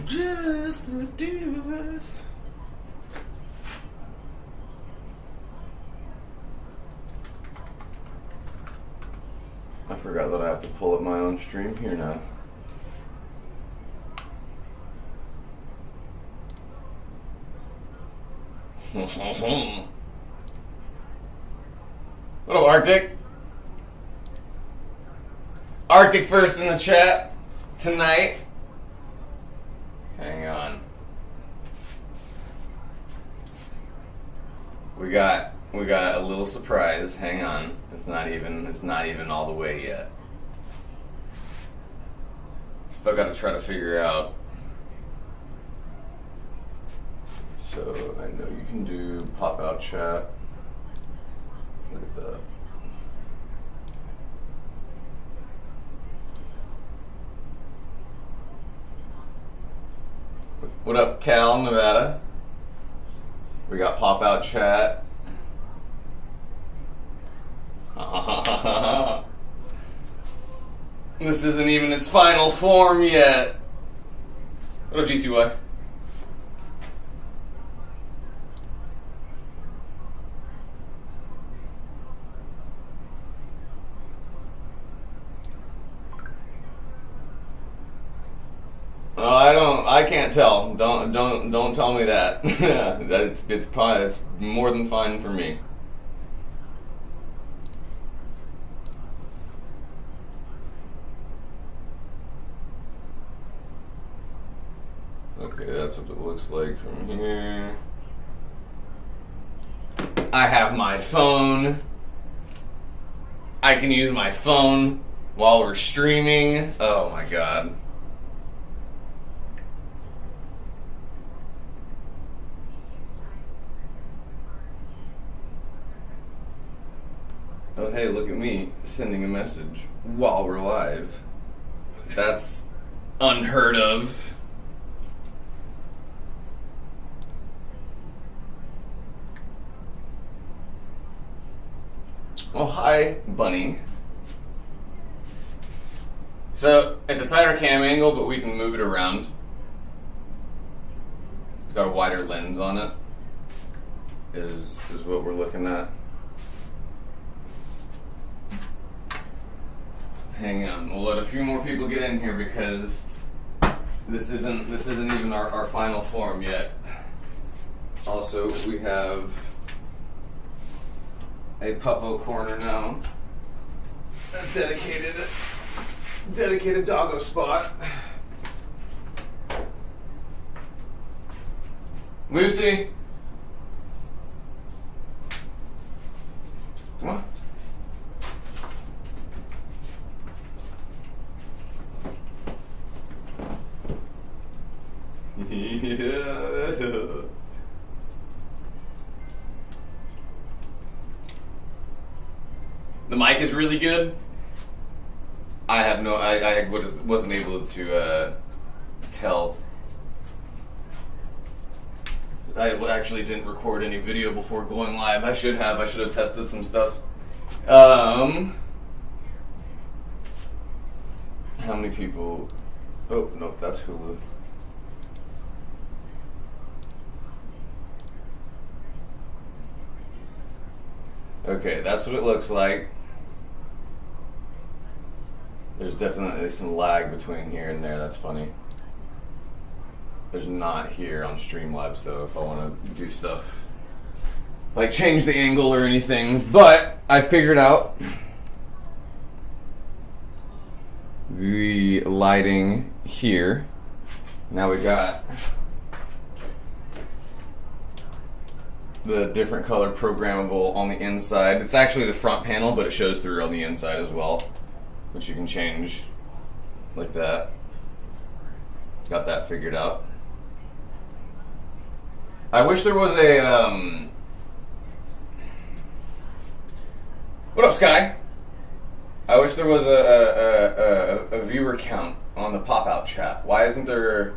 Just the two of us. I forgot that I have to pull up my own stream here now. What up, Arctic? Arctic first in the chat tonight. Hang on. We got a little surprise. Hang on. It's not even all the way yet. Still got to try to figure out. So I know you can do pop out chat. Look at that. What up, Cal, Nevada? We got pop out chat. This isn't even its final form yet. What up, GCY? I can't tell. Don't tell me that. It's more than fine for me. Okay, that's what it looks like from here. I have my phone. I can use my phone while we're streaming. Oh my god. Oh, hey, look at me sending a message while we're live. That's unheard of. Oh, hi, Bunny. So, it's a tighter cam angle, but we can move it around. It's got a wider lens on it, is what we're looking at. Hang on, we'll let a few more people get in here because this isn't even our final form yet. Also, we have a Puppo corner now. A dedicated doggo spot. Lucy. What? Yeah. The mic is really good. I wasn't able to tell. I actually didn't record any video before going live. I should have tested some stuff. How many people? Oh, no, that's Hulu. Okay, that's what it looks like. There's definitely some lag between here and there. That's funny. There's not here on Streamlabs, though, if I want to do stuff like change the angle or anything. But I figured out the lighting here. Now we got the different color programmable on the inside. It's actually the front panel, but it shows through on the inside as well, which you can change like that. Got that figured out. I wish there was a what up, Sky? I wish there was a viewer count on the pop-out chat. Why isn't there?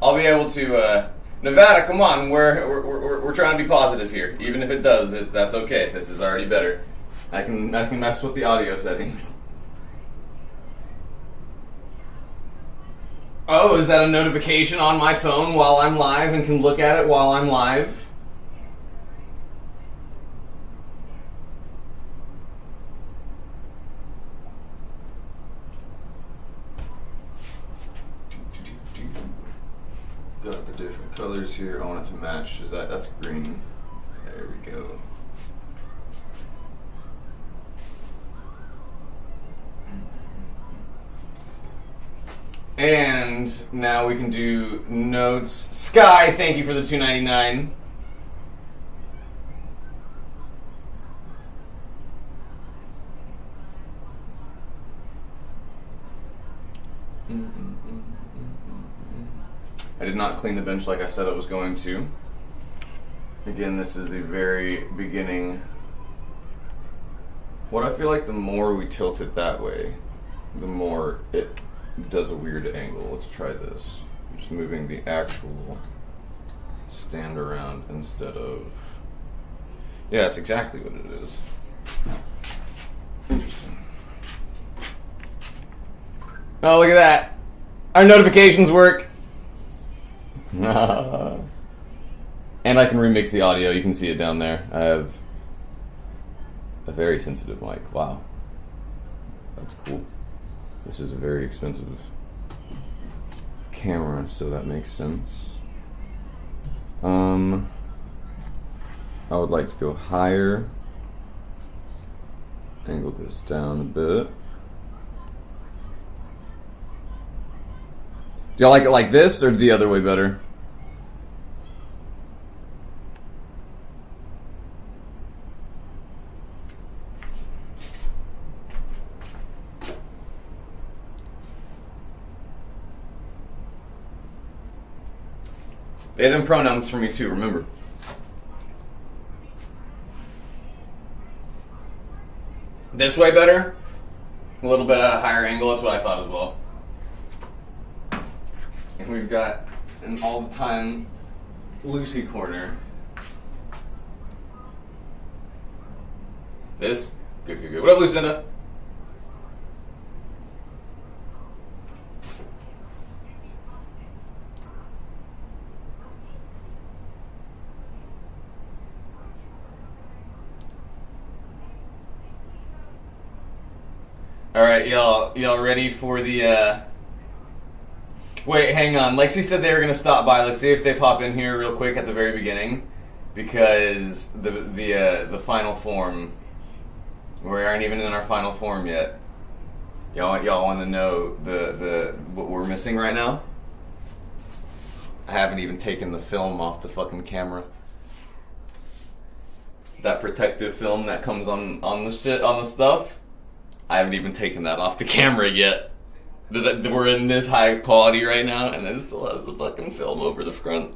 I'll be able to. Nevada, come on. We're trying to be positive here. Even if it does, that's okay. This is already better. I can mess with the audio settings. Oh, is that a notification on my phone while I'm live and can look at it while I'm live? Got the different colors here. I want it to match. That's green? There we go. And now we can do notes. Sky, thank you for the $2.99. I did not clean the bench like I said I was going to. Again, this is the very beginning. What I feel like the more we tilt it that way, the more it does a weird angle. Let's try this. I'm just moving the actual stand around instead of... Yeah, that's exactly what it is. Interesting. Oh, look at that. Our notifications work. And I can remix the audio. You can see it down there. I have a very sensitive mic. Wow. That's cool. This is a very expensive camera, so that makes sense. I would like to go higher. Angle this down a bit. Do y'all like it like this, or the other way better? They have them pronouns for me too, remember. This way better? A little bit at a higher angle, that's what I thought as well. And we've got an all-the-time Lucy corner. This? Good, good, good. What up, Lucinda? Alright, y'all ready for the, Wait, hang on. Lexi said they were going to stop by. Let's see if they pop in here real quick at the very beginning. Because the final form... We aren't even in our final form yet. Y'all want to know what we're missing right now? I haven't even taken the film off the fucking camera. That protective film that comes on the shit, on the stuff. I haven't even taken that off the camera yet. We're in this high quality right now, and it still has the fucking film over the front.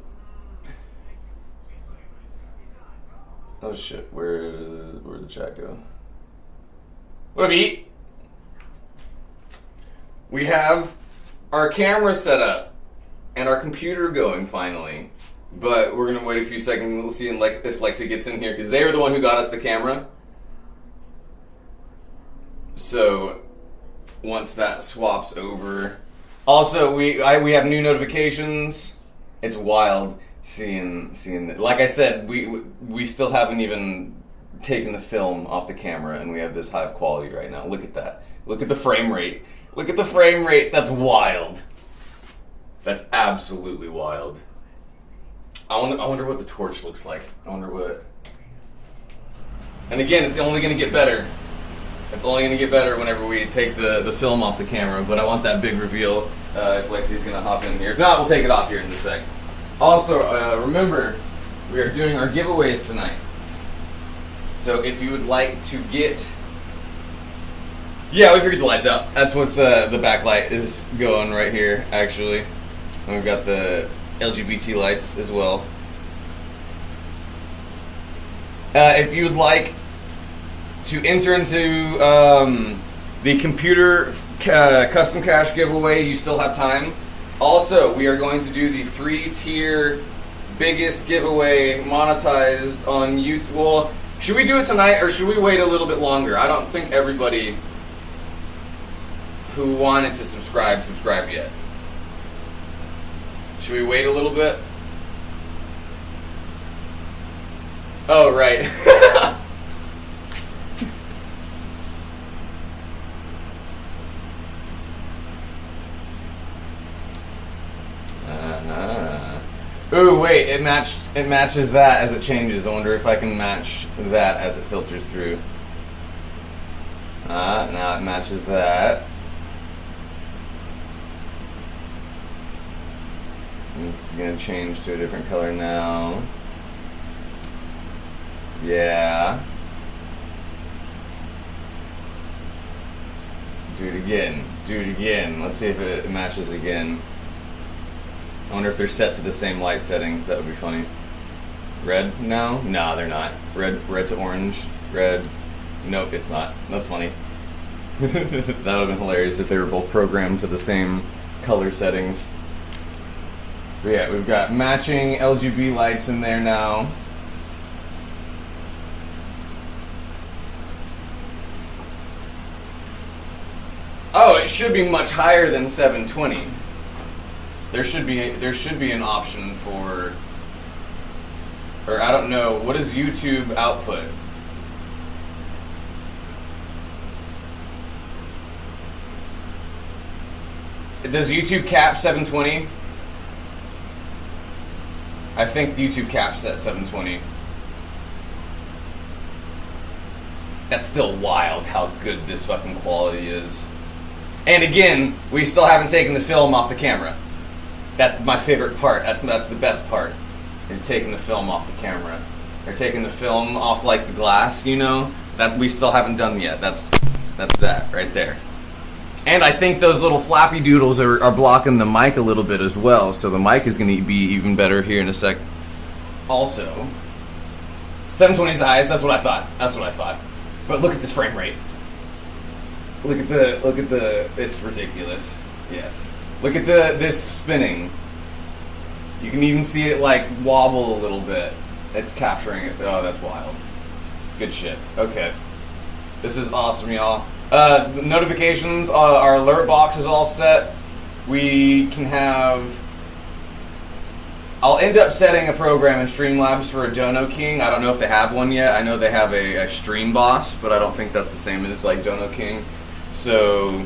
Oh shit, where'd the chat go? What up, Eat? We have our camera set up and our computer going finally. But we're gonna wait a few seconds and we'll see if Lexi gets in here, because they were the one who got us the camera. So once that swaps over, also we have new notifications. It's wild seeing that. Like I said, we still haven't even taken the film off the camera, and we have this high quality right now. Look at that. Look at the frame rate. Look at the frame rate. That's wild. That's absolutely wild. I wonder what the torch looks like. I wonder what. And again, it's only going to get better. It's only going to get better whenever we take the film off the camera, but I want that big reveal if Lexi's going to hop in here. If not, we'll take it off here in a sec. Also, remember, we are doing our giveaways tonight. So if you would like to get... Yeah, we figured the lights out. That's what's the backlight is going right here, actually. And we've got the LGBT lights as well. If you would like to enter into the computer custom cash giveaway, you still have time. Also, we are going to do the 3-tier biggest giveaway monetized on YouTube. Well, Should we do it tonight, or should we wait a little bit longer? I don't think everybody who wanted to subscribed yet. Should we wait a little bit? Oh, right. Ooh, wait, it matches that as it changes. I wonder if I can match that as it filters through. Now it matches that. It's gonna change to a different color now. Yeah. Do it again. Do it again. Let's see if it matches again. I wonder if they're set to the same light settings. That would be funny. Red? No? No, they're not. Red to orange. Red. Nope, it's not. That's funny. That would have been hilarious if they were both programmed to the same color settings. But yeah, we've got matching LGB lights in there now. Oh, it should be much higher than 720. There should be an option for, or I don't know, what is YouTube output? Does YouTube cap 720? I think YouTube caps at 720. That's still wild how good this fucking quality is. And again, we still haven't taken the film off the camera. That's my favorite part. That's the best part. Is taking the film off the camera. Or taking the film off like the glass, you know? That we still haven't done yet. That's that right there. And I think those little flappy doodles are blocking the mic a little bit as well, so the mic is going to be even better here in a sec. Also, 720 is the highest. That's what I thought. But look at this frame rate. Look at the. It's ridiculous. Yes. Look at this spinning. You can even see it like wobble a little bit. It's capturing it. Oh, that's wild. Good shit. Okay. This is awesome, y'all. The notifications, our alert box is all set. We can have... I'll end up setting a program in Streamlabs for a Dono King. I don't know if they have one yet. I know they have a Stream Boss, but I don't think that's the same as like Dono King. So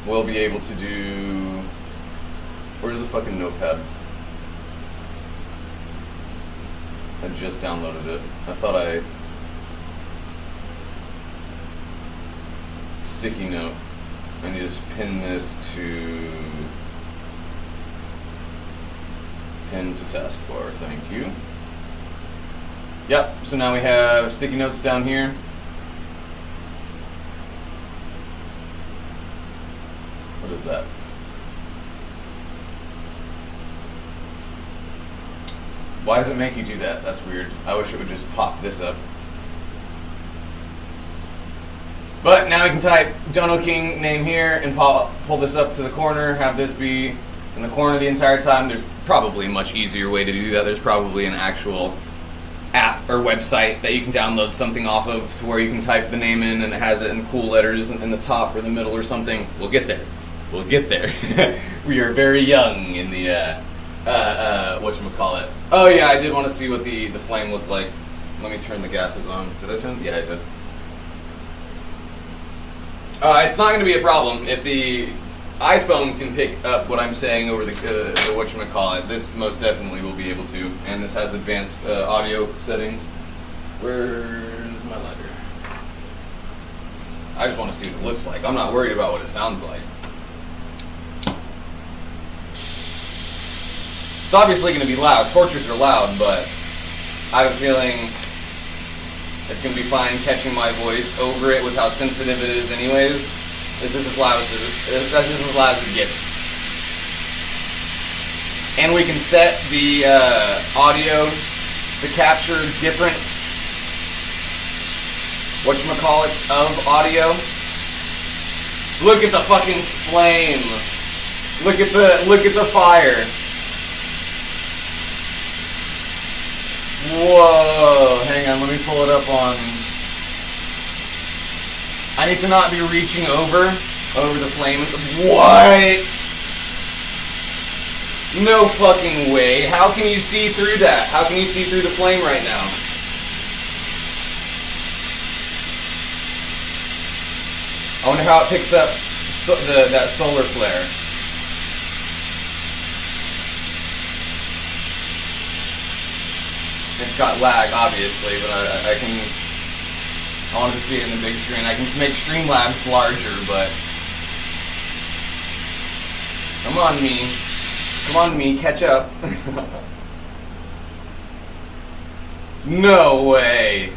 we'll be able to do... Where's the fucking notepad? I just downloaded it. I thought I... Sticky note. I need to just pin this to... Pin to taskbar, thank you. Yep, so now we have sticky notes down here. What is that? Why does it make you do that? That's weird. I wish it would just pop this up. But now we can type Dono King name here and pull this up to the corner, have this be in the corner the entire time. There's probably a much easier way to do that. There's probably an actual app or website that you can download something off of to where you can type the name in and it has it in cool letters in the top or the middle or something. We'll get there. We'll get there. We are very young in the, whatchamacallit. Oh yeah, I did want to see what the flame looked like. Let me turn the gases on. Did I turn? Yeah, I did. It's not going to be a problem if the iPhone can pick up what I'm saying over the whatchamacallit. This most definitely will be able to. And this has advanced audio settings. Where's my lighter? I just want to see what it looks like. I'm not worried about what it sounds like. It's obviously going to be loud. Torches are loud, but I have a feeling it's going to be fine catching my voice over it with how sensitive it is anyways. This is as loud as it gets. And we can set the audio to capture different whatchamacallits of audio. Look at the fucking flame. Look at the fire. Whoa, hang on, let me pull it up on... I need to not be reaching over the flame. What? No fucking way. How can you see through that? How can you see through the flame right now? I wonder how it picks up that solar flare. It's got lag, obviously, but I wanted to see it in the big screen. I can make Streamlabs larger, but... Come on, me. Come on, me. Catch up. No way.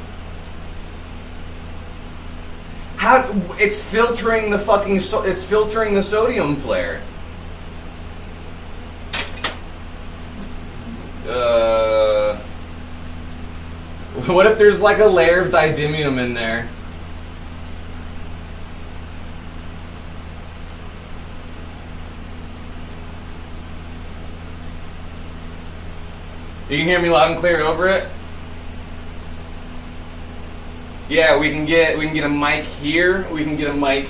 How... It's filtering the fucking... It's filtering the sodium flare. What if there's like a layer of didymium in there? You can hear me loud and clear over it? Yeah, we can get a mic here, we can get a mic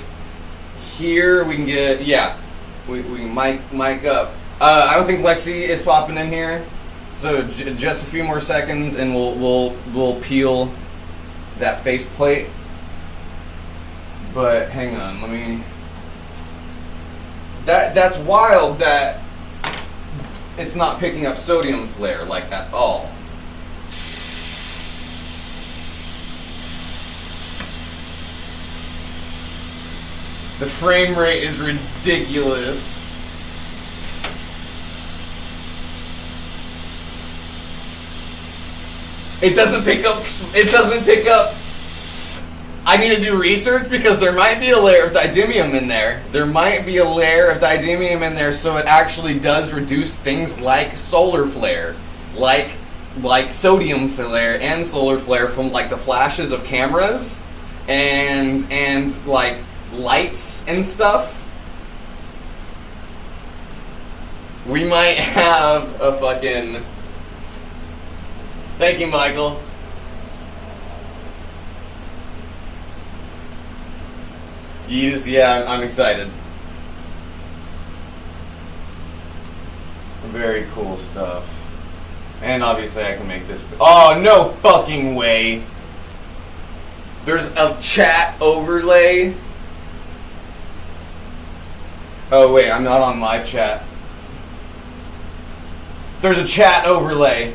here, we can get, yeah. We can mic up. I don't think Lexi is popping in here. So just a few more seconds, and we'll peel that faceplate. But hang on, let me. That's wild that it's not picking up sodium flare like at all. The frame rate is ridiculous. It doesn't pick up. I need to do research because there might be a layer of didymium in there. There might be a layer of didymium in there, so it actually does reduce things like solar flare, like sodium flare and solar flare from like the flashes of cameras and like lights and stuff. We might have a fucking... Thank you, Michael. Yeah, I'm excited. Very cool stuff. And obviously I can make this... Oh, no fucking way! There's a chat overlay. Oh, wait, I'm not on live chat. There's a chat overlay.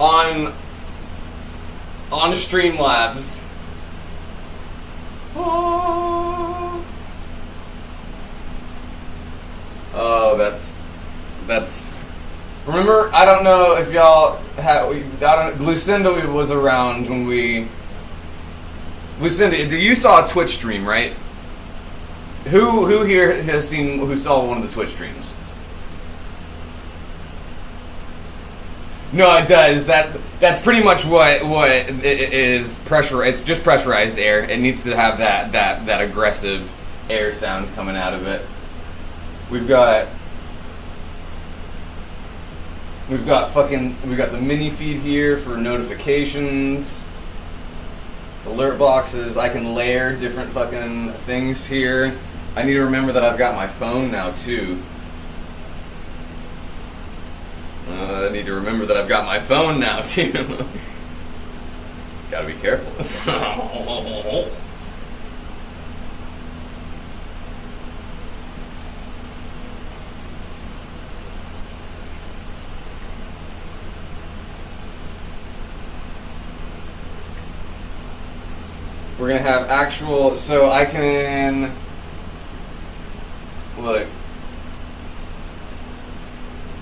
On Streamlabs. Oh, that's. Remember, I don't know if y'all had. Lucinda was around when we. Lucinda, you saw a Twitch stream, right? Who here has seen? Who saw one of the Twitch streams? No, it does. That's pretty much what it is. Pressure. It's just pressurized air. It needs to have that aggressive air sound coming out of it. We've got the mini feed here for notifications, alert boxes. I can layer different fucking things here. I need to remember that I've got my phone now too. I need to remember that I've got my phone now, too. Gotta be careful. We're gonna have actual, so I can, look.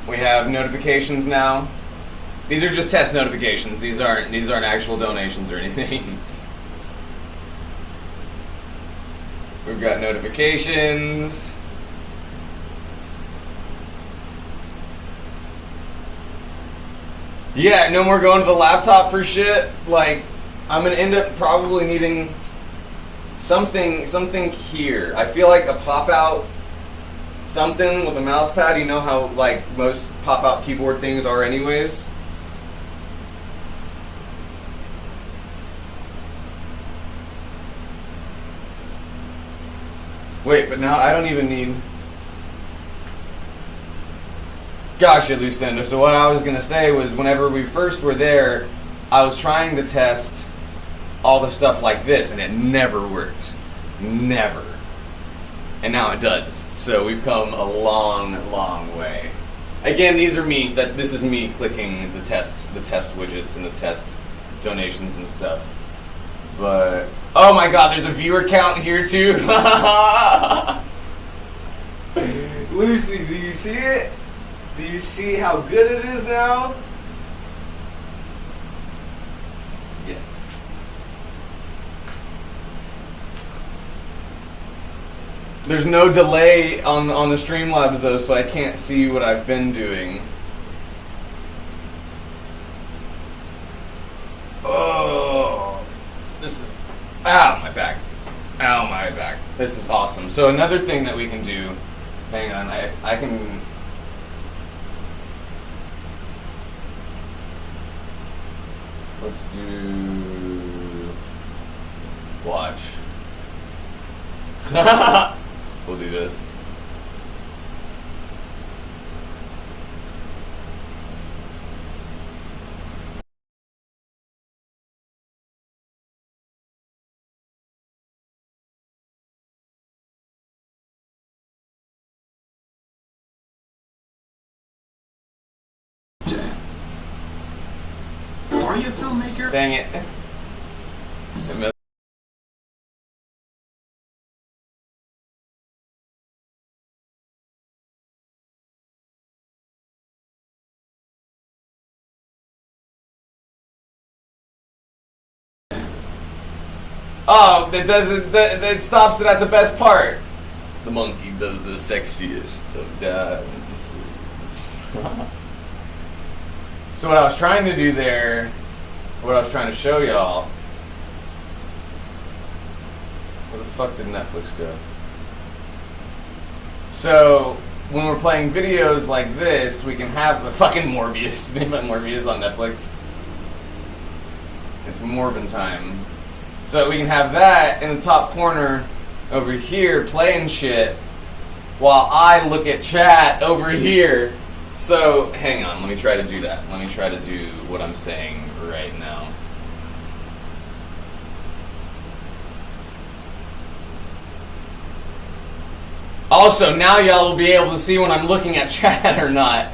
We have notifications now. These are just test notifications. These aren't actual donations or anything. We've got notifications. Yeah, no more going to the laptop for shit. Like, I'm gonna end up probably needing something here. I feel like a pop-out something with a mouse pad. You know how like most pop-out keyboard things are anyways. Wait, but now I don't even need... Gotcha, Lucinda. So what I was going to say was whenever we first were there, I was trying to test all the stuff like this, and it never worked. Never. And now it does. So we've come a long, long way. Again, these are me. This is me clicking the test widgets and the test donations and stuff. But oh my God, there's a viewer count here too. Lucy, do you see it? Do you see how good it is now? Yes. There's no delay on the Streamlabs though, so I can't see what I've been doing. Oh, this is... Ow, my back. Ow, my back. This is awesome. So another thing that we can do... Hang on, I can... Let's do... Watch. We'll do this. Are you a filmmaker? Dang it. Oh, that doesn't. That stops it at the best part. The monkey does the sexiest of dances. So what I was trying to do there, what I was trying to show y'all. Where the fuck did Netflix go? So when we're playing videos like this, we can have the fucking Morbius. Name it Morbius on Netflix. It's Morbin time. So we can have that in the top corner over here playing shit while I look at chat over here. So hang on, let me try to do that. Let me try to do what I'm saying right now. Also, now y'all will be able to see when I'm looking at chat or not,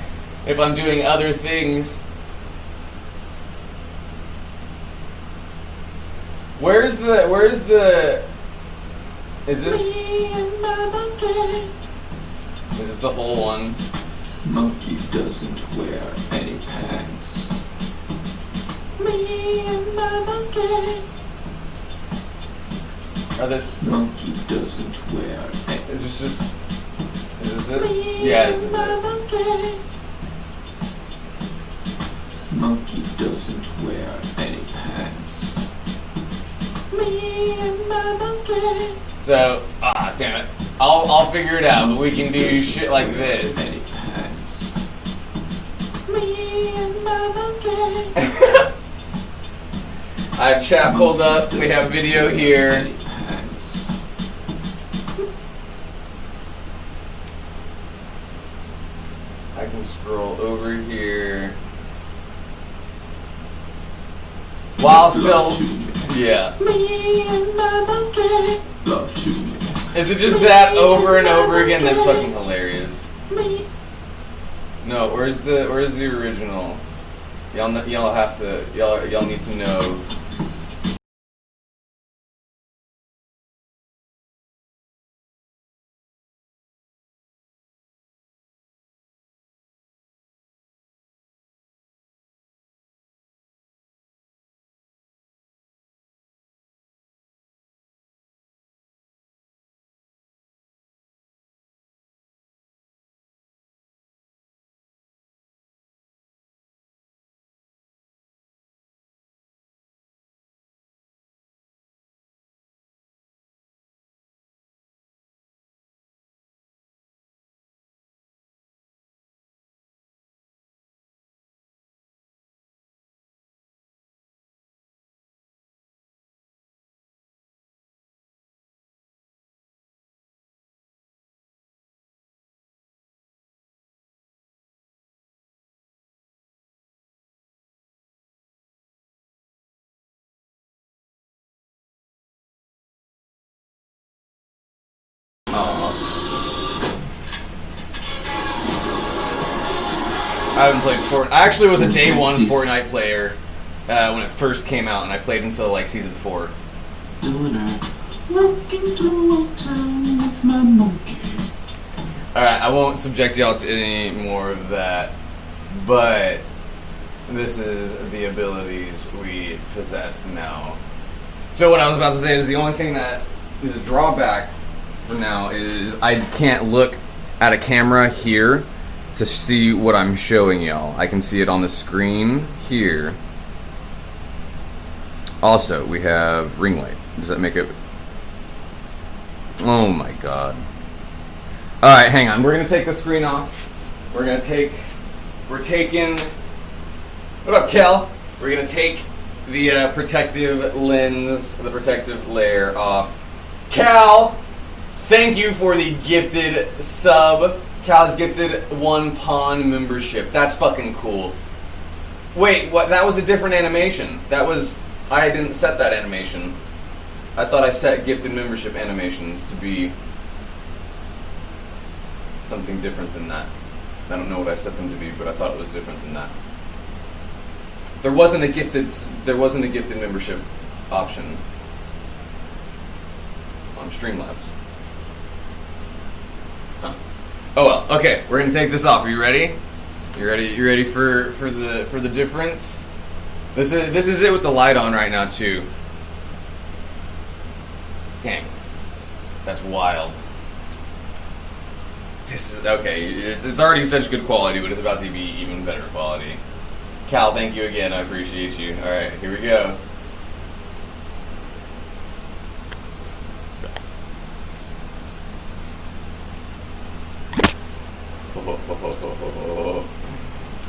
if I'm doing other things. Where's the, is this the whole one? Monkey doesn't wear any pants. Me and my monkey. Are this, Monkey doesn't wear any. is this it? Yeah, this is it. Monkey doesn't wear any pants. Me and my monkey. So, damn it. I'll figure it out, but we can do shit like this. Any pants. Me and my monkey. I have chat pulled up, we have video here. Any pants. I can scroll over here. While still, yeah. Me and my monkey. Love to me. Is it just that over and over again? That's fucking hilarious. No, where's the original? Y'all have to, y'all need to know I haven't played Fortnite. I actually was a day one Fortnite player when it first came out, and I played until like season 4. Walking through a town with my monkey. Alright, I won't subject y'all to any more of that, but this is the abilities we possess now. So what I was about to say is the only thing that is a drawback for now is I can't look at a camera here to see what I'm showing y'all. I can see it on the screen here. Also, we have ring light. Does that make it... Oh my god. Alright, hang on. We're gonna take the screen off. We're taking... What up, Kel? We're gonna take the protective lens, the protective layer off. Cal, thank you for the gifted sub. Cal's gifted 1 pawn membership. That's fucking cool. Wait, what? That was a different animation. That was... I didn't set that animation. I thought I set gifted membership animations to be something different than that. I don't know what I set them to be, but I thought it was different than that. There wasn't a gifted membership option on Streamlabs. Huh. Oh well. Okay, we're gonna take this off. Are you ready? You ready for the difference? This is it with the light on right now too. Dang, that's wild. This is okay. It's already such good quality, but it's about to be even better quality. Cal, thank you again. I appreciate you. All right, here we go.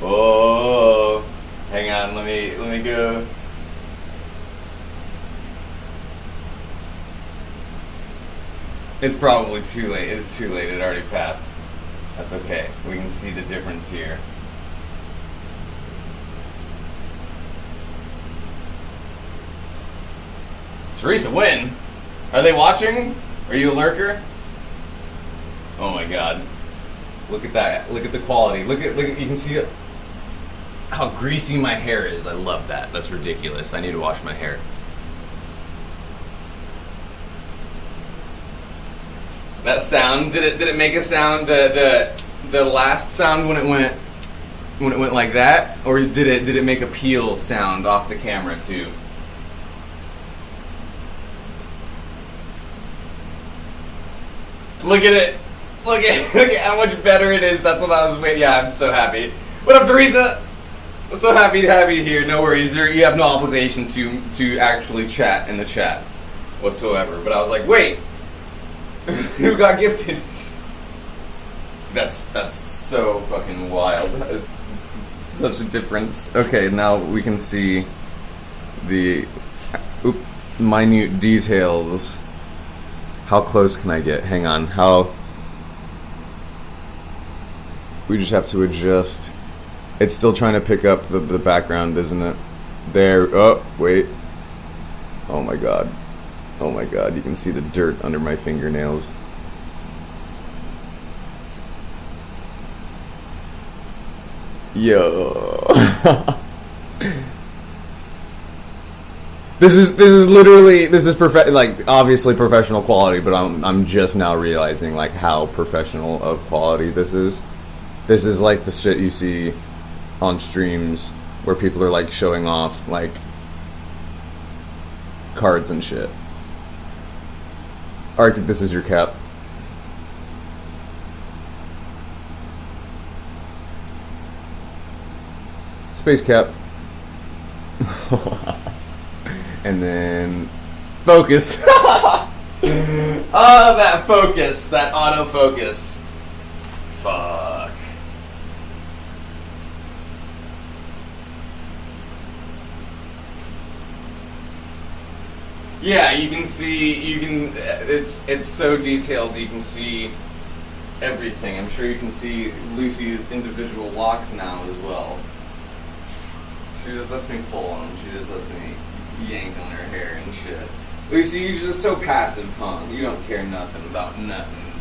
Oh, hang on. Let me go. It's probably too late. It's too late. It already passed. That's okay. We can see the difference here. Teresa Wynn? Are they watching? Are you a lurker? Oh my god. Look at that. Look at the quality. Look at you can see how greasy my hair is. I love that. That's ridiculous. I need to wash my hair. That sound, did it make a sound, the last sound when it went like that, or did it make a peel sound off the camera too? Look at it. Look at how much better it is. That's what I was waiting. Yeah, I'm so happy. What up, Teresa? I'm so happy to have you here. No worries. You have no obligation to actually chat in the chat whatsoever. But I was like, wait. Who got gifted? That's so fucking wild. It's such a difference. Okay, now we can see the minute details. How close can I get? Hang on. We just have to adjust. It's still trying to pick up the background, isn't it? There. Oh, wait. Oh my god. Oh my god, you can see the dirt under my fingernails. Yo. This is obviously professional quality, but I'm just now realizing like how professional of quality this is. This is like the shit you see on streams where people are like showing off like cards and shit. Arctic, this is your cap. Space cap. And then focus. Oh, that focus, that autofocus. Fuck. Yeah, you can see, it's so detailed, you can see everything. I'm sure you can see Lucy's individual locks now as well. She just lets me pull on them, she just lets me yank on her hair and shit. Lucy, you're just so passive, huh? You don't care nothing about nothing.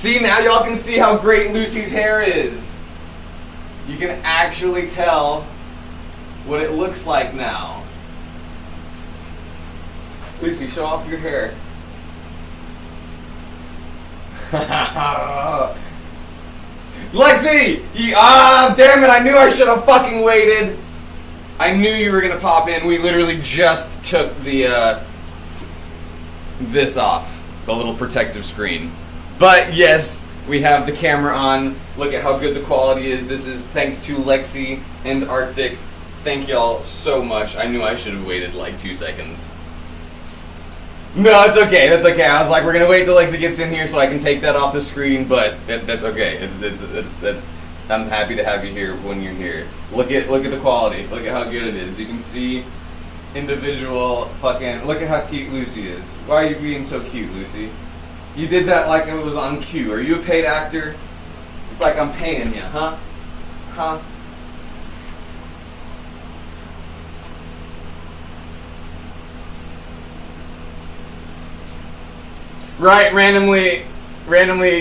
See, now y'all can see how great Lucy's hair is. You can actually tell what it looks like now. Lucy, show off your hair. Lexi! Damn it, I knew I should have fucking waited. I knew you were gonna pop in. We literally just took the, this off. The little protective screen. But yes, we have the camera on. Look at how good the quality is. This is thanks to Lexi and Arctic. Thank y'all so much. I knew I should have waited like 2 seconds. No, it's okay. That's okay. I was like, we're gonna wait till Lexi gets in here so I can take that off the screen, but that's okay. I'm happy to have you here when you're here. Look at the quality. Look at how good it is. You can see individual fucking. Look at how cute Lucy is. Why are you being so cute, Lucy? You did that like it was on cue. Are you a paid actor? It's like I'm paying you, huh? Huh? Right, randomly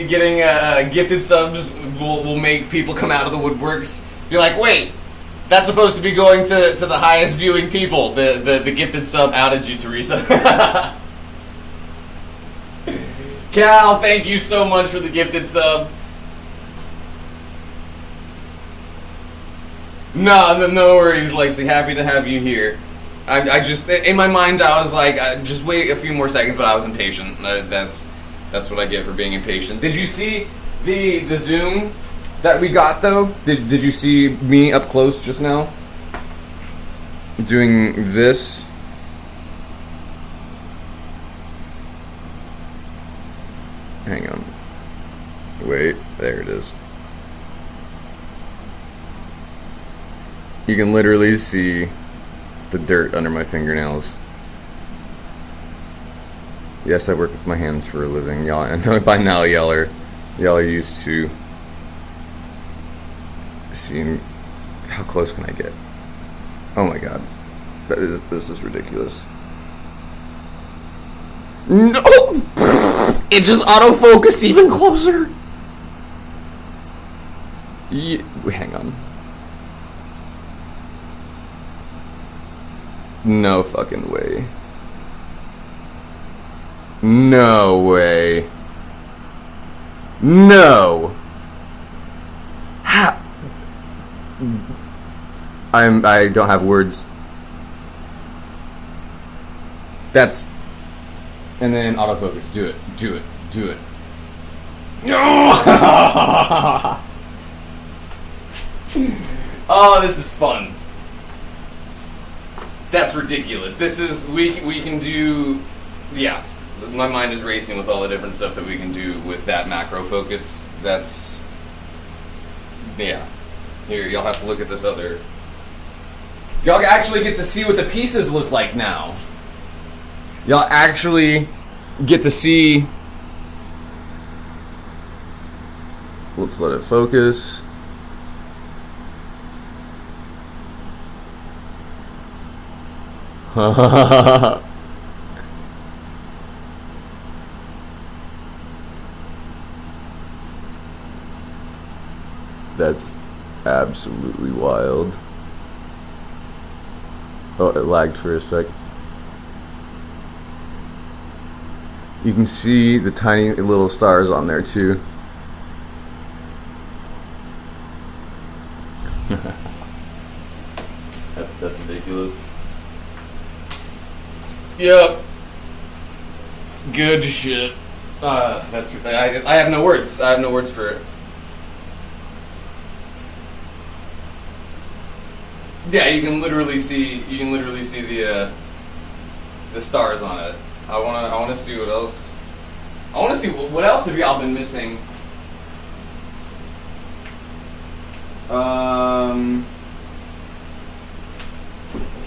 getting gifted subs will make people come out of the woodworks. Be like, wait, that's supposed to be going to the highest viewing people. The gifted sub outed you, Teresa. Cal, thank you so much for the gifted sub. No worries, Lexi. Happy to have you here. I just, in my mind, I was like, just wait a few more seconds, but I was impatient. That's what I get for being impatient. Did you see the zoom that we got, though? Did you see me up close just now? Doing this? Hang on. Wait, there it is. You can literally see the dirt under my fingernails. Yes, I work with my hands for a living. Y'all, I know by now y'all are used to seeing. How close can I get? Oh my god, this is ridiculous. No, it just autofocused even closer. Hang on. No fucking way. No way. No. How? I don't have words. That's. And then autofocus. Do it. No. Oh, this is fun. That's ridiculous. This is, we can do, yeah. My mind is racing with all the different stuff that we can do with that macro focus. That's, yeah. Here, y'all have to look at this other. Y'all actually get to see what the pieces look like now. Y'all actually get to see. Let's let it focus. That's absolutely wild. Oh, it lagged for a sec. You can see the tiny little stars on there too. That's ridiculous. Yep. Good shit. That's I have no words. I have no words for it. Yeah, you can literally see the stars on it. I wanna see what else. I wanna see what else have y'all been missing.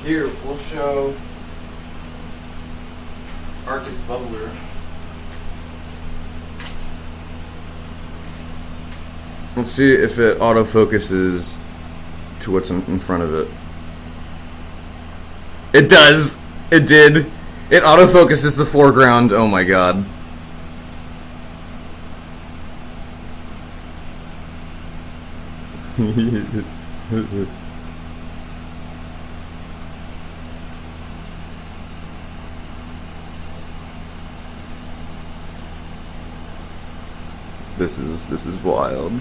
Here we'll show Arctic's bubbler. Let's see if it autofocuses to what's in front of it. It does. It did. It autofocuses the foreground. Oh my god. This is wild.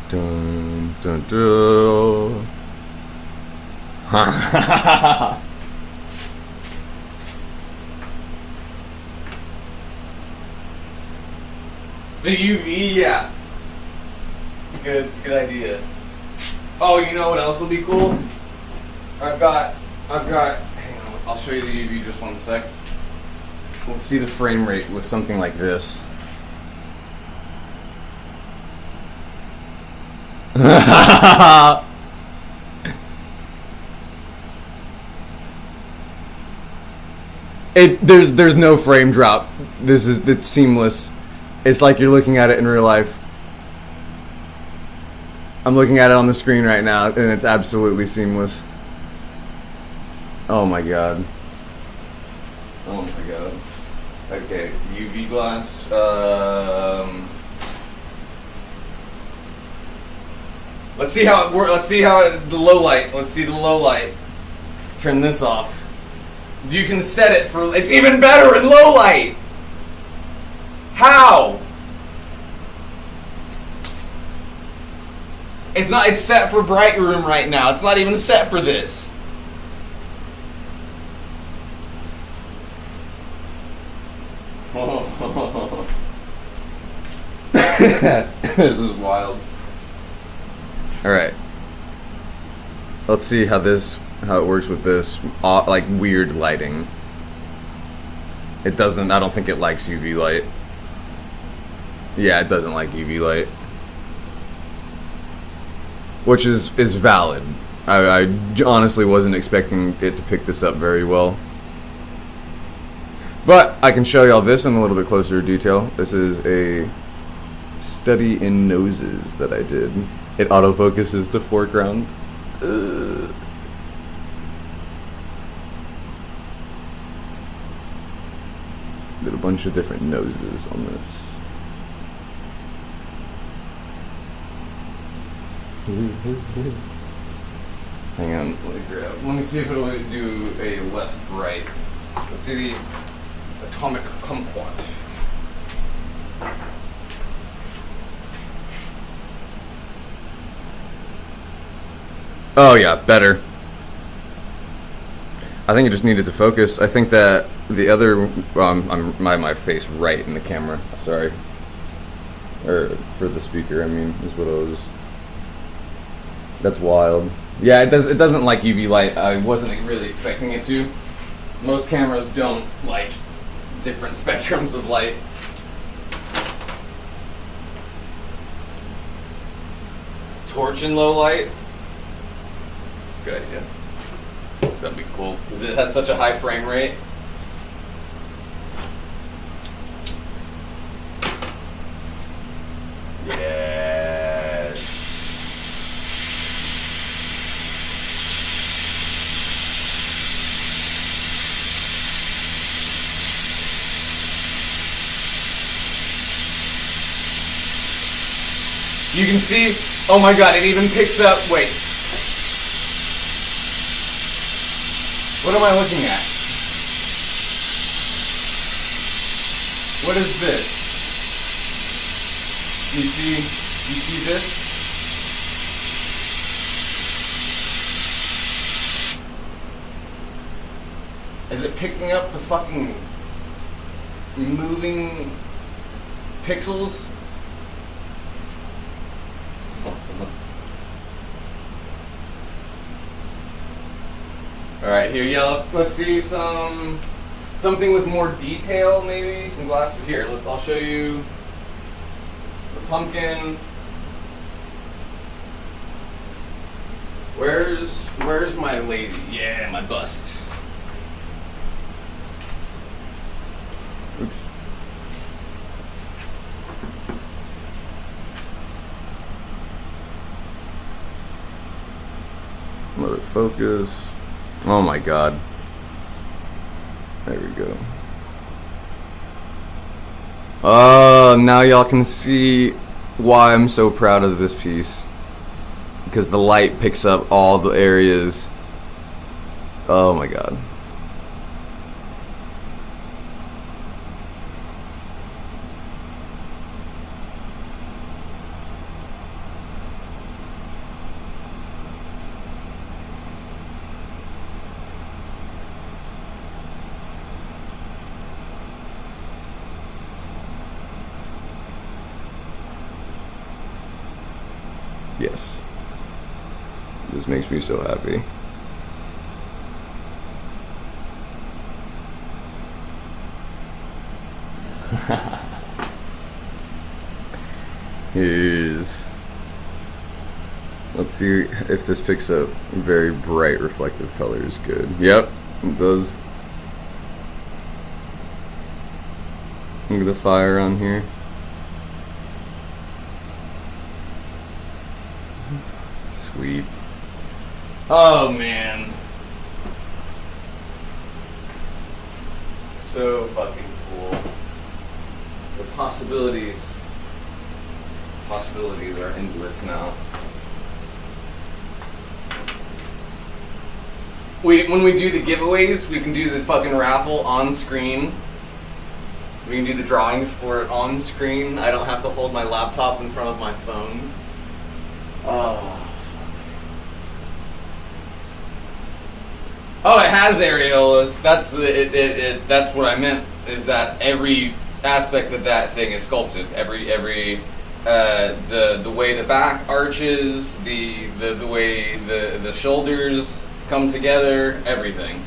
Dun dun dun. The UV, yeah. Good idea. Oh, you know what else will be cool? I've got. Hang on, I'll show you the UV just one sec. Let's see the frame rate with something like this. There's no frame drop. It's seamless. It's like you're looking at it in real life. I'm looking at it on the screen right now, and it's absolutely seamless. Oh my god. Oh my god. Okay, UV glass. Let's see how it works. Let's see how the low light. Let's see the low light. Turn this off. You can set it for. It's even better in low light. How? It's not. It's set for bright room right now. It's not even set for this. This is wild. All right. Let's see how it works with this like weird lighting. It doesn't. I don't think it likes UV light. Yeah, it doesn't like UV light, which is valid. I honestly wasn't expecting it to pick this up very well. But I can show y'all this in a little bit closer detail. This is a study in noses that I did. It autofocuses the foreground. Did a bunch of different noses on this. Hang on, let me see if it'll do a less bright. Let's see the atomic kumquat. Oh yeah, better. I think it just needed to focus. I think that the other, I'm my face right in the camera. Sorry, or for the speaker. I mean, is what I was. That's wild. Yeah, it doesn't like UV light. I wasn't really expecting it to. Most cameras don't like different spectrums of light. Torch in low light. Good idea. That'd be cool because it has such a high frame rate. Yes. You can see. Oh my god! It even picks up. Wait. What am I looking at? What is this? You see this? Is it picking up the fucking moving pixels? All right, here, yeah. Let's see something with more detail, maybe some glasses. Here, I'll show you the pumpkin. Where's my lady? Yeah, my bust. Oops. Let it focus. Oh my god. There we go. Oh, now y'all can see why I'm so proud of this piece. because the light picks up all the areas. Oh my god. Yes. This makes me so happy. Here's. Let's see if this picks up very bright reflective colors. Good. Yep, it does. Look at the fire on here. Sweet. Oh man. So fucking cool. The possibilities are endless now. When we do the giveaways, we can do the fucking raffle on screen. We can do the drawings for it on screen. I don't have to hold my laptop in front of my phone. Oh, it has areolas. That's that's what I meant. Is that every aspect of that thing is sculpted. Every the way the back arches, the way the shoulders come together, everything.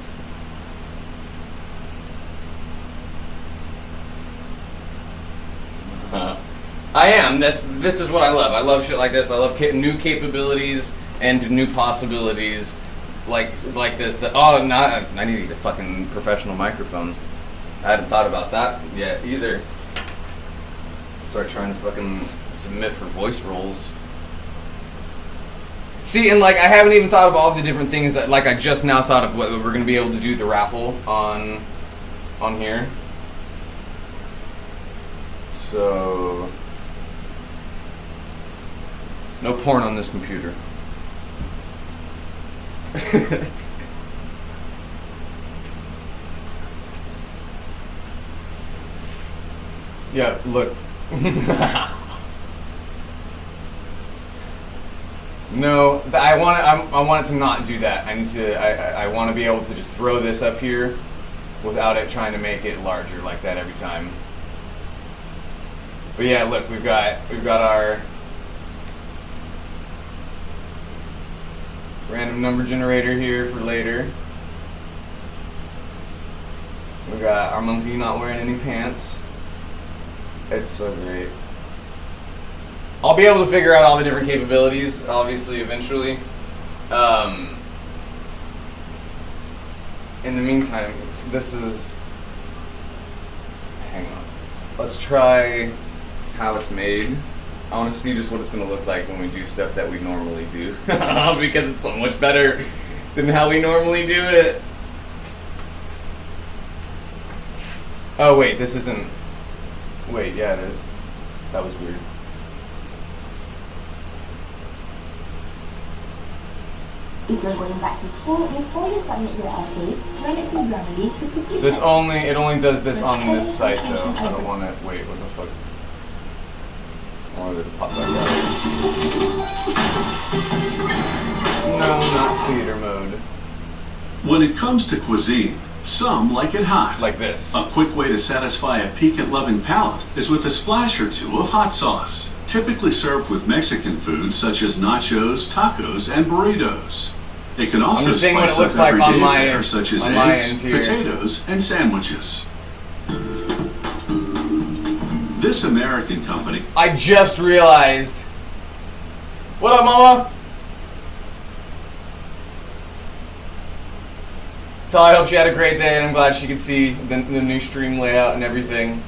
I am. This is what I love. I love shit like this. I love new capabilities and new possibilities like this. I need to get a fucking professional microphone. I hadn't thought about that yet either. Start trying to fucking submit for voice roles. See, and like I haven't even thought of all the different things that I just now thought of whether we're gonna be able to do the raffle on here. So no porn on this computer. Yeah, look. No, I want it to not do that. I want to be able to just throw this up here without it trying to make it larger like that every time. But yeah, look, we've got our random number generator here for later. We got our monkey not wearing any pants. It's so great. I'll be able to figure out all the different capabilities, obviously, eventually. In the meantime, this is... Hang on. Let's try how it's made. I want to see just what it's going to look like when we do stuff that we normally do. Because it's so much better than how we normally do it. Oh, wait, this isn't... Wait, yeah, it is. That was weird. If you're going back to school, before you submit your essays, run it through Grammarly to quickly It check. only does this on this site though. I don't want to, wait, what the fuck? I wanted it to pop back up. No, not theater mode. When it comes to cuisine, some like it hot. Like this. A quick way to satisfy a piquant-loving palate is with a splash or two of hot sauce, typically served with Mexican foods such as nachos, tacos, and burritos. It can also just seeing what it spice looks up like on everyday my- fare such as on my eggs, end here. potatoes, and sandwiches. This American company I just realized. What up, Mama? So I hope she had a great day, and I'm glad she could see the new stream layout and everything.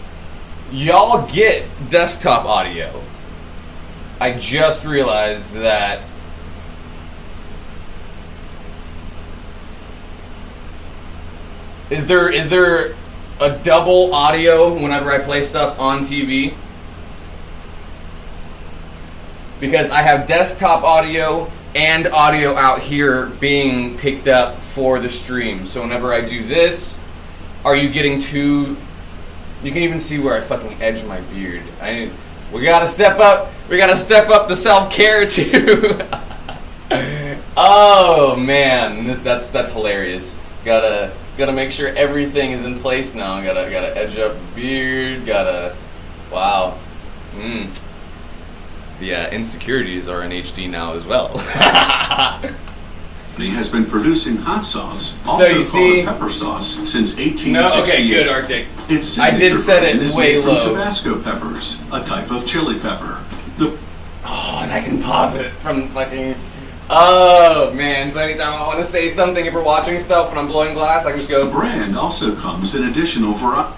Y'all get desktop audio. I just realized that. Is there a double audio whenever I play stuff on TV? Because I have desktop audio and audio out here being picked up for the stream. So whenever I do this, are you getting too... You can even see where I fucking edge my beard. We gotta step up. We gotta step up the self-care too. Oh man, that's hilarious. Gotta make sure everything is in place now. Gotta edge up the beard. Wow. The insecurities are in HD now as well. He has been producing hot sauce, So also you called see- pepper sauce, since 1868. No, okay, good, Arctic. Its I did signature set it brand is way made from low. Tabasco peppers, a type of chili pepper. The Oh, and I can pause it from fucking... Oh, man. So anytime I want to say something, if we're watching stuff when I'm blowing glass, I can just go... brand also comes in additional varieties,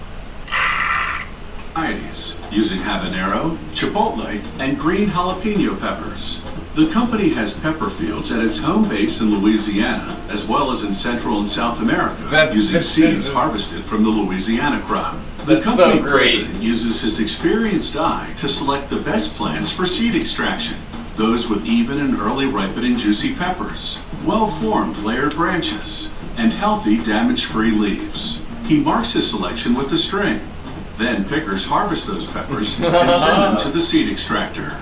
using habanero, chipotle, and green jalapeno peppers. The company has pepper fields at its home base in Louisiana, as well as in Central and South America, using seeds harvested from the Louisiana crop. The That's so company great. president uses his experienced eye to select the best plants for seed extraction, those with even and early ripening juicy peppers, well-formed layered branches, and healthy damage-free leaves. He marks his selection with a string. Then pickers harvest those peppers and send them to the seed extractor.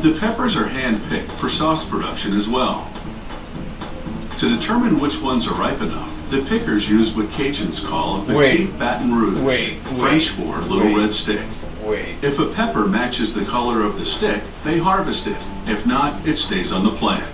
The peppers are hand-picked for sauce production as well. To determine which ones are ripe enough, the pickers use what Cajuns call a petite Baton Rouge, French for little red stick. Wait. If a pepper matches the color of the stick, they harvest it. If not, it stays on the plant.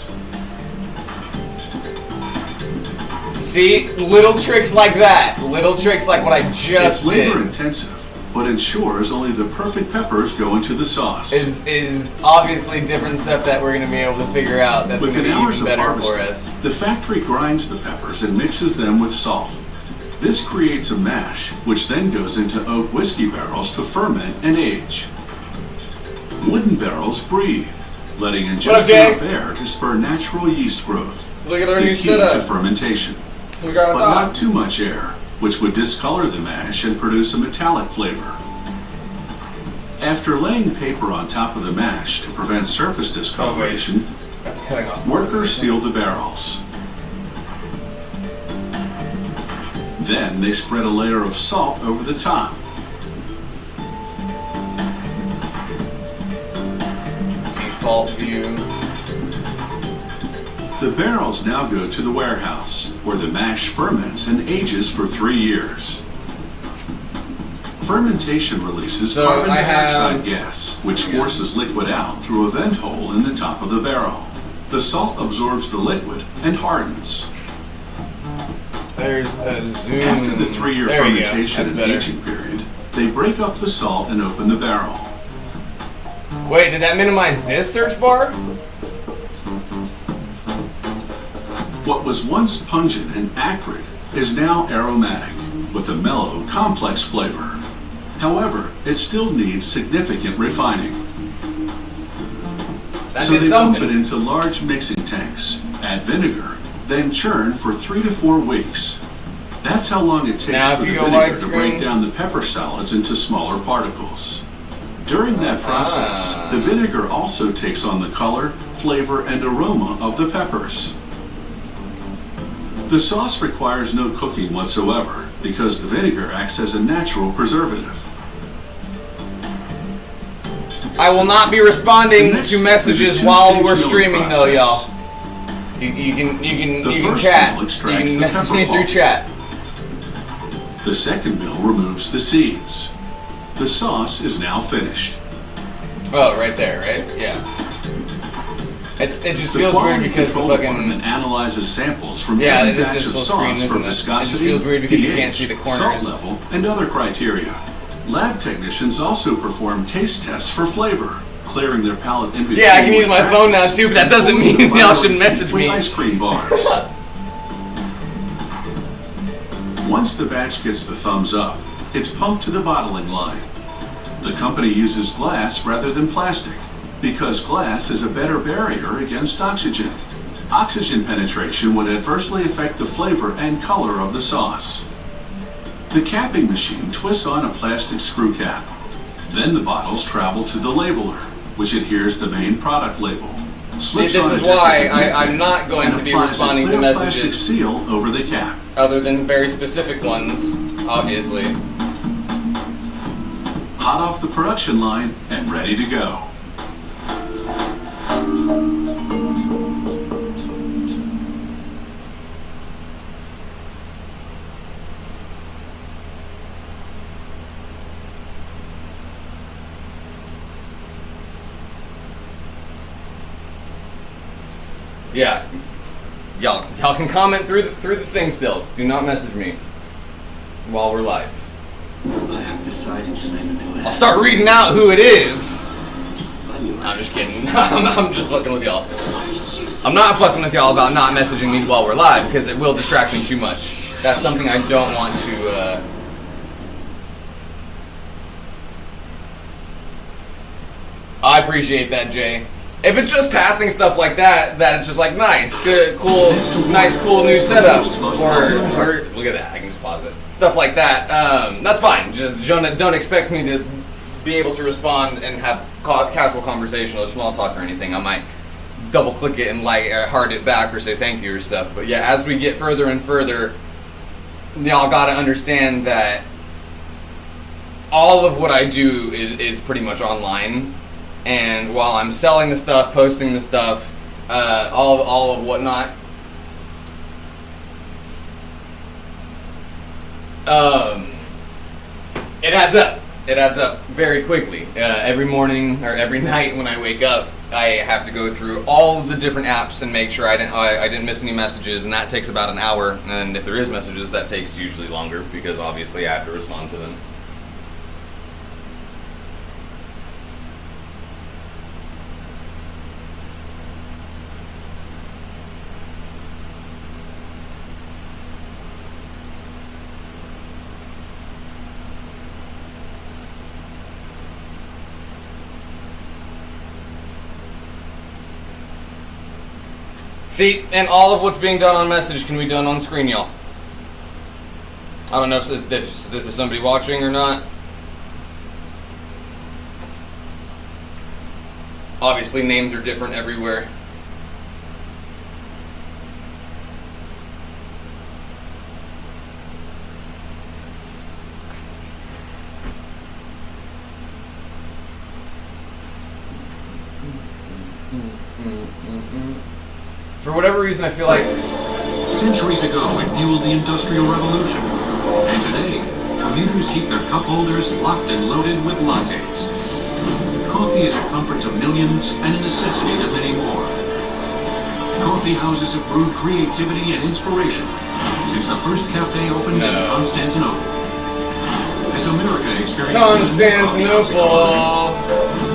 See? Little tricks like that. Little tricks like what I just It's labor did. intensive, but ensures only the perfect peppers go into the sauce. Is obviously different stuff that we're going to be able to figure out that's going to Within be hours even of better for harvesting, us. the factory grinds the peppers and mixes them with salt. This creates a mash, which then goes into oak whiskey barrels to ferment and age. Wooden barrels breathe, letting in What up, just Jay? enough air to spur natural yeast growth. Look at our The new key to setup. fermentation. We got a But not thought. too much air, which would discolor the mash and produce a metallic flavor. After laying paper on top of the mash to prevent surface discoloration, That's cutting off. workers seal the barrels. Then they spread a layer of salt over the top. Default view. The barrels now go to the warehouse, where the mash ferments and ages for 3 years. Fermentation releases So carbon I have- dioxide gas, which forces liquid out through a vent hole in the top of the barrel. The salt absorbs the liquid and hardens. There's a zoom. After the 3-year There you go. fermentation That's and better. aging period, they break up the salt and open the barrel. Wait, did that minimize this search bar? What was once pungent and acrid is now aromatic, with a mellow, complex flavor. However, it still needs significant refining. That So did they pump it something. into large mixing tanks, add vinegar, then churn for 3 to 4 weeks. That's how long it takes Now, if for the you go vinegar to widescreen- break down the pepper solids into smaller particles. During that process, the vinegar also takes on the color, flavor, and aroma of the peppers. The sauce requires no cooking whatsoever because the vinegar acts as a natural preservative. I will not be responding next to step messages is a while two-stage we're milling streaming, though, process. y'all. You The can first chat. mill You extracts can the message pepper me through pulp. chat. The second mill removes the seeds. The sauce is now finished. Oh, right there, right? Yeah. It just The feels weird quality because the control department fucking... analyzes samples from Yeah, every it is batch just of full screen, sauce isn't for it? It just viscosity, feels weird because you pH, can't see the corners. salt level, and other criteria. Lab technicians also perform taste tests for flavor, clearing their palate in between. Yeah, I can use with my phone now, crackers too, but that and doesn't filling mean the y'all final should message with me. ice cream bars. Once the batch gets the thumbs up, it's pumped to the bottling line. The company uses glass rather than plastic because glass is a better barrier against oxygen. Oxygen penetration would adversely affect the flavor and color of the sauce. The capping machine twists on a plastic screw cap. Then the bottles travel to the labeler, which adheres the main product label. See, this is why I'm not going to be responding to plastic messages seal over the cap. other than very specific ones, obviously. Hot off the production line and ready to go. Yeah, y'all can comment through the thing still. Do not message me while we're live. I have decided to name a new I'll start reading out who it is. I'm just kidding. I'm just fucking with y'all. I'm not fucking with y'all about not messaging me while we're live because it will distract me too much. That's something I don't want to. I appreciate that, Jay. If it's just passing stuff like that it's just like nice, good, cool, nice, cool new setup, or look at that, I can just pause it. Stuff like that, that's fine. Just don't expect me to be able to respond and have casual conversation or small talk or anything. I might double click it and heart it back or say thank you or stuff. But yeah, as we get further and further, y'all gotta understand that all of what I do is pretty much online. And while I'm selling the stuff, posting the stuff, all of whatnot, it adds up. It adds up very quickly. Every morning or every night when I wake up, I have to go through all of the different apps and make sure I didn't miss any messages, and that takes about an hour. And if there is messages, that takes usually longer because obviously I have to respond to them. See, and all of what's being done on message can be done on screen, y'all. I don't know if this is somebody watching or not. Obviously, names are different everywhere. For whatever reason, I feel like Centuries ago, it fueled the Industrial Revolution. And today, commuters keep their cup holders locked and loaded with lattes. Coffee is a comfort to millions and a necessity to many more. Coffee houses have brewed creativity and inspiration since the first cafe opened in Constantinople. As America experiences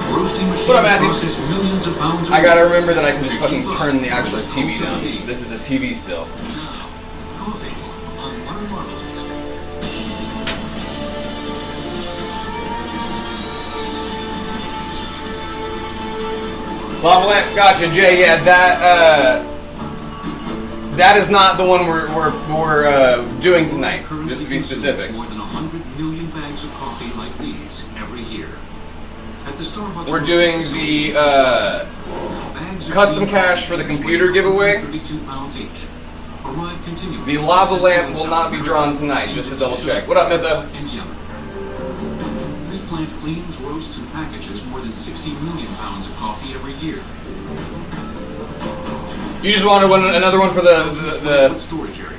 roasting machines process millions of pounds of I gotta remember that I can just fucking turn the actual TV down. This is a TV still. coffee on Modern Marbles. Lava Lamp, gotcha, Jay. Yeah, that is not the one we're doing tonight. Just to be specific. More than 100 million bags of coffee like these every year. At the Starbucks We're doing the custom cash for the computer giveaway. 32 pounds each. Arrive continually. The lava lamp will not be drawn tonight, just to double check. What up, Mytha? In Yemen. This plant cleans, roasts, and packages more than 60 million pounds of coffee every year. You just wanted another one for the Storage area.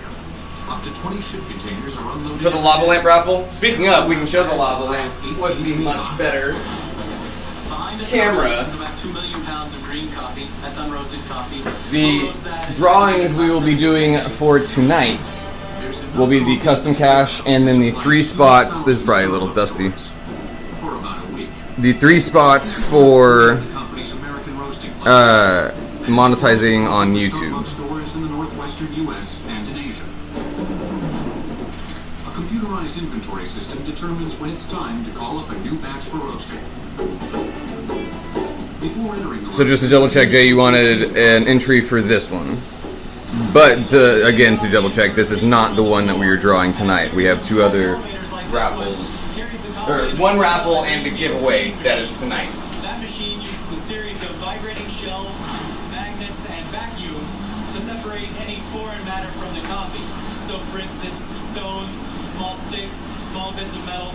Up to 20 ship containers are unloaded. for the lava lamp raffle. Speaking of, we can show the lava lamp. Would be much better. Camera. This is about 2 million pounds of green coffee. That's unroasted coffee. The drawings we will be doing for tonight will be the custom cash and then the 3 spots. This is probably a little dusty. For about a week. The 3 spots for The company's American roasting plant. monetizing on YouTube. Starbucks stores in the northwestern U.S. and in Asia. A computerized inventory system determines when it's time to call up a new batch for roasting. Before entering the So just to double check, Jay, you wanted an entry for this one. But again, to double check, this is not the one that we are drawing tonight. We have 2 other raffles. Or 1 raffle and a giveaway that is tonight. That machine uses a series of vibrating shelves and vacuums to separate any foreign matter from the coffee. So, for instance, stones, small sticks, small bits of metal.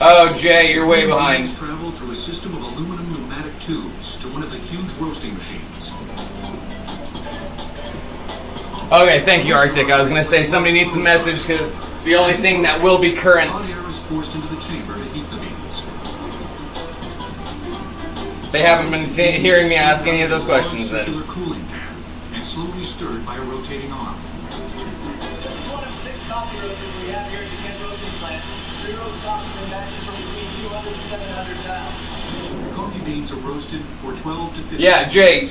Oh, Jay, you're way behind. Beans travel through a system of aluminum pneumatic tubes to one of the huge roasting machines. Okay, thank you, Arctic. I was gonna say somebody needs the message because the only thing that will be current. Hot air is forced into the chamber to heat the beans. They haven't been hearing me ask any of those questions then. Circular cooling pan and slowly stirred by a rotating arm. One of 6 coffee roasters we have here at the Kent Roasting Plant. 3 roast coffees in batches from between 200 and 700 pounds. Coffee beans are roasted for 12 to 15 Yeah, Jay,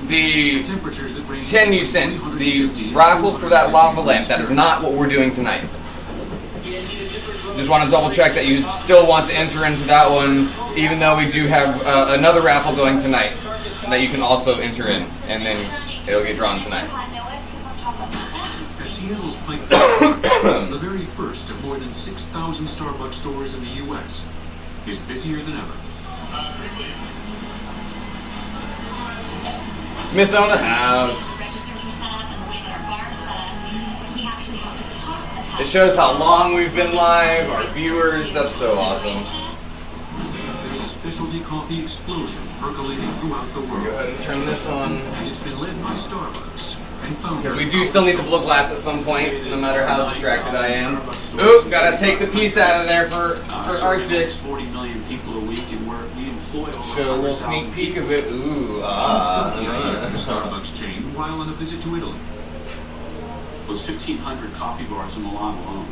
the temperatures that range 10 you sent, the raffle for that lava lamp, that is not what we're doing tonight. Just want to double check that you still want to enter into that one, even though we do have another raffle going tonight that you can also enter in, and then it'll get drawn tonight. At Seattle's Pike Festival, the very first of more than 6,000 Starbucks stores in the U.S., is busier than ever. Myth on the house. It shows how long we've been live, our viewers, that's so awesome. There's a specialty coffee explosion percolating throughout the world. Go ahead and turn this on. And it's been led by Starbucks and founded Because we do still need the blue glass at some point, no matter how distracted I am. Oop, gotta take the piece out of there for Arctic. 40 million people a week, and we employ over Show a little sneak peek of it. Ooh, the Starbucks chain while on a visit to Italy. was 1,500 coffee bars in Milan alone.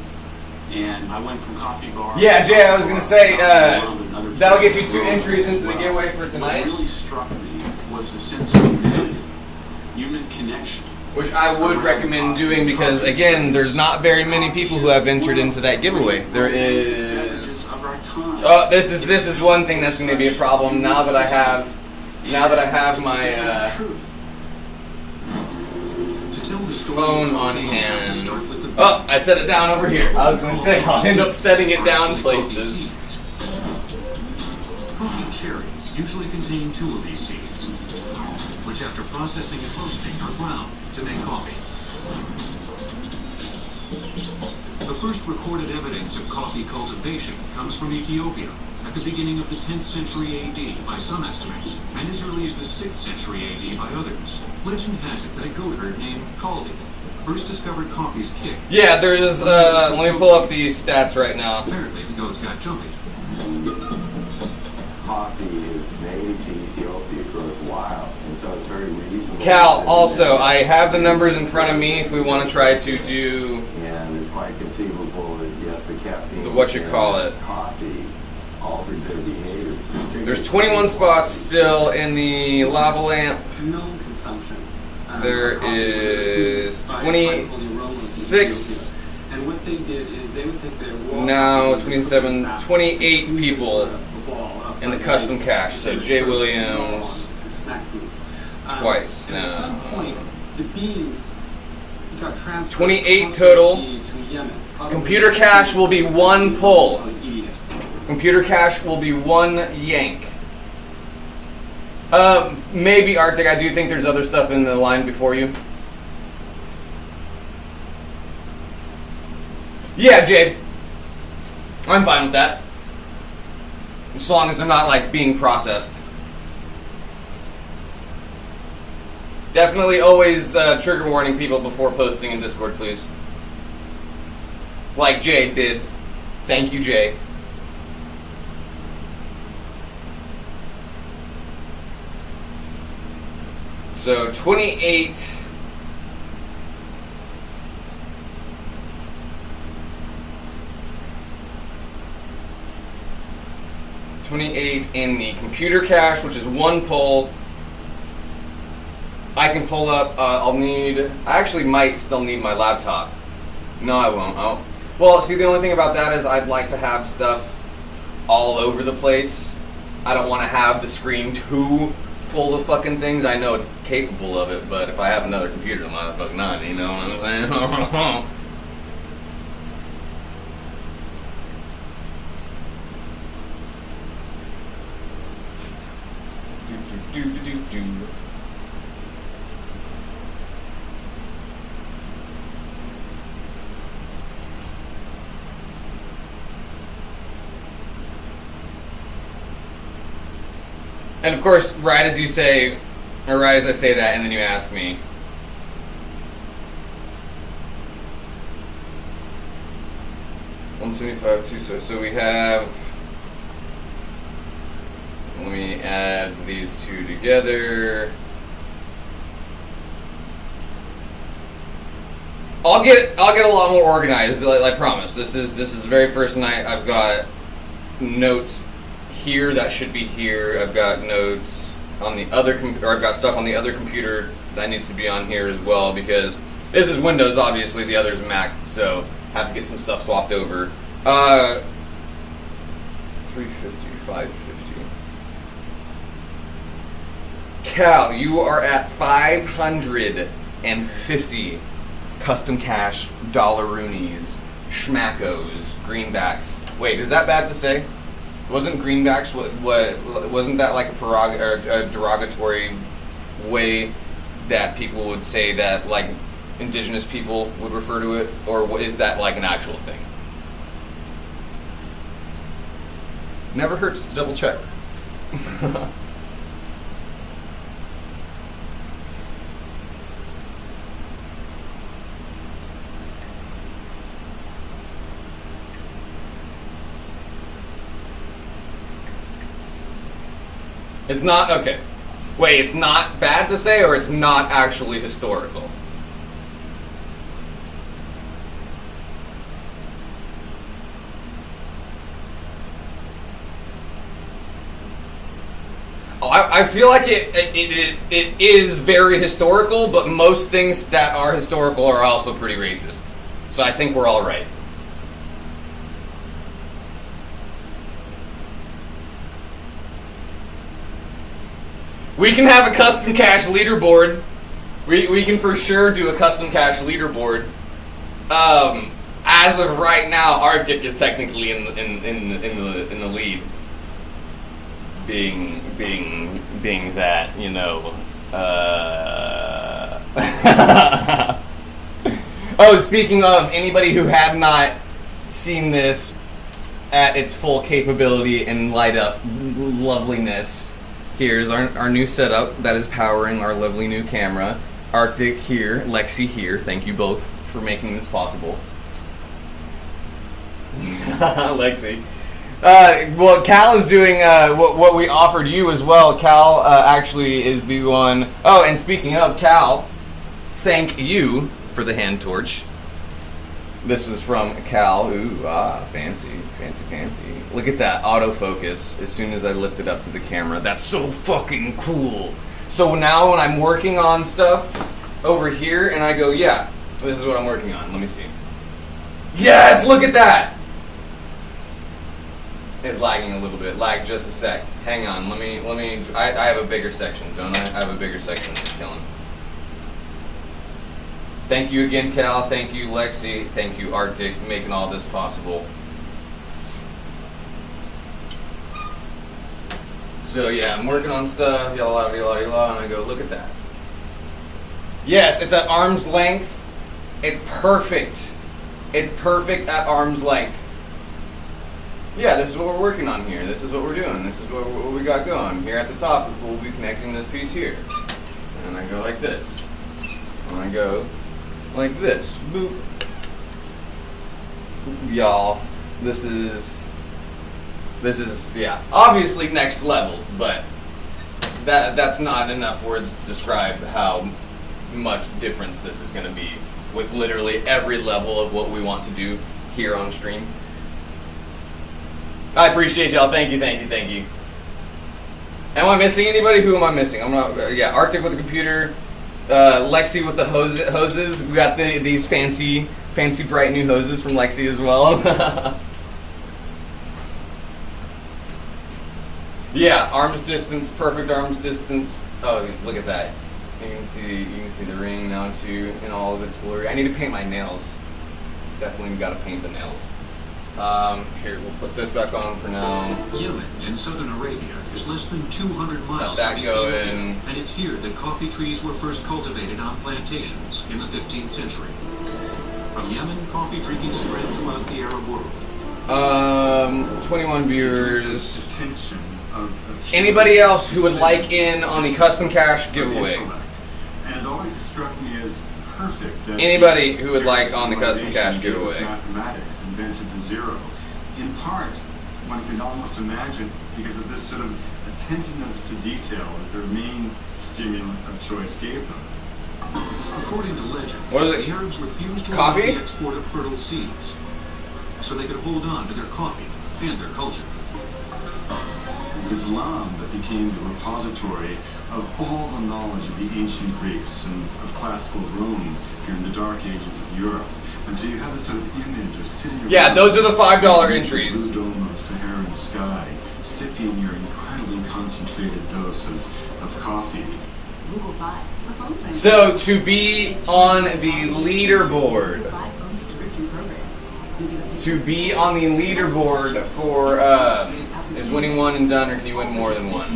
And I went from coffee bar. Yeah, Jay, I was gonna say, that'll get you 2 entries into the giveaway for tonight. What really struck me was the sense of human connection. Which I would recommend doing because, again, there's not very many people who have entered into that giveaway. There is. Oh, this is one thing that's going to be a problem now that I have my phone on hand. Oh, I set it down over here. I was going to say I'll end up setting it down places. Coffee cherries usually contain 2 of these seeds, which after processing and roasting are ground to make coffee. The first recorded evidence of coffee cultivation comes from Ethiopia at the beginning of the 10th century AD by some estimates, and as early as the 6th century AD by others. Legend has it that a goat herd named Kaldi first discovered coffee's kick. Yeah, there's, let me pull up these stats right now. Apparently, the goats got jumpy. Coffee is native to Ethiopia, it grows wild, and so it's very reasonable. Cal, also, I have the numbers in front of me if we want to try to do... And it's quite conceivable that, yes, the caffeine... Coffee altered their behavior. There's 21 spots still in the lava lamp. Known consumption. There is 26... And what they did is they would take their now 27, 28 people in the custom cache. So Jay Williams twice At some now. point, the beans got transferred 28 total. to Yemen. Computer cache will be 1 pull. Computer cache will be 1 yank. Maybe Arctic. I do think there's other stuff in the line before you. Yeah, Jade. I'm fine with that. As long as they're not, like, being processed. Definitely always trigger warning people before posting in Discord, please. Like Jade did. Thank you, Jay. So, 28... in the computer cache, which is 1 pull. I can pull up, I actually might still need my laptop. No, I won't. Well, see, the only thing about that is I'd like to have stuff all over the place. I don't want to have the screen too full of fucking things. I know it's capable of it, but if I have another computer, then why the fuck not, you know what I'm saying? And of course, right as you say, or right as I say that, and then you ask me. $175, so we have. Let me add these two together. I'll get a lot more organized. I promise. This is the very first night. I've got notes here that should be here. I've got notes on the other or I've got stuff on the other computer that needs to be on here as well, because this is Windows, obviously, the other's Mac, so have to get some stuff swapped over. 350, 550. Cal, you are at 550 custom cash dollaroonies, schmackos, greenbacks. Wait, is that bad to say? Wasn't greenbacks what wasn't that like a derogatory way that people would say that like indigenous people would refer to it, or is that like an actual thing? Never hurts to double check. It's not, okay. Wait, it's not bad to say, or it's not actually historical? Oh, I feel like it is very historical, but most things that are historical are also pretty racist. So I think we're all right. We can have a custom cash leaderboard. We can for sure do a custom cash leaderboard. As of right now, Arctic is technically in the lead. Being that, you know. Oh, speaking of, anybody who had not seen this at its full capability and light up loveliness. Here's our new setup that is powering our lovely new camera. Arctic here, Lexi here. Thank you both for making this possible. Lexi. Well, Cal is doing what we offered you as well. Cal actually is the one. Oh, and speaking of Cal, thank you for the hand torch. This was from Cal. Ooh, fancy, fancy, fancy. Look at that autofocus as soon as I lift it up to the camera. That's so fucking cool. So now when I'm working on stuff over here and I go, yeah, this is what I'm working on. Let me see. Yes, look at that. It's lagging a little bit. Lag just a sec. Hang on. Let me. I have a bigger section, don't I? I have a bigger section that's killing. Thank you again, Cal. Thank you, Lexi. Thank you, Arctic, making all this possible. So yeah, I'm working on stuff, yalla, yalla, yalla, and I go, look at that. Yes, it's at arm's length. It's perfect. It's perfect at arm's length. Yeah, this is what we're working on here. This is what we're doing. This is what we got going. Here at the top, we'll be connecting this piece here. And I go like this. And I go like this. Boop. Y'all, this is, yeah, obviously next level, but that's not enough words to describe how much difference this is going to be with literally every level of what we want to do here on stream. I appreciate y'all. Thank you, thank you, thank you. Am I missing anybody? Who am I missing? I'm not. Yeah, Arctic with the computer, Lexi with the hoses. We got these fancy, bright new hoses from Lexi as well. Yeah, arm's distance, perfect arm's distance. Oh, look at that. You can see the ring now too in all of its glory. I need to paint my nails. Definitely got to paint the nails. Here, we'll put this back on for now. Yemen in southern Arabia is less than 200 miles that from going. and it's here that coffee trees were first cultivated on plantations in the 15th century. From Yemen, coffee drinking spread throughout the Arab world. 21 viewers. Attention Anybody else who would like in on the custom cash giveaway? And it always struck me as perfect that Anybody who would like on the custom cash civilization gave us giveaway? Mathematics invented the zero. In part, one can almost imagine, because of this sort of attentiveness to detail that their main stimulant of choice gave them. According to legend, What is it? the Arabs refused to Coffee? allow the export of fertile seeds, so they could hold on to their coffee and their culture. Islam that became the repository of all the knowledge of the ancient Greeks and of classical Rome during the dark ages of Europe. And so you have this sort of image of sitting Yeah, around those are the $5 the entries. blue dome of Saharan sky, sipping your incredibly concentrated dose of coffee. Google Fi, the phone plan. So to be on the leaderboard, Google Fi phone subscription program. to be on the leaderboard for is winning one and done, or can you win more than one?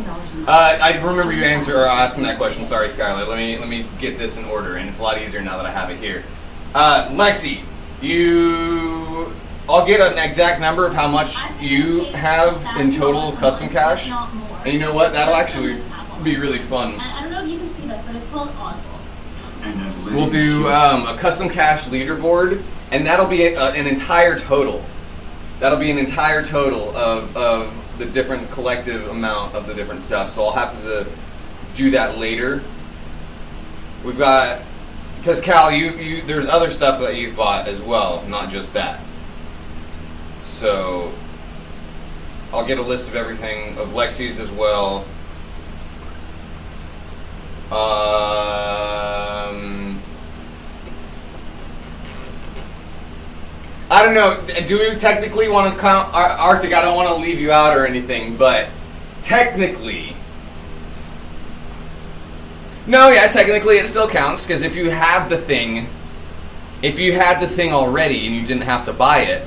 I remember you asking that question. Sorry, Skylar. Let me get this in order, and it's a lot easier now that I have it here. Lexi, I'll get an exact number of how much you have in total of custom cash, and you know what? That'll actually be really fun. I don't know if you can see this, but it's called Audible. And then We'll do a custom cash leaderboard, and that'll be an entire total. That'll be an entire total of the different collective amount of the different stuff. So I'll have to do that later. We've got, because Cal, you there's other stuff that you've bought as well, not just that. So I'll get a list of everything of Lexi's as well. I don't know. Do we technically want to count Arctic? I don't want to leave you out or anything, but technically, no, yeah, technically it still counts, because if you had the thing already and you didn't have to buy it,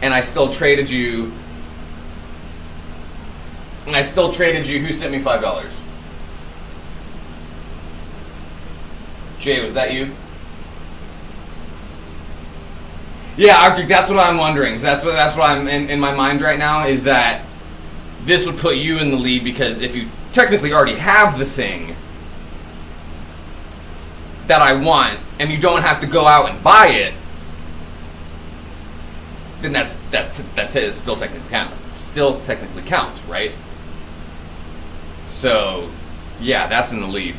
and I still traded you, who sent me $5? Jay, was that you? Yeah, Arctic, that's what I'm wondering. That's what I'm in my mind right now, is that this would put you in the lead, because if you technically already have the thing that I want, and you don't have to go out and buy it, then that still technically counts, right? So, yeah, that's in the lead.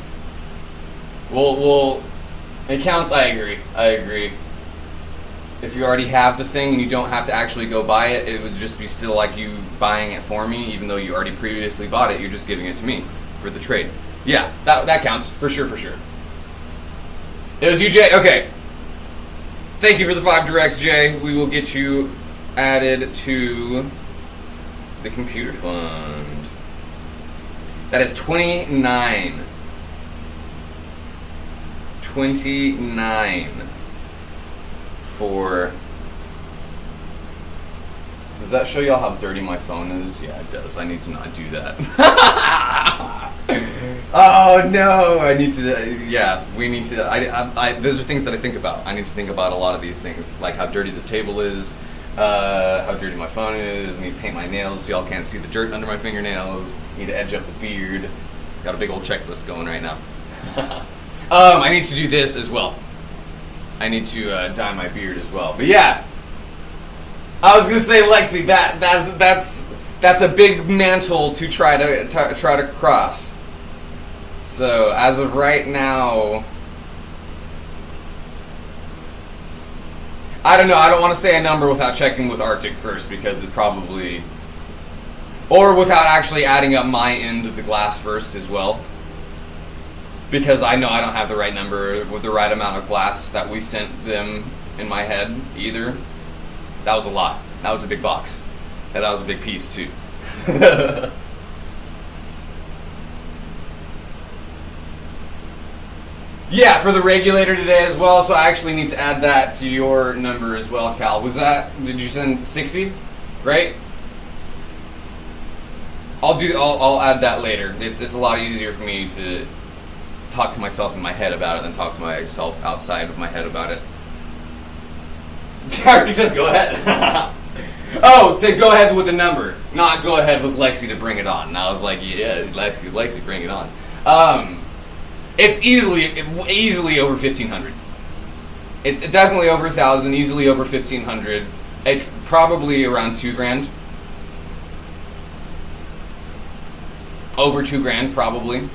It counts. I agree. If you already have the thing and you don't have to actually go buy it, it would just be still like you buying it for me, even though you already previously bought it. You're just giving it to me for the trade. Yeah, that counts for sure. It was you, Jay. Okay. Thank you for the 5 directs, Jay. We will get you added to the computer fund. That is 29. 29 for. Does that show y'all how dirty my phone is? Yeah, it does. I need to not do that. Oh no! I need to. Yeah, we need to. Those are things that I think about. I need to think about a lot of these things, like how dirty this table is, how dirty my phone is. I need to paint my nails so y'all can't see the dirt under my fingernails. Need to edge up the beard. Got a big old checklist going right now. I need to do this as well. I need to dye my beard as well. But yeah, I was gonna say, Lexi, that's a big mantle to try to cross. So as of right now, I don't know. I don't want to say a number without checking with Arctic first, because it probably, or without actually adding up my end of the glass first as well. Because I know I don't have the right number with the right amount of glass that we sent them in my head either. That was a lot. That was a big box. And that was a big piece too. Yeah, for the regulator today as well, so I actually need to add that to your number as well, Cal. Did you send 60? Right? I'll add that later. It's a lot easier for me to talk to myself in my head about it than talk to myself outside of my head about it. Arctic says, go ahead. Oh, to go ahead with the number, not go ahead with Lexi to bring it on. And I was like, yeah, Lexi, bring it on. It's easily over 1,500. It's definitely over 1,000, easily over 1,500. It's probably around $2,000. Over $2,000, probably.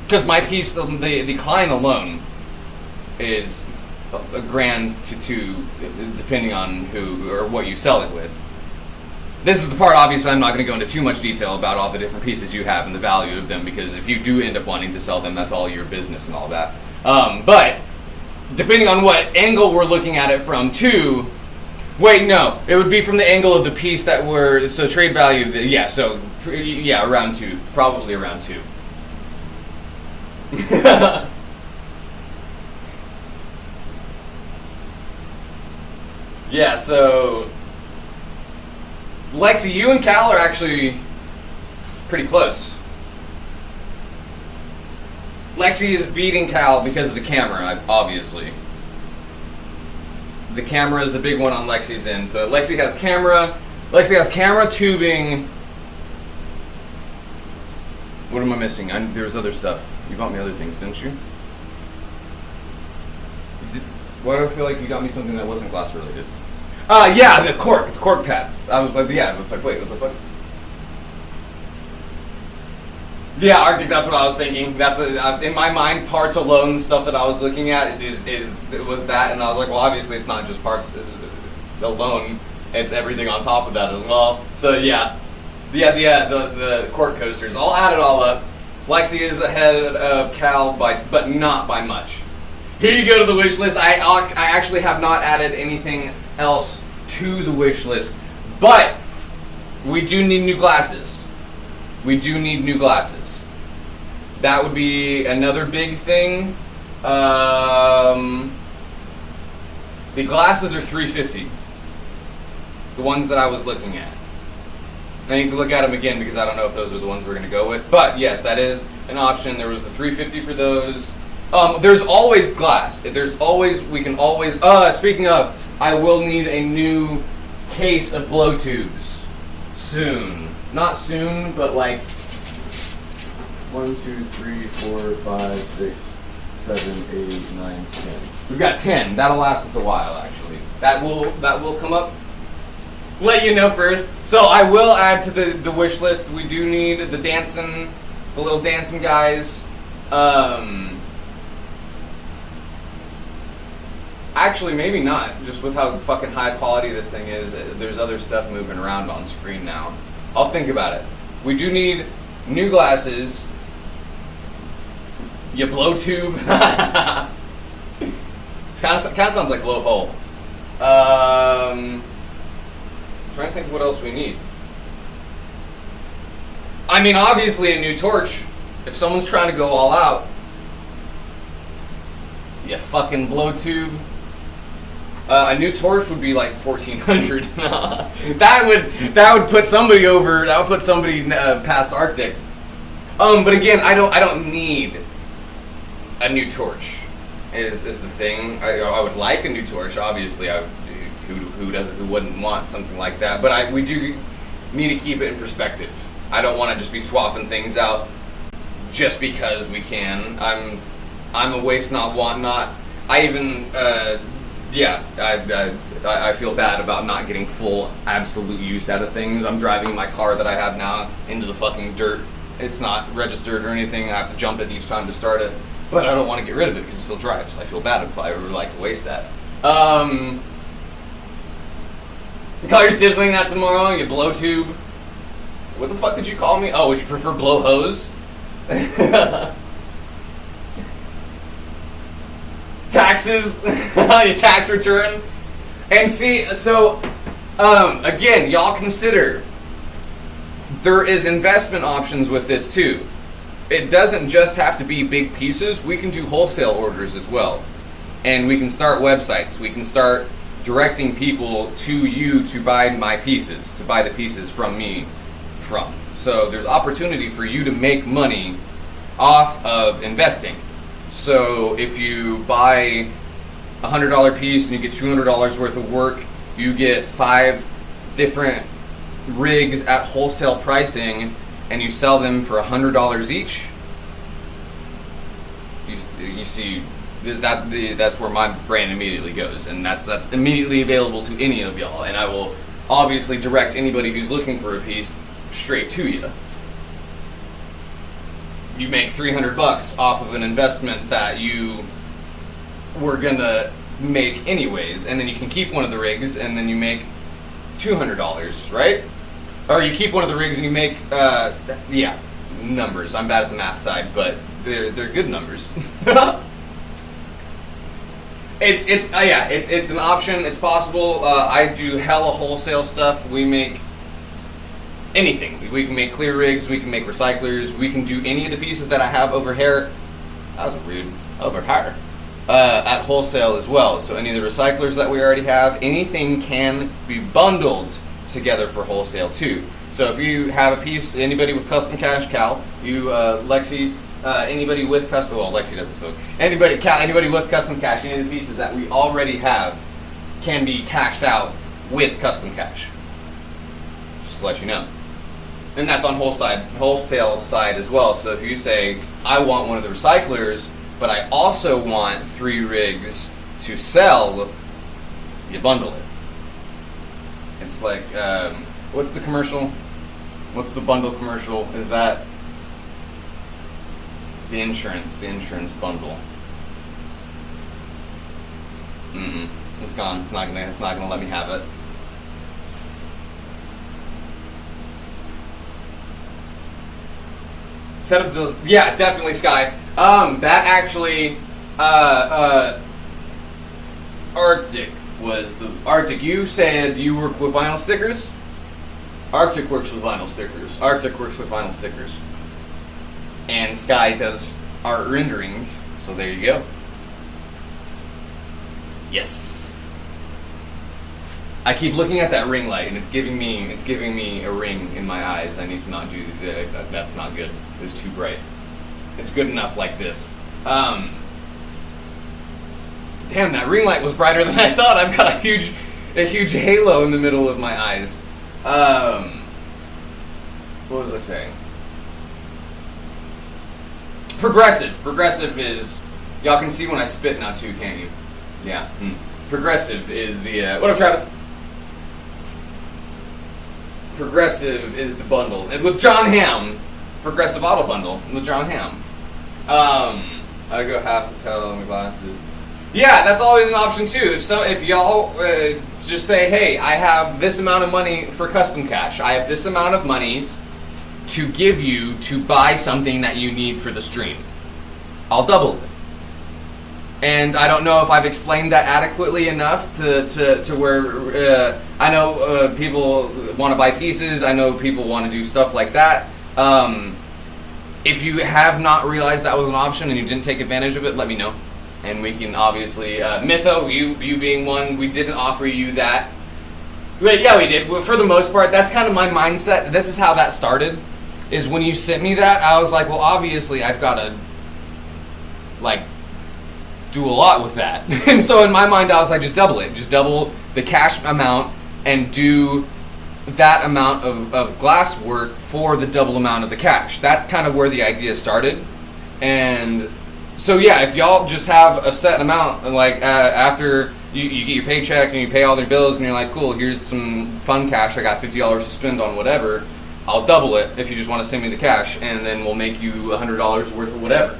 Because my piece, the Klein alone, is $1,000 to $2,000, depending on who or what you sell it with. This is the part, obviously, I'm not going to go into too much detail about all the different pieces you have and the value of them, because if you do end up wanting to sell them, that's all your business and all that. But, depending on what angle we're looking at it from, too... Wait, no. It would be from the angle of the piece that we're... So, trade value... around 2. Probably around 2. Yeah, so... Lexi, you and Cal are actually pretty close. Lexi is beating Cal because of the camera, obviously. The camera is the big one on Lexi's end. So Lexi has camera, tubing. What am I missing? There's other stuff. You bought me other things, didn't you? Why do I feel like you got me something that wasn't glass related? Yeah, the cork pads. I was like, yeah, it's like, wait, what the fuck? Yeah, Arctic, that's what I was thinking. That's in my mind, parts alone, stuff that I was looking at was that, and I was like, well, obviously it's not just parts alone, it's everything on top of that as well. So yeah, the cork coasters. I'll add it all up. Lexi is ahead of Cal but not by much. Here you go to the wish list. I actually have not added anything else to the wish list, but we do need new glasses. That would be another big thing. The glasses are $350. The ones that I was looking at. I need to look at them again because I don't know if those are the ones we're going to go with. But yes, that is an option. There was the $350 for those. There's always glass. We can always... speaking of, I will need a new case of blow tubes. Soon. Not soon, but like... 1, 2, 3, 4, 5, 6, 7, 8, 9, 10. We've got 10. That'll last us a while, actually. That will come up. Let you know first. So I will add to the wish list. We do need the little dancing guys. Actually, maybe not. Just with how fucking high quality this thing is, there's other stuff moving around on screen now. I'll think about it. We do need new glasses. You blow tube. Kind of sounds like blow hole. Trying to think of what else we need. I mean, obviously a new torch. If someone's trying to go all out, you fucking blow tube. A new torch would be like $1,400. that would put somebody over. That would put somebody past Arctic. But again, I don't need a new torch. Is the thing. I would like a new torch. Obviously, who wouldn't want something like that? But we do need to keep it in perspective. I don't want to just be swapping things out just because we can. I'm a waste not, want not. I even. I feel bad about not getting full absolute use out of things. I'm driving my car that I have now into the fucking dirt. It's not registered or anything. I have to jump it each time to start it. But I don't want to get rid of it because it still drives. I feel bad if I would like to waste that. You call your sibling that tomorrow, you blow tube. What the fuck did you call me? Oh, would you prefer blow hose? Taxes, your tax return. And see, so, again, y'all consider, there is investment options with this too. It doesn't just have to be big pieces. We can do wholesale orders as well. And we can start websites. We can start directing people to you to buy my pieces, to buy the pieces from me from. So there's opportunity for you to make money off of investing. So if you buy a $100 piece and you get $200 worth of work, you get 5 different rigs at wholesale pricing, and you sell them for $100 each. You see that's where my brain immediately goes, and that's immediately available to any of y'all, and I will obviously direct anybody who's looking for a piece straight to you. You make $300 off of an investment that you were gonna make anyways, and then you can keep one of the rigs, and then you make $200, right? Or you keep one of the rigs and you make numbers. I'm bad at the math side, but they're good numbers. It's an option. It's possible. I do hella wholesale stuff. We make anything. We can make clear rigs. We can make recyclers. We can do any of the pieces that I have over here. That was rude. Over here. At wholesale as well. So any of the recyclers that we already have, anything can be bundled together for wholesale too. So if you have a piece, anybody with custom cash, Cal, you, Lexi, anybody with custom, well, Lexi doesn't smoke. Anybody with custom cash, any of the pieces that we already have can be cashed out with custom cash. Just to let you know. And that's on wholesale side as well. So if you say, I want one of the recyclers, but I also want 3 rigs to sell, you bundle it. It's like, what's the commercial? What's the bundle commercial? Is that the insurance bundle? It's gone. It's not gonna let me have it. Set up the, yeah, definitely Sky. That actually, Arctic was the Arctic. You said you work with vinyl stickers. Arctic works with vinyl stickers. Arctic works with vinyl stickers. And Sky does art renderings. So there you go. Yes. I keep looking at that ring light, and it's giving me a ring in my eyes. I need to not do that. That's not good. It's too bright. It's good enough like this. Damn, that ring light was brighter than I thought. I've got a huge halo in the middle of my eyes. What was I saying? Progressive. Progressive is, y'all can see when I spit now too, can't you? Yeah. Progressive is the, what up, Travis? Progressive is the bundle. And with John Hamm, Progressive Auto Bundle with John Hamm. I go half a color on my glasses. Yeah, that's always an option too. If y'all just say, hey, I have this amount of money for custom cash. I have this amount of monies to give you to buy something that you need for the stream. I'll double it. And I don't know if I've explained that adequately enough to where I know people want to buy pieces. I know people want to do stuff like that. If you have not realized that was an option and you didn't take advantage of it, let me know. And we can obviously, Mytho, you being one, we didn't offer you that. But yeah, we did. For the most part, that's kind of my mindset. This is how that started, is when you sent me that, I was like, well, obviously I've got to, like, do a lot with that. And so in my mind, I was like, just double it. Just double the cash amount and do that amount of glass work for the double amount of the cash. That's kind of where the idea started. And so yeah, if y'all just have a set amount, like after you get your paycheck and you pay all their bills and you're like, cool, here's some fun cash, I got $50 to spend on whatever, I'll double it if you just want to send me the cash, and then we'll make you $100 worth of whatever.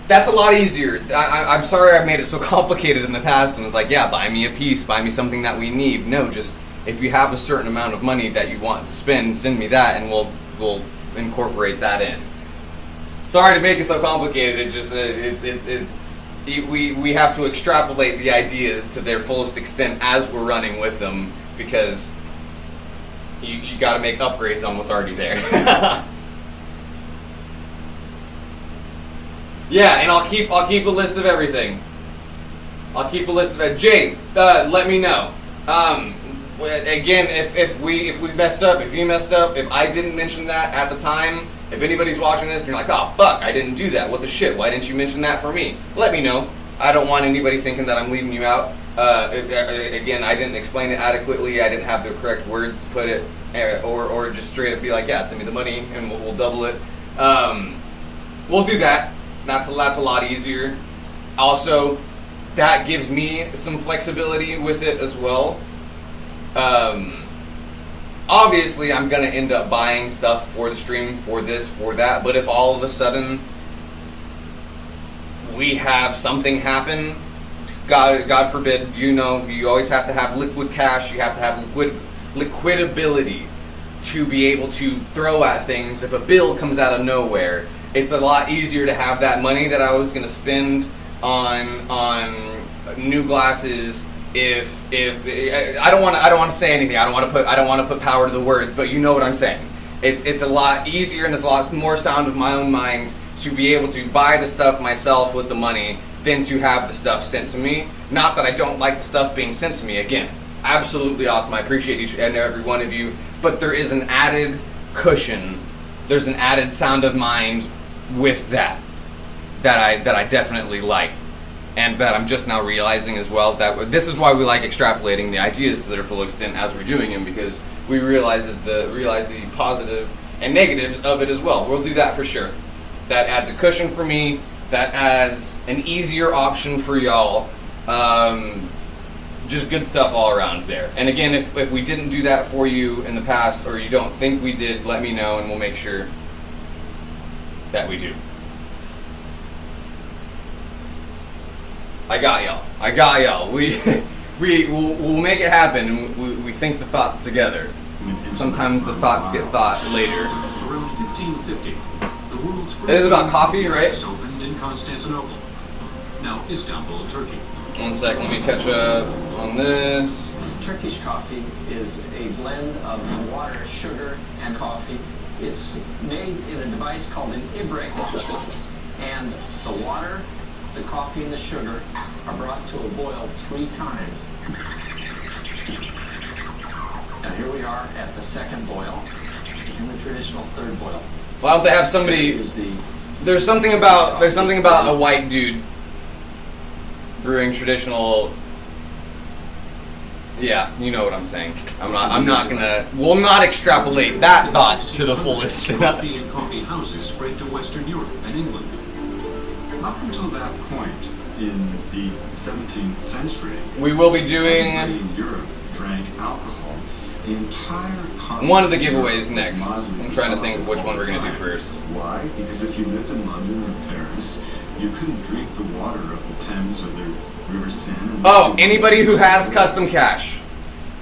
That's a lot easier. I'm sorry I made it so complicated in the past and was like, yeah, buy me a piece, buy me something that we need. No, just if you have a certain amount of money that you want to spend, send me that and we'll incorporate that in. Sorry to make it so complicated. It just we have to extrapolate the ideas to their fullest extent as we're running with them, because you got to make upgrades on what's already there. Yeah, and I'll keep a list of everything. I'll keep a list of it. Jade, let me know. again, if we messed up, if you messed up, if I didn't mention that at the time, if anybody's watching this and you're like, oh fuck, I didn't do that. What the shit? Why didn't you mention that for me? Let me know. I don't want anybody thinking that I'm leaving you out. Again, I didn't explain it adequately. I didn't have the correct words to put it, or just straight up be like, yeah, send me the money and we'll double it. We'll do that. That's a lot easier. Also, that gives me some flexibility with it as well. Obviously, I'm gonna end up buying stuff for the stream, for this, for that. But if all of a sudden we have something happen, God forbid, you always have to have liquid cash. You have to have liquidability to be able to throw at things. If a bill comes out of nowhere, it's a lot easier to have that money that I was going to spend on new glasses. If I don't want to say anything. I don't want to put power to the words, but you know what I'm saying. It's a lot easier and it's a lot more sound of my own mind to be able to buy the stuff myself with the money than to have the stuff sent to me. Not that I don't like the stuff being sent to me. Again, absolutely awesome. I appreciate each and every one of you. But there is an added cushion. There's an added sound of mind with that I definitely like. And that I'm just now realizing as well that this is why we like extrapolating the ideas to their full extent as we're doing them, because we realize the positive and negatives of it as well. We'll do that for sure. That adds a cushion for me. That adds an easier option for y'all. Just good stuff all around there. And again, if we didn't do that for you in the past, or you don't think we did, let me know and we'll make sure that we do. I got y'all. We'll make it happen. We think the thoughts together. Sometimes the thoughts get thought later. Around 1550, the world's first This is about coffee, right? opened in Constantinople, now Istanbul, Turkey. 1 sec, let me catch up on this. Turkish coffee is a blend of water, sugar, and coffee. It's made in a device called an ibrek, and the water, the coffee, and the sugar are brought to a boil 3 times. Now here we are at the second boil, and the traditional third boil. Why don't they have somebody? There's something about a white dude brewing traditional. Yeah, you know what I'm saying. We'll not extrapolate that thought to the fullest. Coffee and coffee houses spread to Western Europe and England. Up until that point in the 17th century, We will be doing everybody in Europe drank alcohol. The entire one of the giveaways next. I'm trying to think of which one we're going to do first. Why? Because if you lived in London or Paris, you couldn't drink the water of the Thames or the River Seine. Oh, anybody who has custom cash.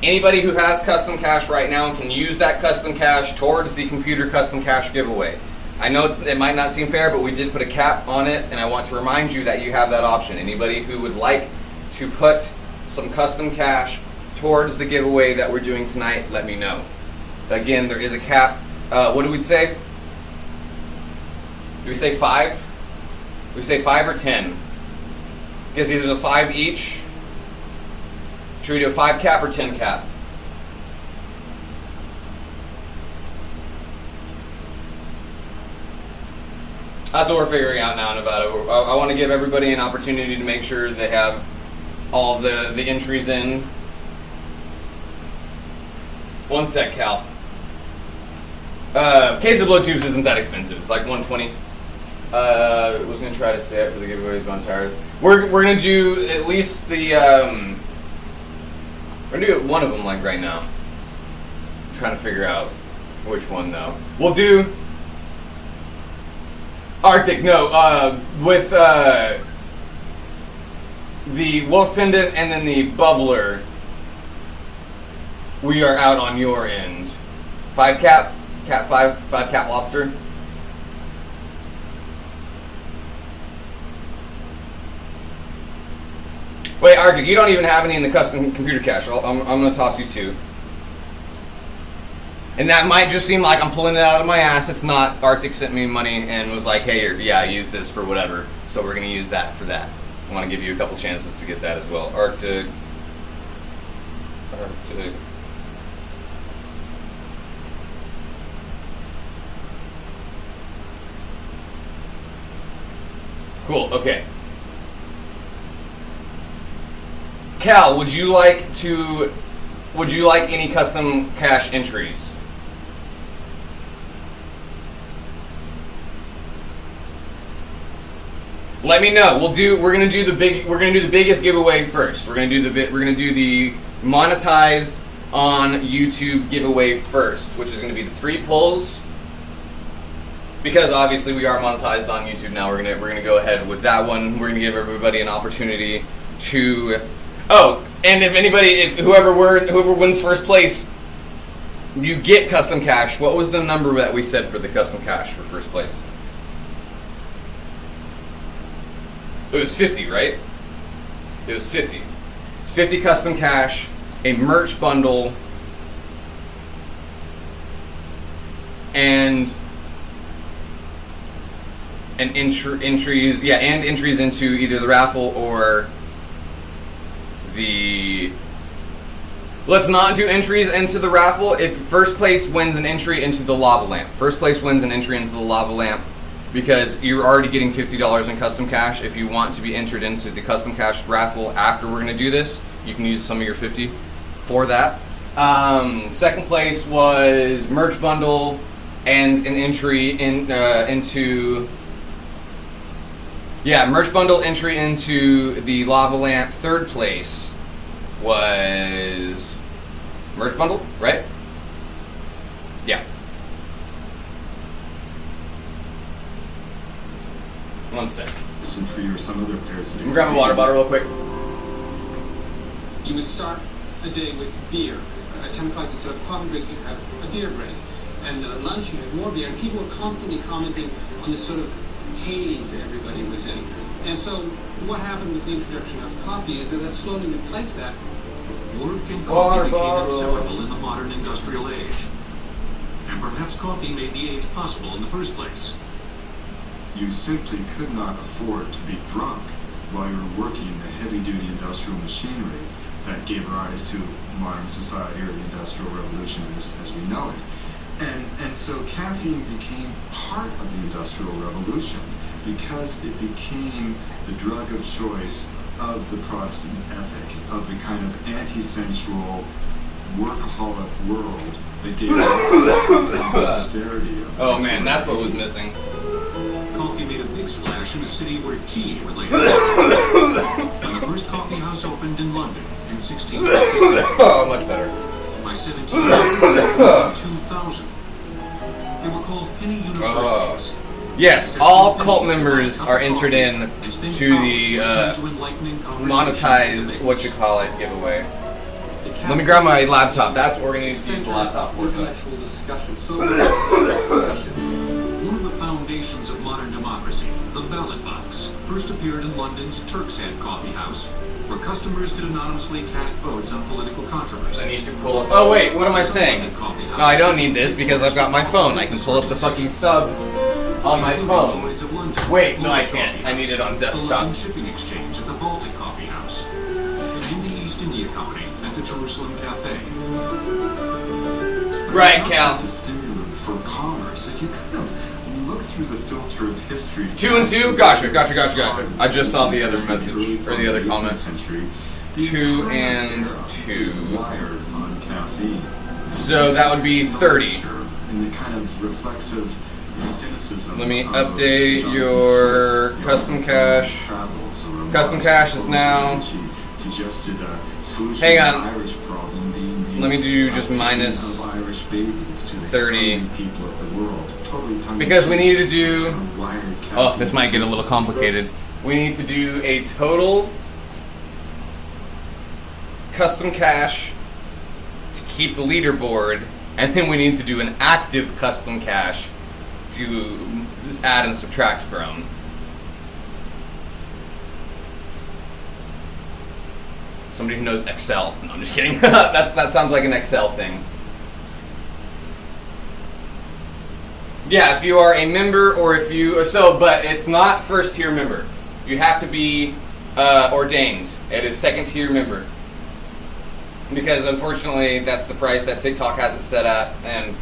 Anybody who has custom cash right now and can use that custom cash towards the computer custom cash giveaway. I know it might not seem fair, but we did put a cap on it, and I want to remind you that you have that option. Anybody who would like to put some custom cash towards the giveaway that we're doing tonight, let me know. Again, there is a cap. What do we say? Do we say 5? Do we say 5 or 10? Because these are the 5 each. Should we do a 5 cap or 10 cap? That's what we're figuring out now, Nevada. I want to give everybody an opportunity to make sure they have all the entries in. 1 sec, Cal. Case of blow tubes isn't that expensive. It's like $120. Was gonna try to stay up for the giveaways, but I'm tired. We're gonna do at least the we're gonna do one of them like right now. I'm trying to figure out which one though. We'll do Arctic. No, with the wolf pendant and then the bubbler. We are out on your end. 5 cap, 5 cap lobster. Wait, Arctic, you don't even have any in the custom computer cache. I'm going to toss you 2. And that might just seem like I'm pulling it out of my ass. It's not. Arctic sent me money and was like, hey, yeah, use this for whatever. So we're going to use that for that. I want to give you a couple chances to get that as well. Arctic. Cool, okay. Cal, would you like any custom cash entries? Let me know. We're gonna do the biggest giveaway first. We're gonna do the monetized on YouTube giveaway first, which is gonna be the 3 pulls. Because obviously we are monetized on YouTube now, we're gonna go ahead with that one. We're gonna give everybody an opportunity to. Oh, and if whoever wins first place, you get custom cash. What was the number that we said for the custom cash for first place? It was 50, right? It was 50. It's 50 custom cash, a merch bundle, and entries into either the raffle or the. Let's not do entries into the raffle. If first place wins an entry into the lava lamp, because you're already getting $50 in custom cash. If you want to be entered into the custom cash raffle after we're going to do this, you can use some of your 50 for that. Second place was merch bundle and an entry into. Yeah, merch bundle entry into the lava lamp. Third place was merch bundle, right? Yeah. One sec. Century or some other parasitic. Let me grab a water bottle real quick. You would start the day with beer. At 10 o'clock, instead of coffee break, you have a beer break. And at lunch, you have more beer. And people were constantly commenting on this sort of haze that everybody was in. And so what happened with the introduction of coffee is that slowly replaced that. Work and coffee became inseparable in the modern industrial age. And perhaps coffee made the age possible in the first place. You simply could not afford to be drunk while you were working the heavy-duty industrial machinery that gave rise to modern society or the Industrial Revolution as we know it. And so caffeine became part of the Industrial Revolution because it became the drug of choice of the Protestant ethics, of the kind of anti-sensual, workaholic world that gave rise to the austerity of. Oh man, that's what was missing. Coffee made a big splash in a city where tea related. When the first coffee house opened in London in 1660. Oh, much better. By 2000, they were called penny universities. Yes, all cult members are entered in to the monetized giveaway. Let me grab my laptop. That's what we're going to use the laptop for. Intellectual discussion. One of the foundations of modern democracy, the ballot box, first appeared in London's Turk's Head Coffee House, where customers could anonymously cast votes on political controversies. I need to pull up. Oh wait, what am I saying? No, I don't need this because I've got my phone. I can pull up the fucking subs on my phone. Wait, no, I can't. I need it on desktop. Shipping exchange at the Baltic Coffee House, and in the East India Company at the Jerusalem Cafe. Right, Cal. It's a stimulant for commerce. If you kind of look through the filter of history. 2 and 2? Gotcha. I just saw the other message, or the other comment. 2 and 2. On caffeine. So that would be 30. And the kind of reflexive cynicism. Let me update your custom cash. Custom cash is now. Hang on. Let me do just minus 30. Because we need to do. Oh, this might get a little complicated. We need to do a total custom cash to keep the leaderboard, and then we need to do an active custom cash to just add and subtract from. Somebody who knows Excel. No, I'm just kidding. That sounds like an Excel thing. Yeah, if you are a member or if you... but it's not first tier member. You have to be ordained. It is second tier member. Because unfortunately, that's the price that TikTok has it set at, and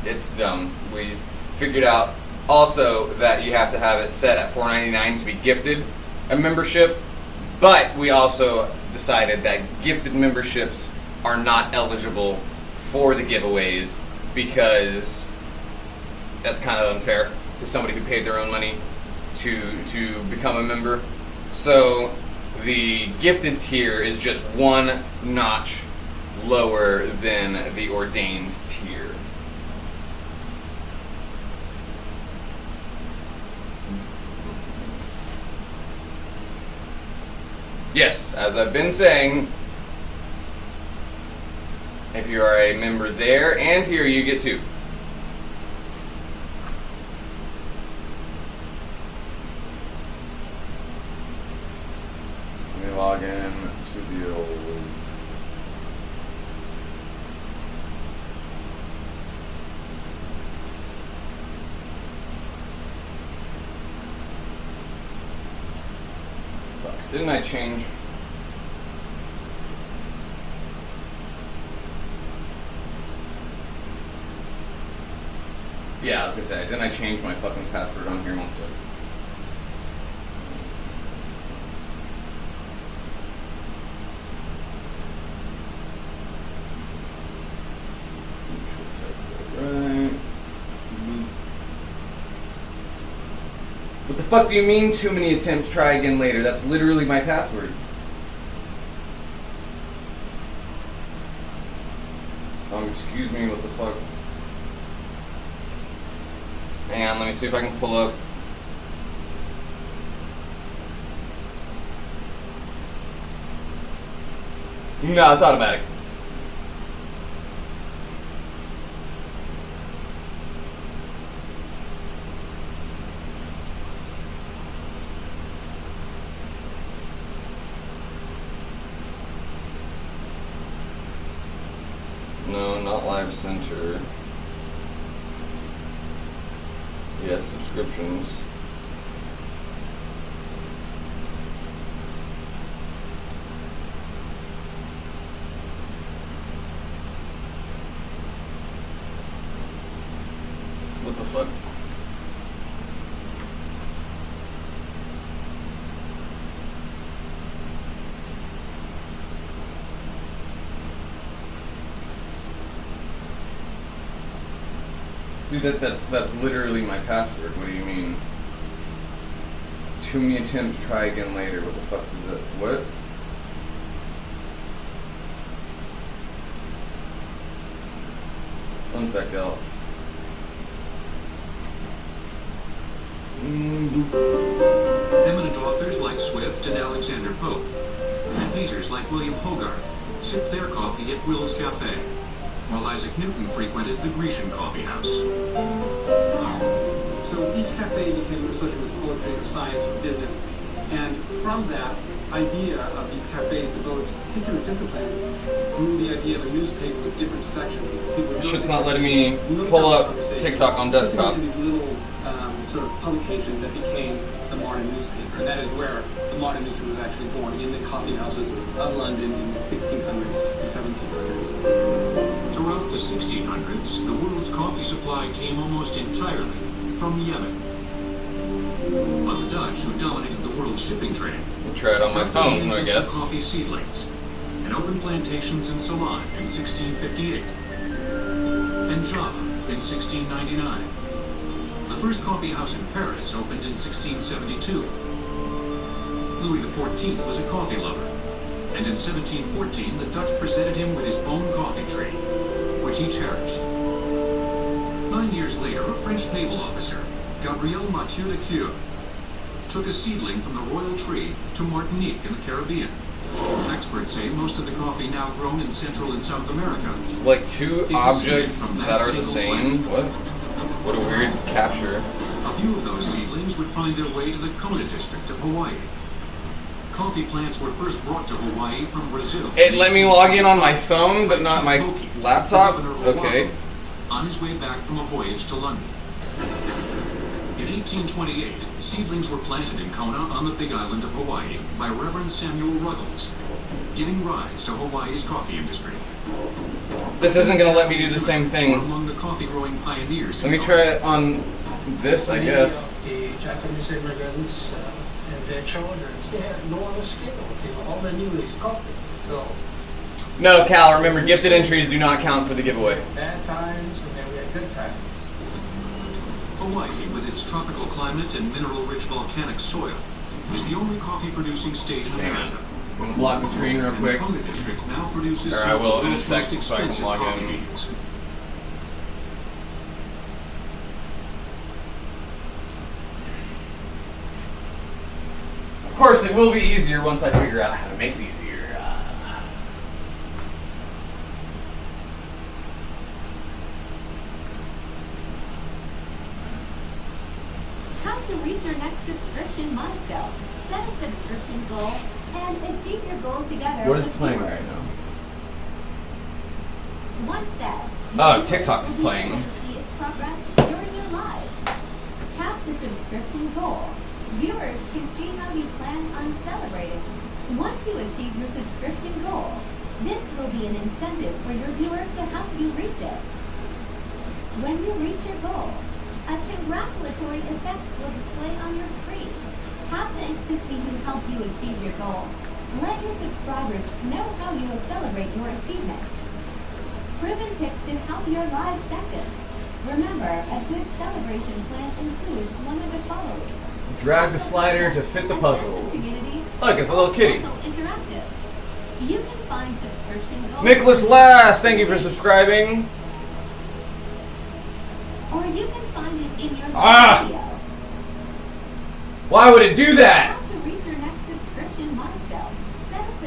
it's dumb. We figured out Also, that you have to have it set at $4.99 to be gifted a membership. But we also decided that gifted memberships are not eligible for the giveaways because that's kind of unfair to somebody who paid their own money to become a member. So the gifted tier is just one notch lower than the ordained tier. Yes, as I've been saying, if you are a member there and here, you get 2. Let me log in to the old. Fuck, didn't I change? Yeah, I was gonna say, didn't I change my fucking password on here? One second. Right. What the fuck do you mean too many attempts, try again later? That's literally my password. Excuse me, what the fuck? Hang on, let me see if I can pull up. No, it's automatic. No, not Live Center. Yes, subscriptions. What the fuck? Dude, that's literally my password. What do you mean? Too many attempts, try again later. What the fuck is that? What? One sec, y'all. Eminent authors like Swift and Alexander Pope, and painters like William Hogarth sipped their coffee at Will's Cafe, while Isaac Newton frequented the Grecian Coffee House. So each cafe became associated with poetry or science or business, and from that idea of these cafes devoted to particular disciplines grew the idea of a newspaper with different sections. Because people Shit's not letting me pull up TikTok on desktop. These little sort of publications that became the modern newspaper, and that is where the modern newspaper was actually born, in the coffee houses of London in the 1600s to 1700s. Throughout the 1600s, the world's coffee supply came almost entirely from Yemen. But the Dutch, who dominated the world shipping trade, I'll try it on my phone, I guess. Coffee seedlings and opened plantations in Ceylon in 1658 and Java in 1699. The first coffee house in Paris opened in 1672. Louis XIV was a coffee lover, and in 1714 the Dutch presented him with his own coffee tree, which he cherished. 9 years later, a French naval officer, Gabriel Mathieu de Cure, took a seedling from the royal tree to Martinique in the Caribbean. Experts say most of the coffee now grown in Central and South America. It's like two objects that are the same. What? What a weird capture. A few of those seedlings would find their way to the Kona district of Hawaii. Coffee plants were first brought to Hawaii from Brazil. It let me log in on my phone, but not my laptop? Okay. On his way back from a voyage to London. In 1828, seedlings were planted in Kona on the Big Island of Hawaii by Reverend Samuel Ruggles, giving rise to Hawaii's coffee industry. This isn't going to let me do the same thing. Among the coffee growing pioneers. Let me try it on This, I Many guess. of the Japanese immigrants and their children, they had no other skills. All they knew is coffee. So No, Cal, remember, gifted entries do not count for the giveaway. bad times, and then we had good times. Hawaii, with its tropical climate and mineral-rich volcanic soil, is the only coffee-producing state in America. I'm gonna block the screen real quick. And the Kona district now produces Or I some of will the in a world's sec, most so I can expensive log coffee in. beans. Of course, it will be easier once I figure out how to make it easier. How to reach your next subscription milestone. Set a subscription goal and achieve your goal together. What is with playing viewers. right now? One step. Oh, TikTok is playing. See its progress during your live. Tap the subscription goal. Viewers can see how you plan on celebrating. Once you achieve your subscription goal, this will be an incentive for your viewers to help you reach it. When you reach your goal, a congratulatory effect will display on your screen. Tap thanks to see who helped you achieve your goal. Let your subscribers know how you will celebrate your achievement. Proven tips to help your live session. Remember, a good celebration plan includes one of the following. Drag the slider to fit the puzzle. Community. Look, it's a little kitty. Also interactive. You can find subscription goals. Nicholas Lass, thank you for subscribing. Or you can find it in your video. Why would it do that? How to reach your next subscription milestone.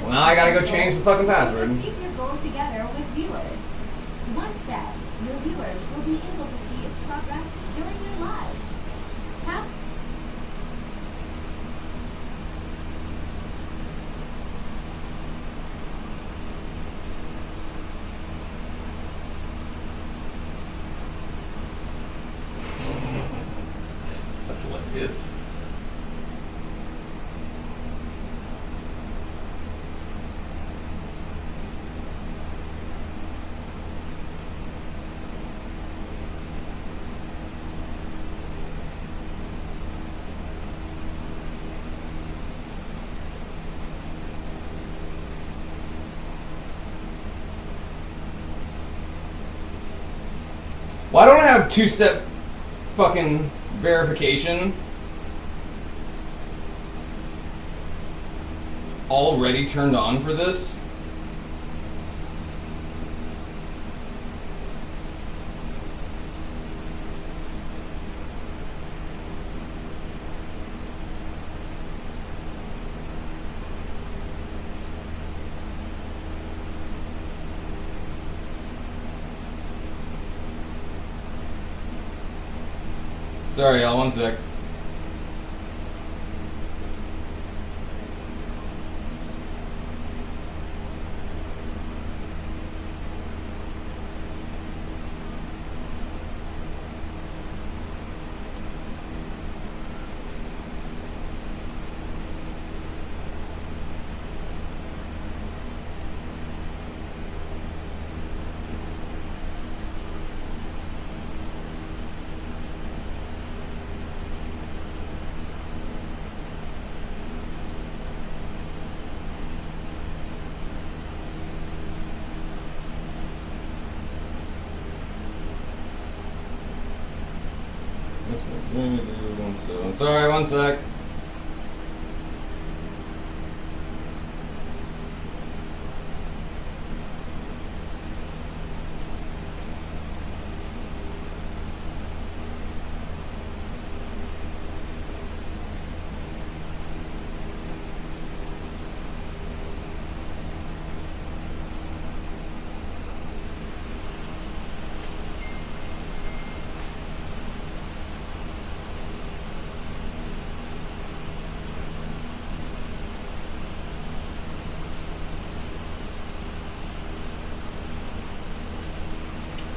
Well, now I gotta go change the fucking password. Achieve your goal together with viewers. One step, your viewers will be able to see its progress during your live. Tap. That's hilarious. Why don't I have two-step fucking verification already turned on for this? Sorry, y'all, one sec. Sorry, one sec.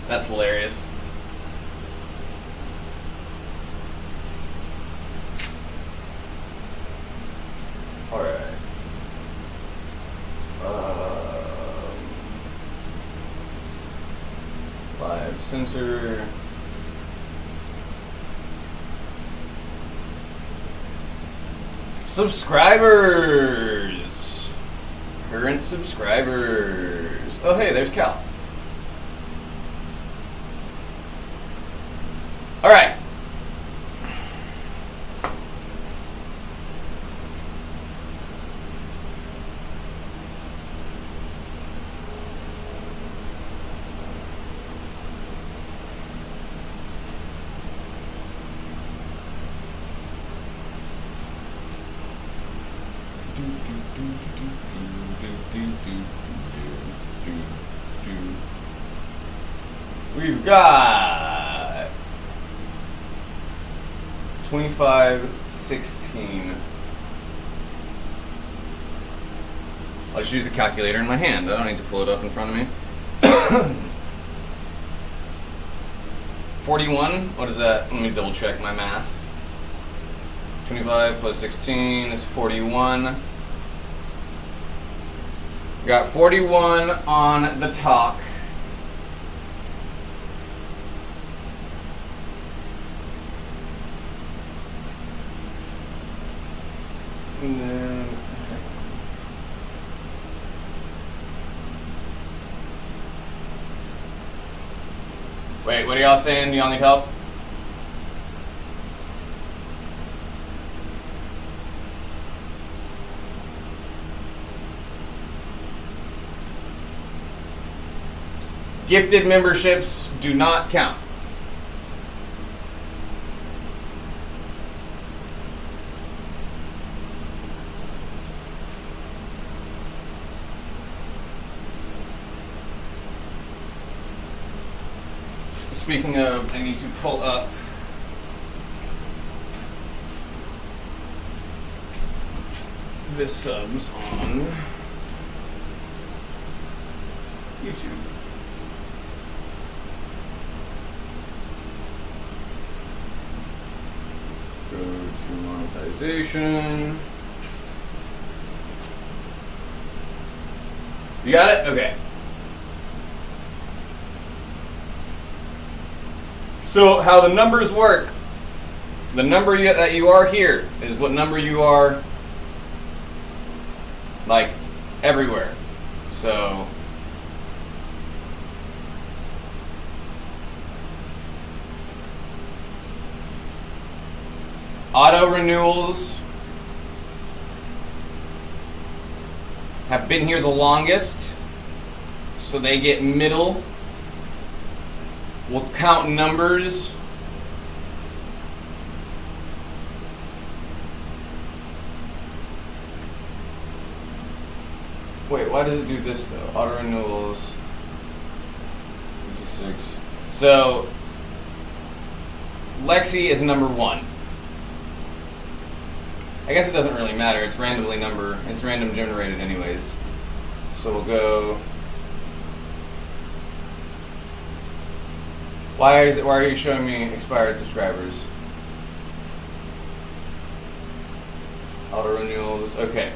That's hilarious. Alright. Live center. Subscribers. Current subscribers. Oh, hey, there's Cal. All right. We've got 2516. I'll just use a calculator in my hand. I don't need to pull it up in front of me. 41. What is that? Let me double check my math. 25 plus 16 is 41. Got 41 on the talk. And then wait, what are y'all saying? Do y'all need help? Gifted memberships do not count. Speaking of, I need to pull up the subs on YouTube. Go to monetization. You got it? Okay. So how the numbers work, the number that you are here is what number you are, like, everywhere. So auto renewals have been here the longest, so they get middle. We'll count numbers. Wait, why does it do this though? Auto renewals. 56. So Lexi is number 1. I guess it doesn't really matter. It's randomly it's random generated anyways. So we'll go. Why are you showing me expired subscribers? Auto renewals. Okay.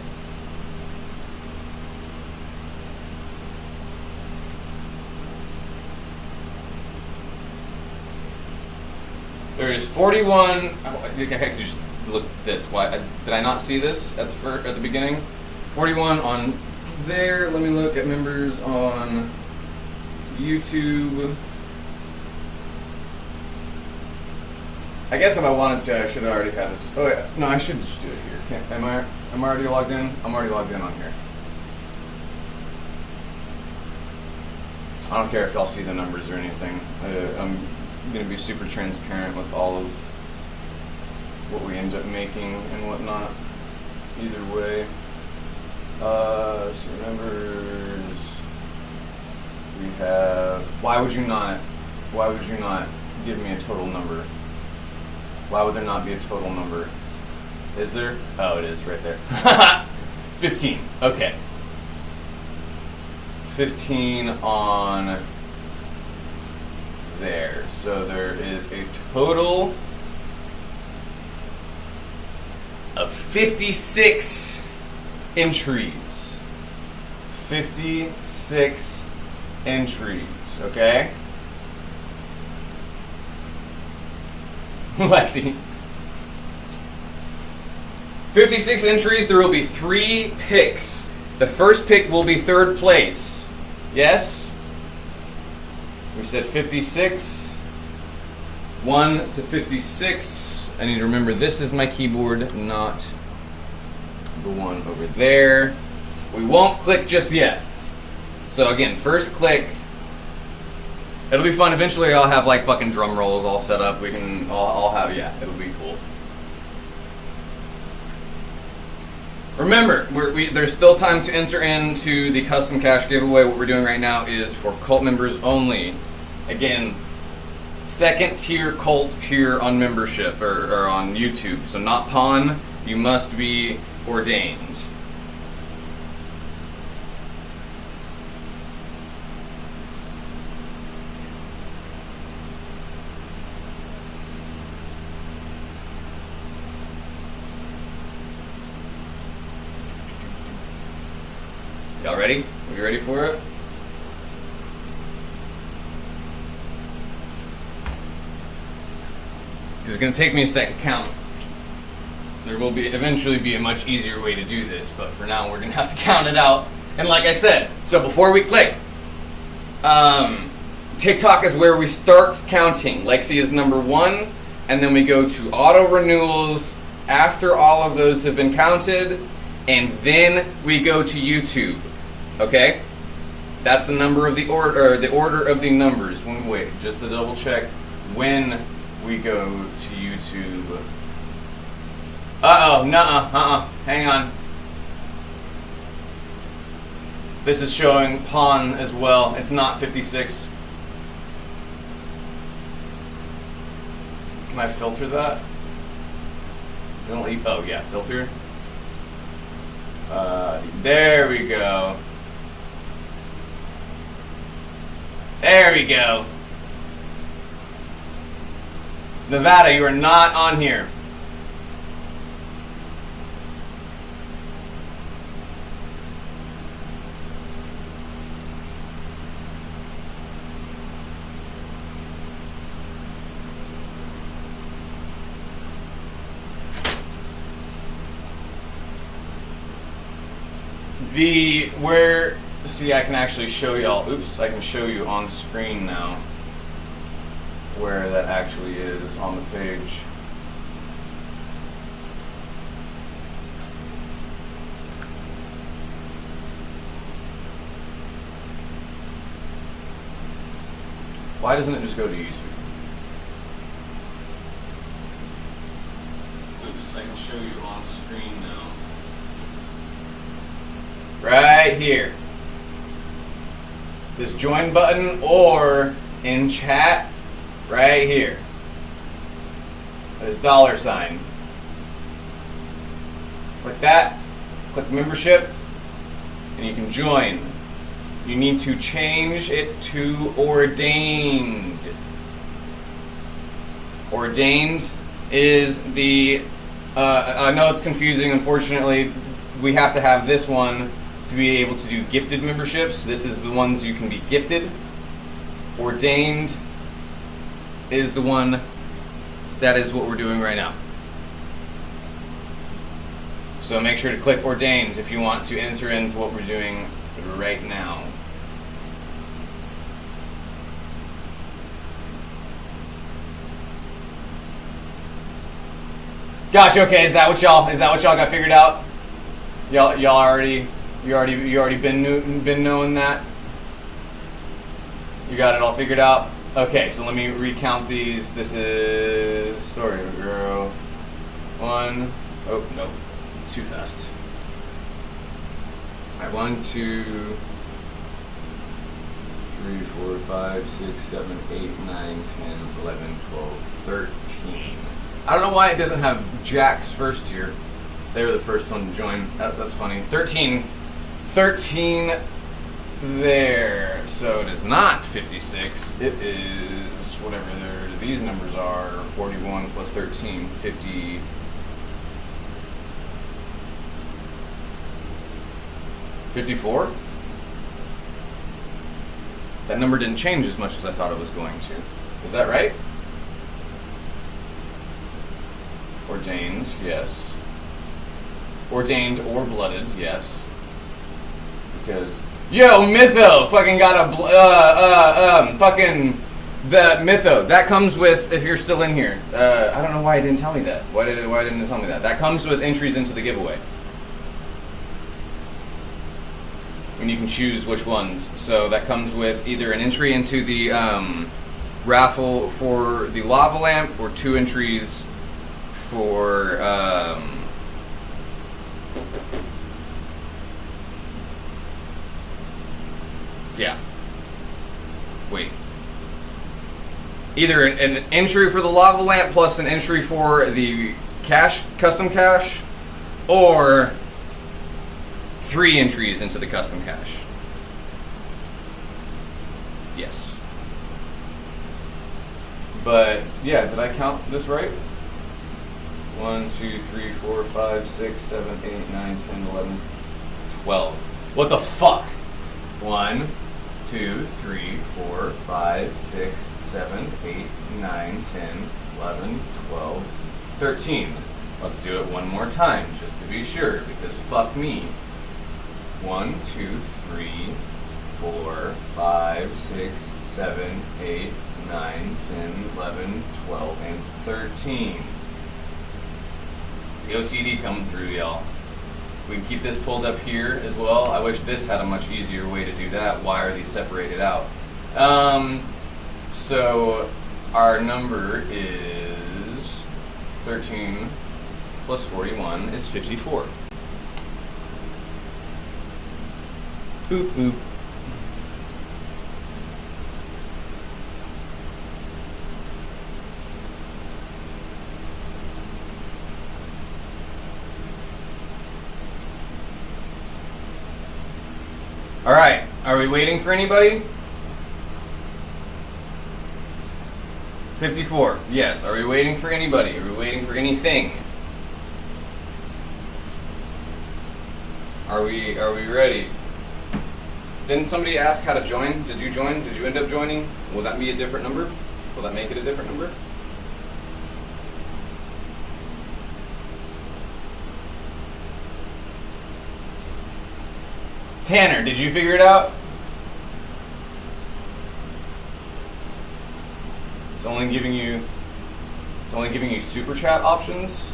There is 41. I could just look at this. Why did I not see this at the beginning? 41 on there. Let me look at members on YouTube. I guess if I wanted to, I should have already had this. Oh yeah, no, I should just do it here. Am I already logged in? I'm already logged in on here. I don't care if y'all see the numbers or anything. I'm gonna be super transparent with all of what we end up making and whatnot. Either way. So numbers. We have. Why would you not give me a total number? Why would there not be a total number? Is there? Oh, it is right there. 15. Okay. 15 on there. So there is a total of 56 entries. 56 entries, okay? Lexi. 56 entries, there will be 3 picks. The first pick will be 3rd place. Yes? We said 56. 1 to 56. I need to remember this is my keyboard, not the one over there. We won't click just yet. So again, first click. It'll be fun. Eventually I'll have like fucking drum rolls all set up. I'll have, yeah, it'll be cool. Remember, there's still time to enter into the custom cash giveaway. What we're doing right now is for cult members only. Again, 2nd tier cult here on membership or on YouTube. So not pawn, you must be ordained. Y'all ready? Are you ready for it? It's going to take me a sec to count. There will eventually be a much easier way to do this, but for now we're going to have to count it out. And like I said, so before we click, TikTok is where we start counting. Lexi is number 1, and then we go to auto renewals after all of those have been counted, and then we go to YouTube. Okay? That's the number of the order of the numbers. Wait, just to double check when we go to YouTube. Hang on. This is showing pawn as well. It's not 56. Can I filter that? Doesn't leave. Oh yeah, filter. There we go. There we go. Nevada, you are not on here. See, I can actually show y'all. Oops, I can show you on screen now where that actually is on the page. Why doesn't it just go to YouTube? Oops, I can show you on screen now. Right here. This join button, or in chat, right here. This $sign. Click that, click membership, and you can join. You need to change it to ordained. Ordained is the, I know it's confusing, unfortunately, we have to have this one to be able to do gifted memberships. This is the ones you can be gifted. Ordained is the one that is what we're doing right now. So make sure to click ordained if you want to enter into what we're doing right now. Gosh, okay, is that what y'all got figured out? You already been knowing that? You got it all figured out? Okay, so let me recount these. This is Story of a Girl. 1. Oh, nope. Too fast. Alright, 1, 2, 3, 4, 5, 6, 7, 8, 9, 10, 11, 12, 13. I don't know why it doesn't have Jack's first here. They were the first one to join. That's funny. 13 there. So it is not 56. It is whatever these numbers are. 41 plus 13, 50. 54? That number didn't change as much as I thought it was going to. Is that right? Ordained, yes. Ordained or blooded, yes. Because yo, Mytho fucking got a fucking the Mytho that comes with, if you're still in here. I don't know why it didn't tell me that. Why didn't it tell me that? That comes with entries into the giveaway, and you can choose which ones. So that comes with either an entry into the raffle for the lava lamp, or 2 entries for yeah. Wait. Either an entry for the lava lamp plus an entry for the cash, custom cash, or 3 entries into the custom cash. Yes. But yeah, did I count this right? 1, 2, 3, 4, 5, 6, 7, 8, 9, 10, 11, 12. What the fuck? 1, 2, 3, 4, 5, 6, 7, 8, 9, 10, 11, 12, 13. Let's do it one more time, just to be sure, because fuck me. 1, 2, 3, 4, 5, 6, 7, 8, 9, 10, 11, 12, and 13. It's the OCD coming through, y'all. We can keep this pulled up here as well. I wish this had a much easier way to do that. Why are these separated out? So our number is 13 plus 41 is 54. Boop, boop. All right, are we waiting for anybody? 54, yes. Are we waiting for anybody? Are we waiting for anything? Are we ready? Didn't somebody ask how to join? Did you join? Did you end up joining? Will that be a different number? Will that make it a different number? Tanner, did you figure it out? It's only giving you super chat options.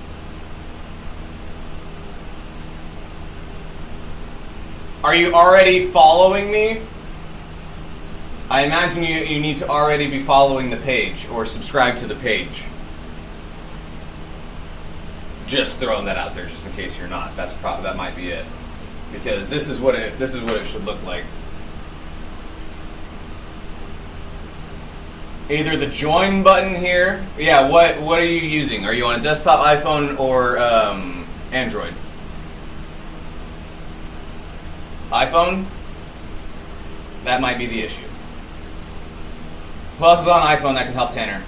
Are you already following me? I imagine you need to already be following the page or subscribe to the page. Just throwing that out there, just in case you're not. That might be it. Because this is what it should look like. Either the join button here. Yeah, what are you using? Are you on a desktop, iPhone, or Android? iPhone? That might be the issue. Who else is on iPhone that can help Tanner?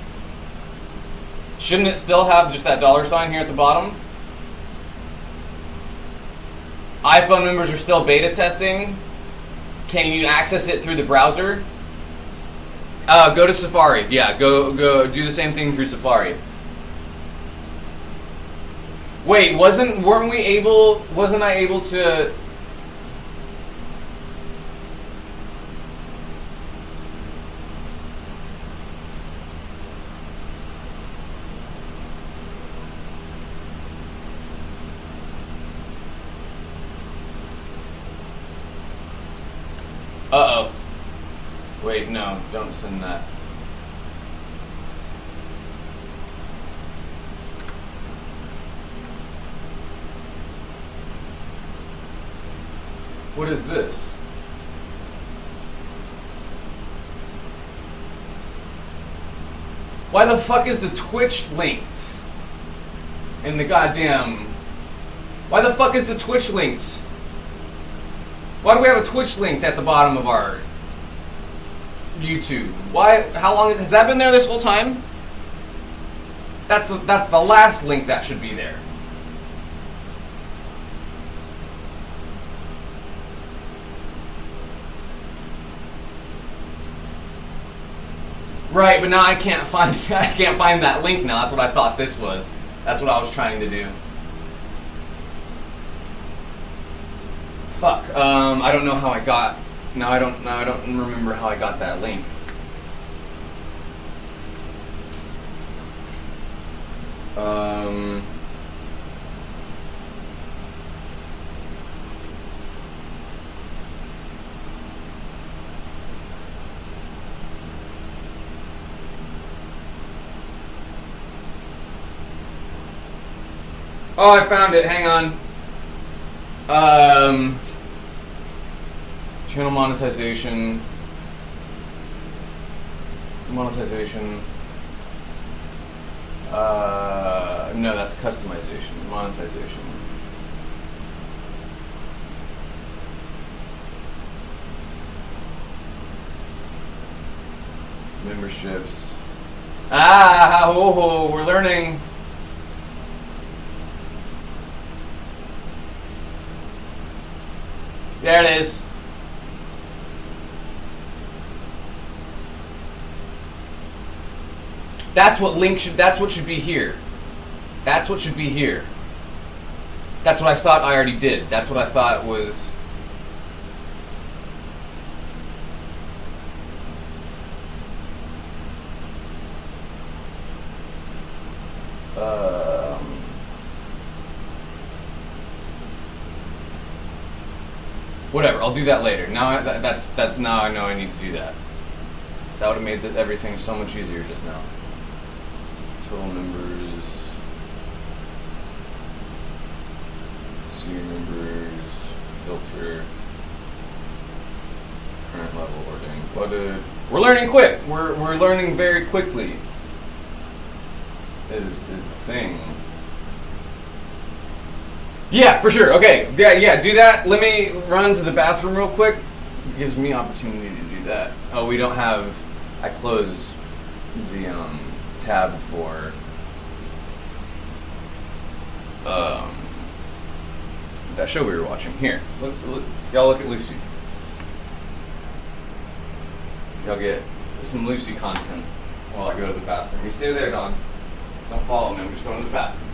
Shouldn't it still have just that $sign here at the bottom? iPhone members are still beta testing. Can you access it through the browser? Go to Safari. Yeah, go do the same thing through Safari. Wait, wasn't I able to? Uh-oh. Wait, no, don't send that. What is this? Why the fuck is the Twitch linked? In the goddamn... Why the fuck is the Twitch linked? Why do we have a Twitch link at the bottom of our YouTube? Why? How long has that been there this whole time? That's the last link that should be there. Right, but now I can't find that link now. That's what I thought this was. That's what I was trying to do. Fuck. I don't know how I got. No, I don't remember how I got that link. Oh, I found it. Hang on. Channel monetization. No, that's customization. Monetization. Memberships. We're learning. There it is. That's what should be here. That's what should be here. That's what I thought I already did. That's what I thought was. Whatever, I'll do that later. Now now I know I need to do that. That would have made everything so much easier just now. Total members. See your members. Filter. Current level ordained. We're learning quick. We're learning very quickly. Is the thing. Yeah, for sure. Okay, yeah, do that. Let me run to the bathroom real quick. It gives me opportunity to do that. Oh, we don't have. I closed the tab for that show we were watching. Here, look, y'all look at Lucy. Y'all get some Lucy content while I go to the bathroom. You stay there, dog. Don't follow me. I'm just going to the bathroom.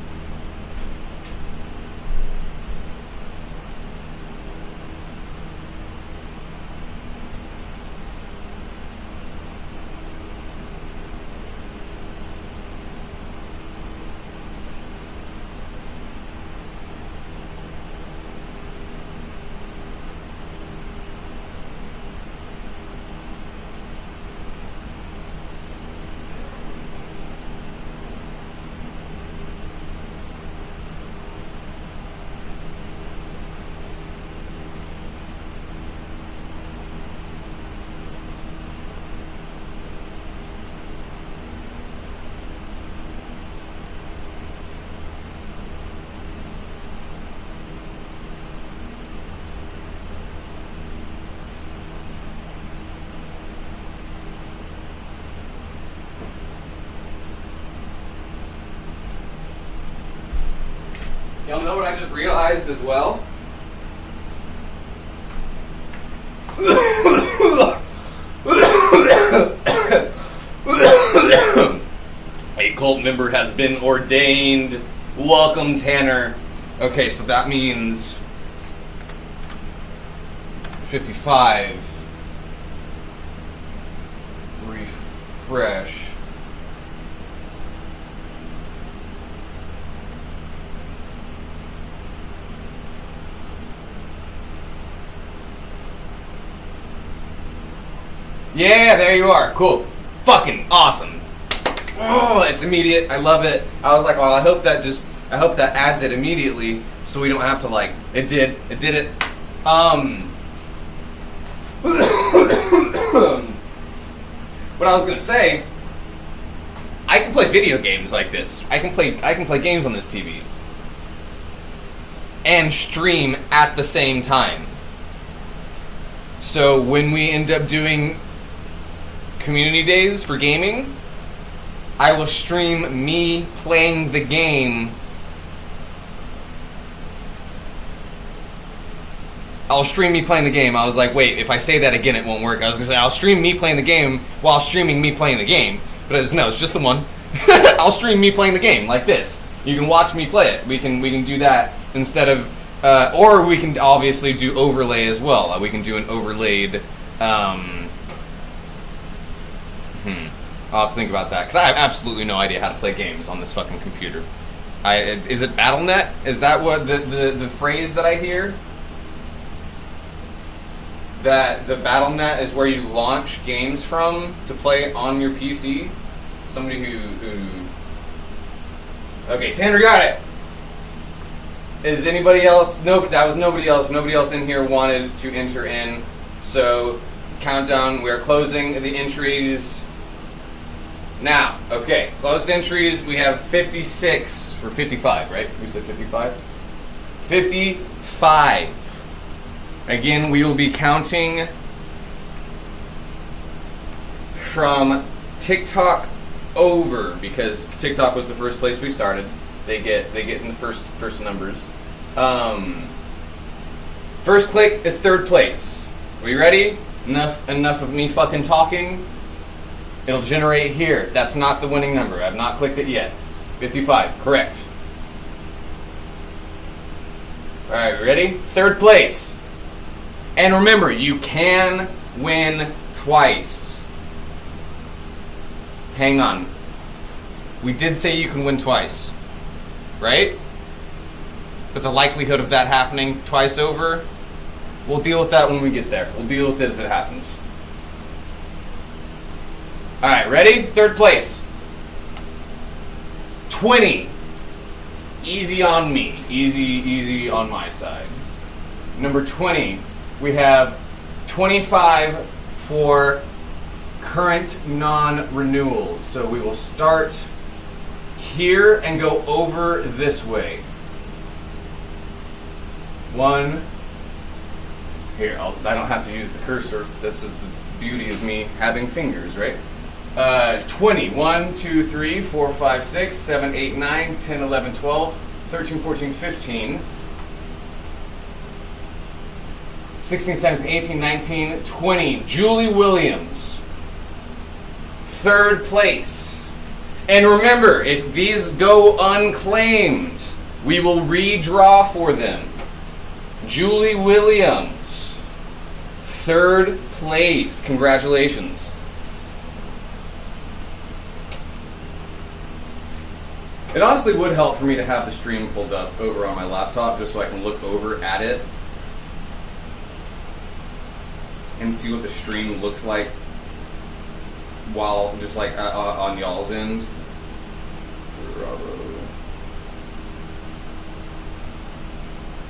Y'all know what I just realized as well? A cult member has been ordained. Welcome, Tanner. Okay, so that means 55. Refresh. Yeah, there you are. Cool. Fucking awesome. Oh, it's immediate. I love it. I was like, oh, I hope that adds it immediately so we don't have to like, it did it. What I was gonna say, I can play video games like this. I can play games on this TV. And stream at the same time. So when we end up doing community days for gaming, I will stream me playing the game. I'll stream me playing the game. I was like, wait, if I say that again, it won't work. I was going to say, I'll stream me playing the game while streaming me playing the game. But it's just the one. I'll stream me playing the game like this. You can watch me play it. We can do that instead of Or we can obviously do overlay as well. We can do an overlaid. I'll have to think about that because I have absolutely no idea how to play games on this fucking computer. Is it BattleNet? Is that what the phrase that I hear? That the BattleNet is where you launch games from to play on your PC? Somebody who... Okay, Tanner got it! Is anybody else... Nope, that was nobody else. Nobody else in here wanted to enter in. So, countdown, we're closing the entries now. Okay, closed entries, we have 56, or 55, right? We said 55? 55. Again, we will be counting from TikTok over, because TikTok was the first place we started. They get in the first numbers. First click is third place. Are you ready? Enough of me fucking talking. It'll generate here. That's not the winning number. I've not clicked it yet. 55, correct. Alright, ready? Third place. And remember, you can win twice. Hang on. We did say you can win twice. Right? But the likelihood of that happening twice over, we'll deal with that when we get there. We'll deal with it if it happens. Alright, ready? Third place. 20. Easy on me. Easy on my side. Number 20, we have 25 for current non-renewals. So we will start here and go over this way. One. Here, I don't have to use the cursor. This is the beauty of me having fingers, right? 20. 1, 2, 3, 4, 5, 6, 7, 8, 9, 10, 11, 12, 13, 14, 15, 16, 17, 18, 19, 20. Julie Williams. Third place. And remember, if these go unclaimed, we will redraw for them. Julie Williams. Third place. Congratulations. It honestly would help for me to have the stream pulled up over on my laptop just so I can look over at it and see what the stream looks like while just like on y'all's end.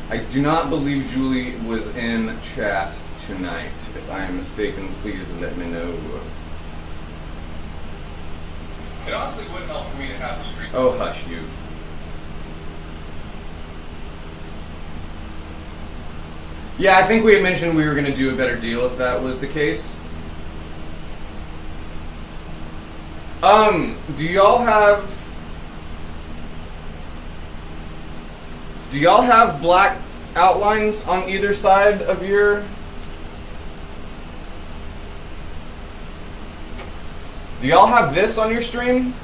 I do not believe Julie was in chat tonight. If I am mistaken, please let me know. It honestly would help for me to have the stream. Oh, hush you. Yeah, I think we had mentioned we were going to do a better deal if that was the case. Do y'all have black outlines on either side of your... Do y'all have this on your stream?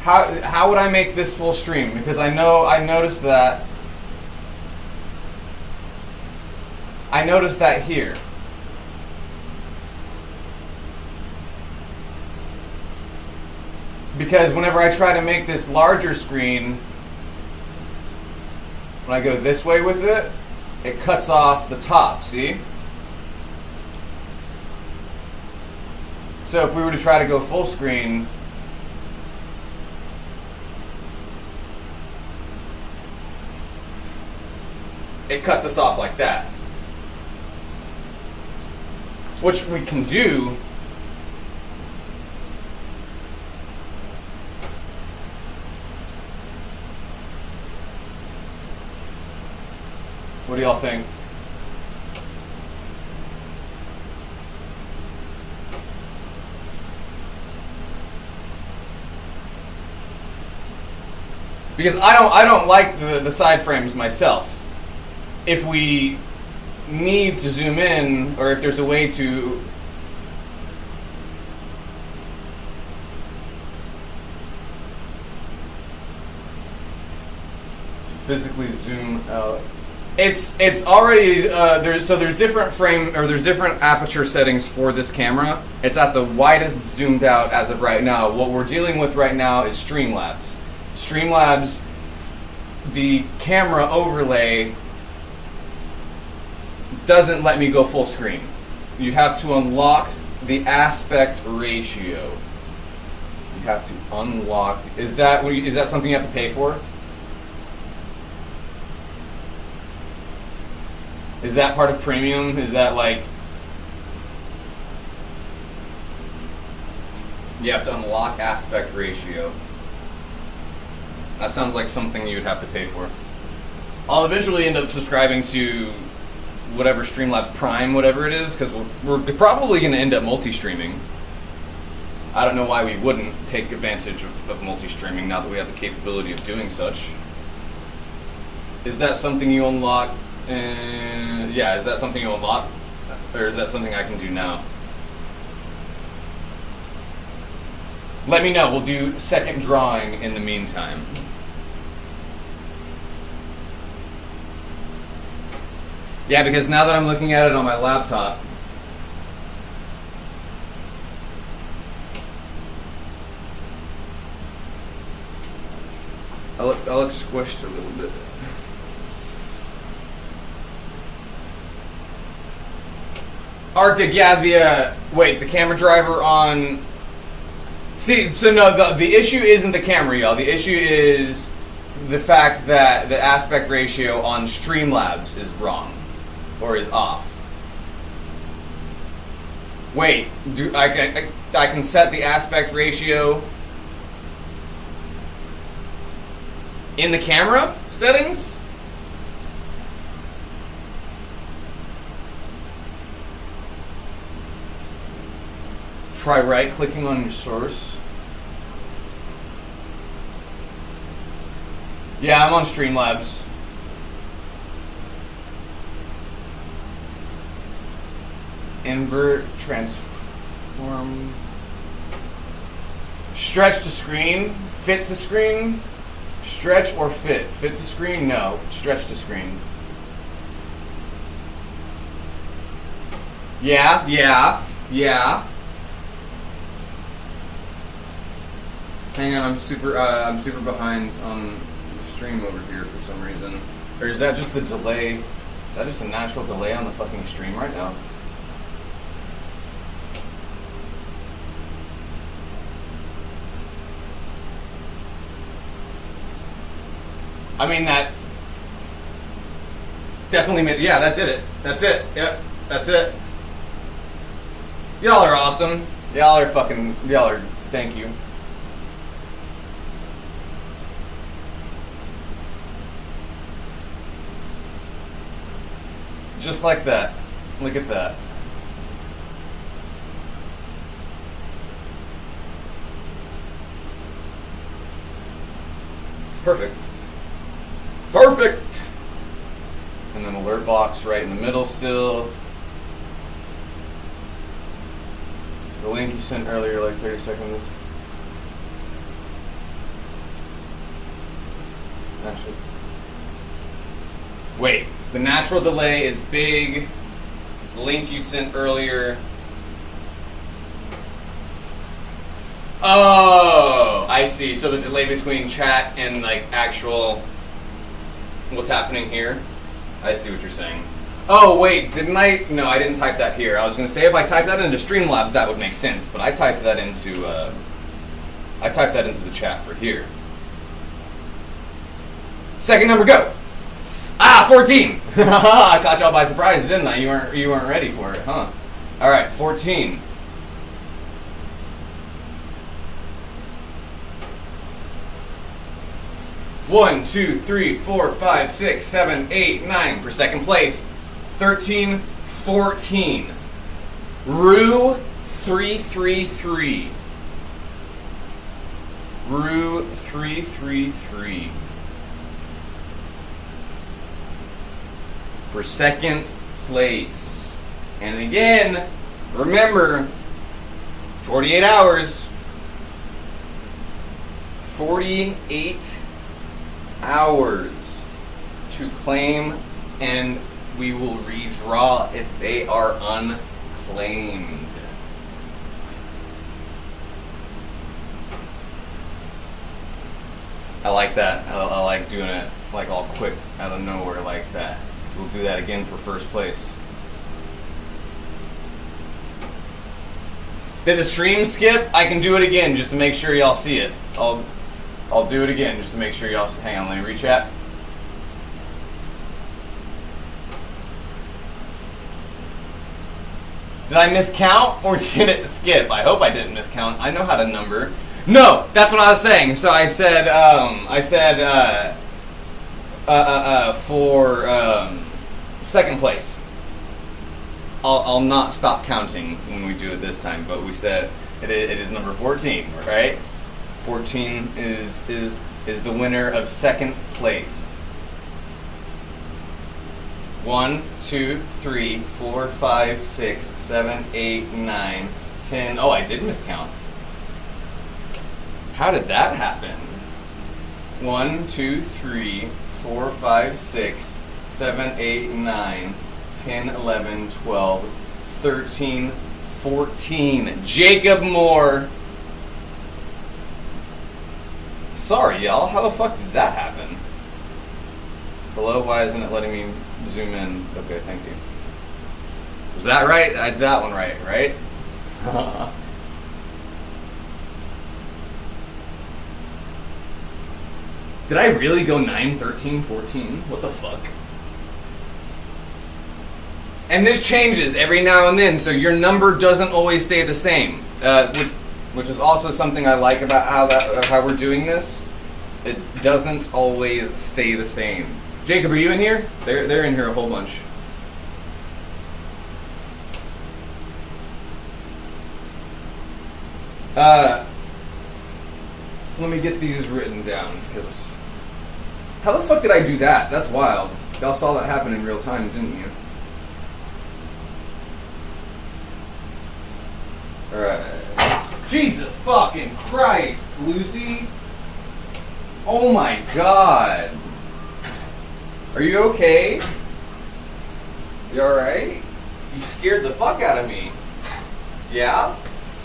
How would I make this full stream? Because I noticed that here. Because whenever I try to make this larger screen, when I go this way with it, it cuts off the top, see? So if we were to try to go full screen, it cuts us off like that. Which we can do. What do y'all think? Because I don't like the side frames myself. If we need to zoom in, or if there's a way to physically zoom out. It's already there's different there's different aperture settings for this camera. It's at the widest zoomed out as of right now. What we're dealing with right now is Streamlabs. Streamlabs, the camera overlay doesn't let me go full screen. You have to unlock the aspect ratio. You have to unlock. Is that something you have to pay for? Is that part of premium? Is that like you have to unlock aspect ratio? That sounds like something you would have to pay for. I'll eventually end up subscribing to whatever Streamlabs Prime, whatever it is, because we're probably going to end up multi-streaming. I don't know why we wouldn't take advantage of multi-streaming now that we have the capability of doing such. Is that something you unlock? Yeah, is that something you unlock? Or is that something I can do now? Let me know. We'll do second drawing in the meantime. Yeah, because now that I'm looking at it on my laptop, I look squished a little bit. Arctic, yeah, the camera driver on... See, so no, the issue isn't the camera, y'all. The issue is the fact that the aspect ratio on Streamlabs is wrong. Or is off. Wait, I can set the aspect ratio in the camera settings? Try right-clicking on your source. Yeah, I'm on Streamlabs. Invert, transform, stretch to screen, fit to screen, stretch or fit. Fit to screen? No. Stretch to screen. Yeah. Hang on, I'm super behind on the stream over here for some reason. Or is that just the delay? Is that just a natural delay on the fucking stream right now? I mean, that definitely made... Yeah, that did it. That's it. Yep, that's it. Y'all are awesome. Y'all are... Thank you. Just like that. Look at that. Perfect. Perfect! And then alert box right in the middle still. The link you sent earlier, like 30 seconds. Actually. Wait, the natural delay is big. The link you sent earlier. Oh, I see. So the delay between chat and like actual what's happening here. I see what you're saying. Oh wait, didn't I? No, I didn't type that here. I was gonna say if I typed that into Streamlabs, that would make sense. But I typed that into the chat for here. Second number, go. 14. I caught y'all by surprise, didn't I? You weren't ready for it, huh? All right, 14. One, 2, 3, 4, 5, 6, 7, 8, 9 for second place. 13, 14. Rue 333. Rue 333. For second place. And again, remember, 48 hours. 48 hours to claim, and we will redraw if they are unclaimed. I like that. I like doing it like all quick out of nowhere like that. We'll do that again for first place. Did the stream skip? I can do it again just to make sure y'all see it. I'll do it again just to make sure y'all see. Hang on, let me rechat. Did I miscount or did it skip? I hope I didn't miscount. I know how to number. No, that's what I was saying. So I said for second place. I'll not stop counting when we do it this time, but we said it is number 14, right? 14 is the winner of second place. 1, 2, 3, 4, 5, 6, 7, 8, 9, 10. Oh, I did miscount. How did that happen? 1, 2, 3, 4, 5, 6, 7, 8, 9, 10, 11, 12, 13, 14. Jacob Moore. Sorry, y'all. How the fuck did that happen? Hello? Why isn't it letting me zoom in? Okay, thank you. Was that right? I did that one right, right? Did I really go 9, 13, 14? What the fuck? And this changes every now and then, so your number doesn't always stay the same. Which is also something I like about how we're doing this. It doesn't always stay the same. Jacob, are you in here? They're in here a whole bunch. Let me get these written down, because how the fuck did I do that? That's wild. Y'all saw that happen in real time, didn't you? Alright. Jesus fucking Christ, Lucy. Oh my god. Are you okay? You alright? You scared the fuck out of me. Yeah?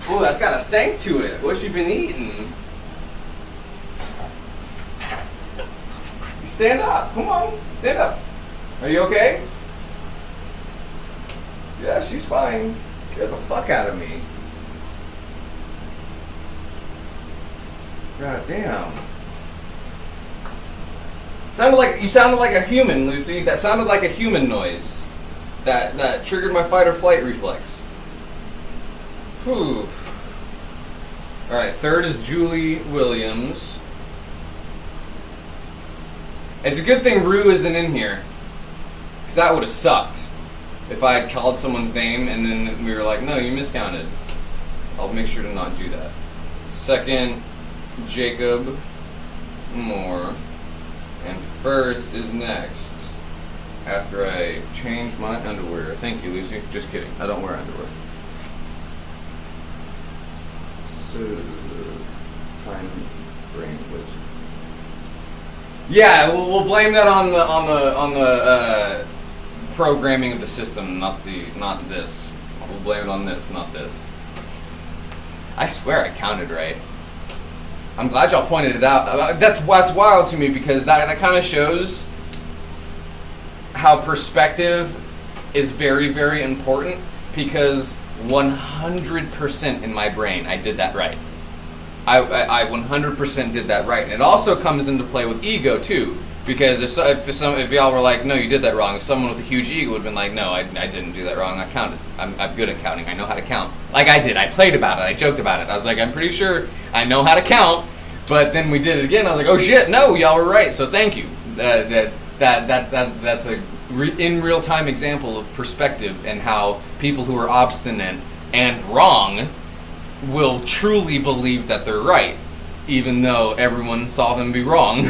Oh, that's got a stank to it. What you been eating? Stand up. Come on. Stand up. Are you okay? Yeah, she's fine. Scared the fuck out of me. God damn. You sounded like a human, Lucy. That sounded like a human noise. That triggered my fight or flight reflex. Whew. Alright, third is Julie Williams. It's a good thing Rue isn't in here. Because that would have sucked. If I had called someone's name and then we were like, no, you miscounted. I'll make sure to not do that. Second, Jacob Moore. And first is next. After I change my underwear. Thank you, Lucy. Just kidding. I don't wear underwear. So, time brain glitch. Yeah, we'll blame that on the programming of the system, not this. We'll blame it on this, not this. I swear I counted right. I'm glad y'all pointed it out. That's wild to me, because that kind of shows how perspective is very, very important, because 100% in my brain I did that right. I 100% did that right. And it also comes into play with ego too, because if y'all were like, no, you did that wrong, if someone with a huge ego would have been like, no, I didn't do that wrong, I counted. I'm good at counting. I know how to count. Like I did. I played about it. I joked about it. I was like, I'm pretty sure I know how to count. But then we did it again. I was like, oh shit, no, y'all were right. So thank you. That's a in real time example of perspective and how people who are obstinate and wrong will truly believe that they're right, even though everyone saw them be wrong.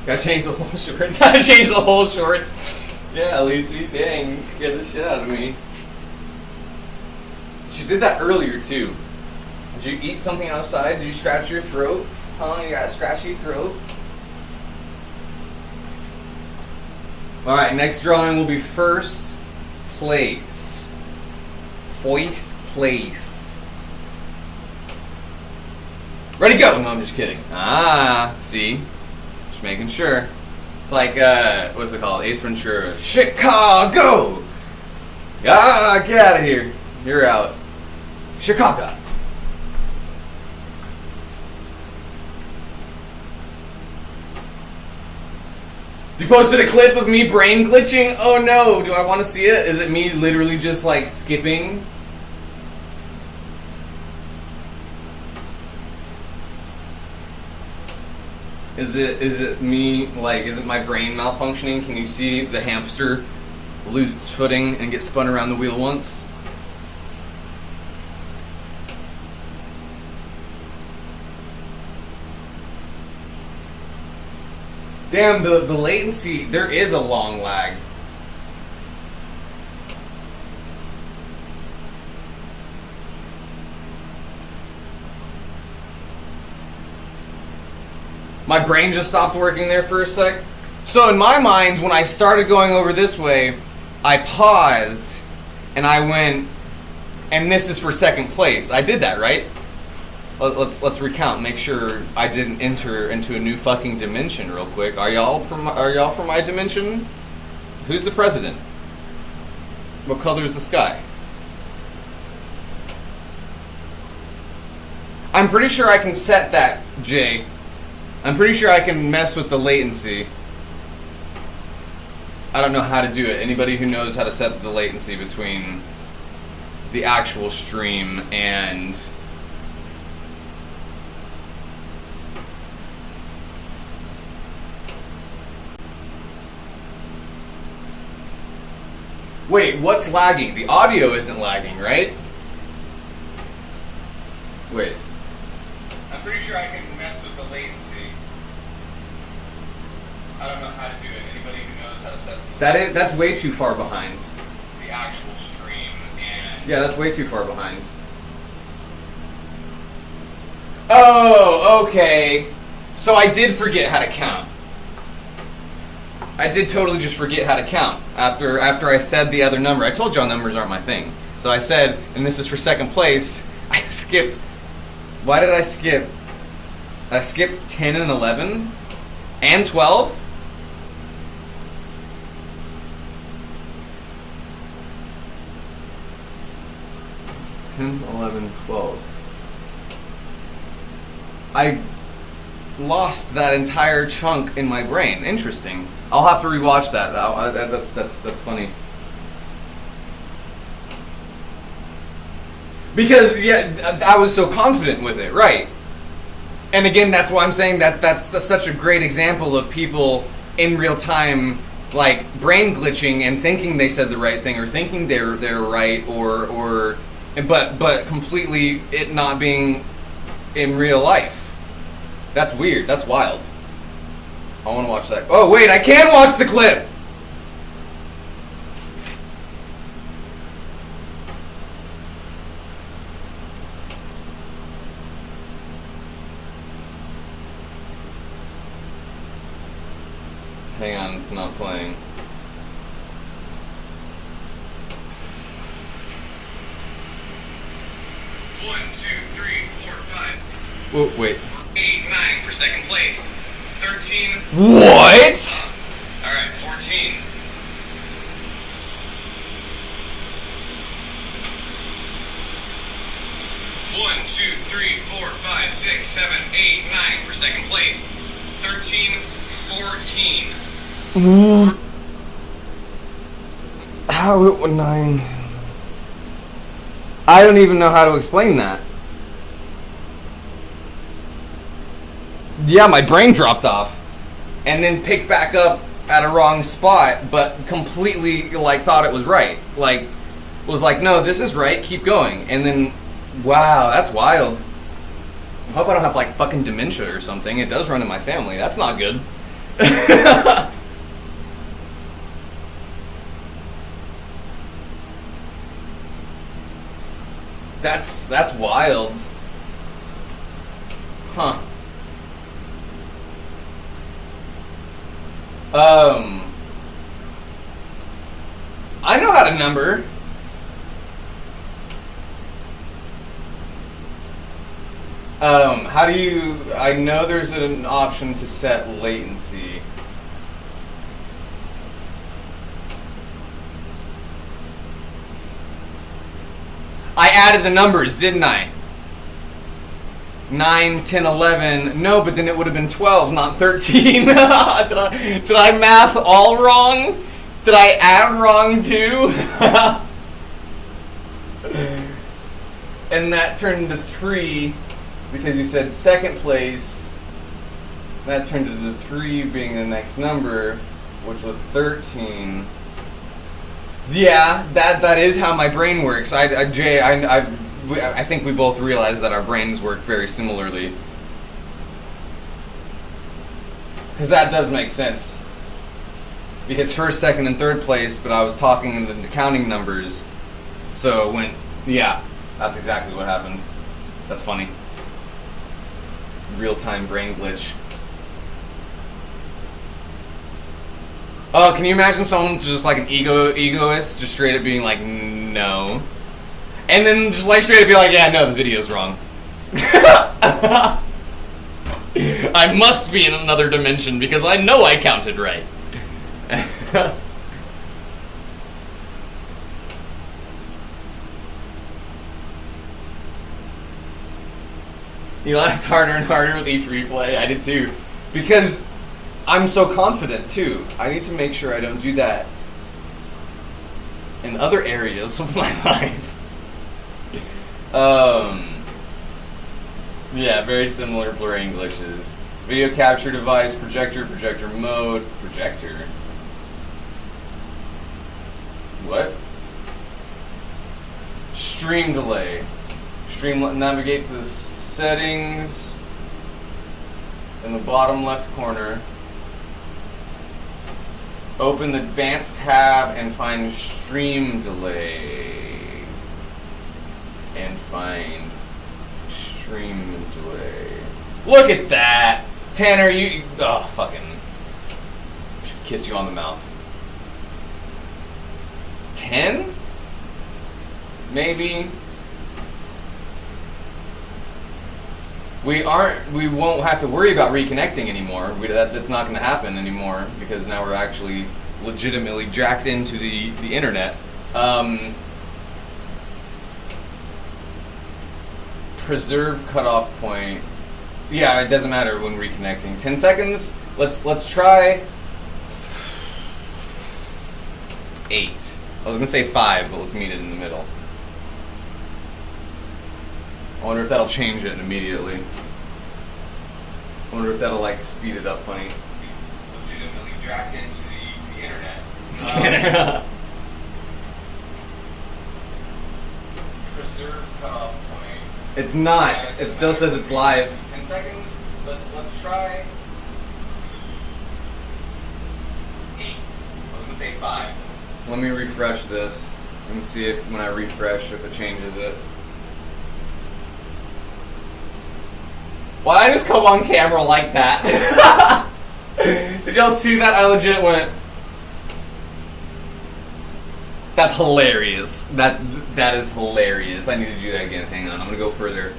Gotta change the whole shorts. Gotta change the whole shorts. Yeah, Lucy, dang, you scared the shit out of me. She did that earlier too. Did you eat something outside? Did you scratch your throat? Huh? You got a scratchy throat? Alright, next drawing will be first place. First place. Ready, go! No, I'm just kidding. Ah, see? Just making sure. It's like, what's it called? Ace Ventura. Chicago! Ah, get out of here. You're out. Chicago. You posted a clip of me brain glitching? Oh no, do I want to see it? Is it me literally just like skipping? Is it me, like, is it my brain malfunctioning? Can you see the hamster lose its footing and get spun around the wheel once? Damn, the latency, there is a long lag. My brain just stopped working there for a sec. So in my mind, when I started going over this way, I paused and I went, and this is for second place. I did that, right? Let's recount. Make sure I didn't enter into a new fucking dimension real quick. Are y'all from my dimension? Who's the president? What color is the sky? I'm pretty sure I can set that, Jay. I'm pretty sure I can mess with the latency. I don't know how to do it. Anybody who knows how to set the latency between the actual stream and wait, what's lagging? The audio isn't lagging, right? Wait. I'm pretty sure I can mess with the latency. I don't know how to do it. Anybody who knows how to set that's way too far behind. The actual stream and yeah, that's way too far behind. Oh, okay. So I did forget how to count. I did totally just forget how to count after I said the other number. I told y'all numbers aren't my thing. So I said, and this is for second place, I skipped. Why did I skip? I skipped 10 and 11 and 12? $10, $11, $12. I lost that entire chunk in my brain. Interesting. I'll have to rewatch that. That's funny. Because yeah, I was so confident with it, right? And again, that's why I'm saying that's such a great example of people in real time, like brain glitching and thinking they said the right thing or thinking they're right but completely it not being in real life. That's weird. That's wild. I want to watch that. Oh wait, I can watch the clip. Hang on, it's not playing. One, two, three, four, five. Whoa, wait. 8, 9 for second place. 13. What? Alright, 14. One, two, three, four, five, 6, 7, 8, 9 for second place. 13, 14. How 9? I don't even know how to explain that. Yeah, my brain dropped off and then picked back up at a wrong spot, but completely like thought it was right. Like was like, no, this is right, keep going. And then wow, that's wild. I hope I don't have like fucking dementia or something. It does run in my family. That's not good. That's wild. Huh. I know how to number. How do you... I know there's an option to set latency. I added the numbers, didn't I? 9, 10, 11. No, but then it would have been 12, not 13. did I math all wrong? Did I add wrong too? And that turned into 3 because you said second place. That turned into 3 being the next number, which was 13. Yeah, that is how my brain works. Jay, I think we both realize that our brains work very similarly. Because that does make sense. Because first, second, and third place, but I was talking in the counting numbers. So when, yeah, that's exactly what happened. That's funny. Real-time brain glitch. Oh, can you imagine someone just like an egoist, just straight up being like, no. And then just like straight up be like, yeah, no, the video's wrong. I must be in another dimension because I know I counted right. You laughed harder and harder with each replay. I did too. Because I'm so confident too. I need to make sure I don't do that in other areas of my life. Yeah, very similar blurring glitches. Video capture device, projector mode, projector. What? Stream delay. Navigate to the settings in the bottom left corner. Open the advanced tab and find stream delay. And find stream delay. Look at that! Tanner, you... Oh, fucking... I should kiss you on the mouth. 10? Maybe? We won't have to worry about reconnecting anymore. That's not going to happen anymore because now we're actually legitimately jacked into the internet. Preserve cutoff point. Yeah, it doesn't matter when reconnecting. 10 seconds. Let's try 8. I was gonna say 5, but let's meet it in the middle. I wonder if that'll change it immediately. I wonder if that'll like speed it up funny. Legitimately jacked into the internet. Preserve cutoff point. It's not. It still says it's live. 10 seconds. Let's try 8. I was gonna say 5. Let me refresh this and see if when I refresh if it changes it. Why did I just come on camera like that? Did y'all see that? I legit went. That's hilarious. That is hilarious. I need to do that again. Hang on. I'm gonna go further.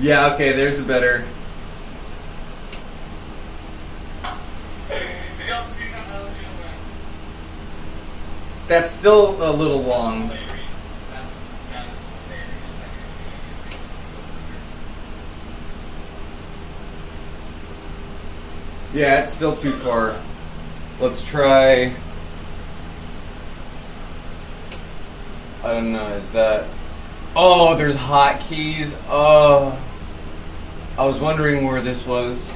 Yeah. Okay. There's a better. Did y'all see that? That's still a little long. Yeah, it's still too far. Let's try... I don't know, is that... Oh, there's hotkeys. Oh. I was wondering where this was.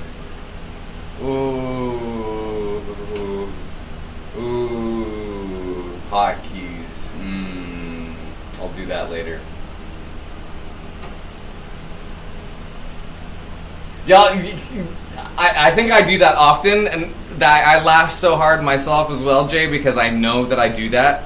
Ooh. Ooh. Hotkeys. I'll do that later. Y'all... I think I do that often, and that I laugh so hard myself as well, Jay, because I know that I do that.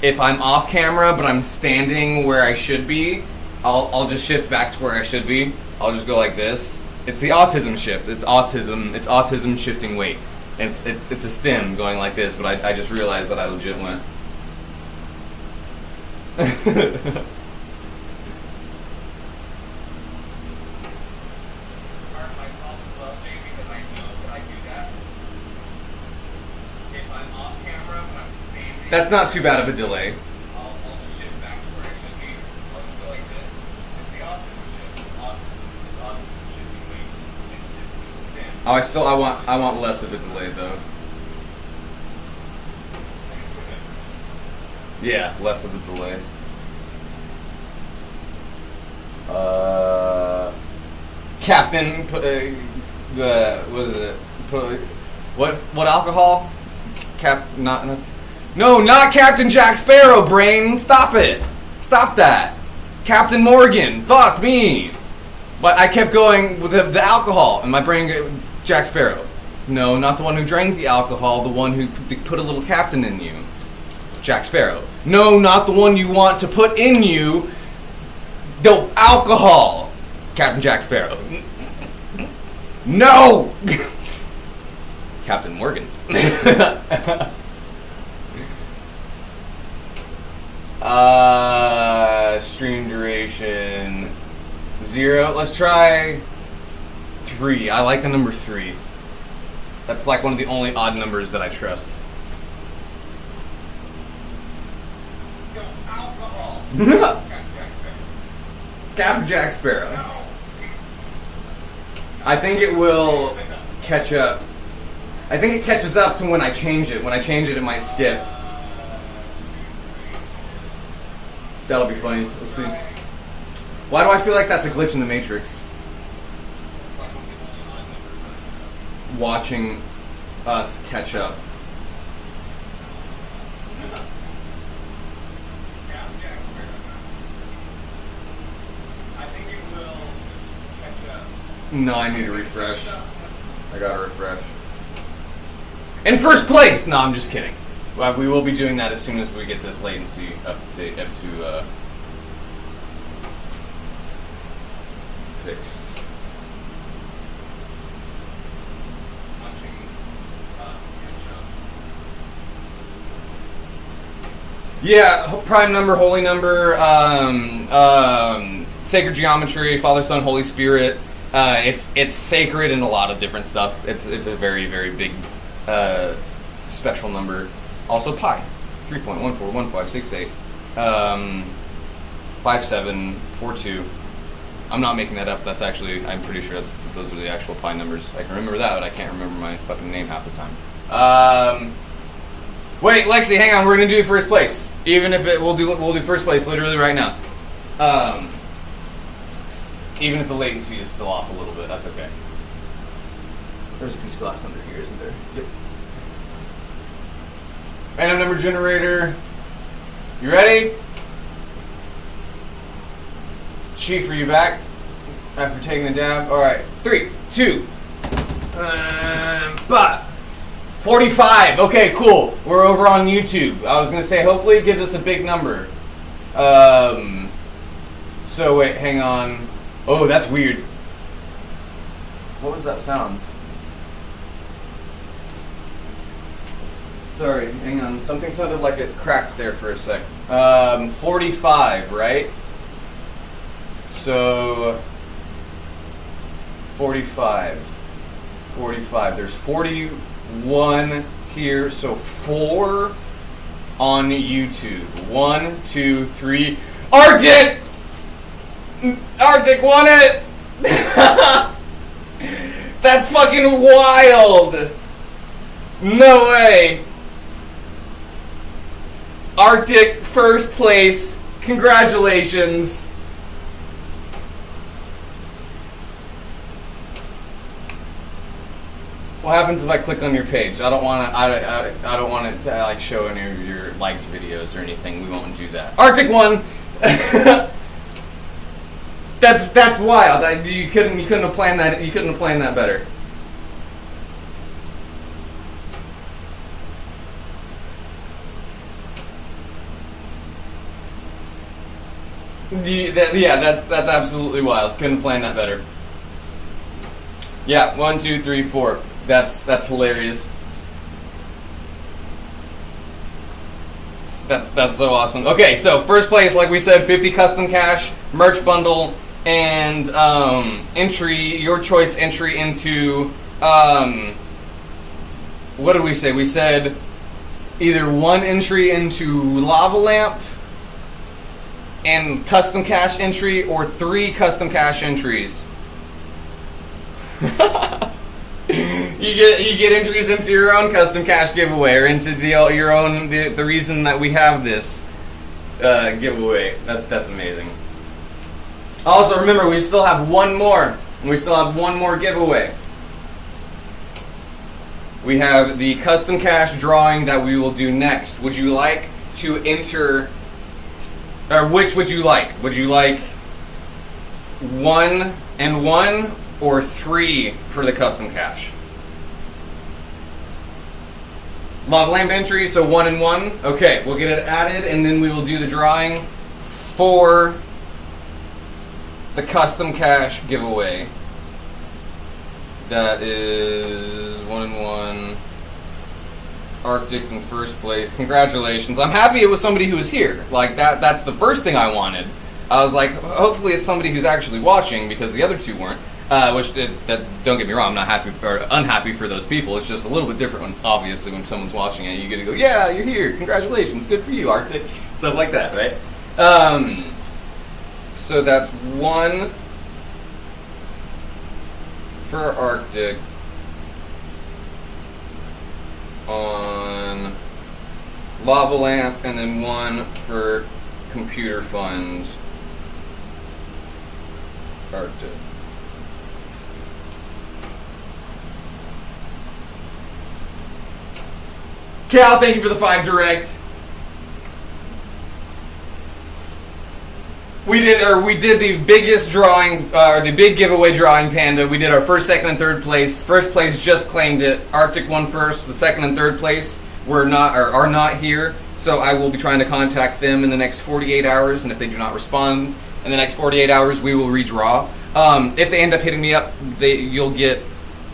if I'm off camera but I'm standing where I should be, I'll just shift back to where I should be. I'll just go like this. It's the autism shift. It's autism shifting weight. It's a stem going like this, but I just realized that I legit went. That's not too bad of a delay. I'll just shift back to where I should be. I'll just go like this. It's the autism shift. It's autism shifting weight. It's a stand. Oh, I want less of a delay though. Yeah, less of a delay. Captain, what is it? What alcohol? Not Captain Jack Sparrow, brain. Stop it. Stop that. Captain Morgan. Fuck me. But I kept going with the alcohol, and my brain Jack Sparrow. No, not the one who drank the alcohol, the one who put a little captain in you. Jack Sparrow. No, not the one you want to put in you. The alcohol. Captain Jack Sparrow. No! Captain Morgan. Stream duration 0. Let's try 3. I like the number 3. That's like one of the only odd numbers that I trust. Captain Jack Sparrow. I think it will catch up. I think it catches up to when I change it. When I change it, it might skip. That'll be funny. Let's see. Why do I feel like that's a glitch in the Matrix? Watching us catch up. No, I need to refresh. I gotta refresh. In first place! No, I'm just kidding. Well, we will be doing that as soon as we get this latency up to fixed. Watching us catch up. Yeah, prime number, holy number, sacred geometry, Father, Son, Holy Spirit. It's sacred in a lot of different stuff. It's a very, very big special number. Also pi, 3.141568, 5742. I'm not making that up. That's actually, I'm pretty sure those are the actual pi numbers. I can remember that, but I can't remember my fucking name half the time. Wait, Lexi, hang on. We're gonna do first place. Even if we'll do first place literally right now. Even if the latency is still off a little bit, that's okay. There's a piece of glass under here, isn't there? Yep. Random number generator. You ready? Chief, are you back? After taking the dab? Alright. 3, 2. 45. Okay, cool. We're over on YouTube. I was going to say, hopefully it gives us a big number. So, wait, hang on. Oh, that's weird. What was that sound? Sorry, hang on. Something sounded like it cracked there for a sec. 45, right? So, 45. There's 41 here, so 4 on YouTube. 1, 2, 3. Arctic! Arctic won it! That's fucking wild! No way! Arctic, first place. Congratulations. What happens if I click on your page? I don't want to. I don't want it to like show any of your liked videos or anything. We won't do that. Arctic won. That's wild. You couldn't have planned that. You couldn't have planned that better. That's absolutely wild. Couldn't plan that better. Yeah, 1, 2, 3, 4. That's hilarious. That's so awesome. Okay, so first place, like we said, 50 custom cash, merch bundle, and entry, your choice entry into what did we say? We said either one entry into Lava Lamp and custom cash entry, or 3 custom cash entries. You get entries into your own custom cash giveaway, or into your own the reason that we have this giveaway. That's amazing. Also, remember, we still have one more, and we still have one more giveaway. We have the custom cash drawing that we will do next. Would you like to enter, or which would you like? Would you like 1 and 1 or 3 for the custom cash? Lava Lamp entry, so 1 and 1. Okay, we'll get it added, and then we will do the drawing for the custom cash giveaway. That is 1 and 1. Arctic in first place. Congratulations. I'm happy it was somebody who was here. Like, that's the first thing I wanted. I was like, hopefully it's somebody who's actually watching, because the other 2 weren't. Don't get me wrong, I'm not happy or unhappy for those people. It's just a little bit different when, obviously, when someone's watching it, you get to go, yeah, you're here, congratulations, good for you, Arctic, stuff like that, right? So that's 1 for Arctic on Lava Lamp, and then 1 for Computer Fund Arctic. Cal, thank you for the 5 direct. We did the biggest drawing, or the big giveaway drawing, Panda. We did our first, second, and third place. First place just claimed it. Arctic won first. The second and third place are not here. So I will be trying to contact them in the next 48 hours, and if they do not respond in the next 48 hours, we will redraw. If they end up hitting me up, you'll get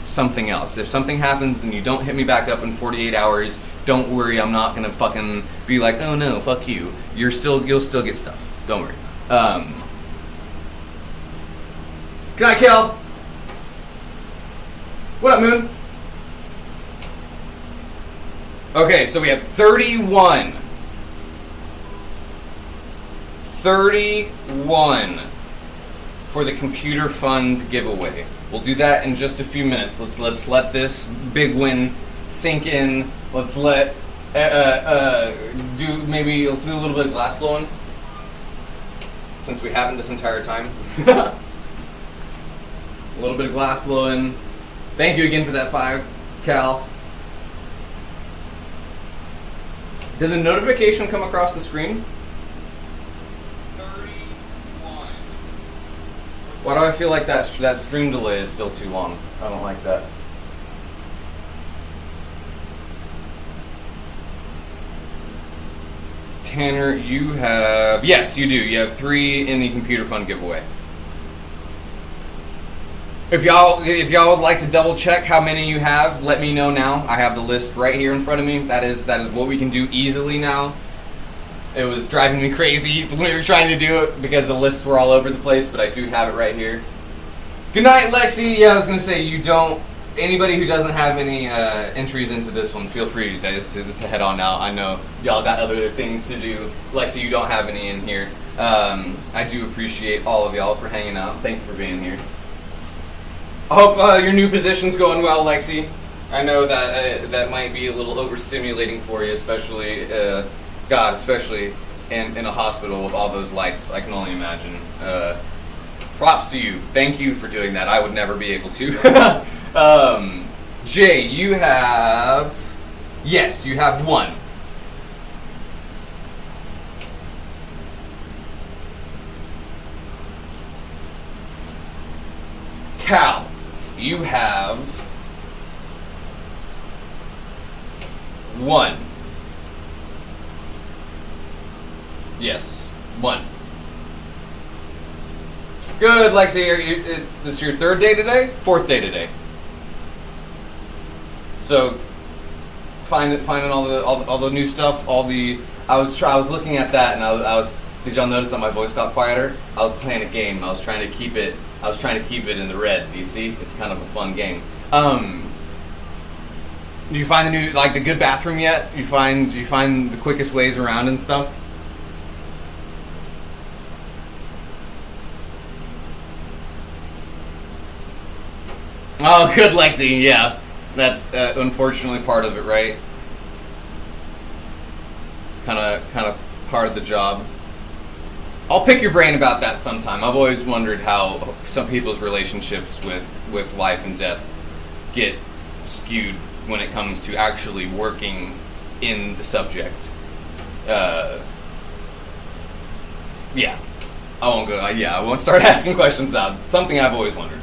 something else. If something happens and you don't hit me back up in 48 hours, don't worry, I'm not gonna fucking be like, oh no, fuck you. You'll still get stuff. Don't worry. Good night, Kel. What up, Moon? Okay, so we have 31. 31 for the Computer Fund giveaway. We'll do that in just a few minutes. Let's let this big win sink in. Let's let's do a little bit of glass blowing, since we haven't this entire time. A little bit of glass blowing. Thank you again for that 5, Cal. Did the notification come across the screen? 31. Why do I feel like that stream delay is still too long? I don't like that. Tanner, you have... Yes, you do. You have 3 in the Computer Fund giveaway. If y'all would like to double check how many you have, let me know now. I have the list right here in front of me. That is what we can do easily now. It was driving me crazy when we were trying to do it because the lists were all over the place, but I do have it right here. Good night, Lexi. Yeah, I was gonna say, anybody who doesn't have any entries into this one, feel free to head on out. I know y'all got other things to do. Lexi, you don't have any in here. I do appreciate all of y'all for hanging out. Thank you for being here. I hope your new position's going well, Lexi. I know that might be a little overstimulating for you, especially in a hospital with all those lights. I can only imagine. Props to you. Thank you for doing that. I would never be able to. Jay, you have... Yes, you have 1. Cal, you have 1. Yes, 1. Good, Lexi. This is your third day today? Fourth day today. So, finding all the new stuff, I was looking at that, and I was. Did y'all notice that my voice got quieter? I was playing a game. I was trying to keep it in the red. Do you see? It's kind of a fun game. Did you find the good bathroom yet? Did you find the quickest ways around and stuff? Oh, good, Lexi. Yeah, that's unfortunately part of it, right? Kind of part of the job. I'll pick your brain about that sometime. I've always wondered how some people's relationships with life and death get skewed when it comes to actually working in the subject. Yeah. I won't start asking questions now. Something I've always wondered.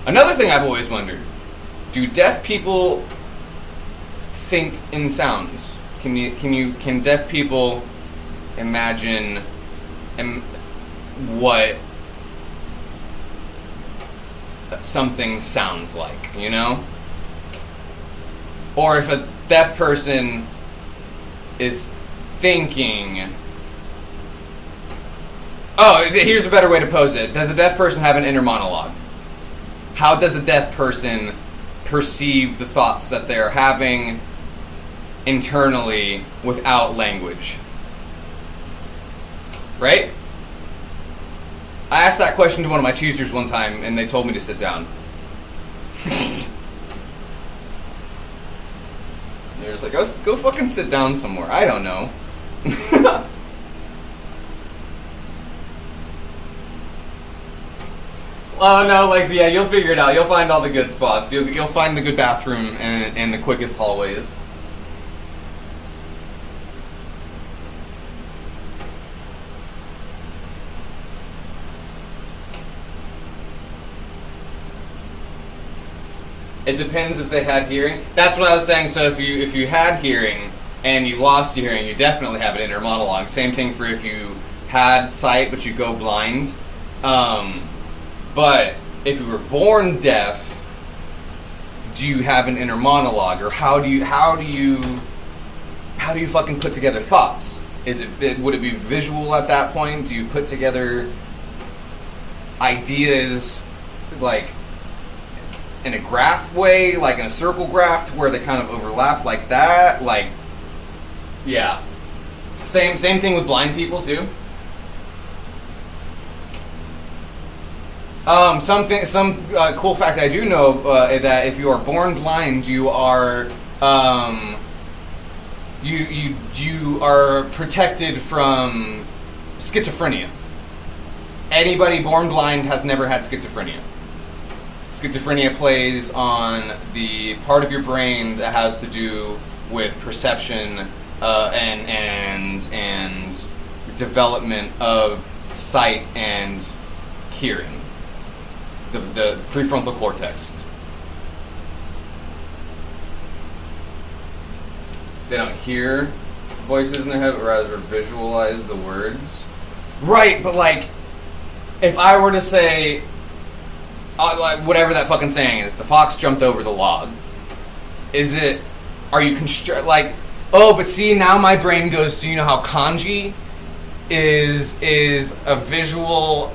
Another thing I've always wondered, do deaf people think in sounds? Can deaf people imagine what something sounds like, you know? Or if a deaf person is thinking... Oh, here's a better way to pose it. Does a deaf person have an inner monologue? How does a deaf person perceive the thoughts that they're having internally without language? Right? I asked that question to one of my teachers one time, and they told me to sit down. They're just like, go fucking sit down somewhere. I don't know. Oh no, Lexi, yeah, you'll figure it out. You'll find all the good spots. You'll find the good bathroom and the quickest hallways. It depends if they had hearing. That's what I was saying. So if you had hearing and you lost your hearing, you definitely have an inner monologue. Same thing for if you had sight but you go blind. But if you were born deaf, do you have an inner monologue, or how do you fucking put together thoughts? Would it be visual at that point? Do you put together ideas like in a graph way, like in a circle graph, to where they kind of overlap like that? Like, yeah. Same thing with blind people too. Some cool fact I do know that if you are born blind, you are you are protected from schizophrenia. Anybody born blind has never had schizophrenia. Schizophrenia plays on the part of your brain that has to do with perception and development of sight and hearing. The prefrontal cortex. They don't hear voices in their head, but rather visualize the words. Right, but like, if I were to say, like whatever that fucking saying is, the fox jumped over the log. Are you like, oh, but see, now my brain goes to, you know how kanji is a visual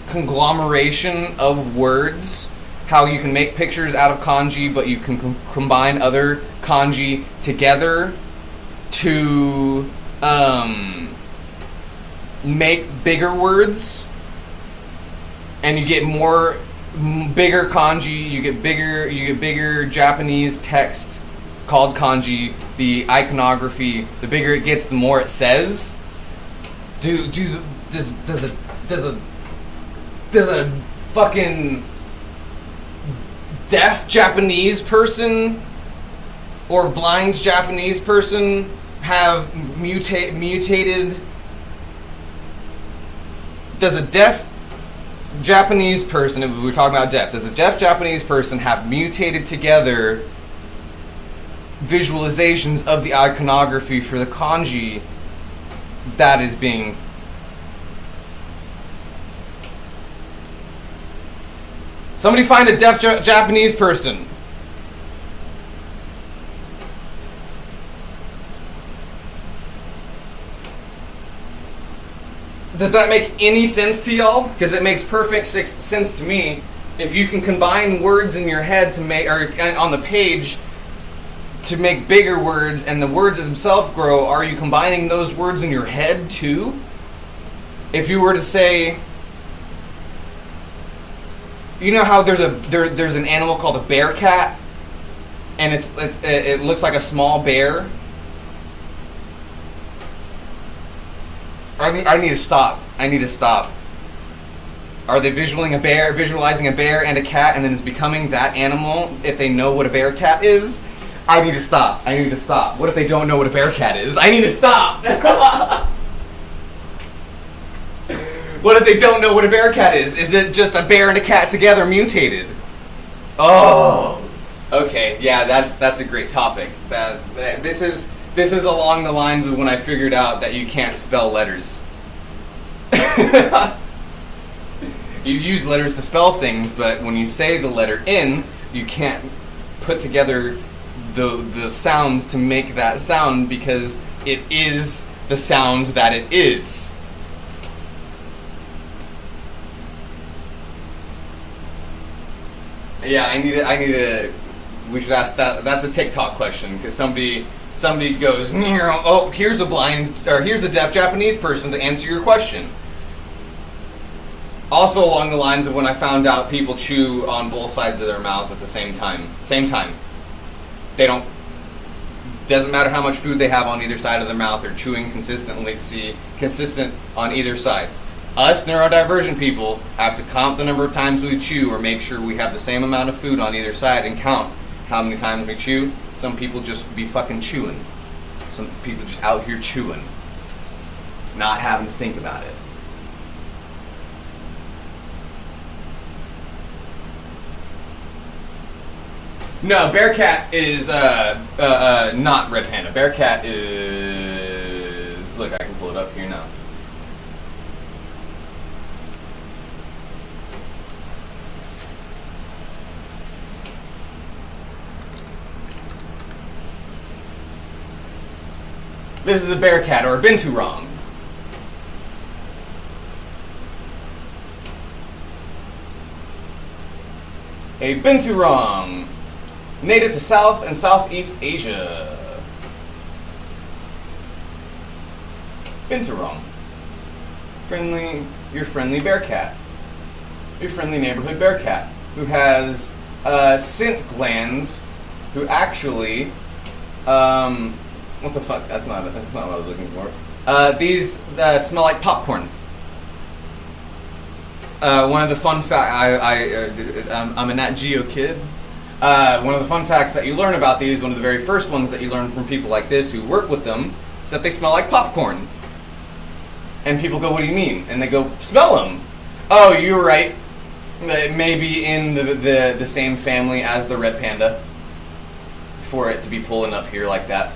conglomeration of words, how you can make pictures out of kanji, but you can combine other kanji together to make bigger words, and you get bigger kanji, you get bigger Japanese text called kanji. The iconography, the bigger it gets, the more it says. Does a fucking deaf Japanese person or blind Japanese person have mutated? Does a deaf Japanese person, if we're talking about deaf, does a deaf Japanese person have mutated together visualizations of the iconography for the kanji that is being Somebody find a deaf Japanese person. Does that make any sense to y'all? Because it makes perfect sense to me. If you can combine words in your head to make, or on the page, to make bigger words, and the words themselves grow, are you combining those words in your head too? If you were to say, you know how there's an animal called a bear cat, and it looks like a small bear. I need to stop. I need to stop. Are they visualizing a bear and a cat, and then it's becoming that animal if they know what a bear cat is? I need to stop. I need to stop. What if they don't know what a bear cat is? I need to stop. What if they don't know what a bear cat is? Is it just a bear and a cat together mutated? Oh. Okay, yeah, that's a great topic. This is along the lines of when I figured out that you can't spell letters. You use letters to spell things, but when you say the letter N, you can't put together the sounds to make that sound because it is the sound that it is. Yeah, I need to. We should ask that. That's a TikTok question because somebody goes, oh, here's a deaf Japanese person to answer your question. Also along the lines of when I found out people chew on both sides of their mouth at the same time. They don't. Doesn't matter how much food they have on either side of their mouth. They're chewing consistent on either sides. Us neurodivergent people have to count the number of times we chew or make sure we have the same amount of food on either side and count how many times we chew. Some people just be fucking chewing. Some people just out here chewing. Not having to think about it. No, Bearcat is not Red Panda. Bearcat is... Look, I can pull it up here now. This is a Bearcat, or a Binturong. A Binturong. Native to South and Southeast Asia. Binturong. Your friendly bear cat. Your friendly neighborhood bear cat. Who has scent glands. Who actually, what the fuck? That's not what I was looking for. These smell like popcorn. One of the fun facts, I'm a Nat Geo kid. One of the fun facts that you learn about these, one of the very first ones that you learn from people like this who work with them, is that they smell like popcorn. And people go, what do you mean? And they go, smell them. Oh, you're right. Maybe in the same family as the red panda. For it to be pulling up here like that.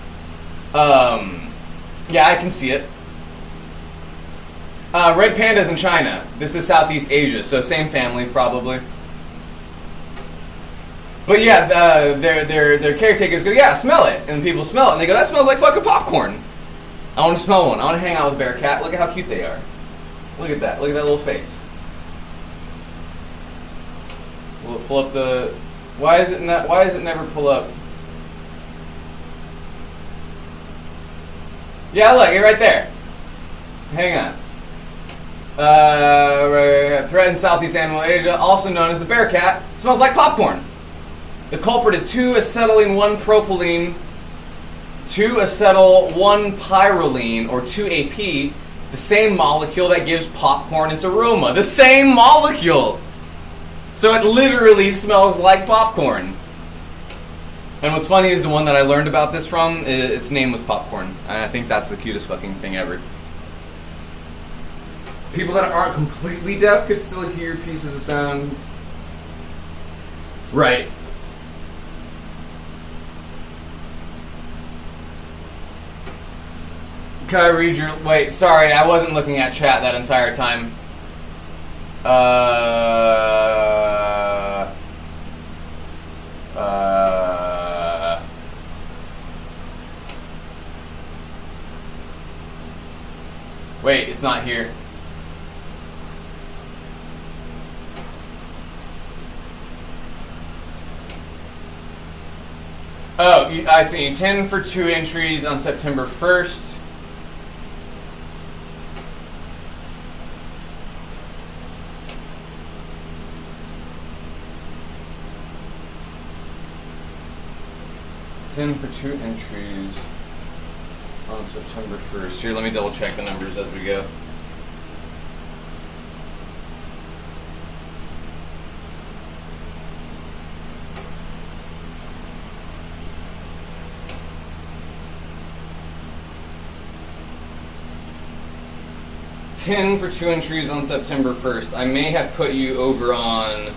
Yeah, I can see it. Red panda's in China. This is Southeast Asia, so same family probably. But yeah, their caretakers go, yeah, smell it. And people smell it, and they go, that smells like fucking popcorn. I want to smell one. I want to hang out with a bear cat. Look at how cute they are. Look at that. Look at that little face. Will it pull up the... Why does it never pull up? Yeah, look, you're right there. Hang on. Threatened Southeast Animal Asia, also known as the bear cat, smells like popcorn. The culprit is 2-acetylene-1-propylene, 2-acetyl-1-pyrroline, or 2-AP, the same molecule that gives popcorn its aroma. The same molecule! So it literally smells like popcorn. And what's funny is the one that I learned about this from, its name was Popcorn. And I think that's the cutest fucking thing ever. People that aren't completely deaf could still hear pieces of sound. Right. Can I read your... Wait, sorry, I wasn't looking at chat that entire time. Wait, it's not here. Oh, I see. 10 for 2 entries on September 1st. For 2 entries on September 1st. Here, let me double check the numbers as we go. $10 for 2 entries on September 1st. I may have put you over on...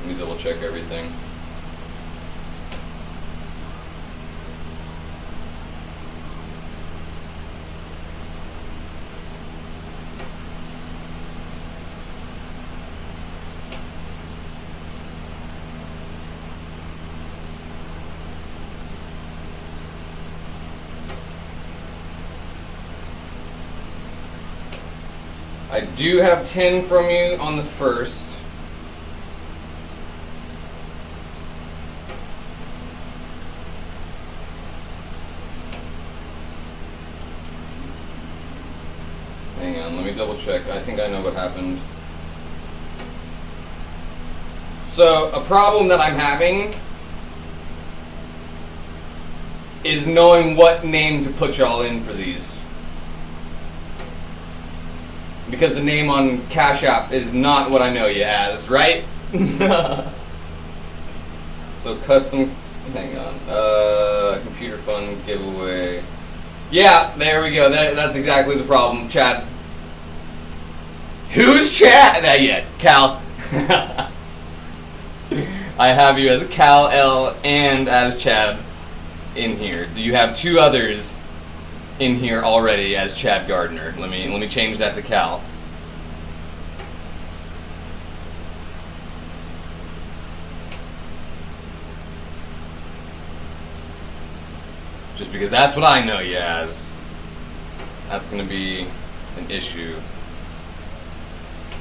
Let me double check everything. I do have 10 from you on the 1st. Hang on, let me double check. I think I know what happened. So, a problem that I'm having is knowing what name to put y'all in for these. Because the name on Cash App is not what I know you as, right? So custom, hang on, computer fund giveaway. Yeah, there we go. That's exactly the problem, Chad. Who's Chad? Not yet, Cal. I have you as Cal L and as Chad in here. Do you have 2 others in here already as Chad Gardner? Let me change that to Cal. Just because that's what I know you as. That's gonna be an issue.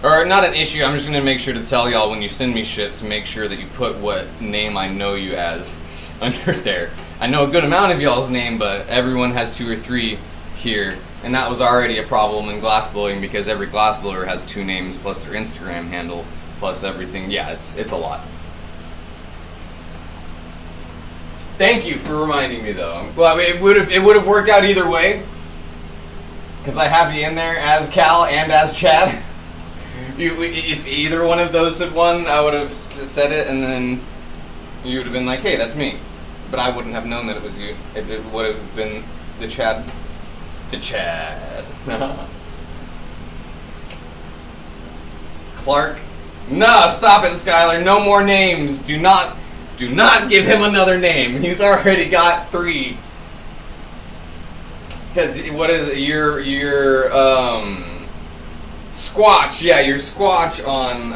Or not an issue, I'm just gonna make sure to tell y'all when you send me shit to make sure that you put what name I know you as under there. I know a good amount of y'all's name, but everyone has 2 or 3 here, and that was already a problem in glassblowing because every glassblower has 2 names plus their Instagram handle plus everything. Yeah, it's a lot. Thank you for reminding me, though. Well, it would have worked out either way because I have you in there as Cal and as Chad. If either one of those had won, I would have said it, and then you would have been like, "Hey, that's me." But I wouldn't have known that it was you. If it would have been the Chad. The Chad. Clark. No, stop it, Skylar. No more names. Do not give him another name. He's already got 3. Because what is it? Your Squatch. Yeah, your Squatch on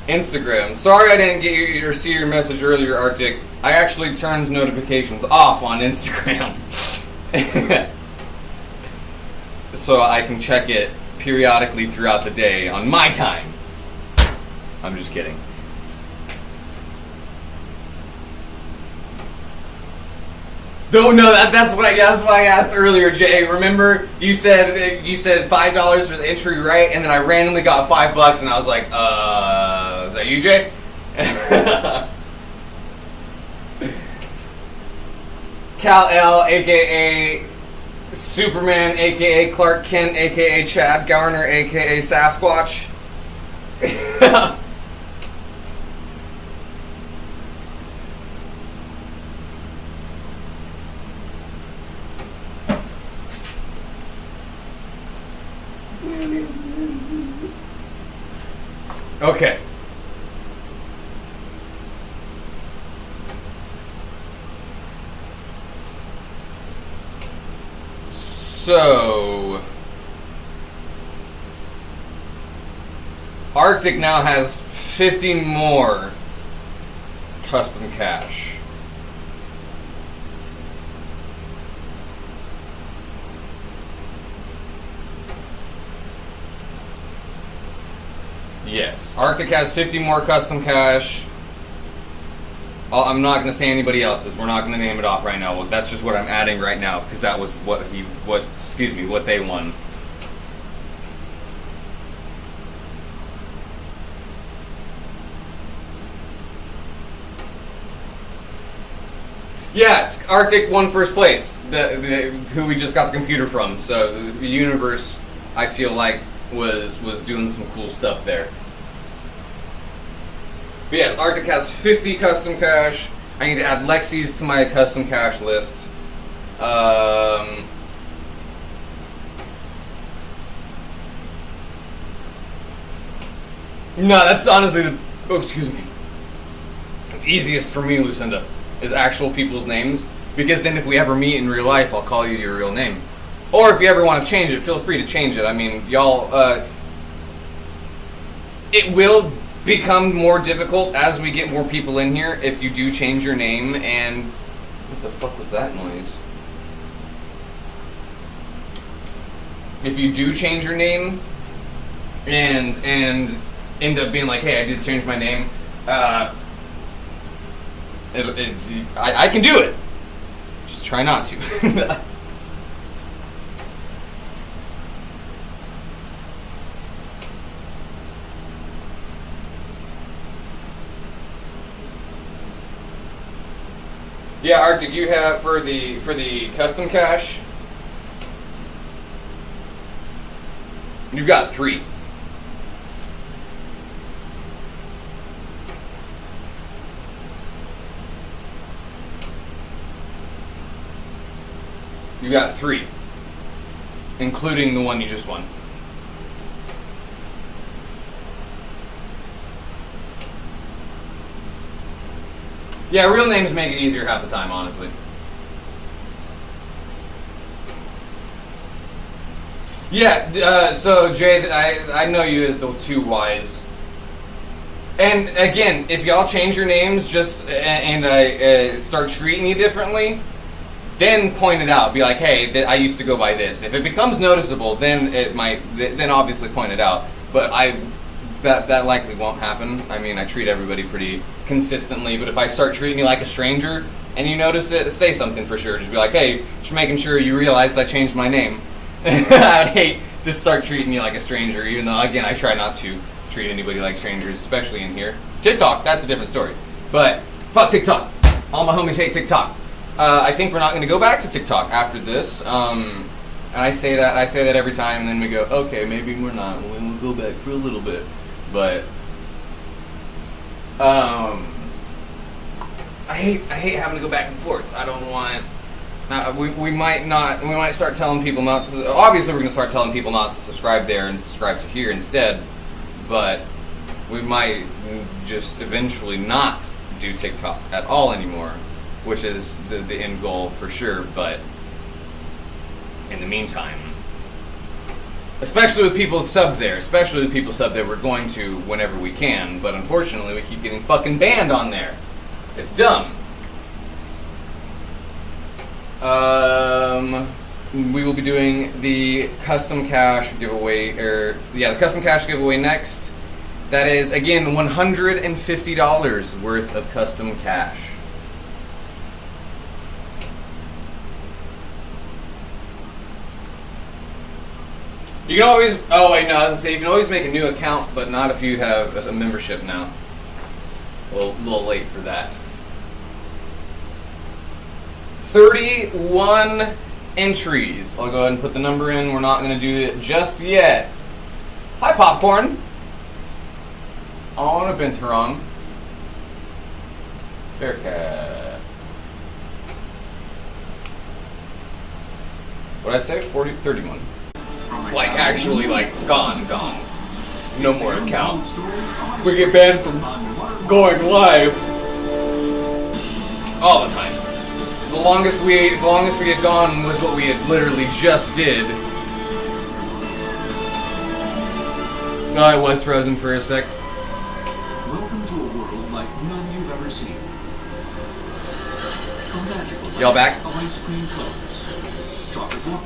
Instagram. Sorry I didn't get your see your message earlier, Arctic. I actually turned notifications off on Instagram. So I can check it periodically throughout the day on my time. I'm just kidding. Don't know that's what I asked earlier, Jay. Remember you said $5 for the entry, right? And then I randomly got $5 and I was like, is that you, Jay? Cal L, aka Superman, aka Clark Kent, aka Chad Garner, aka Sasquatch. Okay. So, Arctic now has 50 more custom cash. Yes, Arctic has 50 more custom cash. I'm not going to say anybody else's. We're not going to name it off right now. Well, that's just what I'm adding right now because that was what they won. Yeah, it's Arctic won first place. Who we just got the computer from. So the universe, I feel like, was doing some cool stuff there. But yeah, Arctic has 50 custom cash. I need to add Lexi's to my custom cash list. No, that's honestly the easiest for me, Lucinda, is actual people's names. Because then if we ever meet in real life, I'll call you your real name. Or if you ever want to change it, feel free to change it. I mean, y'all, it will become more difficult as we get more people in here if you do change your name. And what the fuck was that noise? If you do change your name and end up being like, hey, I did change my name, I can do it. Just try not to. Yeah, Arctic, you have for the custom cash, you've got 3. You got 3, including the one you just won. Yeah, real names make it easier half the time, honestly. Yeah, so Jay, I know you as the 2 wise. And again, if y'all change your names and I start treating you differently, then point it out. Be like, hey, I used to go by this. If it becomes noticeable, then then obviously point it out. But that likely won't happen. I mean, I treat everybody pretty consistently, but if I start treating you like a stranger and you notice it, say something for sure. Just be like, hey, just making sure you realize I changed my name. I'd hate to start treating you like a stranger, even though, again, I try not to treat anybody like strangers, especially in here. TikTok, that's a different story. But fuck TikTok. All my homies hate TikTok. I think we're not going to go back to TikTok after this. And I say that every time, and then we go, okay, maybe we're not. We'll go back for a little bit. But I hate having to go back and forth. I don't want. We might start telling people not to. Obviously, we're gonna start telling people not to subscribe there and subscribe to here instead. But we might just eventually not do TikTok at all anymore, which is the end goal for sure. But in the meantime, especially with people subbed there, we're going to whenever we can. But unfortunately, we keep getting fucking banned on there. It's dumb. We will be doing the custom cash giveaway, the custom cash giveaway next. That is, again, $150 worth of custom cash. You can always, you can always make a new account, but not if you have a membership now. Well, a little late for that. 31 entries. I'll go ahead and put the number in. We're not going to do it just yet. Hi, Popcorn. On a Binturong. Bearcat. What'd I say? 31. Like, actually, like, gone. No more account. We get banned from going live all the time. The longest we had gone was what we had literally just did. Oh, I was frozen for a sec. Welcome to a world like none you've ever seen. A magical Y'all back? of ice cream cones. Chocolate milk.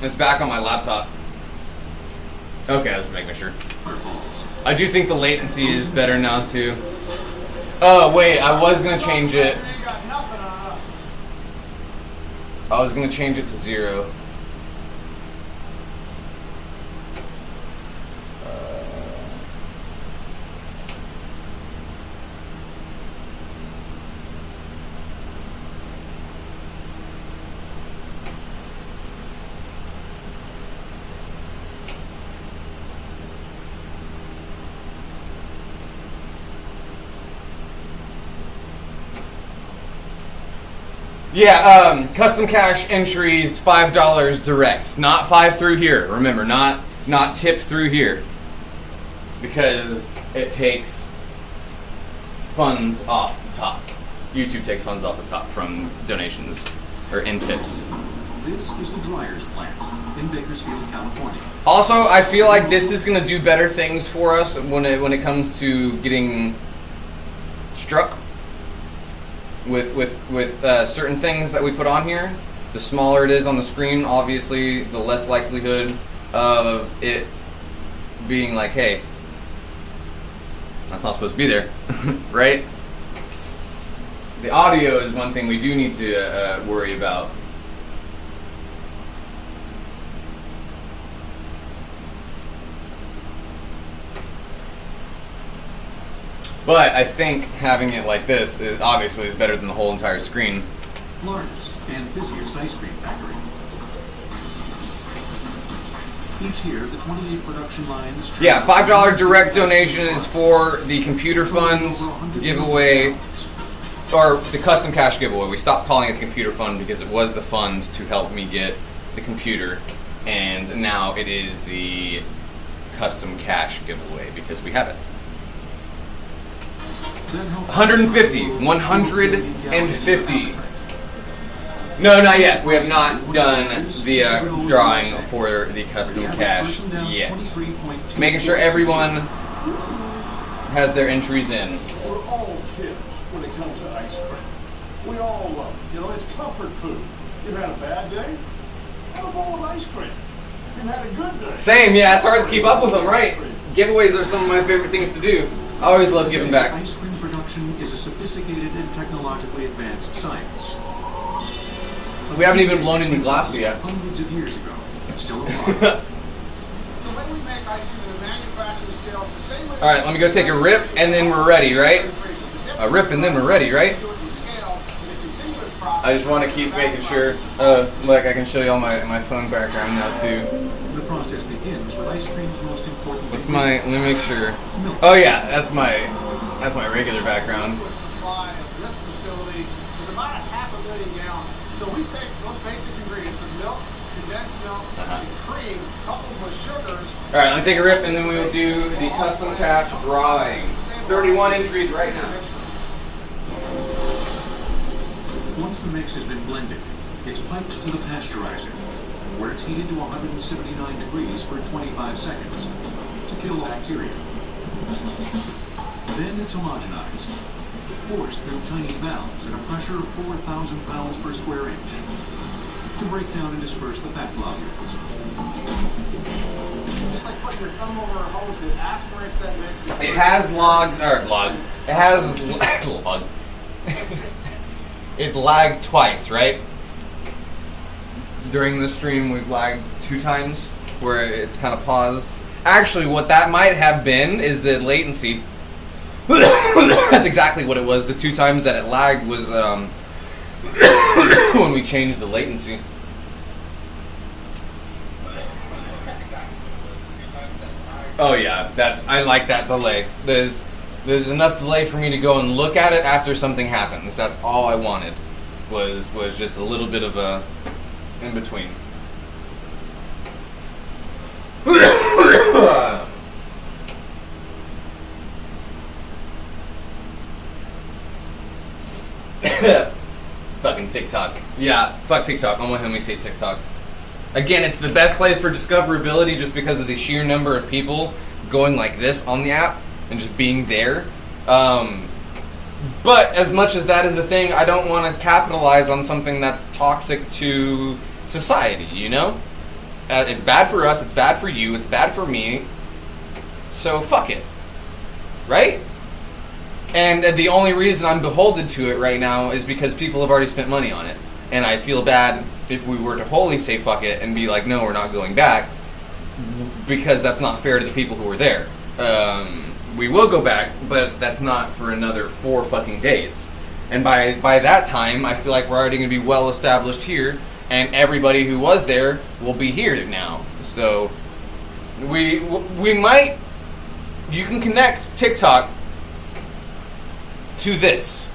It's back on my laptop. Okay, I was making sure. I do think the latency is better now too. Oh wait, I was gonna change it. I was gonna change it to 0. Yeah, custom cash entries, $5 direct. Not 5 through here. Remember, not tipped through here. Because it takes funds off the top. YouTube takes funds off the top from donations or in tips. This is the Dryers plant in Bakersfield, California. Also, I feel like this is gonna do better things for us when it comes to getting struck with certain things that we put on here. The smaller it is on the screen, obviously, the less likelihood of it being like, hey, that's not supposed to be there, right? The audio is one thing we do need to worry about. But I think having it like this is obviously is better than the whole entire screen. Largest and busiest ice cream factory. Each year, the 28 production lines... Yeah, $5 direct donation is for the computer funds giveaway, or the custom cash giveaway. We stopped calling it the computer fund because it was the funds to help me get the computer, and now it is the custom cash giveaway because we have it. 150. No, not yet. We have not done the drawing for the custom cash yet. Making sure everyone has their entries in. We're all kids when it comes to ice cream. We all love it. You know, it's comfort food. You've had a bad day? Have a bowl of ice cream. You've had a good day. Same, yeah. It's hard to keep up with them, right? Giveaways are some of my favorite things to do. I always love giving back. Ice cream production is a sophisticated and technologically advanced science. We haven't even blown any glass yet. Hundreds of years ago, still apply. The way we make ice cream in the manufacturing scale is the same way. All right, let me go take a rip, and then we're ready, right? A rip, and then we're ready, right? I just want to keep making sure, like I can show you all my phone background now too. The process begins with ice cream's most important. What's my? Let me make sure. Oh yeah, that's my regular background. Supply of this facility is about 500,000 gallons. So we take those basic ingredients of milk, condensed milk, and cream, coupled with sugars. All right, let me take a rip, and then we will do the custom cash drawing. 31 entries right now. Once the mix has been blended, it's piped to the pasteurizer, where it's heated to 179 degrees for 25 seconds to kill bacteria. Then it's homogenized, forced through tiny valves at a pressure of 4,000 pounds per square inch to break down and disperse the fat globules. Just like putting your thumb over a hose, it aspirates that mix. It has logged. It has logged. It's lagged twice, right? During the stream, we've lagged 2 times, where it's kind of paused. Actually, what that might have been is the latency. That's exactly what it was. The 2 times that it lagged was when we changed the latency. Oh yeah, I like that delay. There's enough delay for me to go and look at it after something happens. That's all I wanted. Was just a little bit of a in between. Fucking TikTok. Yeah, fuck TikTok. I'm with him. We say TikTok. Again, it's the best place for discoverability just because of the sheer number of people going like this on the app and just being there. But as much as that is a thing, I don't want to capitalize on something that's toxic to society, you know? It's bad for us, it's bad for you, it's bad for me. So fuck it. Right? And the only reason I'm beholden to it right now is because people have already spent money on it. And I feel bad if we were to wholly say fuck it and be like, no, we're not going back, because that's not fair to the people who were there. We will go back, but that's not for another 4 fucking days. And by that time, I feel like we're already going to be well established here, and everybody who was there will be here now. So we might, you can connect TikTok to this.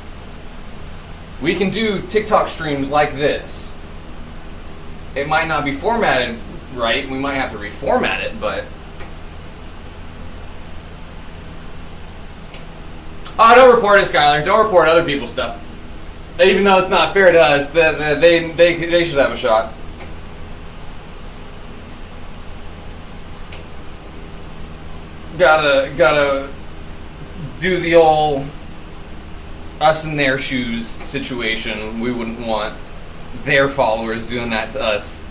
We can do TikTok streams like this. It might not be formatted right. We might have to reformat it, but... Oh, don't report it, Skylar. Don't report other people's stuff. Even though it's not fair to us, they should have a shot. Gotta do the old us in their shoes situation. We wouldn't want their followers doing that to us.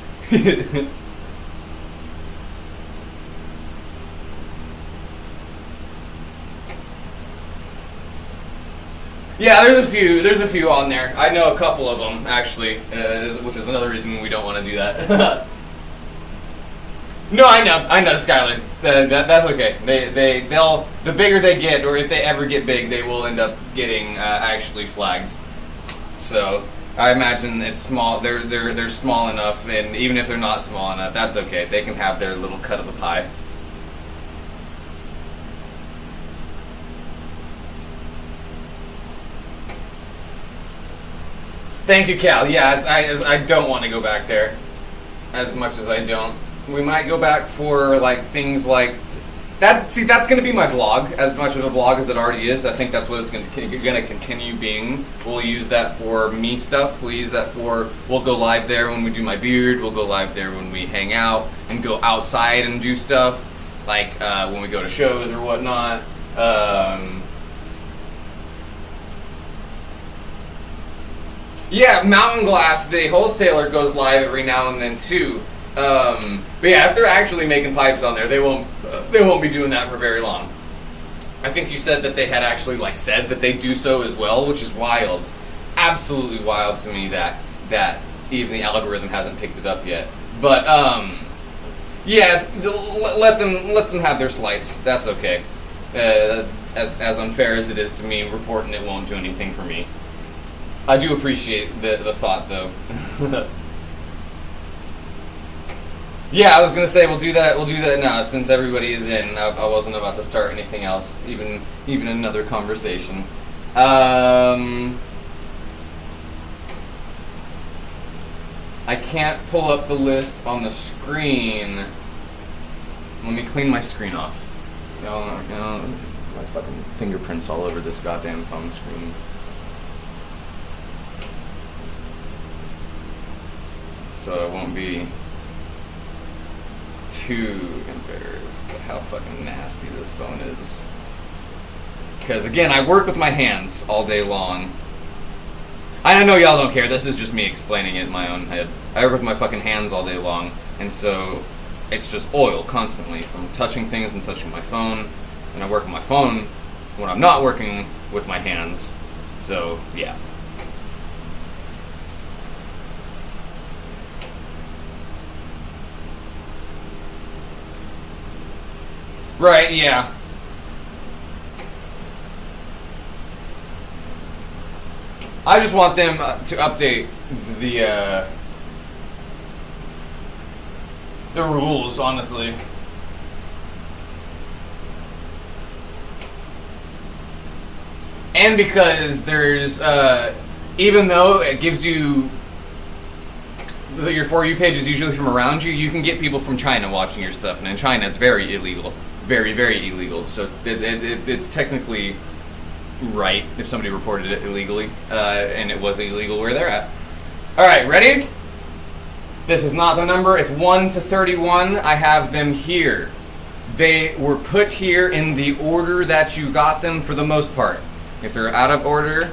Yeah, there's a few on there. I know a couple of them actually, which is another reason we don't want to do that. No, I know, Skylar. That's okay. They'll the bigger they get, or if they ever get big, they will end up getting actually flagged. So I imagine it's small. They're small enough, and even if they're not small enough, that's okay. They can have their little cut of the pie. Thank you, Cal. Yeah, I don't want to go back there as much as I don't. We might go back for like things like that. See, that's going to be my blog, as much of a blog as it already is. I think that's what it's going to continue being. We'll use that for me stuff. We'll use that for, we'll go live there when we do my beard. We'll go live there when we hang out and go outside and do stuff, like when we go to shows or whatnot. Yeah, Mountain Glass, the wholesaler, goes live every now and then too. But yeah, if they're actually making pipes on there, they won't be doing that for very long. I think you said that they had actually like said that they do so as well, which is wild, absolutely wild to me that even the algorithm hasn't picked it up yet. But yeah, let them have their slice. That's okay. As unfair as it is to me, reporting it won't do anything for me. I do appreciate the thought though. Yeah, I was gonna say we'll do that now since everybody is in. I wasn't about to start anything else, even another conversation. I can't pull up the list on the screen. Let me clean my screen off. My fucking fingerprints all over this goddamn phone screen. So I won't be too embarrassed at how fucking nasty this phone is. Because again, I work with my hands all day long. I know y'all don't care, this is just me explaining it in my own head. I work with my fucking hands all day long, and so it's just oil constantly from touching things and touching my phone. And I work with my phone when I'm not working with my hands. So, yeah. Right, yeah. I just want them to update the rules, honestly. And because there's, even though it gives you, your For You page is usually from around you, you can get people from China watching your stuff, and in China it's very illegal. Very, very illegal. So it's technically right if somebody reported it illegally, and it was illegal where they're at. All right, ready? This is not the number. It's 1 to 31. I have them here. They were put here in the order that you got them for the most part. If they're out of order,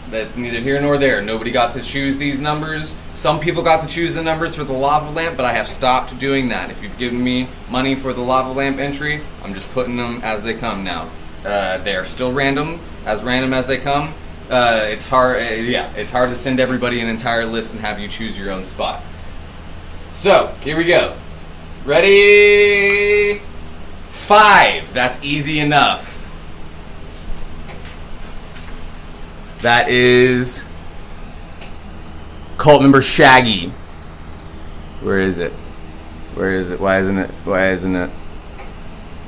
that's neither here nor there. Nobody got to choose these numbers. Some people got to choose the numbers for the lava lamp, but I have stopped doing that. If you've given me money for the lava lamp entry, I'm just putting them as they come now. They are still random as they come. It's hard. It's hard to send everybody an entire list and have you choose your own spot. So here we go. Ready? 5. That's easy enough. That is cult member Shaggy. Where is it? Where is it? Why isn't it? Why isn't it?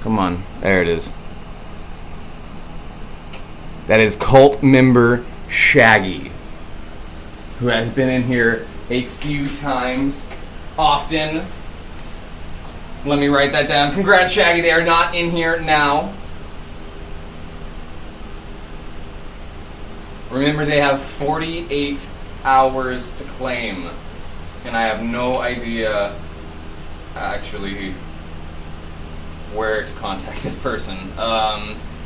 Come on. There it is. That is cult member Shaggy, who has been in here a few times, often. Let me write that down. Congrats, Shaggy. They are not in here now. Remember, they have 48 hours to claim, and I have no idea, actually, where to contact this person.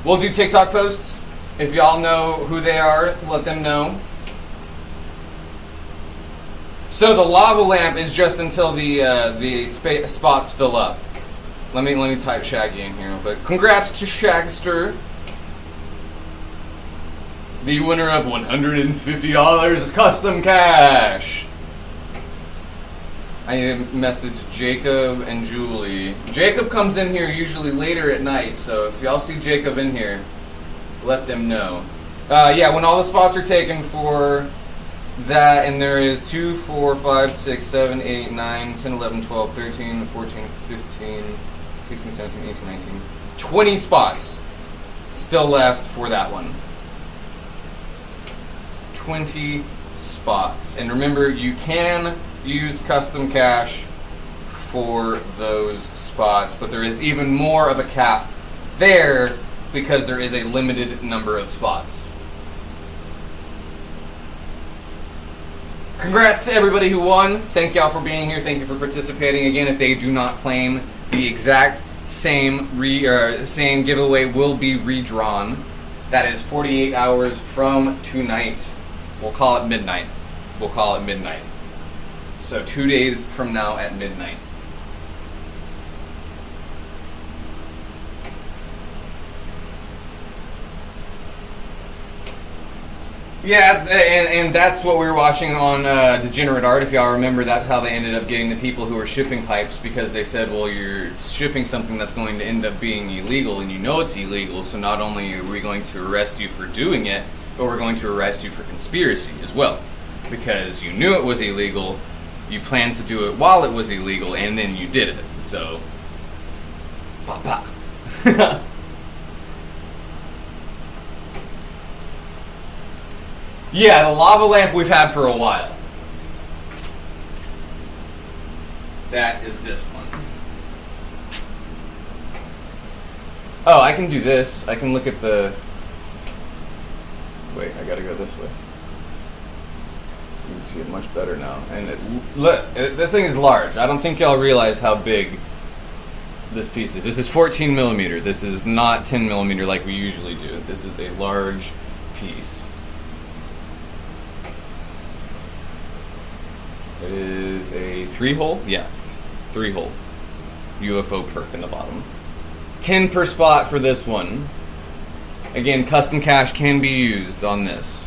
We'll do TikTok posts. If y'all know who they are, let them know. So the lava lamp is just until the spots fill up. Let me type Shaggy in here. But congrats to Shagster. The winner of $150 is custom cash. I need to message Jacob and Julie. Jacob comes in here usually later at night, so if y'all see Jacob in here, let them know. Yeah, when all the spots are taken for that, and there is 2, 4, 5, 6, 7, 8, 9, 10, 11, 12, 13, 14, 15, 16, 17, 18, 19, 20 spots still left for that one. 20 spots. And remember, you can use custom cash for those spots, but there is even more of a cap there because there is a limited number of spots. Congrats to everybody who won. Thank y'all for being here. Thank you for participating. Again, if they do not claim, the exact same giveaway will be redrawn. That is 48 hours from tonight. We'll call it midnight. So 2 days from now at midnight. Yeah, and that's what we were watching on Degenerate Art. If y'all remember, that's how they ended up getting the people who were shipping pipes, because they said, well, you're shipping something that's going to end up being illegal, and you know it's illegal, so not only are we going to arrest you for doing it, but we're going to arrest you for conspiracy as well. Because you knew it was illegal, you planned to do it while it was illegal, and then you did it. So, pa. Yeah, the lava lamp we've had for a while. That is this one. Oh, I can do this. I can look at the... Wait, I gotta go this way. You can see it much better now. And look, this thing is large. I don't think y'all realize how big this piece is. This is 14 millimeter. This is not 10 millimeter like we usually do. This is a large piece. It is a 3-hole? Yeah, 3-hole. UFO perk in the bottom. 10 per spot for this one. Again, custom cash can be used on this.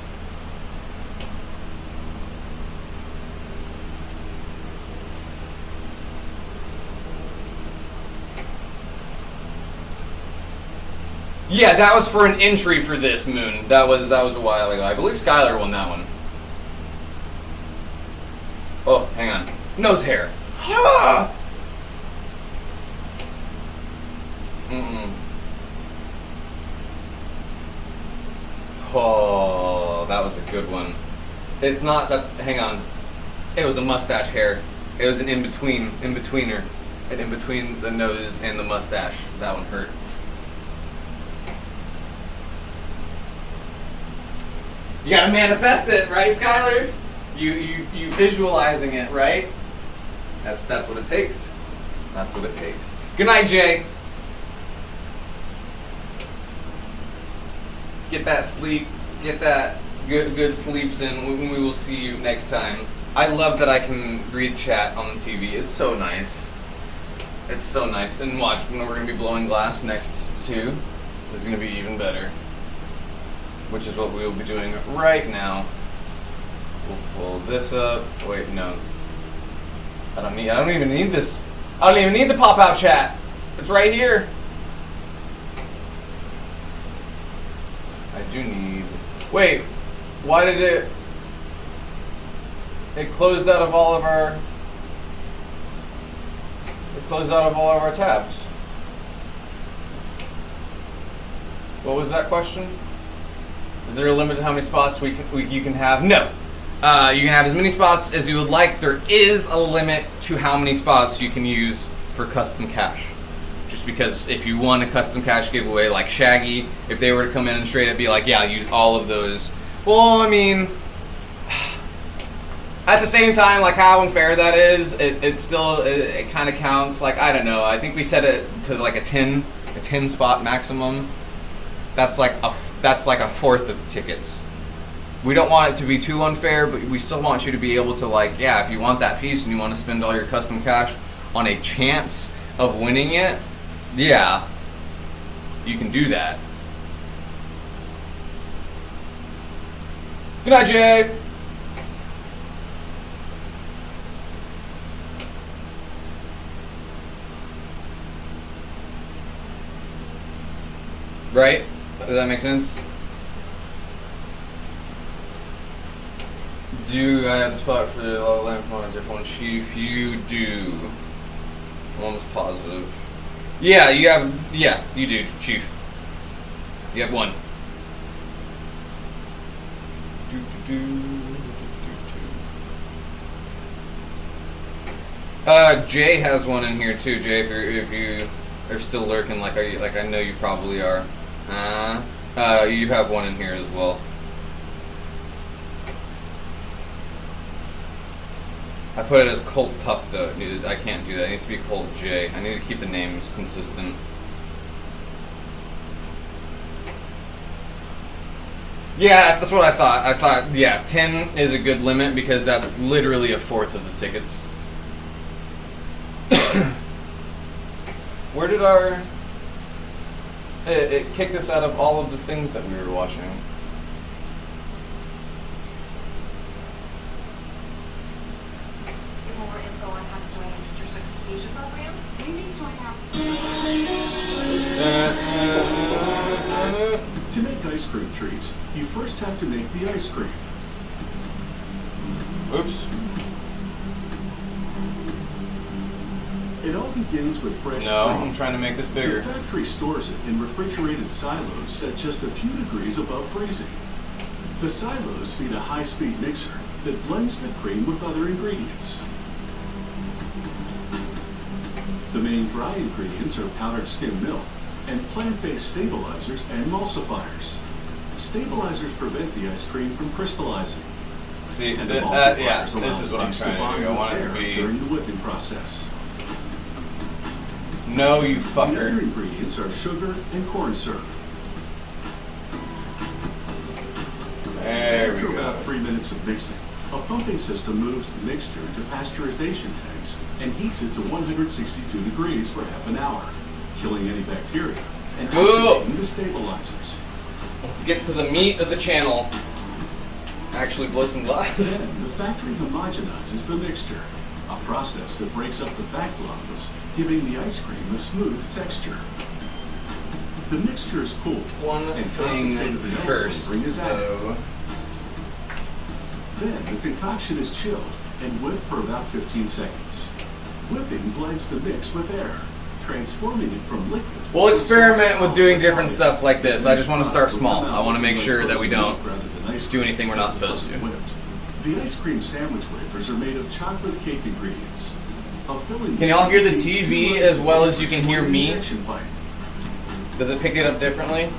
Yeah, that was for an entry for this moon. That was a while ago. I believe Skylar won that one. Oh, hang on. Nose hair. Oh, that was a good one. It's not, hang on. It was a mustache hair. It was an in-betweener. And in between the nose and the mustache. That one hurt. You gotta manifest it, right, Skylar? You visualizing it, right? That's what it takes. That's what it takes. Good night, Jay. Get that sleep. Get that good sleeps in. We will see you next time. I love that I can read chat on the TV. It's so nice. It's so nice. And watch, when we're going to be blowing glass next to, it's going to be even better. Which is what we will be doing right now. We'll pull this up. Wait, no. I don't even need this. I don't even need the pop-out chat. It's right here. I do need... Wait, why did it... It closed out of all of our... It closed out of all of our tabs. What was that question? Is there a limit to how many spots you can have? No. You can have as many spots as you would like. There is a limit to how many spots you can use for custom cash. Just because if you won a custom cash giveaway like Shaggy, if they were to come in and straight up be like, yeah, I'll use all of those. Well, I mean, at the same time, like how unfair that is, it still kind of counts. Like, I don't know. I think we set it to like a 10 spot maximum. That's like a fourth of the tickets. We don't want it to be too unfair, but we still want you to be able to, like, yeah, if you want that piece and you want to spend all your custom cash on a chance of winning it, yeah, you can do that. Good night, Jay. Right? Does that make sense? Do I have the spot for the lamp on a different one? Chief, you do. I'm almost positive. Yeah, you have. Yeah, you do, Chief. You have one. Jay has one in here too. Jay, if you are still lurking, like I know you probably are. You have one in here as well. I put it as Colt Pup though. I can't do that. It needs to be Colt J. I need to keep the names consistent. Yeah, that's what I thought. I thought, yeah, 10 is a good limit because that's literally a fourth of the tickets. Where did our... It kicked us out of all of the things that we were watching. More info on how to join a teacher certification program. We need to join our... To make ice cream treats, you first have to make the ice cream. Oops. It all begins with fresh No, cream. I'm trying to make this bigger. The factory stores it in refrigerated silos set just a few degrees above freezing. The silos feed a high-speed mixer that blends the cream with other ingredients. The main dry ingredients are powdered skim milk and plant-based stabilizers and emulsifiers. Stabilizers prevent the ice cream from crystallizing. See, and yeah, this is what I'm trying to do. I want it to be... during the whipping process. No, you The fucker. other ingredients are sugar and corn syrup. There After we go. about 3 minutes of mixing, a pumping system moves the mixture to pasteurization tanks and heats it to 162 degrees for half an hour, killing any bacteria and activating the stabilizers. Let's get to the meat of the channel. Actually blow some glass. Then the factory homogenizes the mixture, a process that breaks up the fat globules, giving the ice cream a smooth texture. The mixture is cooled, One and thing concentrated vanilla first, flavoring is added. though. Then the concoction is chilled and whipped for about 15 seconds. Whipping blends the mix with air, transforming it from liquid. We'll experiment with doing different stuff like this. I just want to start small. I want to make sure that we don't do anything we're not supposed to. The ice cream sandwich wafers are made of chocolate cake ingredients. A filling Can y'all hear the contains TV 2 as well as you can hear for me? injection pipe. Does it pick it up differently?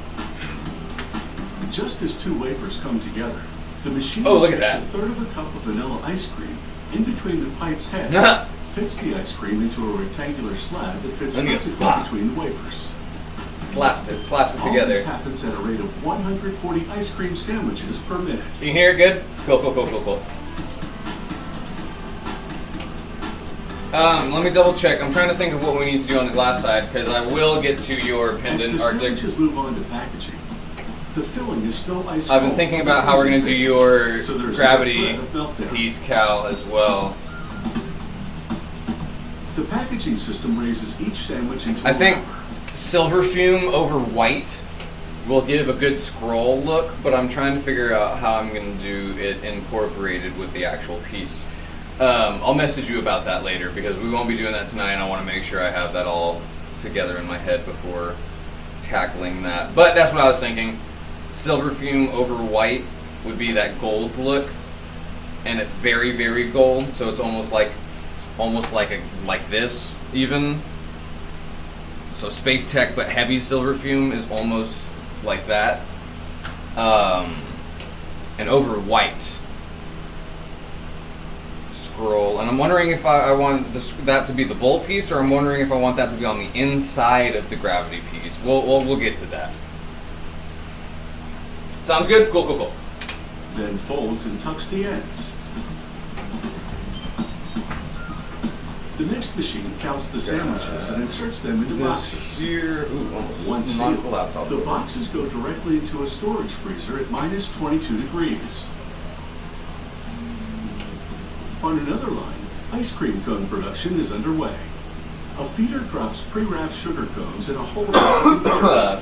Just as 2 wafers come together, The machine Oh, look at takes that. a third of a cup of vanilla ice cream in between the pipe's head, fits the ice cream into a rectangular slab that fits Then you perfectly pop. between the wafers. Slaps it All together. this happens at a rate of 140 ice cream sandwiches per minute. You can hear it good? Cool. Let me double check. I'm trying to think of what we need to do on the glass side, because I will get to your As pendant the Arctic. sandwiches move on to packaging, the filling is still ice I've been cold thinking in about the how we're going to freezing do phase, your so there's no gravity threat of meltdown. piece, Cal, as well. The packaging system raises each sandwich into I a think wrapper. silver fume over white will give a good scroll look, but I'm trying to figure out how I'm going to do it incorporated with the actual piece. I'll message you about that later, because we won't be doing that tonight, and I want to make sure I have that all together in my head before tackling that. But that's what I was thinking. Silver fume over white would be that gold look, and it's very, very gold, so it's almost like this even. So Space Tech but heavy silver fume is almost like that, and over white scroll. And I'm wondering if I want that to be the bowl piece, or I'm wondering if I want that to be on the inside of the gravity piece. We'll get to that. Sounds good? Cool. Then folds and tucks the ends. The next machine counts the sandwiches and inserts them into boxes. Here, Once sealed, the boxes go directly into a storage freezer at minus 22 degrees. On another line, ice cream cone production is underway. A feeder drops pre-wrapped sugar cones in a hole.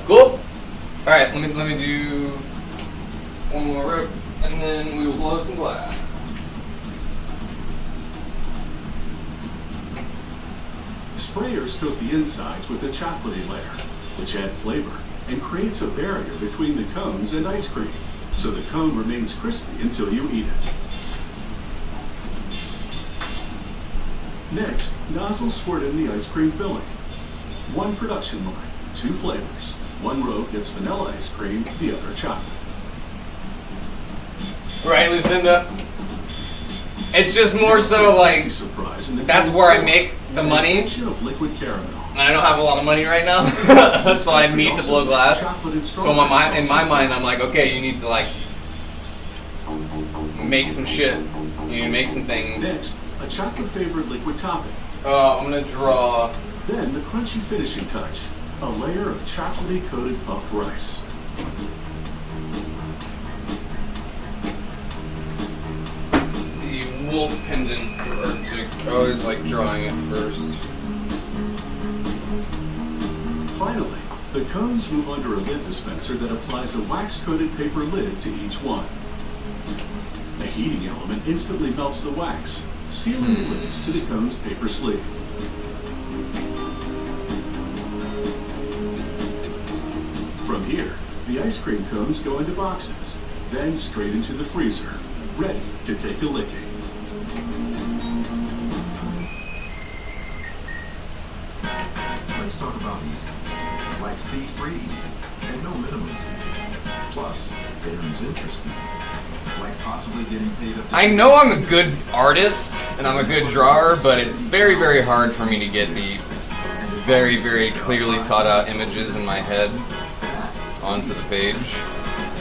Cool. All right, let me do one more rip, and then we will blow some glass. Sprayers coat the insides with a chocolatey layer, which add flavor and creates a barrier between the cones and ice cream, so the cone remains crispy until you eat it. Next, nozzles squirt in the ice cream filling. One production line, 2 flavors. One row gets vanilla ice cream, the other chocolate. Right, Lucinda? It's just more so like, that's where I make the money, and Of liquid caramel. I don't have a lot of money right now, so I need to blow glass. So in my mind, I'm like, okay, you need to like make some shit. You need to make some things. Next, a chocolate-flavored liquid topping. I'm gonna draw. Then the crunchy finishing touch, a layer of chocolatey coated puffed rice. The wolf pendant for Arctic. I always like drawing it first. Finally, the cones move under a lid dispenser that applies a wax-coated paper lid to each one. A heating element instantly melts the wax, sealing the lids to the cone's paper sleeve. From here, the ice cream cones go into boxes, then straight into the freezer, ready to take a licking. Let's talk about easy. Like fee-free easy, and no minimums easy. Plus, it earns interest easy. Like possibly getting paid up to... I know I'm a good artist and I'm a good drawer, but it's very, very hard for me to get the very, very clearly thought out images in my head onto the page.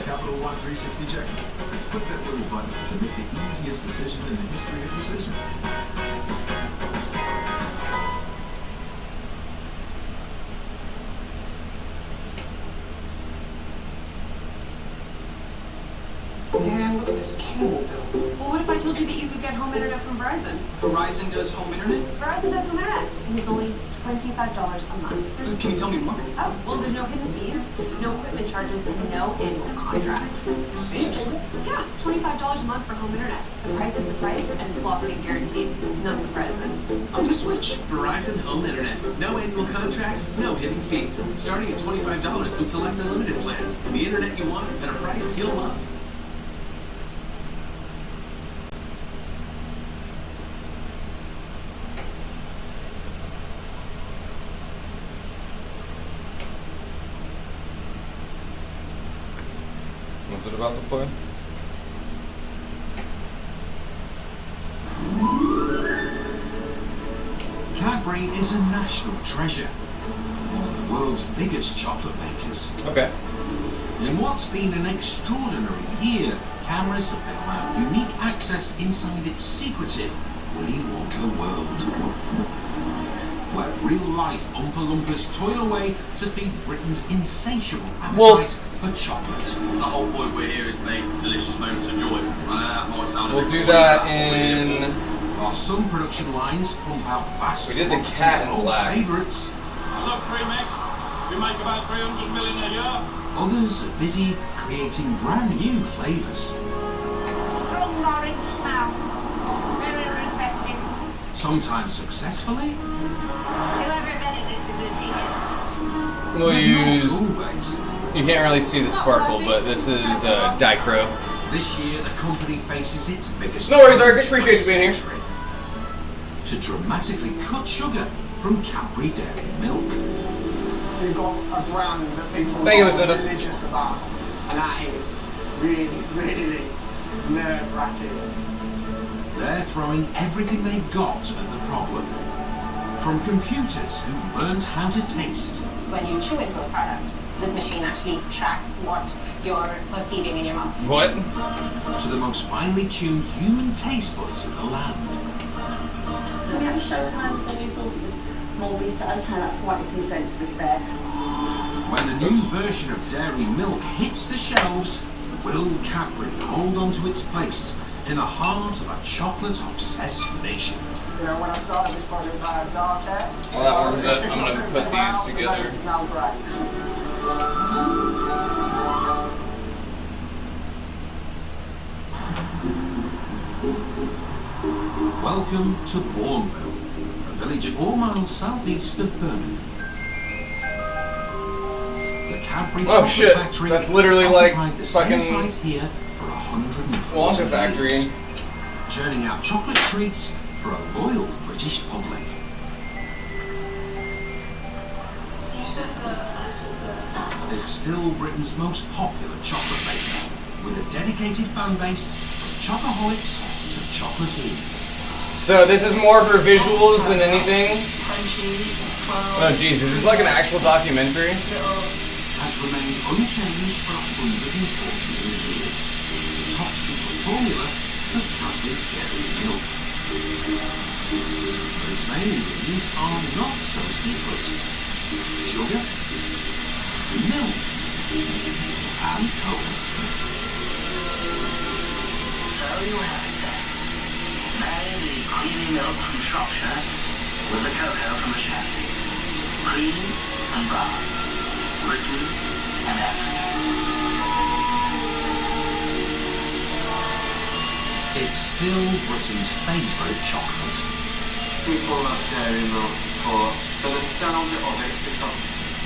Capital One 360 check. Click that little button to make the easiest decision in the history of decisions. Man, look at this cable bill. Well, what if I told you that you could get home internet from Verizon? Verizon does home internet? Verizon does home internet, and it's only $25 a month. Can you tell me more? Oh, well, there's no hidden fees, no equipment charges, and no annual contracts. Same cable? Yeah, $25 a month for home internet. The price is the price, and it's locked in guaranteed. No surprises. I'm gonna switch. Verizon Home Internet. No annual contracts, no hidden fees. Starting at $25 with select unlimited plans. The internet you want at a price you'll love. What's it about to play? Cadbury is a national treasure, one of the world's biggest chocolate makers. Okay. In what's been an extraordinary year, cameras have been allowed unique access inside its secretive Willy Wonka world, where real-life Oompa Loompas toil away to feed Britain's insatiable appetite for chocolate. The whole point we're here is to make delicious moments of joy. We'll do that in... While some production lines pump out vast We did the cat and black. favourites, Look, Premix, we make about 300 million a year. others are busy creating brand new flavours. Strong orange smell. Very refreshing. Sometimes successfully, Whoever invented this is a genius. We'll use... always. You can't really see the sparkle, but this is Dicro. This year, the company faces its biggest No worries, Ark. challenge Appreciate you being here. century. To dramatically cut sugar from Cadbury Dairy Milk. You've got a brand that people Thank you, are Lucinda. religious about, and that is really, really nerve-wracking. They're throwing everything they've got at the problem. From computers who've learned how to taste, When you chew into a product, this machine actually tracks what you're perceiving in your mouth. What? to the most finely tuned human taste buds in the land. So we have a show of hands, so we thought it was more research. Okay, that's quite a consensus there. When the new version of Dairy Milk hits the shelves, will Cadbury hold on to its place in the heart of a chocolate-obsessed nation? You know, when I started this project, I had dark hair. Well, that warms up. I'm gonna put these together. Now grey. Welcome to Bourneville, a village 4 miles southeast of Birmingham. The Cadbury Oh Chocolate shit! Factory That's literally has like occupied the fucking same site here for 140 Wonka Factory. years, churning out chocolate treats for a loyal British public. It's still Britain's most popular chocolate maker, with a dedicated fan base from chocoholics to chocolatiers. So this is more for visuals than anything. Oh Jesus, this is like an actual documentary. Has remained unchanged for 140 years. The top secret formula of Cadbury's Dairy Milk. But its main ingredients are not so secret. Sugar, milk, and cocoa. So you have it then. Marry the creamy milk from Shropshire with the cocoa from the Shetland. Cream and bar. Britain and Africa. It's still Britain's favourite chocolate. People love dairy milk for the nostalgia of it because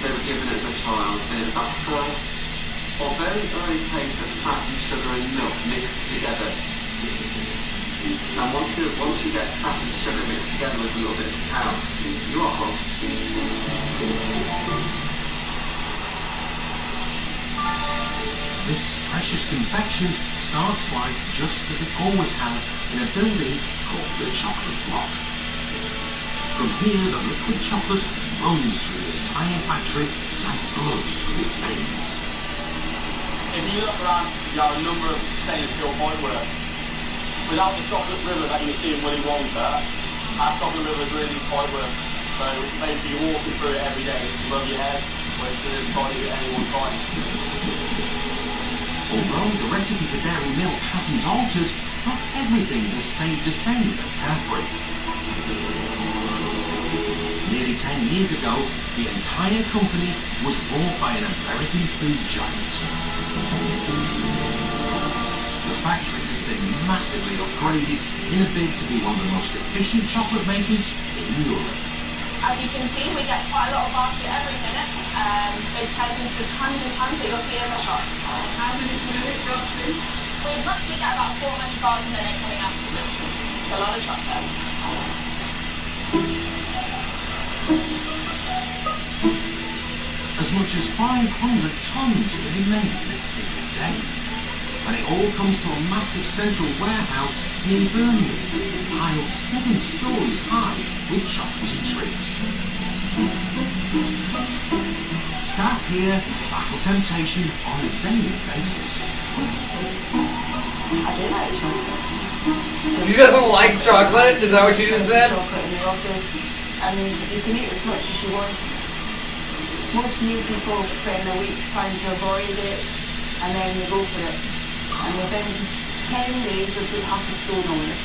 they were given it as a child, and it's that first or very early taste of fat and sugar and milk mixed together. And once you get fat and sugar mixed together with a little bit of cacao, you are hooked. This precious confection starts life just as it always has in a building called the Chocolate Block. From here, the liquid chocolate runs through the entire factory like blood through its veins. If you look around, you have a number of stainless steel pipework. Without the chocolate river that you see in Willy Wonka, our chocolate river is really pipework. So basically you're walking through it every day above your head, which is slightly at any one time. Although the recipe for dairy milk hasn't altered, not everything has stayed the same at Cadbury. Nearly 10 years ago, the entire company was bought by an American food giant. The factory has been massively upgraded in a bid to be one of the most efficient chocolate makers in Europe. As you can see, we get quite a lot of basket every minute, which has into the tons and tons that you'll see in the shops. How many per minute, roughly? We roughly get about 400 bars a minute coming out. It's a lot of chocolate. As much as 500 tons can be made in a single day. and it all comes to a massive central warehouse near Birmingham, piled 7 stories high with chocolatey treats. Staff here battle temptation on a daily basis. I do like chocolate. She doesn't like chocolate? Is that what you just said? Chocolate in the office. I mean, you can eat as much as you want. Most new people spend a week trying to avoid it, and then you go for it. And within 10 days, you'll put half a stone on it.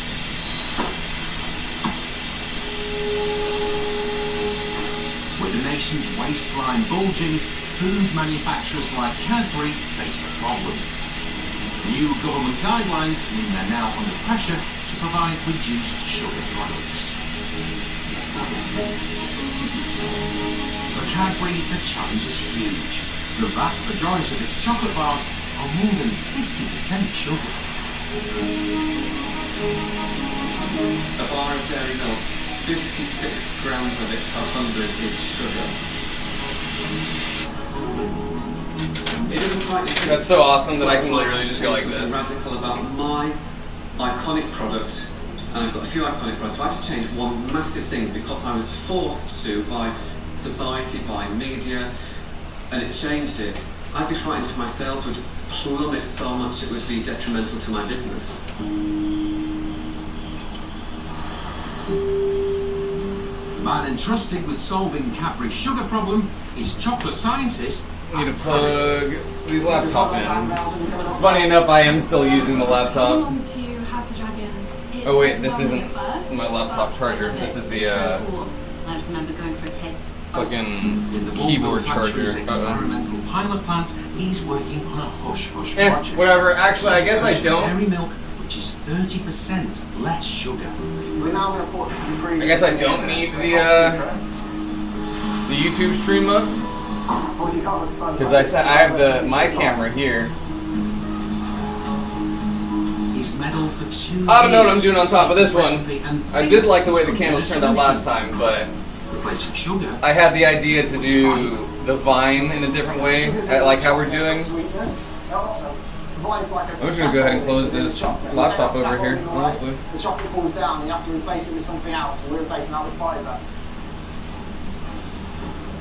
With the nation's waistline bulging, food manufacturers like Cadbury face a problem. New government guidelines mean they're now under pressure to provide reduced sugar products. For Cadbury, the challenge is huge. The vast majority of its chocolate bars are more than 50% sugar. A bar of dairy milk, 56 grams of it per 100 is sugar. It isn't quite That's so awesome that I can literally just go like this. Radical about my iconic product, and I've got a few iconic products. So I had to change one massive thing because I was forced to by society, by media, and it changed it. I'd be frightened if my sales would plummet so much it would be detrimental to my business. The man entrusted with solving Cadbury's sugar problem is chocolate scientist. Need to plug the laptop in. Funny enough, I am still using the laptop. Oh wait, this isn't my laptop charger. This is the fucking keyboard charger. Experimental pilot plant, he's working on a hush-hush project. Whatever. Actually, I guess I don't. Dairy milk, which is 30% less sugar. I guess I don't need the YouTube stream up because I have my camera here. He's medal for 2 I don't know what I'm doing on top of this one. I did like the way the candles turned out last time, but I had the idea to do the vine in a different way, like how we're doing. I'm just gonna go ahead and close this laptop over here, honestly. The chocolate falls down and you have to replace it with something else, and we're replacing that with fibre.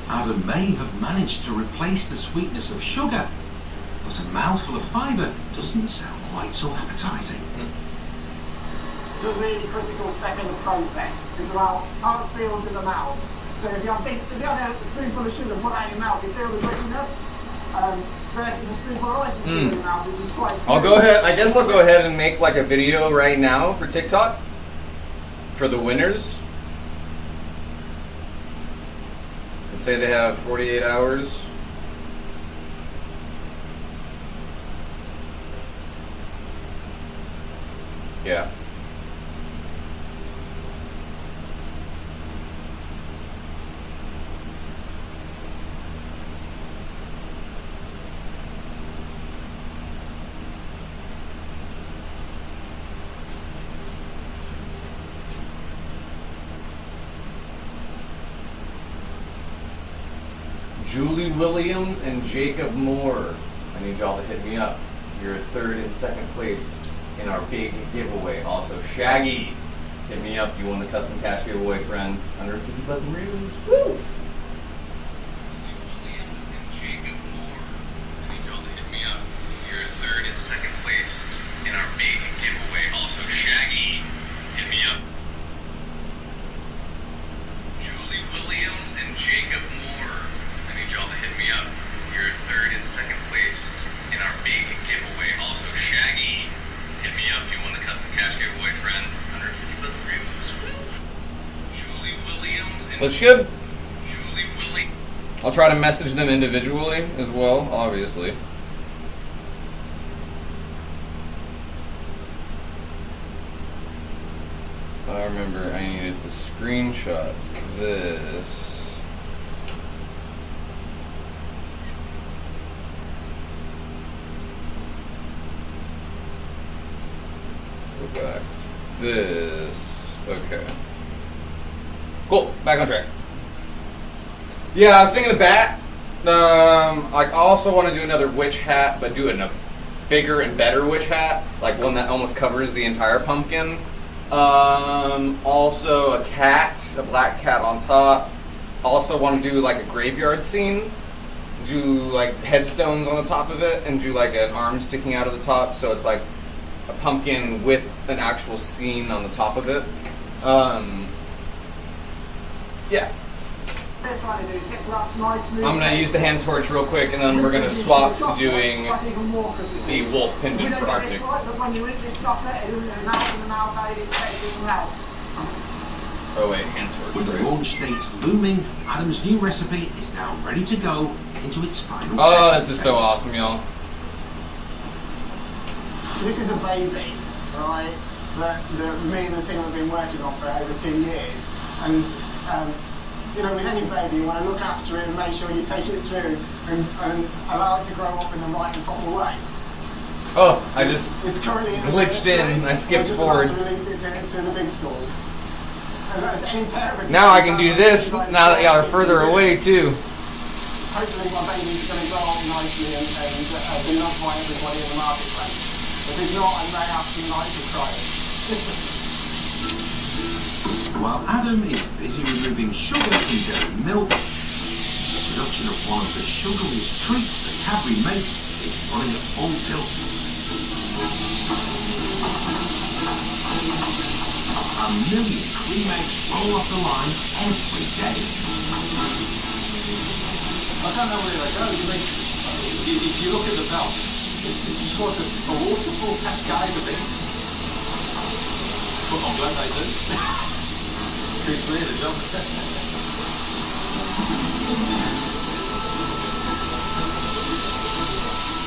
Adam may have managed to replace the sweetness of sugar, but a mouthful of fibre doesn't sound quite so appetizing. The really critical step in the process is about how it feels in the mouth. So if you have a spoonful of sugar, put that in your mouth, you feel the grittiness. Versus a spoonful of ice in the mouth, which is quite smooth. I'll go ahead. I guess I'll go ahead and make like a video right now for TikTok for the winners. And say they have 48 hours. Yeah. Julie Williams and Jacob Moore. I need y'all to hit me up. You're 3rd and 2nd place in our big giveaway. Also, Shaggy, hit me up. You won the custom cash giveaway, friend. 150 buckaroos. Woo! Williams and Jacob Moore. I need y'all to hit me up. You're 3rd and 2nd place in our big giveaway. Also, Shaggy, hit me up. Julie Williams and Jacob Moore. Y'all to hit me up. You're 3rd and 2nd place in our big giveaway. Also, Shaggy, hit me up. You won the custom cash giveaway, friend. 150 buckaroos. Julie Williams and looks good. Julie Williams. I'll try to message them individually as well, obviously. I remember I needed to screenshot this. Back to this. Okay. Cool. Back on track. Yeah, I was thinking of bat. I also want to do another witch hat, but do it in a bigger and better witch hat, like one that almost covers the entire pumpkin. Also a cat, a black cat on top. Also want to do like a graveyard scene. Do like headstones on the top of it and do like an arm sticking out of the top, so it's like a pumpkin with an actual scene on the top of it. Yeah. I'm gonna use the hand torch real quick, and then we're gonna swap to doing the wolf pendant for Arctic. Oh wait, hand torch. With the launch date looming, Adam's new recipe is now ready to go into its final Oh, testing this is so phase. awesome, y'all. This is a baby, right, that me and the team have been working on for over 2 years. And, you know, with any baby, you want to look after it and make sure you take it through and allow it to grow up in the right and proper way. Oh, I just It's currently glitched in. I skipped We're just forward. about to release it to the big school. And as any parent, Now I can do this. Now that y'all are further away too. hopefully my baby's going to grow up nicely and be loved by everybody in the marketplace. If it's not, I may have some nights of crying. While Adam is busy removing sugar from dairy milk, the production of one of the sugariest treats that Cadbury makes is running at full tilt. A million cream eggs roll off the line every day. I don't know where they go. I mean, if you look at the belt, it's sort of a waterfall cascade of it. But I'm glad they do. Keeps me in the job.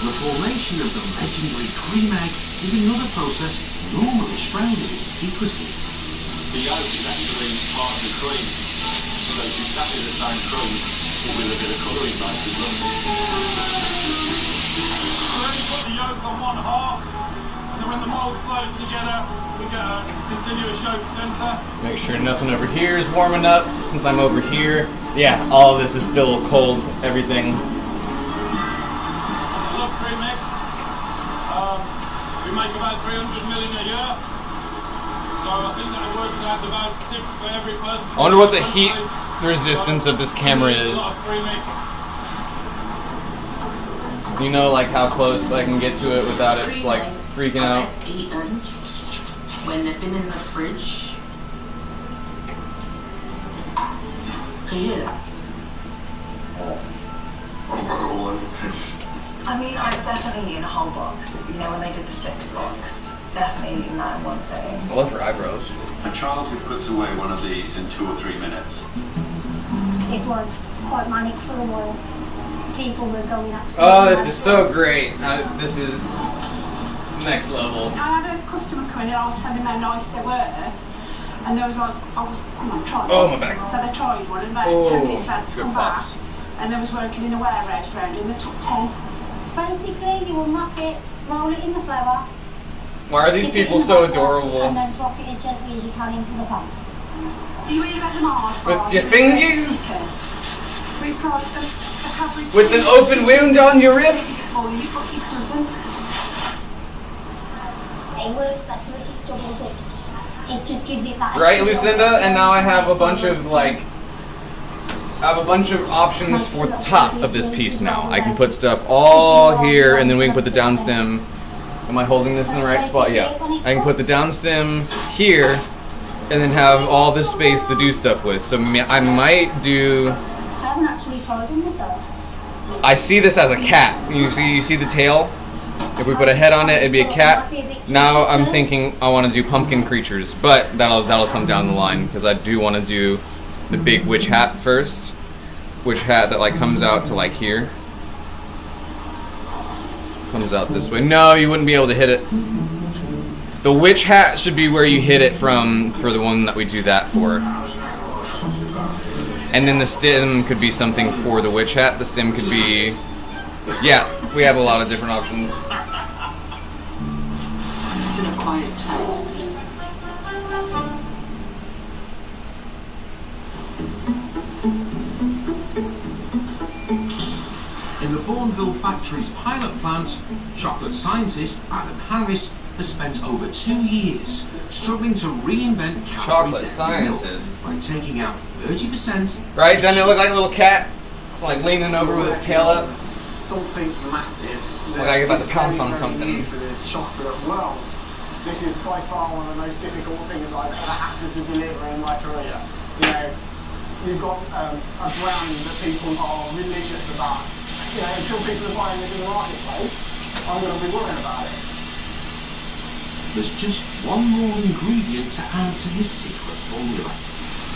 The formation of the legendary cream egg is another process normally shrouded in secrecy. The yolk is actually part of the cream. So it's exactly the same cream, but with a bit of colouring base as well. So then you put the yolk on one half, and then when the moulds close together, we get a continuous yolk centre. Make sure nothing over here is warming up. Since I'm over here, yeah, all of this is still cold. Everything. I love cream eggs. We make about 300 million a year. So I think that it works out about 6 for every person. I wonder what the heat resistance of this camera is. You know, like how close I can get to it without it like freaking out. Eaten when they've been in the fridge. Can you hear that? I mean, I've definitely eaten a whole box. You know, when they did the 6 box. Definitely eaten that in one sitting. I love her eyebrows. A child who puts away one of these in 2 or 3 minutes. It was quite manic for a while. People were going absolutely Oh, this mad. is so great. This is next level. I had a customer come in and I was telling them how nice they were, and there was like, come on, try Oh, one. my back. So they tried one, and about Oh, 10 minutes later to good come pops. back, and they was working in a warehouse round, and they took 10. Basically, you unwrap it, roll it in the flour. Why are these dip it in people the so butter, adorable? And then drop it as gently as you can into the pan. You really let them hard. With your fingers? But it's like a Cadbury With an open wound on your wrist? for you, but it doesn't. It works better if it's double dipped. It just gives it that. Right, extra Lucinda? And now I have a flavor. bunch of like... I have a bunch of options for the top of this piece now. I can put stuff all here, and then we can put the down stem. Am I holding this in the right spot? Yeah. I can put the down stem here, and then have all this space to do stuff with. So I might do... I haven't actually tried them myself. I see this as a cat. You see the tail? If we put a head on it, it'd be a cat. Now I'm thinking I want to do pumpkin creatures, but that'll come down the line because I do want to do the big witch hat first. Witch hat that like comes out to like here. Comes out this way. No, you wouldn't be able to hit it. The witch hat should be where you hit it from for the one that we do that for. And then the stem could be something for the witch hat. The stem could be... Yeah, we have a lot of different options. It's an acquired taste. In the Thornville factory's pilot plant, chocolate scientist Adam Harris has spent over 2 years struggling to reinvent Cadbury Chocolate Dairy Milk scientist. by taking out 30%. Right? Doesn't it look like a little cat? Like leaning over with its tail up? Something massive. Like I'm about to is pounce very, on very something. new for the chocolate world. This is by far one of the most difficult things I've ever had to deliver in my career. You know, you've got a brand that people are religious about. You know, until people are buying it in the marketplace, I'm going to be worrying about it. There's just one more ingredient to add to his secret formula.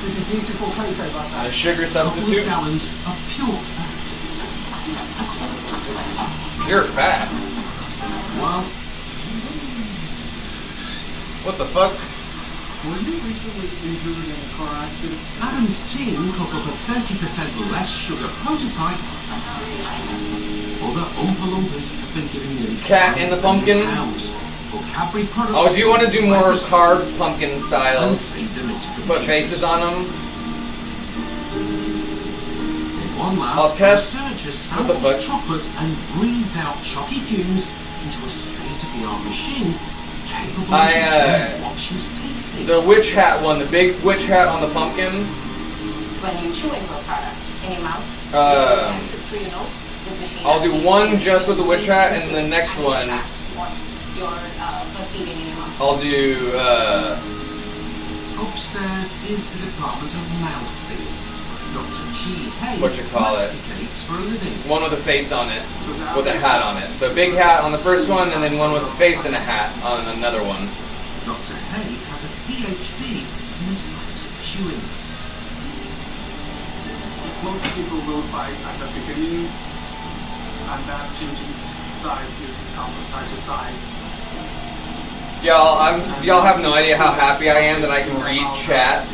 This is beautiful cocoa butter. A sugar A couple of substitute. gallons of pure fat. You're fat. Well, What the fuck? Were you recently injured in a car accident? Adam's team cook up a 30% less sugar prototype. Other Oompa Loompas have been giving nearly Cat in the pumpkin. pounds for Cadbury products. Oh, do you want to do more carved pumpkin and styles? feed them into Put computers. faces on them? In one lab, I'll test. researchers What the samples fuck? chocolate and breathes out chalky fumes into a state-of-the-art machine capable of judging what she's tasting. The witch hat one, the big witch hat on the pumpkin. When you chew into a product in your mouth, Um, you sense it through your nose. This machine I'll do actually one senses just with the witch hat, and the next one what you're perceiving in your mouth. I'll do. Upstairs is the Department of Mouthfeel. Dr. Chi Hay What you call it? masticates for a living. One with a face on it, with a hat on it. So big hat on the first one, and then one with a face and a hat on another one. Dr. Hay has a PhD in the science of chewing. Most people will fight at the beginning, and that changing size is from size to size. Y'all have no idea how happy I am that I can read chat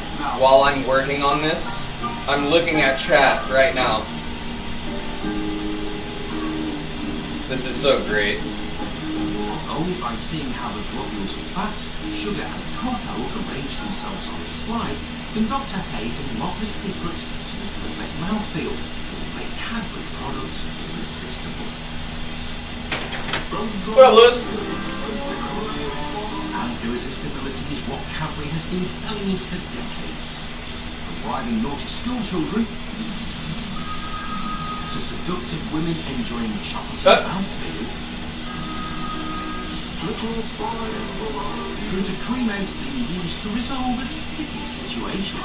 while I'm working on this. I'm looking at chat right now. This is so great. Only by seeing how the globules of fat, sugar and cocoa arrange themselves on a slide can Dr. Hay unlock the secret to the perfect mouthfeel that make Cadbury products irresistible. Well, Lewis. And irresistibility is what Cadbury has been selling us for decades. From bribing naughty school children to seductive women enjoying chocolate mouthfeel, through to cream eggs being used to resolve a sticky situation.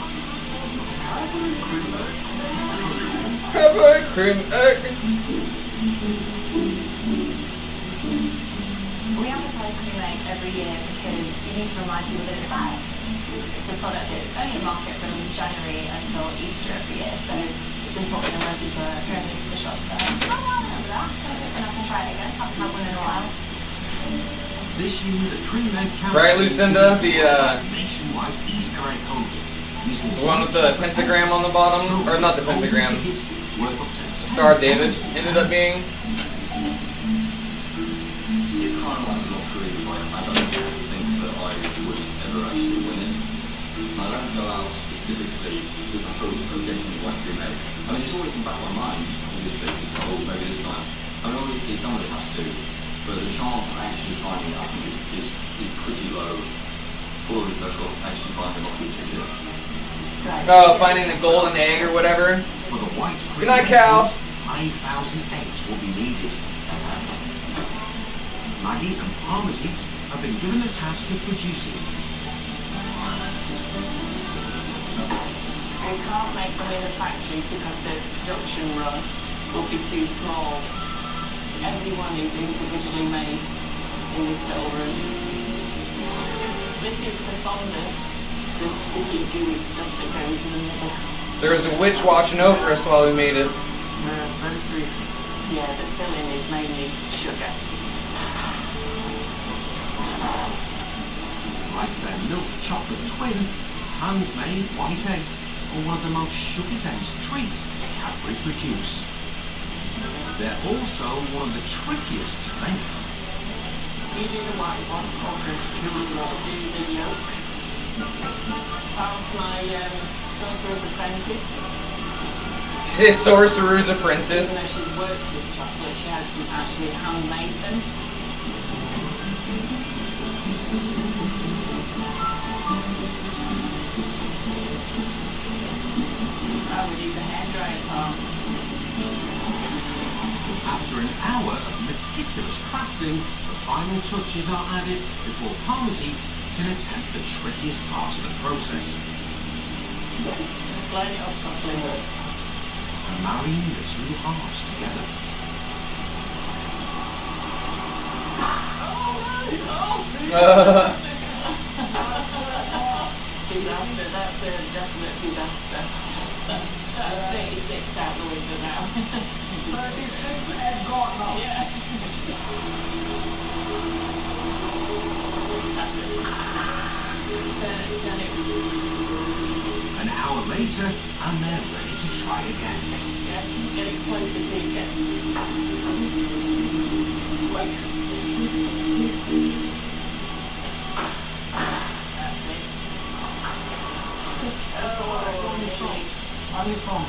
Cadbury cream egg. We advertise cream egg every year because you need to remind people that it's bad. It's a product that's only in market from January until Easter every year, so it's important that when people are going into the shops go, oh, I remember that, and I can try it again, haven't had one in a while. This year, the cream egg Right, Lucinda, the nationwide Easter egg hunt. the one with the pentagram on the bottom, or not the pentagram, the Star of David ended up being. It's kind of like not really like I don't think that I would ever actually win it. I don't go out specifically with the hope of getting the white cream egg. I mean, it's always in the back of my mind, obviously, oh, maybe this time. I mean, obviously, somebody has to, but the chance of actually finding it, I think, is pretty low. Probably better off actually finding a lottery ticket. Oh, finding the golden egg or whatever. For the white Good night, Cal. 5,000 eggs will be needed. Maggie and Parmesit have been given the task of producing. We can't make them in the factory because the production run will be too small. Everyone is individually made in this little room. This is the fondant, the sticky gooey stuff that goes in the middle. There was a witch watching over us while we made it. Very sweet. Yeah, the filling is mainly sugar. Like their milk chocolate twin, handmade white eggs are one of the most sugar-dense treats Cadbury produce. They're also one of the trickiest to make. You do the white one, or do the yolk. That was my sorcerer's apprentice. The Sorcerer's Apprentice. Even though she's worked with chocolate, she hasn't actually handmade them. I would use a hairdryer palm. After an hour of meticulous crafting, the final touches are added before Parmesit can attempt the trickiest part of the process. Line it up properly. Marrying the two halves together. Disaster, that's a definite disaster. That's 36 out the window now. 36 and gone now. Yeah. That's it. Turn it. An hour later, and they're ready to try again. Yeah, get it closer to you. Quick. That's it. On your phone.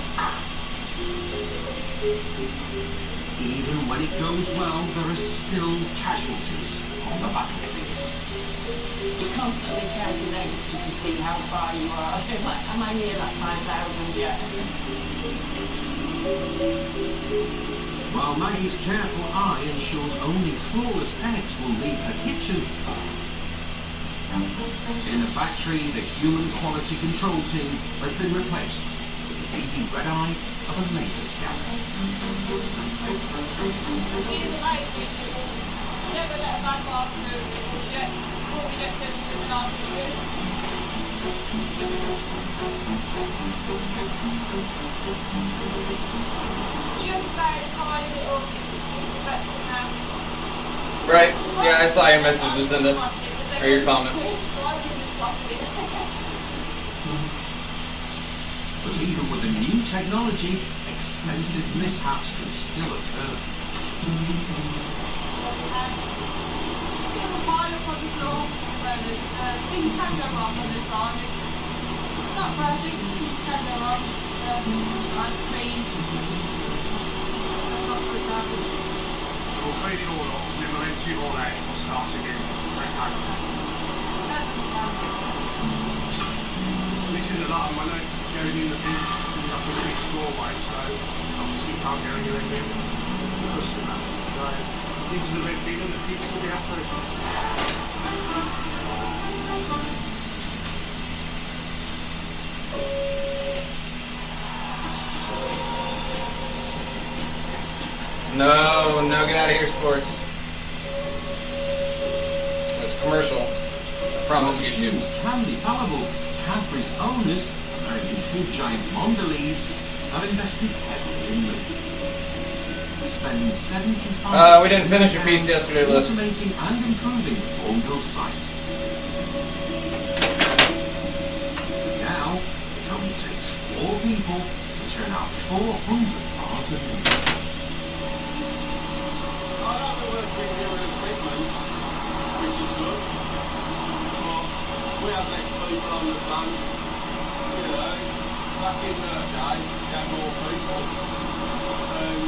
Even when it goes well, there are still casualties on the battlefield. You're constantly counting eggs just to see how far you are. Like, am I near that 5,000 yet? While Maggie's careful eye ensures only flawless eggs will leave her kitchen. In the factory, the human quality control team has been replaced with the beady red eye of a laser scanner. Never let a bad boss move it will reject judgment after you. Just about time little investment now. Right. Yeah, I saw your message, Lucinda. Or your comment. But even with the new technology, expensive mishaps can still occur. Pile up on the floor. Things can go wrong on this farm. It's not perfect. Things can go wrong. Like clean. That's not good happen. We'll clean it all off, and then we'll empty it all out and we'll start again. This is a lot of money going in the bin. It's like a 6 doorway, so obviously you can't get anywhere near the customer. So this is a red bin and the kids will be happy. No, get out of here, sports. It's commercial. I promise you. Machines can be fallible. Cadbury's owners, American food giant Mondelez, have invested heavily in them. Spending $75 we didn't finish your piece yesterday, Liz. automating and improving the Bourneville site. Now, it only takes 4 people to turn out 400 bars a minute. I know that we're bringing new equipment, which is good, but we have less people on the plant. You know, back in the day, we had more people, and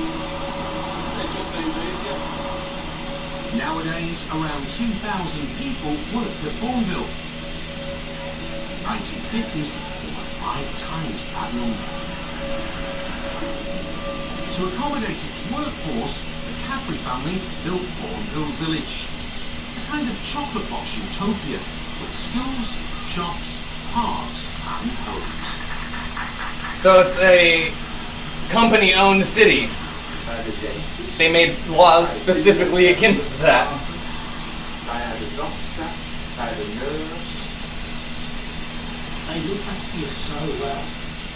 it just seemed easier. Nowadays, around 2,000 people work at Bourneville. 1950s, there were 5 times that number. To accommodate its workforce, the Cadbury family built Bourneville Village, a kind of chocolate box utopia with schools, shops, parks, and homes. So it's a company-owned city. They made laws specifically against that. I had a doctor, I had a nurse. They look after you so well.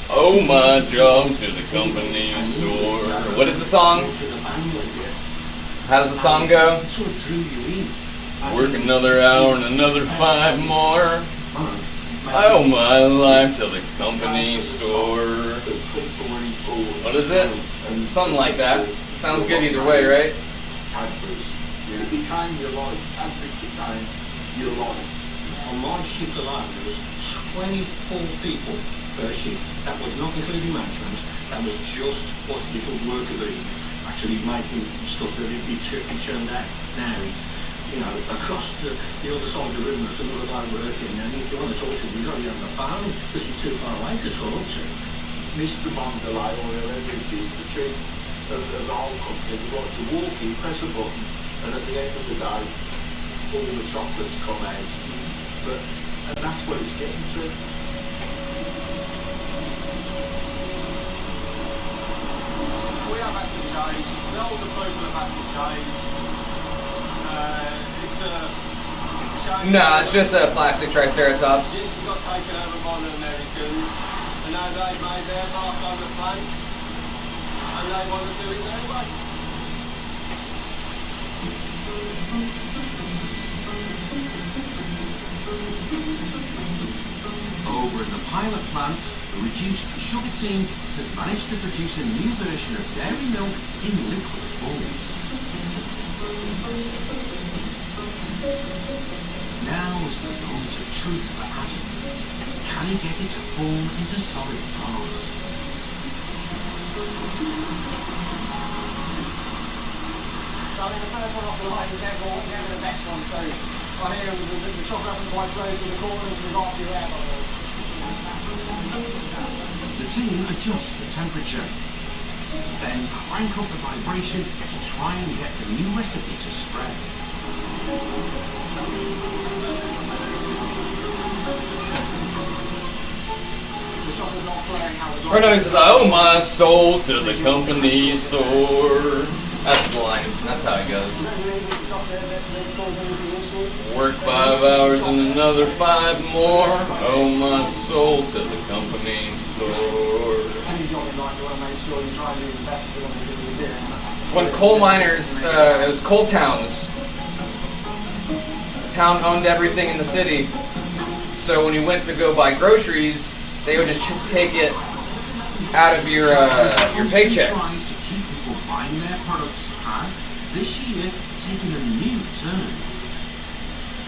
Oh, my job to the company store. What is the song? How does the song go? Work another hour and another 5 more. I owe my life to the company store. What is it? Something like that. Sounds good either way, right? You became your life, Cadbury became your life. On my shift alone, there was 24 people per shift. That was not including management. that was just what you could work of it, actually making stuff that it churned out. Now it's, you know, across the other side of the room there's another guy working, and if you want to talk to him, you've got to be on the phone because he's too far away to talk to. Mr. Mondelay, or whoever it is, the chief of the whole company, you've got to walk in, press a button, and at the end of the day, all the chocolates come out. And that's what it's getting to. We have had to change. The older people have had to change. It's a change. No, it's just a plastic Triceratops. Yes, we got taken over by the Americans, and now they've made their mark on the plates, and they want to do it their way. Over in the pilot plant, the reduced sugar team has managed to produce a new version of dairy milk in liquid form. Now is the moment of truth for Adam. Can he get it to form into solid bars? So I mean, the first one off the line is never the best one, so right here the chocolate hasn't quite closed in the corners and we've got a few air bubbles. The team adjusts the temperature, then crank up the vibration to try and get the new recipe to spread. Cornelius says, "Oh my soul to the company store." That's the line. That's how it goes. Work 5 hours and another 5 more. Oh my soul to the company store. It's when coal miners, it was coal towns. The town owned everything in the city. So when you went to go buy groceries, they would just take it out of your paycheck. Buying their products has, this year, taken a new turn.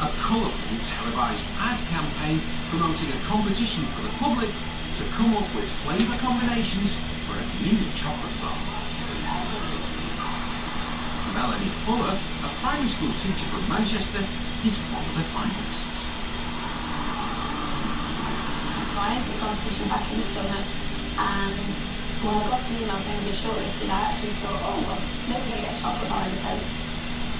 A colourful televised ad campaign promoting a competition for the public to come up with flavour combinations for a new chocolate bar. Melanie Fuller, a primary school teacher from Manchester, is one of the finalists. I entered the competition back in the summer, and when I got the email saying to be shortlisted, I actually thought, oh well, maybe I get a chocolate bar in the post.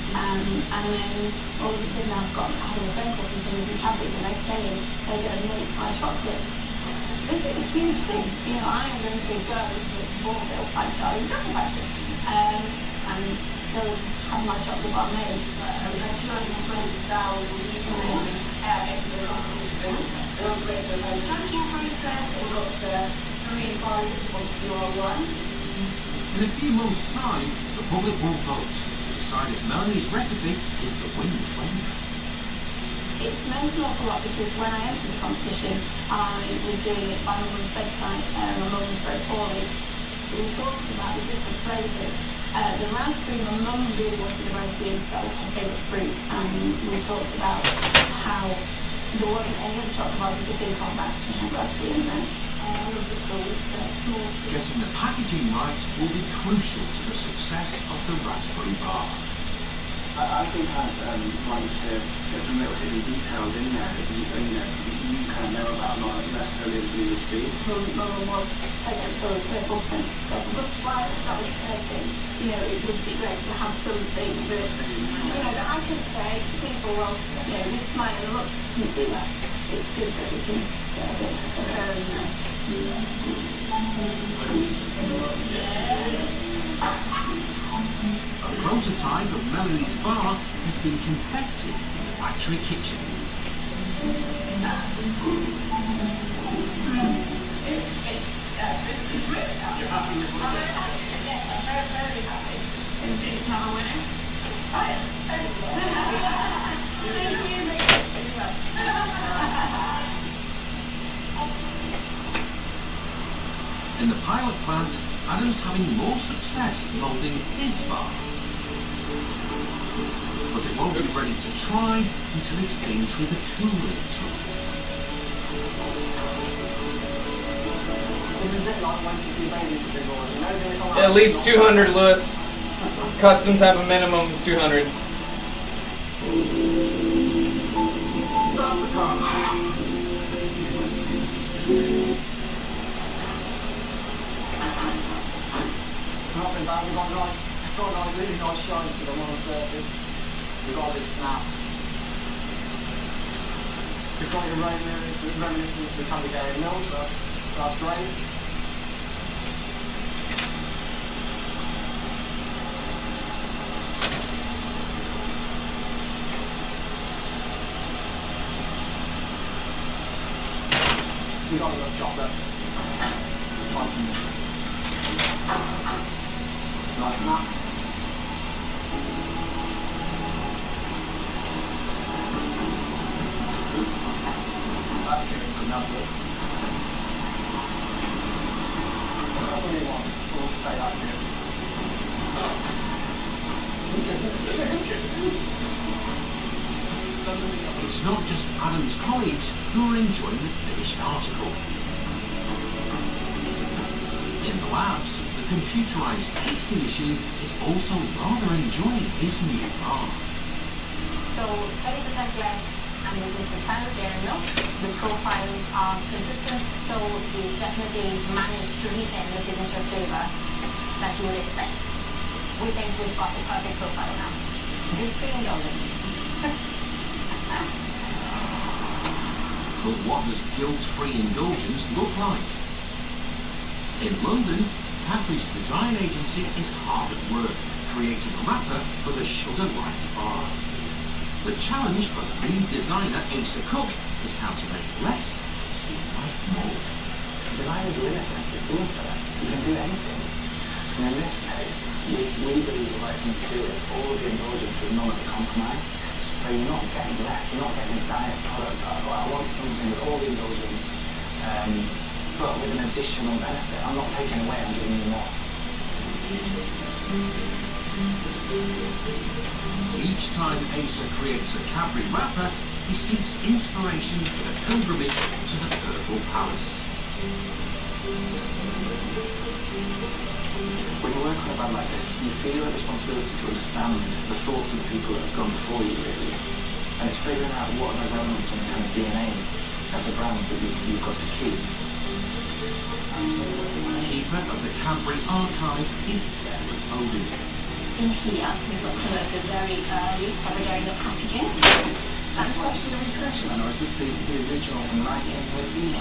And then all of a sudden I've got having a phone call from somebody from Cadbury's and they're saying they're going to make my chocolate. This is a huge thing. You know, I am going to go to this Bourneville franchise chocolate factory and go have my chocolate bar made. We had 220,000 people into the competition. It was great for the judging process. It got 3 inquiries from Euro 1. In a few months' time, the public will vote to decide if Melanie's recipe is the winning flavour. It's meant an awful lot because when I entered the competition, I was doing it by my mum's bedside. My mum was very poorly. We talked about the different flavours. The raspberry, my mum really wanted the raspberry, that was her favourite fruit. And we talked about how there wasn't any other chocolate bars you could think of that actually had raspberry in there. Getting the packaging right will be crucial to the success of the raspberry bar. I think I'd like to get some little hidden details in there that you kind of know about, not necessarily as you would see. Mum was pregnant for a purple print. That was her thing. You know, it would be great to have something that, you know, that I could say to people, well, you know, this might look, can you see that? It's good that we can get a bit of her in there. A prototype of Melanie's bar has been confected in the factory kitchen. You're happy with what you have? Yes, I'm very, very happy. It's not a winner. In the pilot plant, Adam's having more success moulding his bar. But it won't be ready to try until it's been through the cooling tool. This It's a bit like once you do babies a bit more. You know, they come out At least 200, Lewis. Customs have a minimum of 200. Stop the car. Not so bad. We've got a really nice shine to them on the surface. We've got a bit snap. It's got your reminiscence of Candy Gary Mills, so that's great. We got a little chocolate. Nice snap. That's good, enough. That's what we want. So we'll say that's It's not just Adam's colleagues who are enjoying the finished article. In the labs, the computerized tasting machine is also rather enjoying his new bar. So 30% less, and this is the standard dairy milk. The profiles are consistent, so you definitely managed to retain the signature flavor that you would expect. We think we've got the perfect profile now. Guilt-free indulgence. But what does guilt-free indulgence look like? In London, Cadbury's design agency is hard at work, creating a wrapper for the Sugar Light bar. The challenge for the lead designer, Asa Cook, is how to make less seem like more. Designers are limitless to do for that. You can do anything. And in this case, we believe the right thing to do is all of the indulgence with none of the compromise. So you're not getting less, you're not getting a diet product. I want something with all the indulgence, but with an additional benefit. I'm not taking away, I'm giving you more. Each time Asa creates a Cadbury wrapper, he seeks inspiration for the pilgrimage to the Purple Palace. When you work on a brand like this, you feel a responsibility to understand the thoughts of the people that have gone before you, really. And it's figuring out what are the elements and the kind of DNA of the brand that you've got to keep. Keeper of the Cadbury archive is Sarah Foden. In here, we've got some of the very early Cadbury milk packaging. That's actually a recreation, or is this the original from 1913?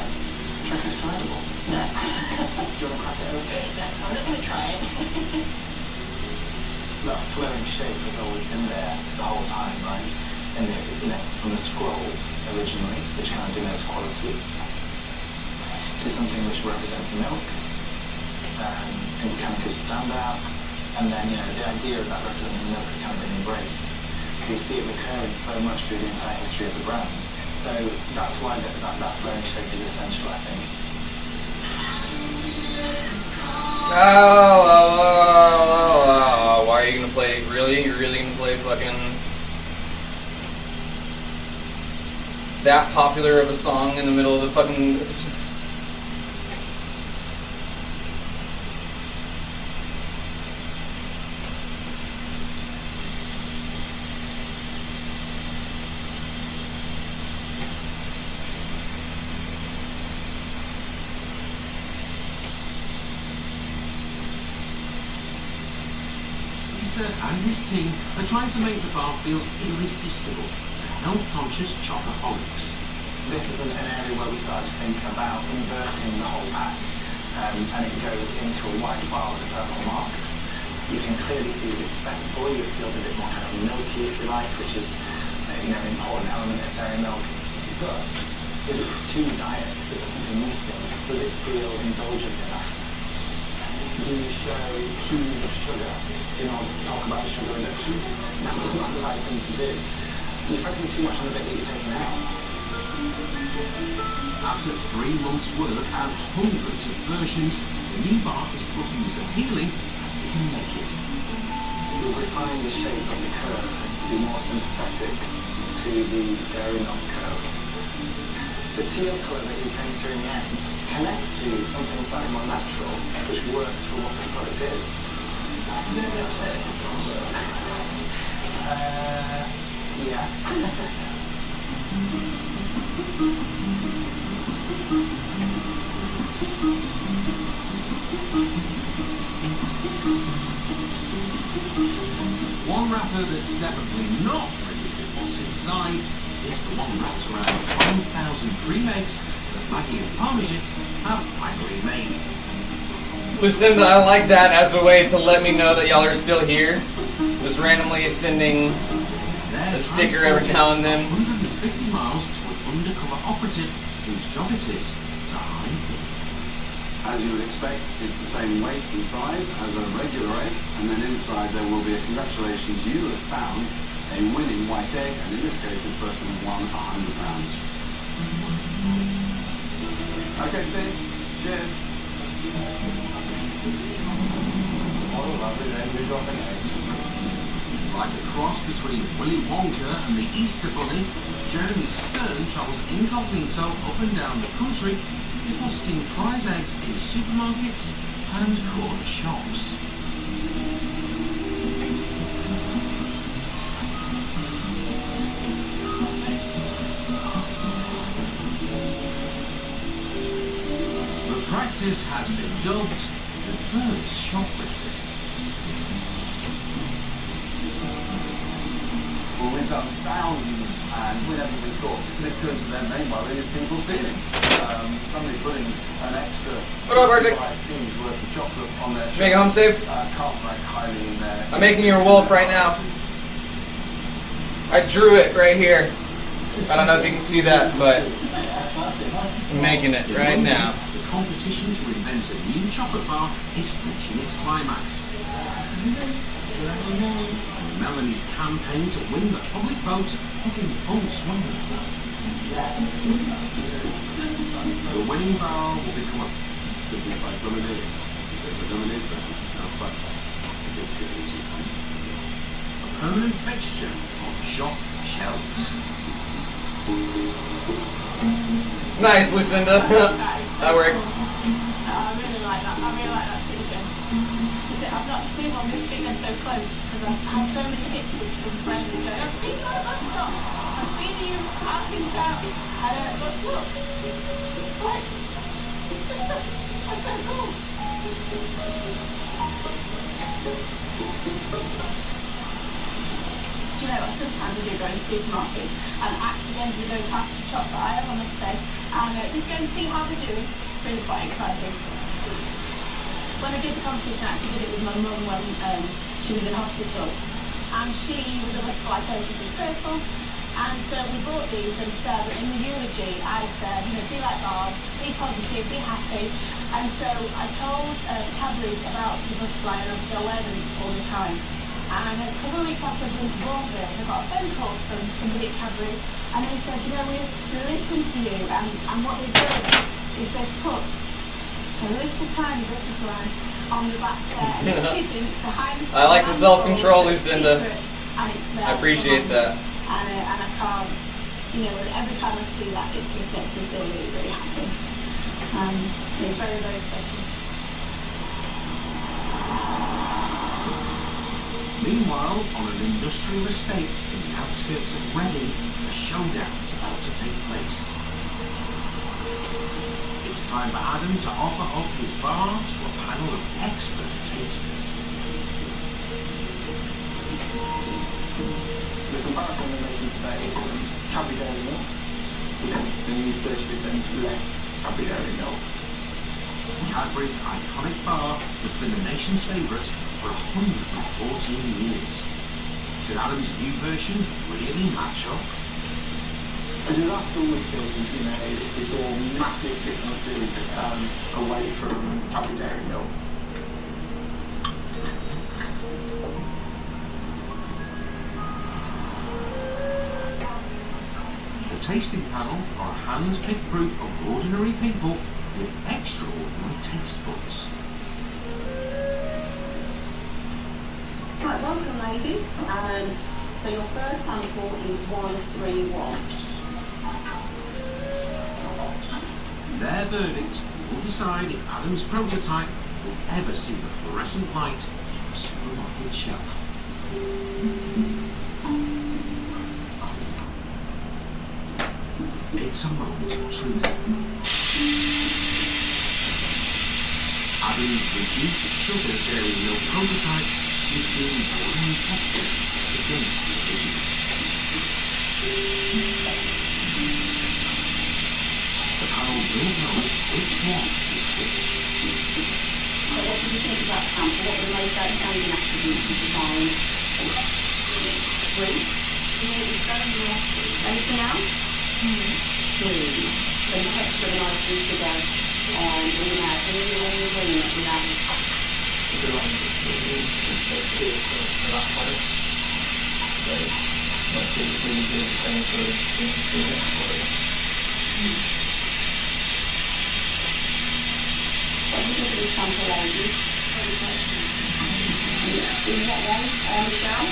Check-a-sidable. No. Do you want to crack it open? I'm not going to try it. That flowing shape was always in there the whole time, right? And from the scroll originally, which kind of denotes quality, to something which represents milk, and kind of could stand out. And then, the idea of that representing milk has kind of been embraced. You see it recurring so much through the entire history of the brand. So that's why that flowing shape is essential, I think. Why are you gonna play? Really? You're really gonna play fucking that popular of a song in the middle of the fucking? And his team are trying to make the bar feel irresistible to health-conscious chocoholics. This is an area where we start to think about inverting the whole pack, and it goes into a white bar with a purple mark. You can clearly see that it's better for you. It feels a bit more kind of milky, if you like, which is an important element of dairy milk. But is it too diet? Is there something missing? Does it feel indulgent enough? Do you show cues of sugar in order to talk about the sugar reduction? That is not the right thing to do. You're focusing too much on the bit that you're taking out. After 3 months' work and hundreds of versions, the new bar is looking as appealing as they can make it. We've refined the shape of the curve to be more sympathetic to the dairy milk curve. the teal colour that you came to in the end connects to something slightly more natural, which works for what this product is. Yeah. One wrapper that's definitely not ready with what's inside is the one wrapped around 1,000 cream eggs that Maggie and Parmesan have finally made. Lucinda, I like that as a way to let me know that y'all are still here. Just randomly sending a sticker every now and then. 150 miles to an undercover operative whose job it is to hide them. As you would expect, it's the same weight and size as a regular egg, and then inside there will be a congratulations, you have found a winning white egg, and in this case this person won £100. Okay, Steve. Cheers. What a lovely day we're dropping eggs. Like a cross between Willy Wonka and the Easter Bunny, Jeremy Stern travels incognito up and down the country, depositing prize eggs in supermarkets and corner shops. The practice has been dubbed the first shoplifting. Well, we've done thousands, and we never really thought it occurs to them name worry is people stealing. Somebody putting an extra What up, Arctic? worth of chocolate on their Make it home safe? can't rank highly in there. I'm making your wolf right now. I drew it right here. I don't know if you can see that, but I'm making it right now. The competition to invent a new chocolate bar is reaching its climax. Melanie's campaign to win the public vote is in full swing. The winning bar will become a simplified lemonade. A permanent fixture on shop shelves. Nice, Lucinda. That works. I really like that. I really like that picture. I've not seen on this thing so close because I've had so many pictures from friends going, I've seen you at a bus stop. I've seen you passing down. What's up? Like, that's so cool. Do you know what? Sometimes I do go in supermarkets and accidentally go past the chocolate aisle, I must say, and just go and see how they're doing. It's really quite exciting. When I did the competition, I actually did it with my mum when she was in hospital, and she was a butterfly was grateful, and we bought these, and in the eulogy I said, be like Bob, be positive, be happy, and so I told Cadbury's about the butterfly, and obviously I wear them all the time. And a couple of weeks after I'd been to Bournemouth, I got a phone call from somebody at Cadbury, and they said, we listened to you, and what they did is they put a little tiny butterfly on the back there, and it's hidden behind the I like the self-control, Lucinda. and it's there. I appreciate that. And I can't, every time I see that, it just makes me feel really, really happy. It's very, very special. Meanwhile, on an industrial estate in the outskirts of Reading, a showdown is about to take place. It's time for Adam to offer up his bar to a panel of expert tasters. The comparison we're making today is Cadbury Dairy Milk. We don't use 30% less Cadbury Dairy Milk. Cadbury's iconic bar has been the nation's favourite for 114 years. Did Adam's new version really match up? A disaster with things, it's all massive differences away from Cadbury Dairy Milk. The tasting panel are a hand-picked group of ordinary people with extraordinary taste buds. Right, welcome ladies. So your first sample is 131. Their verdict will decide if Adam's prototype will ever see the fluorescent light on a supermarket shelf. It's a moment of truth. Adam's reduced sugar dairy milk prototype is being boringly tested against the original. The panel will know which one is which. So what did you think about Tampa? What were the most outstanding attributes you defined? 3. Anything else? 2. So the texture of an ice cream sugar in the mouth. Any in that? What do you think of this sample, ladies? In what one, Michelle?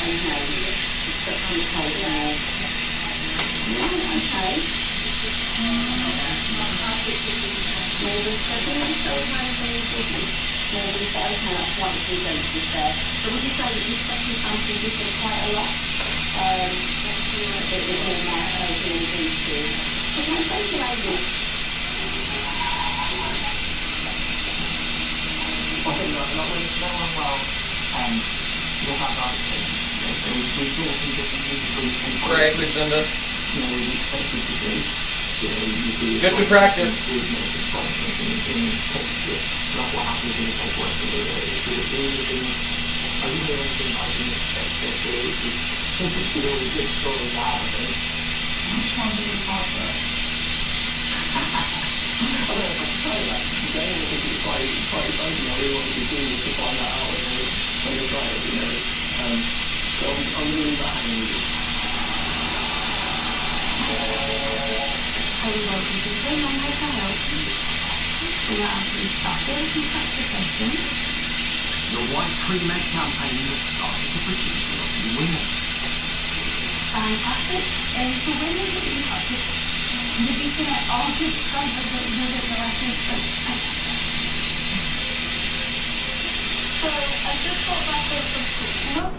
Okay, it's got some cold now. Yeah, okay. Maybe 7 or so, maybe 5, that's quite a few doses there. So would you say that this second sample differed quite a lot? It was all my open and boosted. Okay, thank you, ladies. I think not one well, will have ice cream. We saw some different things. Great, Lucinda. We expected to do. Good to practice. Not what happens in the paperwork. I didn't hear anything I didn't expect. It's a really good story about it. I'm trying to be part of it. I don't know if I can tell you that. Today I think it's quite exciting. I really wanted to do this to find that out when you try it, So I'm really not hanging with it. Hello, welcome to the Long Hotel. We are asking starters and practice sessions. The White Pre-Med campaign has started to produce lucky winners. Fantastic. The winners will be touched. The beacon at all his friends of the records. So I just got back home from school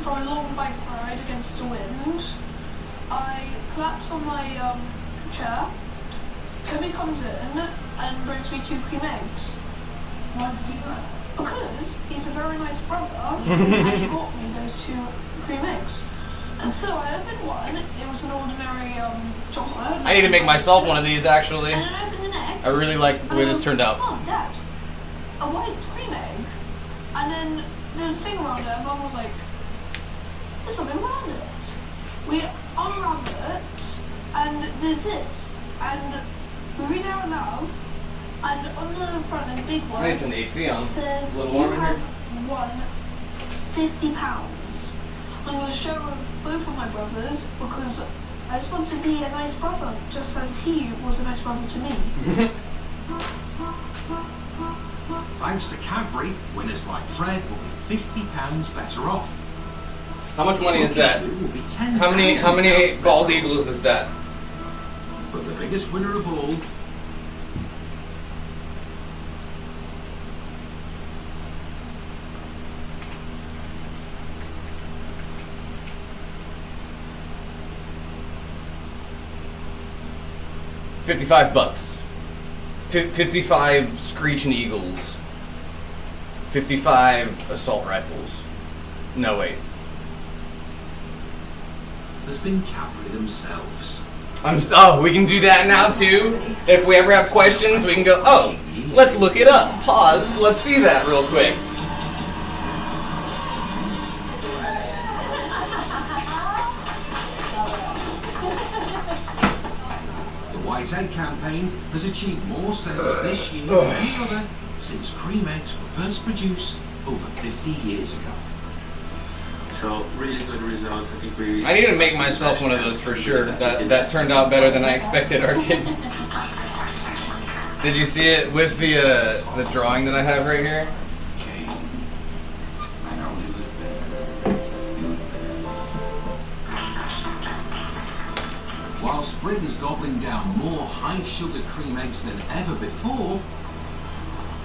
for a long bike ride against the wind. I collapsed on my chair. Timmy comes in and brings me 2 cream eggs. Why does he do that? Because he's a very nice brother and he bought me those 2 cream eggs. And so I opened one. It was an ordinary chocolate. I need to make myself one of these, actually. And then I opened the next. I really like the way this turned out. Oh, Dad, a white cream egg. And then there's a thing around it, and Mum was like, there's something around it. We unwrap it, and there's this. And we read it out loud, and on the front in big words, I need to turn the AC on. it says, It's a little you warm in here. have won £50. I'm going to show both of my brothers, because I just want to be a nice brother, just as he was a nice brother to me. Thanks to Cadbury, winners like Fred will be £50 better off. How much money is that? Will be How many bald eagles is that? But the biggest winner of all, $55. 55 screeching eagles. 55 assault rifles. No, wait. has been Cadbury themselves. We can do that now too. If we ever have questions, we can go, oh, let's look it up. Pause. Let's see that real quick. The White Egg campaign has achieved more sales this year than any other since cream eggs were first produced over 50 years ago. So really good results. I think we. I need to make myself one of those for sure. That turned out better than I expected, Arctic. Did you see it with the drawing that I have right here? Whilst Britain's gobbling down more high-sugar cream eggs than ever before,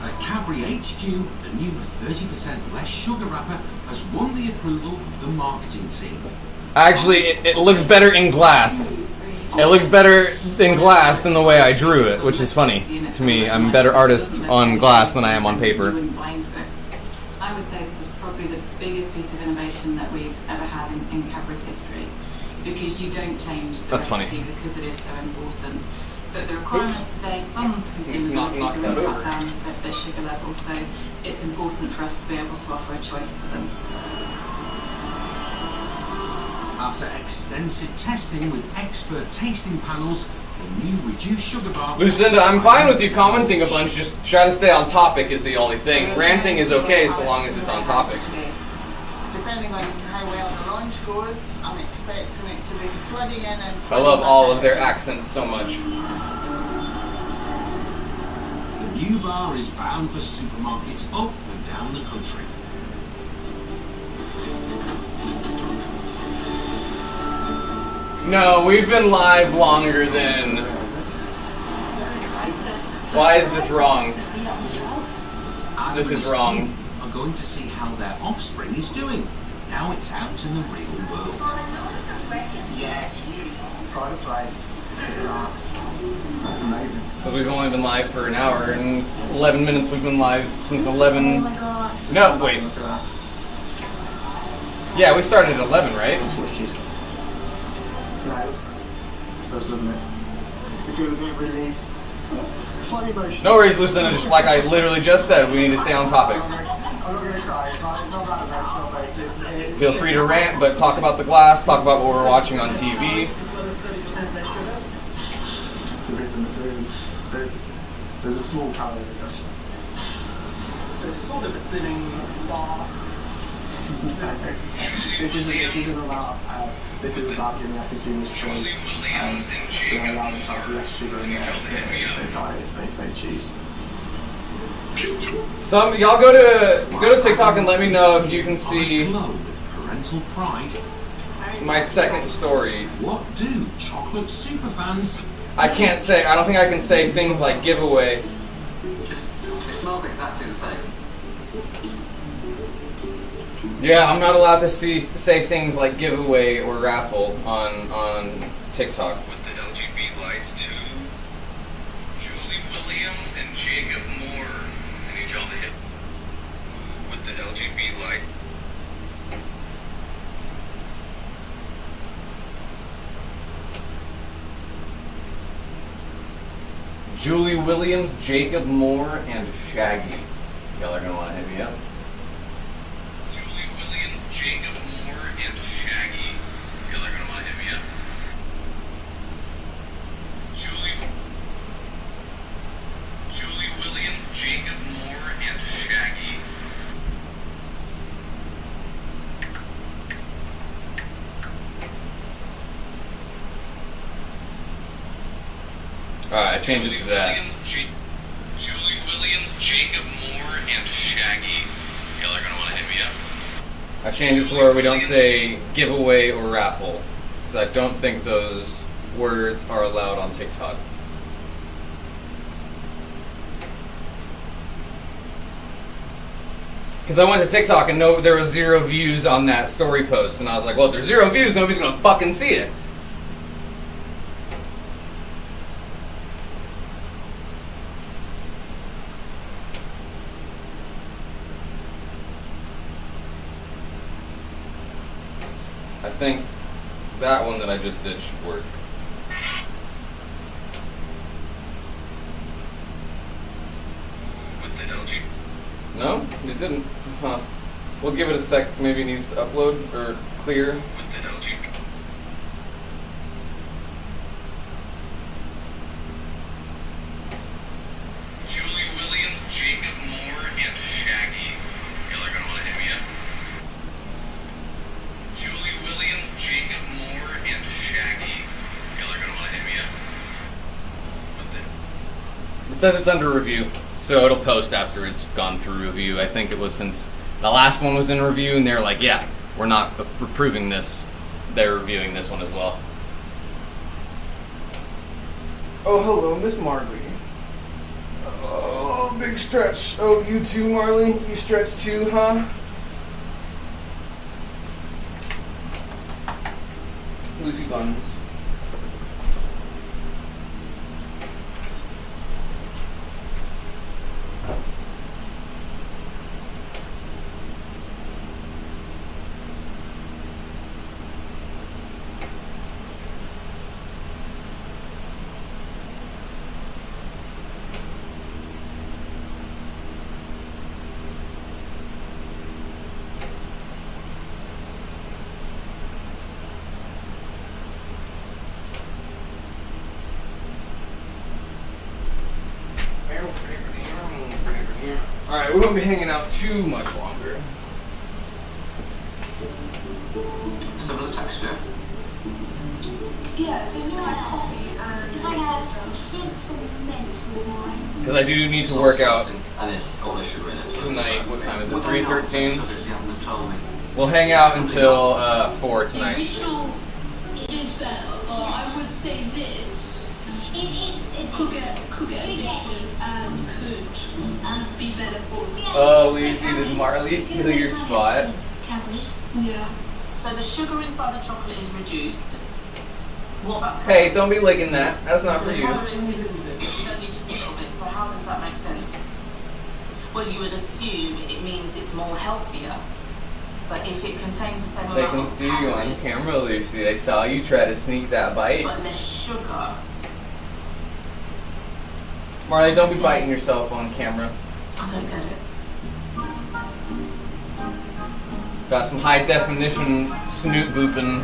at Cadbury HQ, the new 30% less sugar wrapper has won the approval of the marketing team. Actually, it looks better in glass. It looks better in glass than the way I drew it, which is funny to me. I'm a better artist on glass than I am on paper. I would say this is probably the biggest piece of innovation that we've ever had in Cadbury's history, because you don't change the recipe because it is so important. But the requirements today, some consumers are looking to really cut down their sugar levels, so it's important for us to be able to offer a choice to them. After extensive testing with expert tasting panels, the new reduced sugar bar... Lucinda, I'm fine with you commenting a bunch, just try to stay on topic is the only thing. Ranting is okay so long as it's on topic. Depending on how well the launch goes, I'm expecting it to be flooding in and... I love all of their accents so much. The new bar is bound for supermarkets up and down the country. No, we've been live longer than... Why is this wrong? This is wrong. Are going to see how their offspring is doing. Now it's out in the real world. Yes, pride of place. That's amazing. So we've only been live for an hour and 11 minutes. We've been live since 11. No, wait. Yeah, we started at 11, right? Does, doesn't it? You feel a bit of relief. Slightly emotional. No worries, Lucinda. Just like I literally just said, we need to stay on topic. I'm not going to cry. It's not that emotional based. Feel free to rant, but talk about the glass, talk about what we're watching on TV. There's a small calorie reduction. So it's sort of a slimming bar. This is about giving our consumers choice to allow them to have less sugar in their diet if they so choose. Some y'all go to TikTok and let me know if you can see Parental pride. my second story. What do chocolate superfans? I can't say. I don't think I can say things like giveaway. It smells exactly the same. Yeah, I'm not allowed to say things like giveaway or raffle on TikTok. With the LGB lights to Julie Williams and Jacob Moore. I need y'all to hit with the LGB light. Julie Williams, Jacob Moore, and Shaggy. Y'all are gonna want to hit me up. Julie Williams, Jacob Moore, and Shaggy. Y'all are gonna want to hit me up. Julie Williams, Jacob Moore, and Shaggy. Alright, I changed it to that. Julie Williams, Jacob Moore, and Shaggy. Y'all are gonna want to hit me up. I changed it to where we don't say giveaway or raffle, because I don't think those words are allowed on TikTok. Because I went to TikTok and there was 0 views on that story post, and I was like, well, if there's 0 views, nobody's gonna fucking see it. I think that one that I just did should work. With the LG. No, it didn't. Huh. We'll give it a sec. Maybe it needs to upload or clear. With the LG. Julie Williams, Jacob Moore, and Shaggy. Y'all are gonna want to hit me up. Julie Williams, Jacob Moore, and Shaggy. Y'all are gonna want to hit me up. With the It says it's under review, so it'll post after it's gone through review. I think it was since the last one was in review, and they're like, yeah, we're not approving this. They're reviewing this one as well. Oh, hello, Miss Marley. Oh, big stretch. Oh, you too, Marley? You stretch too, huh? Lucy Buns. Alright, we won't be hanging out too much longer. Similar texture. Yeah, it tastes like coffee and It's like a hint of mental wine. Because I do need to work out And it's got no sugar in it. So tonight. What time is it? What time 3:13? sugars you haven't told me. We'll hang out until 4 The tonight. original is better, but I would say this could get addictive and could be better for you. Oh, Lucy, did Marley steal your spot? Yeah. So the sugar inside the chocolate is reduced. What about Hey, don't be licking that. That's not so for the you. calories is only just a little bit. So how does that make sense? Well, you would assume it means it's more healthier. But if it contains the same They amount can of see you on calories, camera, Lucy. They saw you try to sneak that bite. but less sugar, Marley, don't be biting yourself on camera. I don't get it. Got some high definition snoot booping.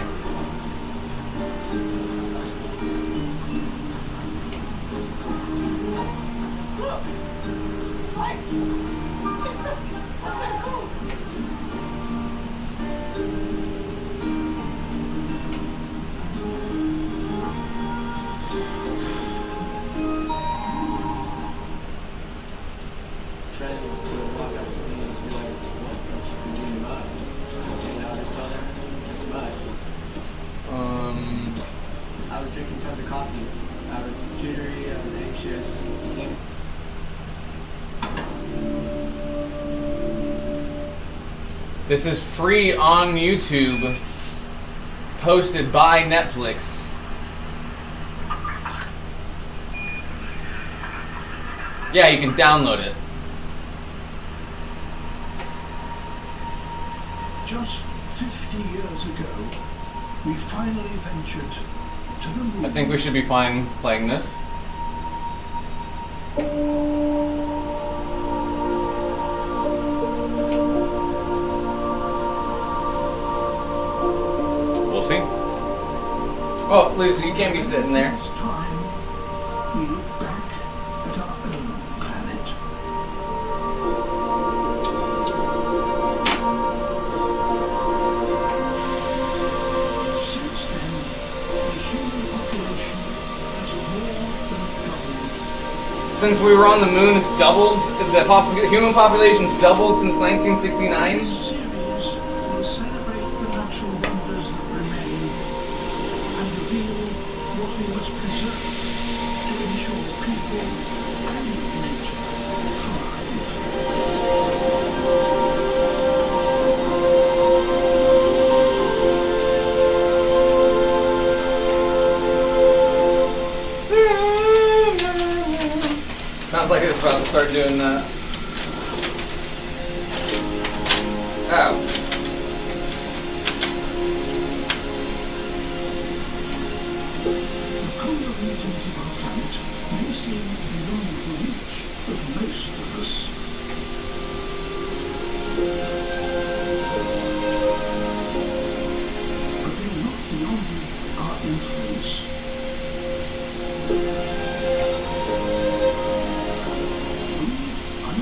That's so cool. Friends will walk up to me and just be like, what the fuck is in your mud? And I'll just tell them, it's mud. I was drinking tons of coffee. I was jittery, I was anxious. This is free on YouTube, posted by Netflix. Yeah, you can download it. Just 50 years ago, we finally ventured to the moon. I think we should be fine playing this. We'll see. Oh, Lucy, you can't be sitting there. This time, we look back at our own planet. Since then, the human population has more than doubled. Since we were on the moon, it's doubled. The human population's doubled since 1969. This series will celebrate the natural wonders that remain and reveal what we must preserve to ensure people and nature Sounds like it's about to start doing that. Oh. The colder regions of our planet may seem beyond the reach of most of us. But they're not beyond our influence. We are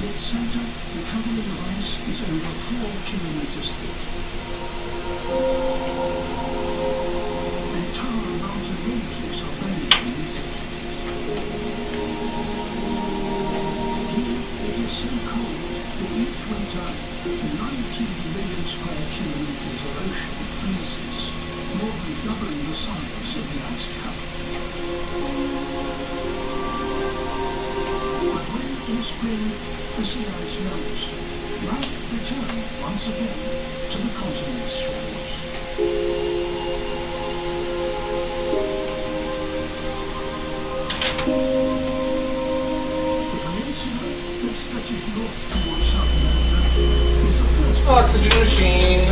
In its center, the covering of ice is over 4 kilometers thick. Entire mountain ranges are buried beneath it. Here, it is so cold that each winter, 19 million square kilometers of ocean freezes, more than doubling the size of the ice cap. But when in spring the sea ice melts, life returns once again to the continent's shores. The peninsula that stretches north towards South America is the first oxygen machine.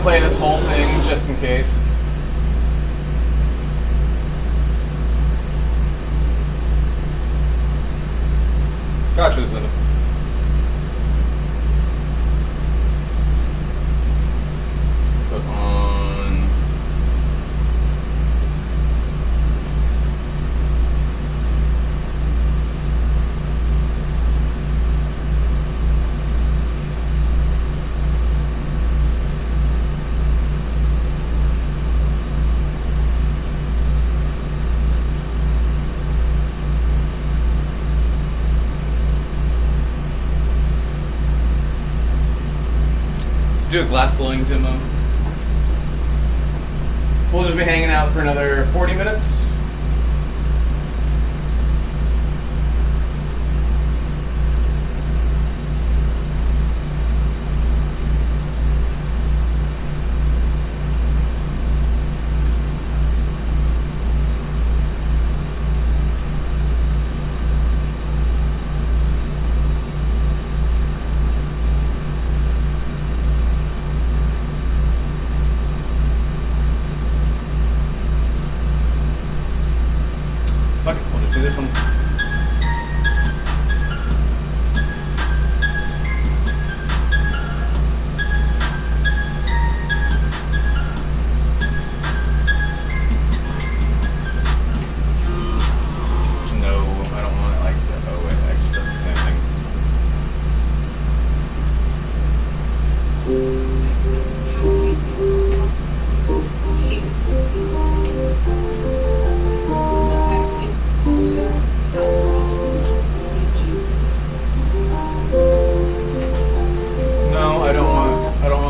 Play this whole thing just in case. Gotcha, isn't it? Click on. Do a glass blowing demo. We'll just be hanging out for another 40 minutes. This one. No, I don't want it like that. Oh wait, actually does the same thing.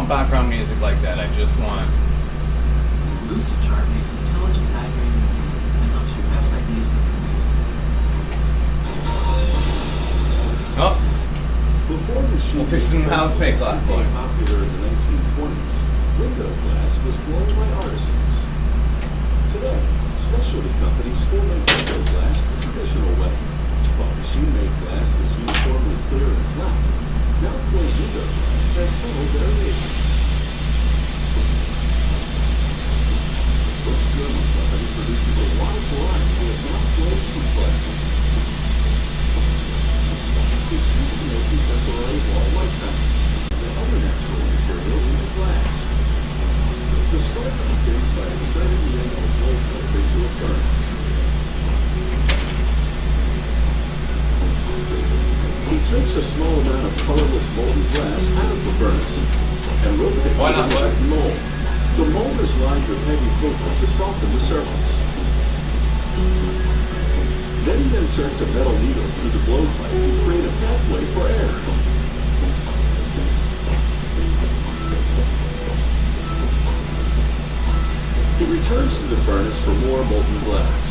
Background music like that. I just want. Lucidchart makes intelligent diagramming easy and helps you best ideas with your Oh. Before machine we'll do some house-made glass blowing. Popular in the 1920s, window glass was blown by artisans. Today, specialty companies still make window glass the traditional way, while machine-made glass is uniformly clear and flat. Now point window glass has subtle variations. This German company produces a wide variety of mouth-blade complexes. It's used to make contemporary wall white panels and other natural materials into glass. The starter begins by inserting the end of a blow pipe into a furnace. He takes a small amount of colorless molten glass out of the furnace and rotates it into a mold. The mold is lined with heavy coating to soften the surface. Then he inserts a metal needle through the blowpipe to create a pathway for air. He returns to the furnace for more molten glass.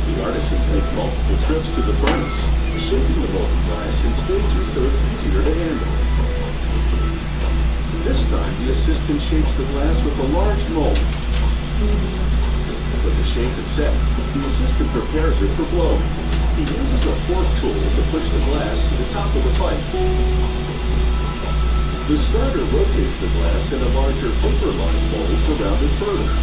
The artisans make multiple trips to the furnace, shaping the molten glass in stages so it's easier to handle. This time, the assistant shapes the glass with a large mold. When the shape is set, the assistant prepares it for blowing. He uses a fork tool to push the glass to the top of the pipe. The starter rotates the glass in a larger paper-lined mold around it further.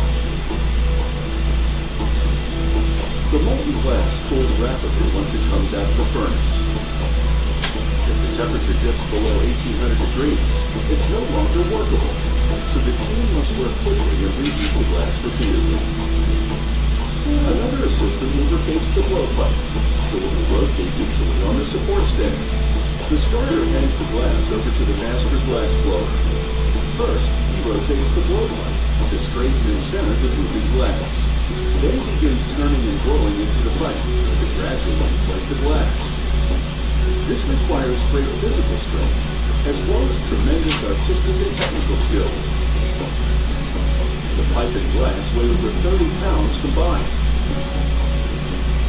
The molten glass cools rapidly once it comes out of the furnace. If the temperature dips below 1800 degrees, it's no longer workable, so the team must work quickly and reheat the glass repeatedly. Another assistant lubricates the blowpipe, so it will rotate easily on the support stand. The starter hands the glass over to the master glass blower. First, he rotates the blowpipe to straighten and center the moving glass. Then he begins turning and blowing into the pipe to gradually inflate the glass. This requires great physical strength, as well as tremendous artistic and technical skill. The pipe and glass weigh over 30 pounds combined.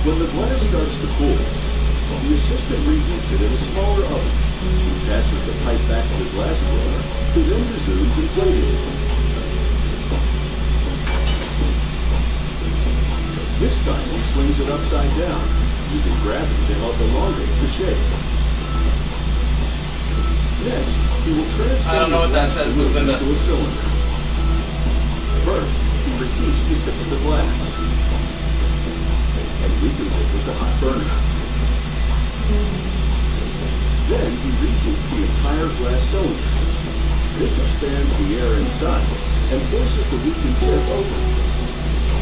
When the glass starts to cool, the assistant reheats it in a smaller oven. He passes the pipe back to the glass blower, who then resumes inflating it. This time he swings it upside down, using gravity to help elongate the shape. Next, he will transform I don't know what that says, Lucinda. into a cylinder. First, he reheats the tip of the glass and weakens it with the hot burner. Then he reheats the entire glass cylinder. This expands the air inside and forces the weakened tip open.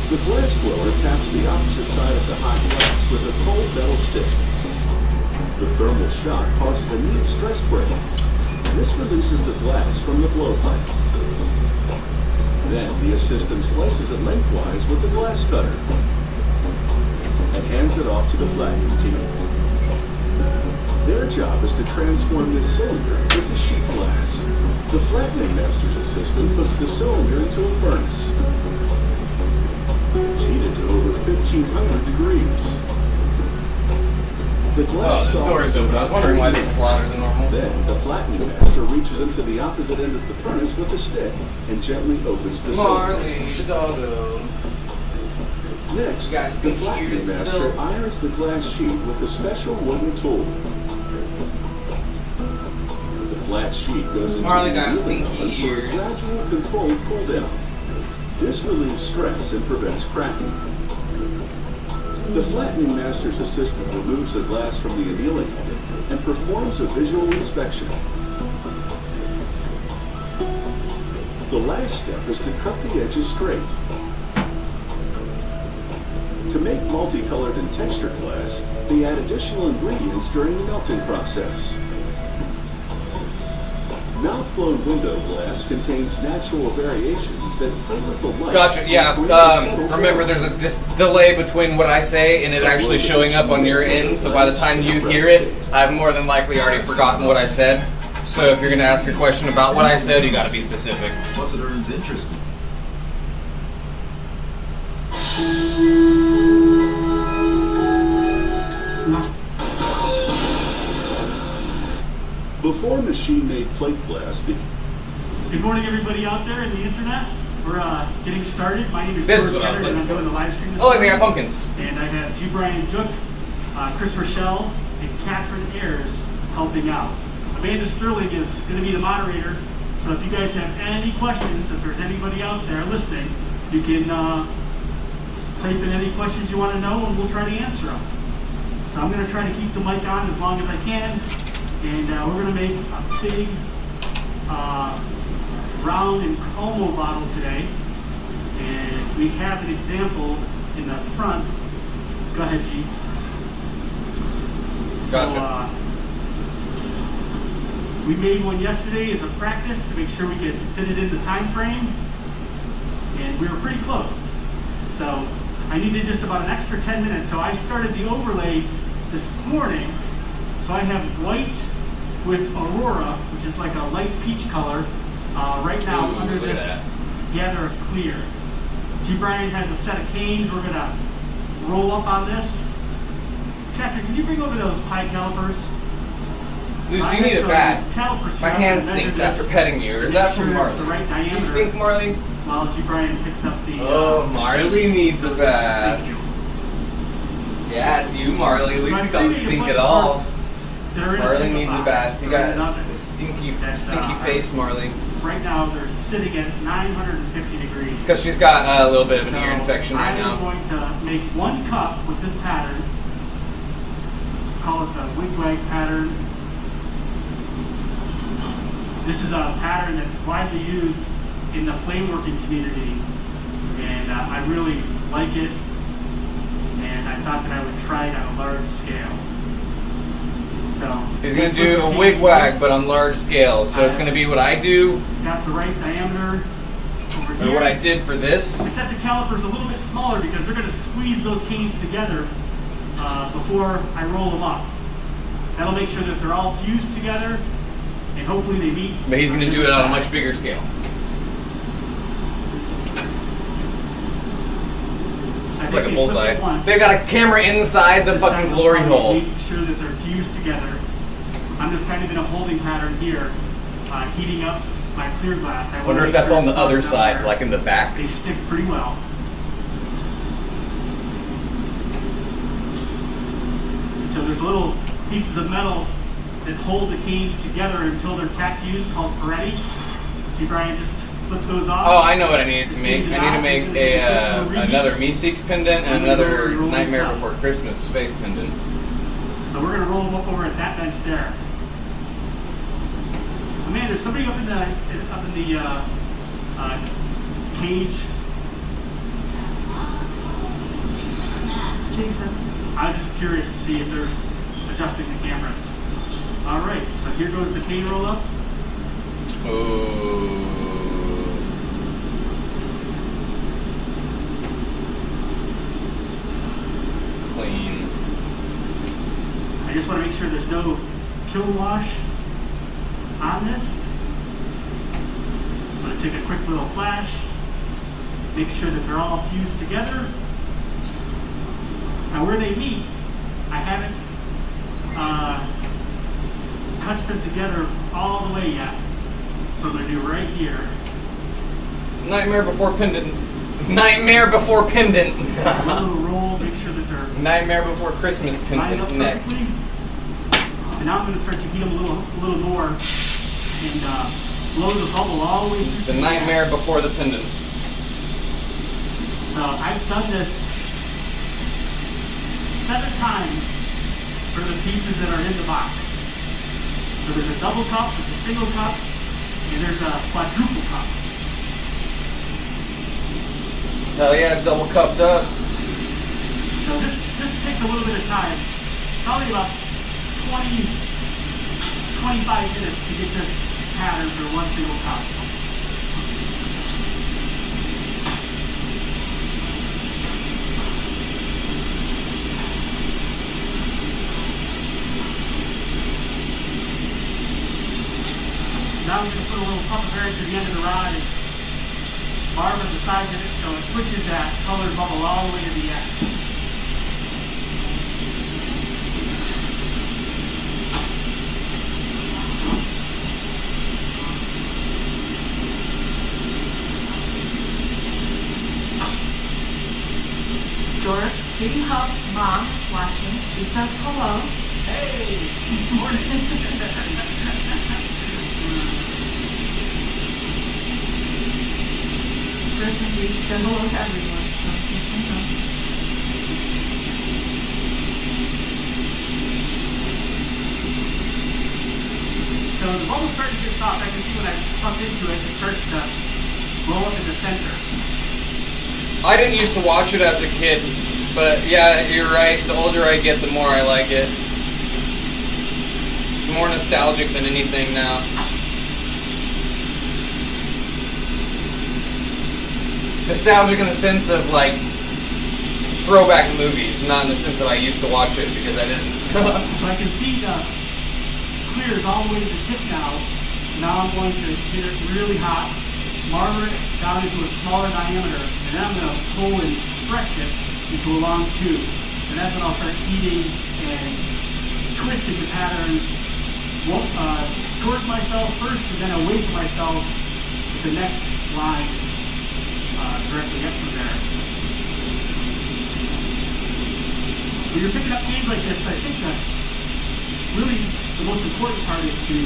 The glass blower taps the opposite side of the hot glass with a cold metal stick. The thermal shock causes a neat stress break. This releases the glass from the blowpipe. Then the assistant slices it lengthwise with a glass cutter and hands it off to the flattening team. Their job is to transform this cylinder into sheet glass. The flattening master's assistant puts the cylinder into a furnace. It's heated to over 1500 degrees. The glass the door's open. I was wondering why this is louder than normal. Then the flattening master reaches into the opposite end of the furnace with a stick and gently opens the cylinder. Marley, the doggo. Next, the flattening master irons the glass sheet with a special wooden tool. The flat sheet goes into Marley the got annealing stinky oven for a ears. gradual controlled cool down. This relieves stress and prevents cracking. The flattening master's assistant removes the glass from the annealing oven and performs a visual inspection. The last step is to cut the edges straight. To make multicolored and textured glass, they add additional ingredients during the melting process. Mouth-blown window glass contains natural variations that play with the light. Gotcha, yeah. Remember, there's a delay between what I say and it actually showing up on your end, so by the time you hear it, I've more than likely already forgotten what I said. So if you're going to ask your question about what I said, you got to be specific. Plus, it earns interest. Before machine-made plate glass Good morning, everybody out there in the internet. We're getting started. My name is This is George what I was Ketter, and I'm looking doing the live stream this Oh, look, they morning. got pumpkins. And I have G. Brian Duke, Chris Rochelle, and Catherine Ayers helping out. Amanda Sterling is going to be the moderator. So if you guys have any questions, if there's anybody out there listening, you can type in any questions you want to know, and we'll try to answer them. So I'm going to try to keep the mic on as long as I can. And we're going to make a big round and Como bottle today. And we have an example in the front. Go ahead, G. Gotcha. So, we made one yesterday as a practice to make sure we could fit it in the time frame. And we were pretty close. So I needed just about an extra 10 minutes. So I started the overlay this morning. So I have white with Aurora, which is like a light peach color, right now under look at this that. Gather Clear. G. Brian has a set of canes. We're going to roll up on this. Catherine, can you bring over those pie calipers? Lucy, you need a bath. My hand stinks after petting you. Or is that from Marley? You stink, Marley? While G. Brian picks up the... Oh, Marley needs a bath. Yeah, it's you, Marley. Lucy don't stink at all. Marley needs a bath. You got a stinky face, Marley. Right now, they're sitting at 950 degrees. It's because she's got a little bit of an ear infection right now. I'm going to make 1 cup with this pattern. Call it the wigwag pattern. This is a pattern that's widely used in the flame working community, and I really like it, and I thought that I would try it on a large scale. So he's going to do a wigwag, but on large scale. So it's going to be what I do. Got the right diameter over Or here. what I did for this. Except the caliper's a little bit smaller because they're going to squeeze those canes together before I roll them up. That'll make sure that they're all fused together, and hopefully they meet. But he's going to do it on a much bigger scale. It's like a bullseye. They've got a camera inside the fucking glory hole. Making sure that they're fused together. I'm just kind of in a holding pattern here, heating up my clear glass. I wonder if that's on the other side, like in the back. They stick pretty well. So there's little pieces of metal that hold the canes together until they're tack fused, called Peretti. See, Brian, just flip those off. Oh, I know what I needed to make. I need to make another Meeseeks pendant and another Nightmare Before Christmas face pendant. So we're going to roll them up over at that bench there. Man, there's somebody up in the cage. Jason. I'm just curious to see if they're adjusting the cameras. All right, so here goes the cane roll up. Oh. Clean. I just want to make sure there's no kiln wash on this. I'm going to take a quick little flash, make sure that they're all fused together. Now where they meet, I haven't touched them together all the way yet. So I'm going to do right here. Nightmare Before Pendant. Nightmare Before Pendant. A little roll, make sure that they're Nightmare Before Christmas pendant next. And now I'm going to start to heat them a little more and blow the bubble all the way through. The Nightmare Before the Pendant. So I've done this 7 times for the pieces that are in the box. So there's a double cup, there's a single cup, and there's a quadruple cup. Hell yeah, double cupped up. So this takes a little bit of time, probably about 20, 25 minutes to get this pattern for one single cup. Now I'm going to put a little pump of air to the end of the rod and barb at the sides of it so it pushes that colored bubble all the way to the end. George, do you have Mom watching? She says hello. Hey, good morning. Personally, say hello to everyone. So the bubble's starting to get soft. I can see when I pump into it, it starts to blow up in the center. I didn't used to watch it as a kid, but yeah, you're right. The older I get, the more I like it. It's more nostalgic than anything now. Nostalgic in the sense of like throwback movies, not in the sense that I used to watch it because I didn't. So I can see the clears all the way to the tip now. Now I'm going to get it really hot, marble it down into a smaller diameter, and then I'm going to pull and stretch it into a long tube. And that's when I'll start heating and twisting the pattern towards myself first and then away from myself with the next line directly up from there. When you're picking up games like this, I think that really the most important part is to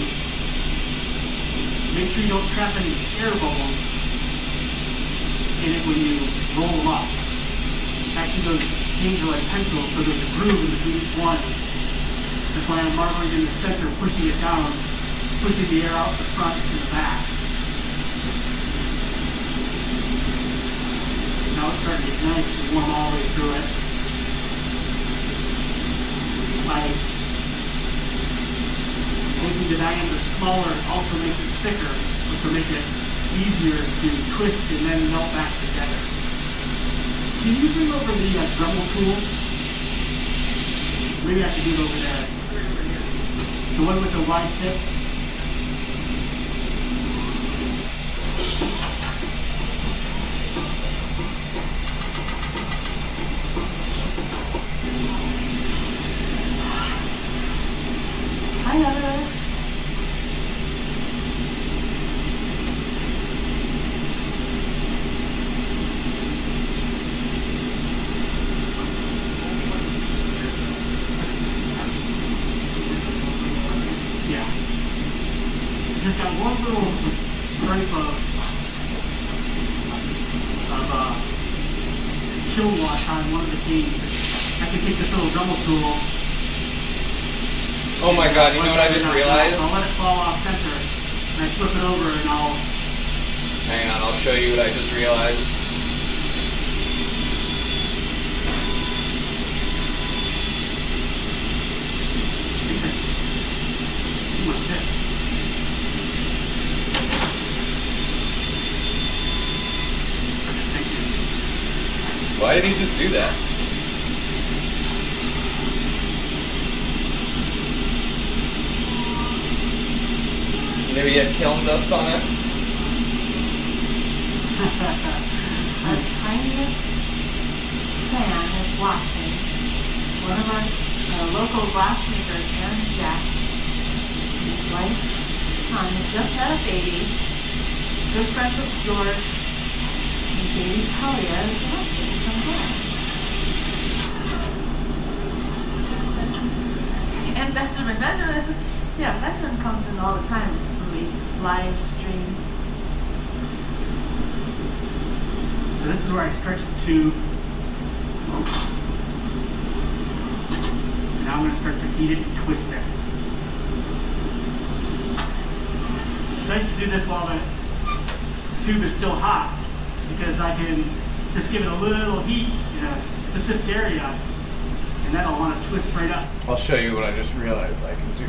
make sure you don't trap any air bubbles in it when you roll them up. Actually, those games are like pencils, so there's a groove in between each one. That's why I'm marking in the center, pushing it down, pushing the air out the front and the back. Now it's starting to get nice and warm all the way through it. By making the diameter smaller also makes it thicker, which will make it easier to twist and then melt back together. Can you bring over the Dremel tool? Maybe I can do it over there. The one with the wide tip. Hi, Heather. Just got one little stripe of chill wash on one of the canes. I can take this little Dremel tool. Oh my god, you know what I just realized? I'll let it fall off center, and I flip it over and I'll... Hang on, I'll show you what I just realized. What's this? Why did he just do that? Maybe he had kiln dust on it? Our tiniest fan is watching. One of our local glassmakers, Aaron Jack, his wife, son, just had a baby. Good friends with George. And baby Talia is watching from there. And Benjamin, Benjamin comes in all the time when we live stream. So this is where I stretch the tube. Now I'm going to start to heat it and twist it. So I used to do this while the tube is still hot, because I can just give it a little heat in a specific area, and then I'll want to twist right up. I'll show you what I just realized I can do.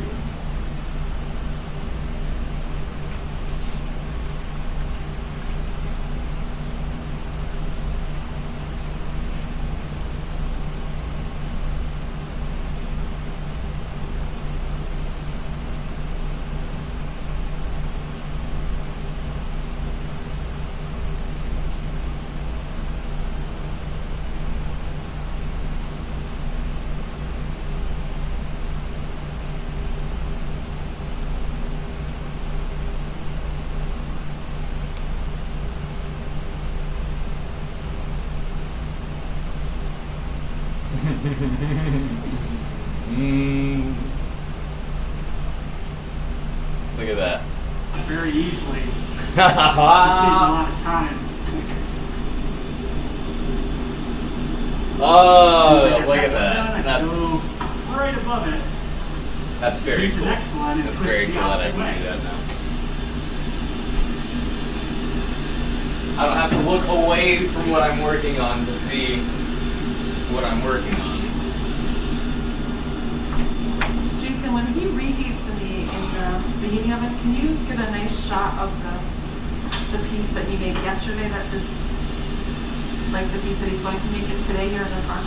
Look at that. Very easily. It saves a lot of time. Oh, look at that. That's right above it. That's very cool. Next one That's very cool that I can do that now. I don't have to look away from what I'm working on to see what I'm working on. Jason, when he reheats in the reheating oven, can you get a nice shot of the piece that he made yesterday that is like the piece that he's going to make it today here in the farm?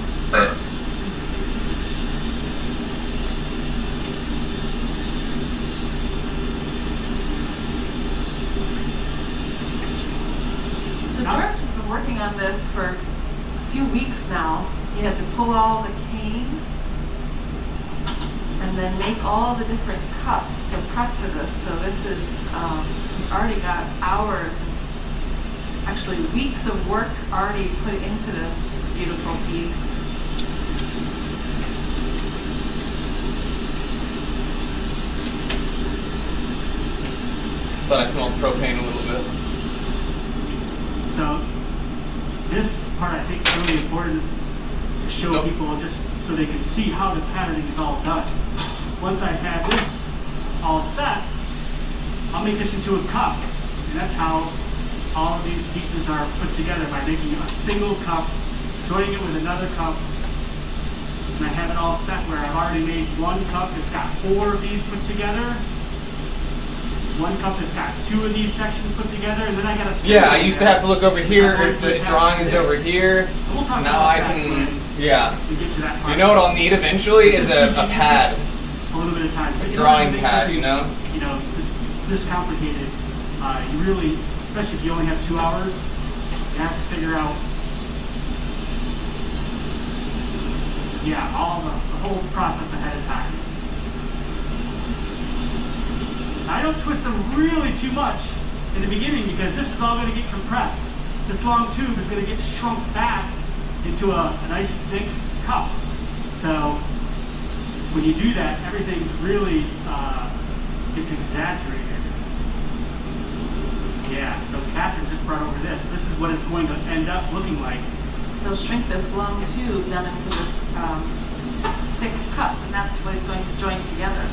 So George has been working on this for a few weeks now. He had to pull all the cane, and then make all the different cups to prep for this. So this is, he's already got hours, actually weeks of work already put into this beautiful piece. But I smelled propane a little bit. So this part I think is really important to show people, just so they can see how the patterning is all done. Once I have this all set, I'll make this into a cup. And that's how all of these pieces are put together, by making a single cup, joining it with another cup. And I have it all set where I've already made one cup that's got 4 of these put together. One cup that's got 2 of these sections put together, and then I got to... Yeah, I used to have to look over here if the drawing is over here. Now I can... Yeah. You know what I'll need eventually is a pad. A little bit of time. A drawing pad, you know? You know, it's this complicated. You really, especially if you only have 2 hours, you have to figure out, all the whole process ahead of time. I don't twist them really too much in the beginning because this is all going to get compressed. This long tube is going to get shrunk back into a nice thick cup. So when you do that, everything really gets exaggerated. Yeah, so Catherine just brought over this. This is what it's going to end up looking like. They'll shrink this long tube down into this thick cup, and that's what it's going to join together.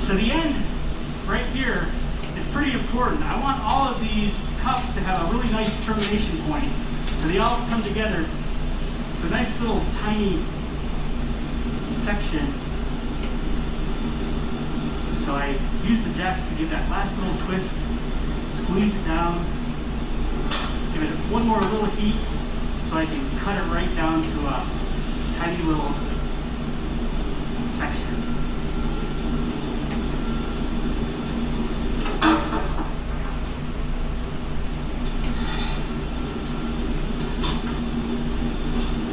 So the end right here is pretty important. I want all of these cups to have a really nice termination point. So they all come together. It's a nice little tiny section. So I use the jacks to give that last little twist, squeeze it down, give it one more little heat so I can cut it right down to a tiny little section.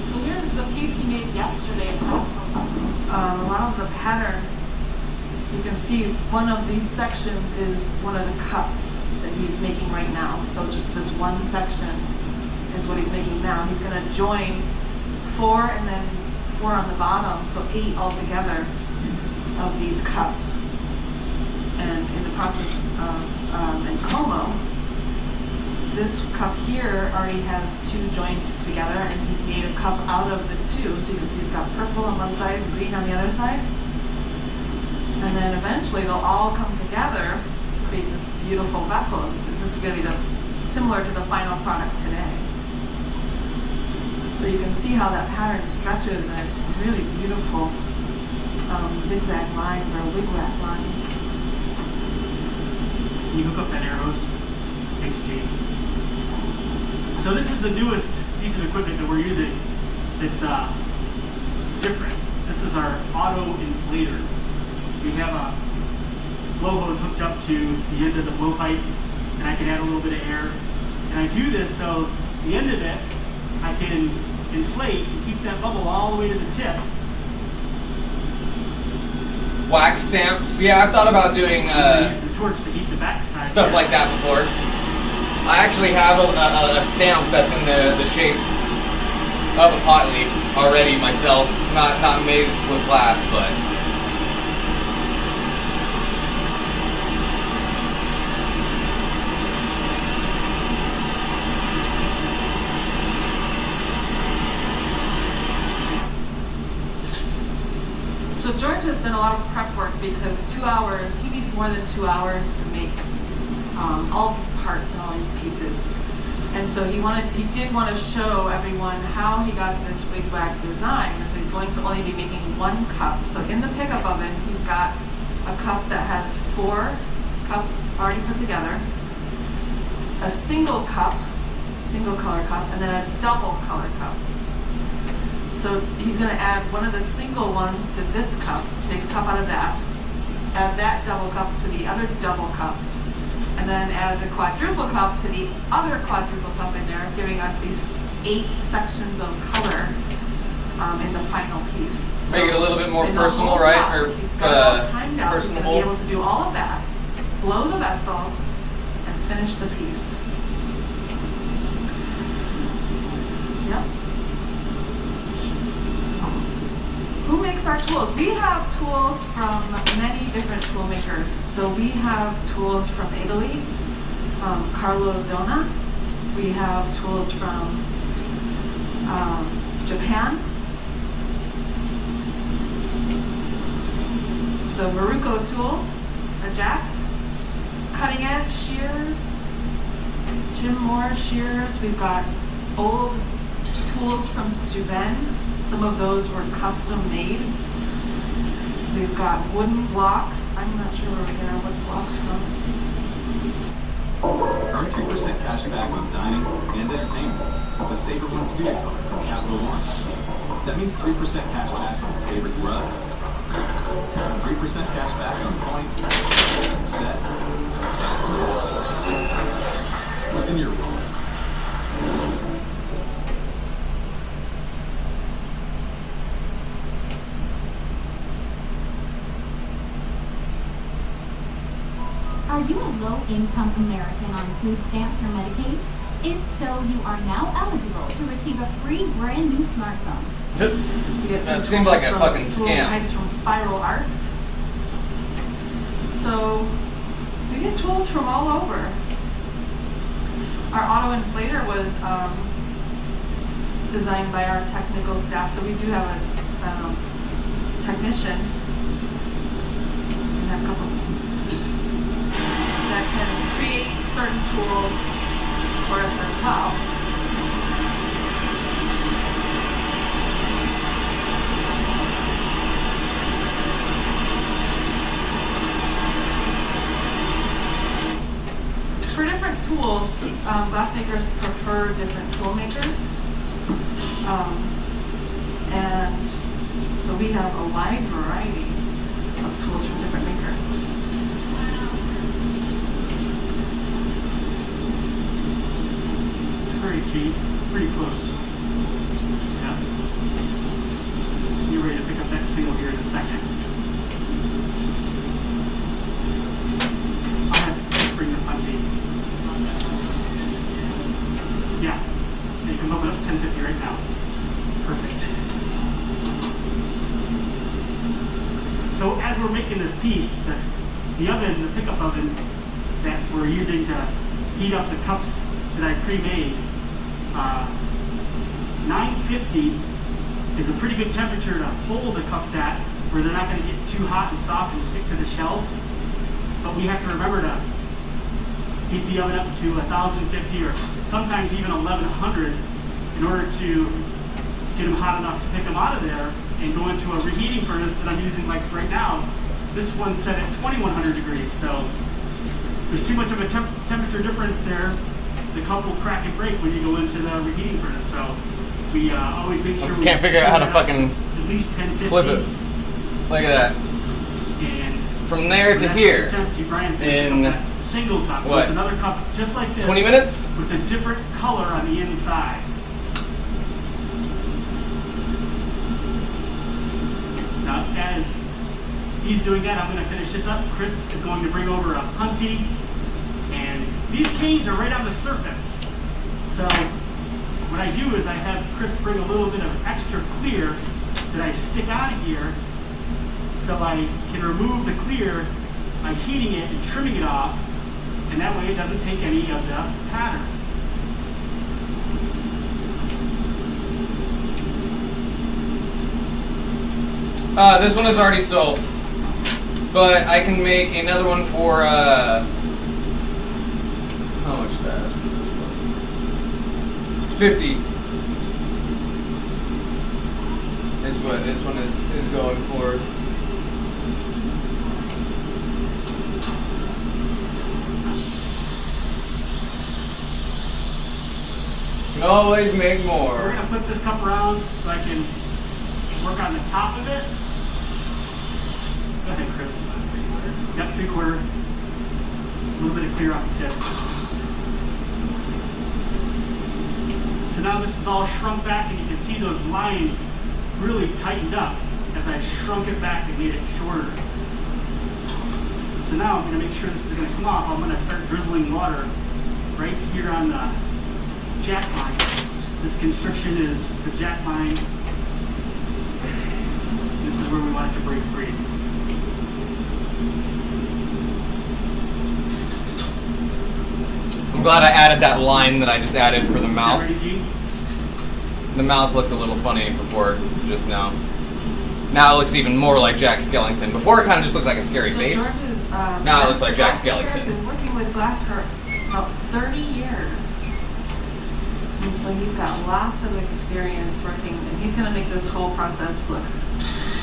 So here's the piece you made yesterday. A lot of the pattern, you can see one of these sections is one of the cups that he's making right now. So just this one section is what he's making now. He's going to join 4 and then 4 on the bottom, so 8 altogether of these cups. And in the process of in Como, this cup here already has 2 joined together, and he's made a cup out of the 2. So you can see he's got purple on one side and green on the other side. And then eventually they'll all come together to create this beautiful vessel. This is going to be similar to the final product today. So you can see how that pattern stretches, and it's really beautiful zigzag lines or wigwag lines. Can you hook up that air hose? Thanks, Jane. So this is the newest piece of equipment that we're using. It's different. This is our auto inflator. We have a blow hose hooked up to the end of the blowpipe, and I can add a little bit of air. And I do this so the end of it, I can inflate and keep that bubble all the way to the tip. Wax stamps. Yeah, I've thought about doing use the torch to heat the backside. stuff like that before. I actually have a stamp that's in the shape of a pot leaf already myself. Not made with glass, but... So George has done a lot of prep work because 2 hours, he needs more than 2 hours to make all these parts and all these pieces. And so he did want to show everyone how he got this wigwag design. And so he's going to only be making 1 cup. So in the pickup oven, he's got a cup that has 4 cups already put together, a single cup, single color cup, and then a double color cup. So he's going to add one of the single ones to this cup, make a cup out of that, add that double cup to the other double cup, and then add the quadruple cup to the other quadruple cup in there, giving us these 8 sections of color in the final piece. So make it a little bit more in the personal, whole right? cup, Or he's got it all timed out. He's personable. gonna be able to do all of that, blow the vessel, and finish the piece. Yep. Who makes our tools? We have tools from many different tool makers. So we have tools from Italy, Carlo Dona. We have tools from Japan. The Maruko tools, the jacks. Cutting edge shears, Jim Moore shears. We've got old tools from Steuben. Some of those were custom made. We've got wooden blocks. I'm not sure where there are wooden blocks from. Earn 3% cash back on dining and entertainment with the Saver One Student Card from Capital One. That means 3% cash back on your favorite grub, 3% cash back on point, set, what's in your wallet? Are you a low-income American on food stamps or Medicaid? If so, you are now eligible to receive a free brand new smartphone. That seemed like a fucking scam. Tools from Spiral Arts. So we get tools from all over. Our auto inflator was designed by our technical staff, so we do have a technician. We have a couple that can create certain tools for us as well. For different tools, glassmakers prefer different tool makers. And so we have a wide variety of tools from different makers. Pretty cheap, pretty close. Yeah. You're ready to pick up that seal here in a second. I'll have to bring the punty. Yeah. You can bump it up to 1050 right now. Perfect. So as we're making this piece, the oven, the pickup oven that we're using to heat up the cups that I pre-made, 950 is a pretty good temperature to hold the cups at, where they're not going to get too hot and soft and stick to the shelf. But we have to remember to heat the oven up to 1050 or sometimes even 1100 in order to get them hot enough to pick them out of there and go into a reheating furnace that I'm using like right now. This one's set at 2100 degrees, so there's too much of a temperature difference there. The cup will crack and break when you go into the reheating furnace, so we always make sure we can't figure out how to fucking at least 1050. flip it. Look at that. And from there to here in single cup. what? There's another cup just like this. 20 minutes? With a different color on the inside. Now, as he's doing that, I'm going to finish this up. Chris is going to bring over a punty, and these canes are right on the surface. So what I do is I have Chris bring a little bit of extra clear that I stick on here, so I can remove the clear by heating it and trimming it off, and that way it doesn't take any of the pattern. This one is already sold, but I can make another one for how much did I ask for this one? 50 is what this one is going for. Can always make more. We're going to flip this cup around so I can work on the top of it. Go ahead, Chris. Yep, 3/4. little bit of clear off the tip. So now this is all shrunk back, and you can see those lines really tightened up as I shrunk it back and made it shorter. So now I'm going to make sure this is going to come off. I'm going to start drizzling water right here on the jack line. This constriction is the jack line. This is where we want it to break free. I'm glad I added that line that I just added for the mouth. The mouth looked a little funny before, just now. Now it looks even more like Jack Skellington. Before it kind of just looked like a scary face. George's, Now it looks like Jack Glass Maker has Skellington. been working with glass for about 30 years. And so he's got lots of experience working, and he's going to make this whole process look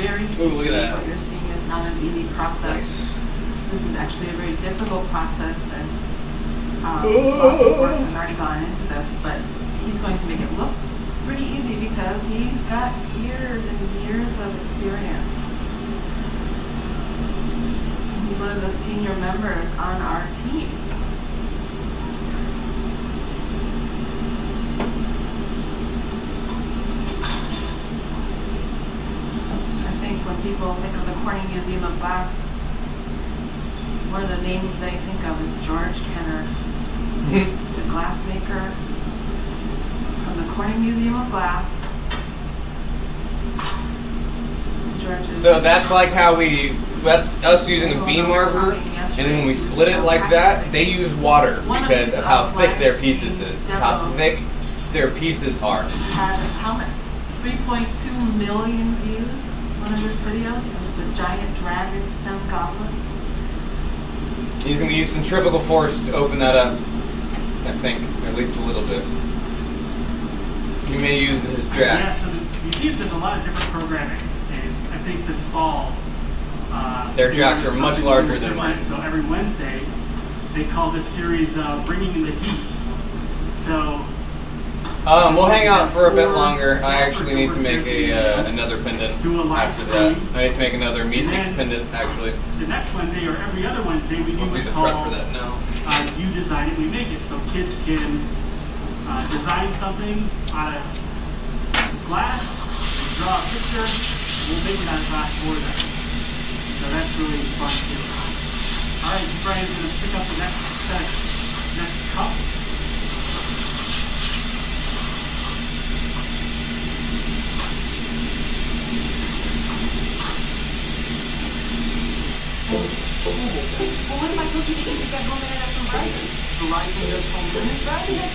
very easy. Ooh, look at that. What you're seeing is not an easy process. Nice. This is actually a very difficult process, and lots of work has already gone into this, but he's going to make it look pretty easy because he's got years and years of experience. He's one of the senior members on our team. I think when people think of the Corning Museum of Glass, one of the names they think of is George Kenner, the glassmaker from the Corning Museum of Glass. George's So that's like how that's us using a V marker, and then when we split it like that, they use water because of how thick their pieces are. How thick their pieces are. had how much? 3.2 million views. One of his videos. It was the giant dragon stem goblet. He's going to use centrifugal force to open that up, I think, at least a little bit. He may use his jacks. Yeah, so you see there's a lot of different programming, and I think this fall... Their jacks are much larger than mine. So every Wednesday, they call this series Bringing in the Heat. So... we'll hang out for a bit longer. I actually need to make another pendant after that. I need to make another Me6 pendant, actually. The next Wednesday or every other Wednesday, we do We'll do what's the prep called for that now. You Design It, We Make It. So kids can design something out of glass, draw a picture, and we'll make it out of glass for them. So that's really fun too. Alright, Brian's going to pick up the next cup. Well, what if I told you that you could get home internet from Verizon? Verizon does home internet? Verizon.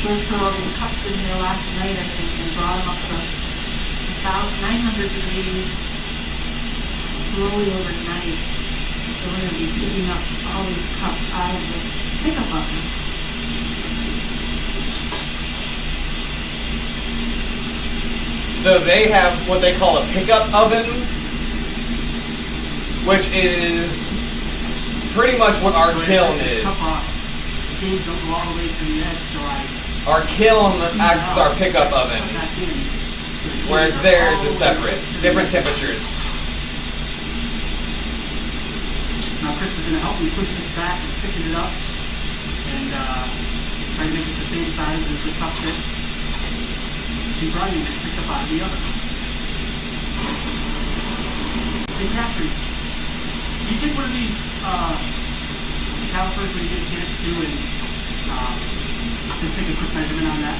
George put all these cups in here last night, I think, and brought them up to about 900 degrees slowly overnight. So we're going to be picking up all these cups out of this pickup oven. So they have what they call a pickup oven, which is pretty much what our kiln is. Our kiln acts as our pickup oven, whereas theirs is separate, different temperatures. Now Chris is going to help me push this back and thicken it up and try to make it the same size as the cup is. See, Brian just picked up out of the oven. Hey Catherine, you get one of these calipers when you get a chance to, and just take a quick measurement on that.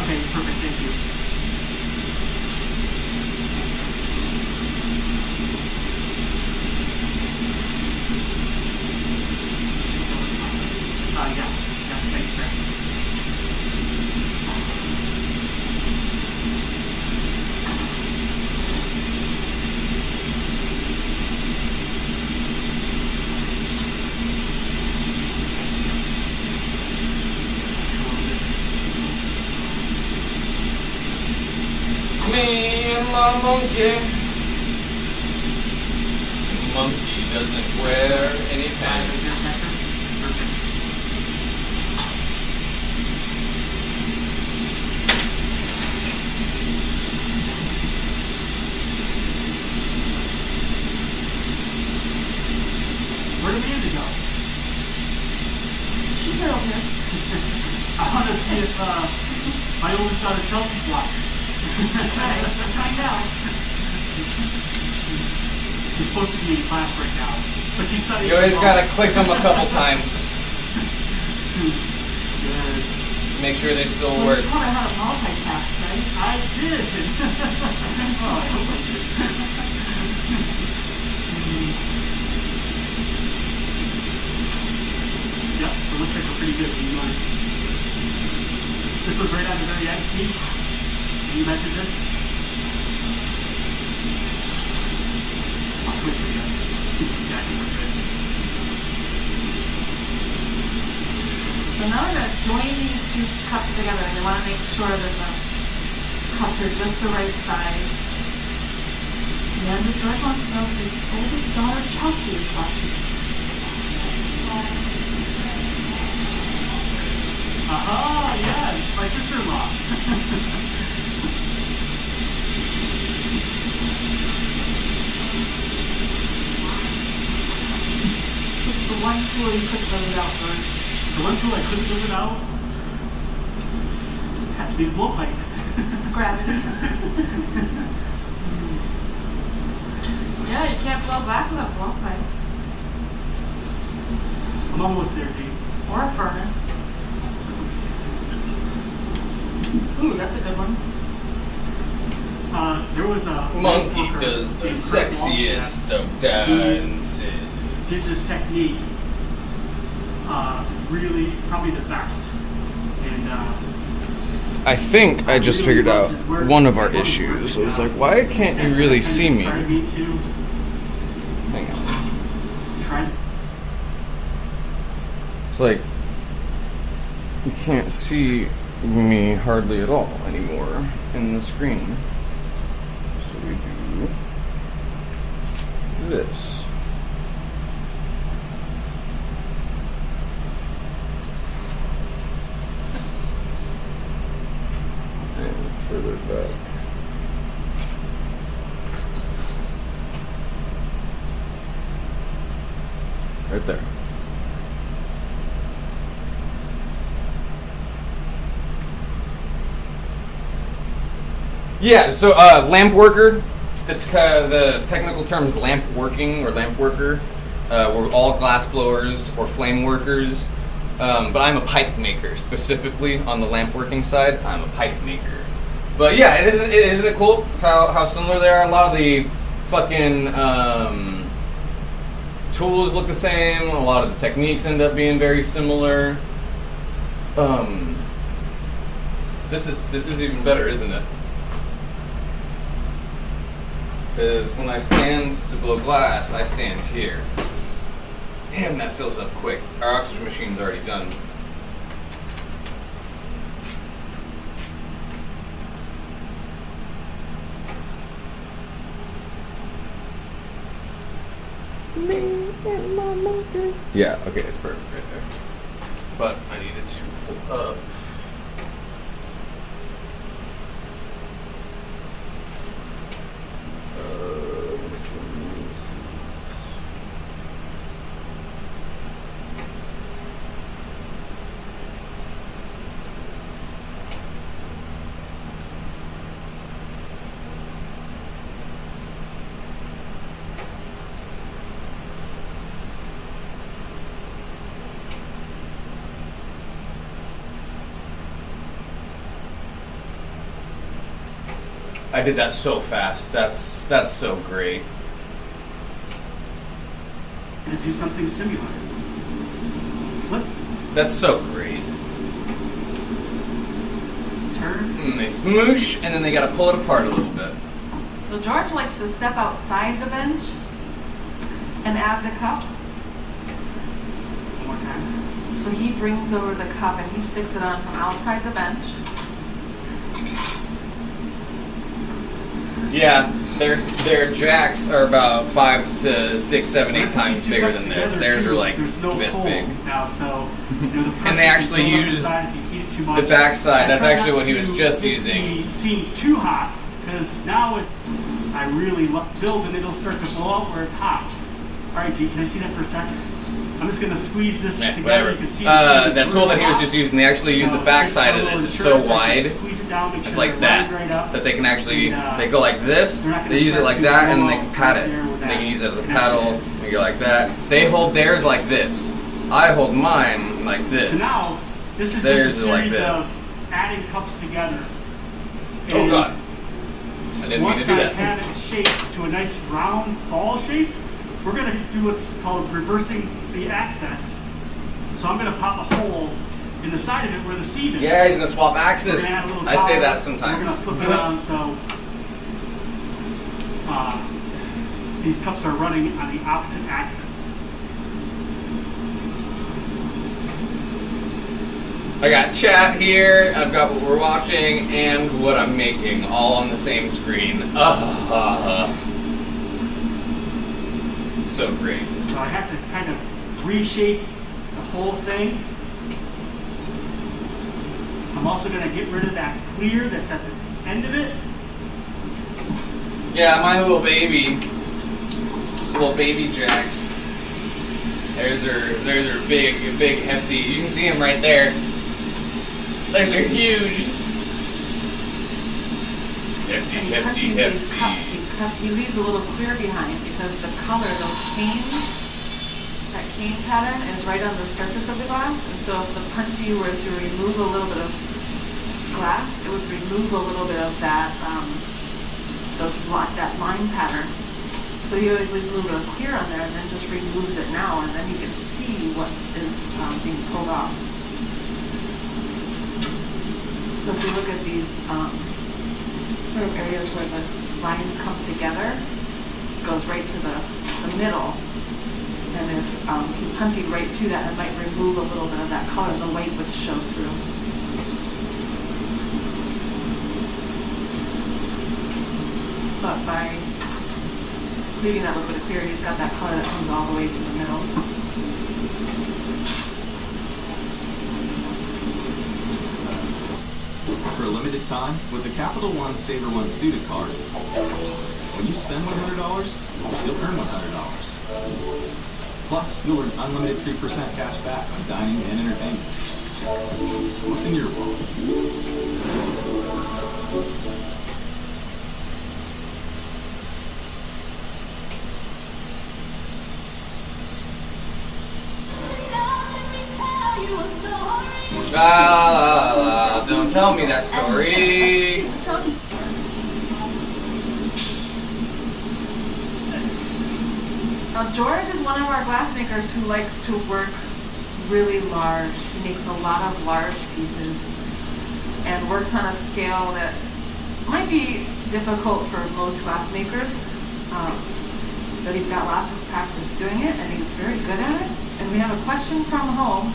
Okay, perfect, thank you. Yeah, thanks, Chris. Me and my monkey. Monkey doesn't wear any pants. my oldest daughter Chelsea's watching. Right, find out. She's supposed to be in class right now, but she's studying. You always gotta click them a couple times. Make sure they still work. You taught her how to multitask, right? I did. Oh, I hope I did. Yep, so it looks like we're pretty good. This was right at the very end, Steve. You mentioned this. I'll switch it again. Yeah, I think we're good. So now we're going to join these two cups together, and you want to make sure that the cups are just the right size. And the George wants to know if his oldest daughter Chelsea is watching. Aha, yes, my sister-in-law. It's the one tool you couldn't live without, George. The one tool I couldn't live without had to be the blowpipe. Gravity. Yeah, you can't blow glass without a blowpipe. I'm almost there, Dave. Or a furnace. Ooh, that's a good one. There was a Monkey does the sexiest of dances. Did this technique really probably the best. And I think I just figured out one of our issues. I was like, why can't you really see me? Hang on. It's like, you can't see me hardly at all anymore in the screen. So we do this. And further back. Right there. Yeah, so lamp worker, that's the technical term is lamp working or lamp worker. We're all glass blowers or flame workers, but I'm a pipe maker, specifically on the lamp working side. I'm a pipe maker. But yeah, isn't it cool how similar they are? A lot of the fucking tools look the same. A lot of the techniques end up being very similar. This is even better, isn't it? Because when I stand to blow glass, I stand here. Damn, that fills up quick. Our oxygen machine's already done. Yeah, okay, it's perfect right there. But I needed to pull up. I did that so fast. That's so great. To do something similar. What? That's so great. Turn. They smoosh, and then they gotta pull it apart a little bit. So George likes to step outside the bench and add the cup. One more time. So he brings over the cup and he sticks it on from outside the bench. Yeah, their jacks are about 5 to 6, 7, 8 times bigger than theirs. Theirs are like this big. Now, so, and they actually use the backside. That's actually what he was just using. It seems too hot because now I really build and it'll start to blow up where it's hot. All right, G, can I see that for a second? I'm just gonna squeeze this Yeah, together. whatever. You can see That tool that he was just using, they actually use the back side of this. It's so wide. It's like that. That they can actually, they go like this, they use it like that, and then they can pat it. And they can use it as a paddle, they go like that. They hold theirs like this. I hold mine like this. So now, this is Theirs just is a like series this. of adding cups together. Oh And god. I didn't mean to do Once I that. have it shaped to a nice round ball shape, we're going to do what's called reversing the axis. So I'm going to pop a hole in the side of it where the sieve is. Yeah, he's gonna swap axis. We're gonna add a little I say power. that We're going to sometimes. flip it on so these cups are running on the opposite axis. I got chat here, I've got what we're watching, and what I'm making, all on the same screen. So great. So I have to kind of reshape the whole thing. I'm also going to get rid of that clear that's at the end of it. Yeah, my little baby jacks. There's her big hefty. You can see him right there. Those are huge. Hefty. He leaves a little clear behind because the color, those canes, that cane pattern is right on the surface of the glass. And so if the punchy were to remove a little bit of glass, it would remove a little bit of that that line pattern. So he always leaves a little bit of clear on there and then just removes it now, and then you can see what is being pulled off. So if you look at these sort of areas where the lines come together, it goes right to the middle. And if you punchied right to that, it might remove a little bit of that color. The white would show through. But by leaving that little bit of clear, he's got that color that comes all the way to the middle. For a limited time, with the Capital One Saver One student card, when you spend $100, you'll earn $100. Plus, you'll earn unlimited 3% cash back on dining and entertainment. What's in your wallet? Don't tell me that story. Now George is one of our glassmakers who likes to work really large. He makes a lot of large pieces and works on a scale that might be difficult for most glassmakers, but he's got lots of practice doing it and he's very good at it. And we have a question from home.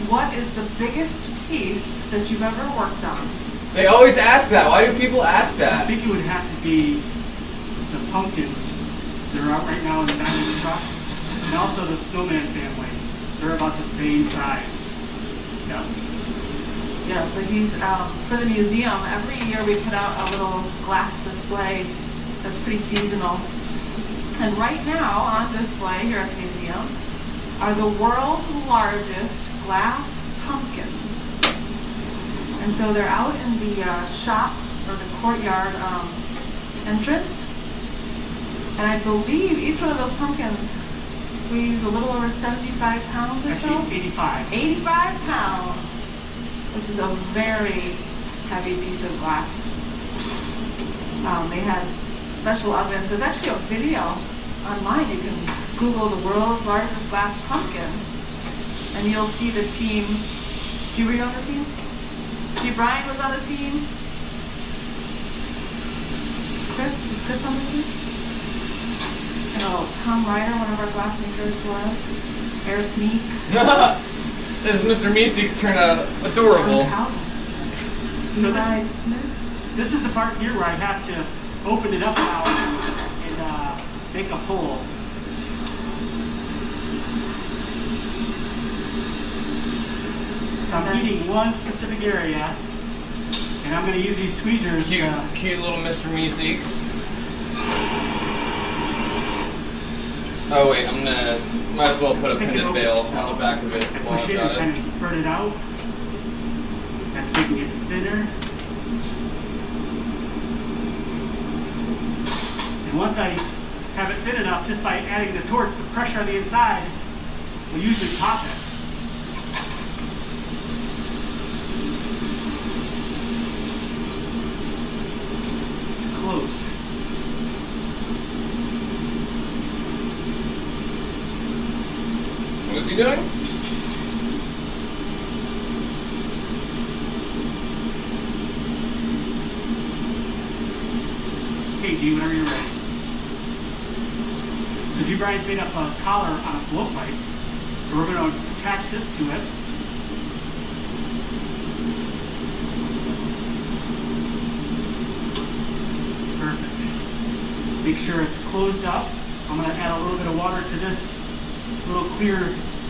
What is the biggest piece that you've ever worked on? They always ask that. Why do people ask I that? think it would have to be the pumpkins. They're out right now in the diamond truck. And also the snowman family. They're about the same size. Yeah. Yeah, so he's, for the museum, every year we put out a little glass display that's pretty seasonal. And right now on display here at the museum are the world's largest glass pumpkins. And so they're out in the shops or the courtyard entrance. And I believe each one of those pumpkins weighs a little over 75 pounds or so. Actually, 85. 85 pounds, which is a very heavy piece of glass. They had special ovens. There's actually a video online. You can Google the world's largest glass pumpkin, and you'll see the team. Were you on the team? See, Brian was on the team. Chris? Was Chris on the team? Oh, Tom Ryder, one of our glassmakers, was. Eric Meek. This Mr. Meeseeks turned out adorable. So this is the part here where I have to open it up now and make a hole. So I'm heating one specific area, and I'm going to use these tweezers. Cute little Mr. Meeseeks. Oh wait, might as well put a pin and bail on the back of it while I've got Kind it. of spread it out. That's making it thinner. And once I have it thin enough, just by adding the torch, the pressure on the inside will usually pop it. Close. What is he doing? Okay, G, whenever you're ready. So G Brian's made up a collar on a blowpipe. So we're going to attach this to it. Perfect. Make sure it's closed up. I'm going to add a little bit of water to this little clear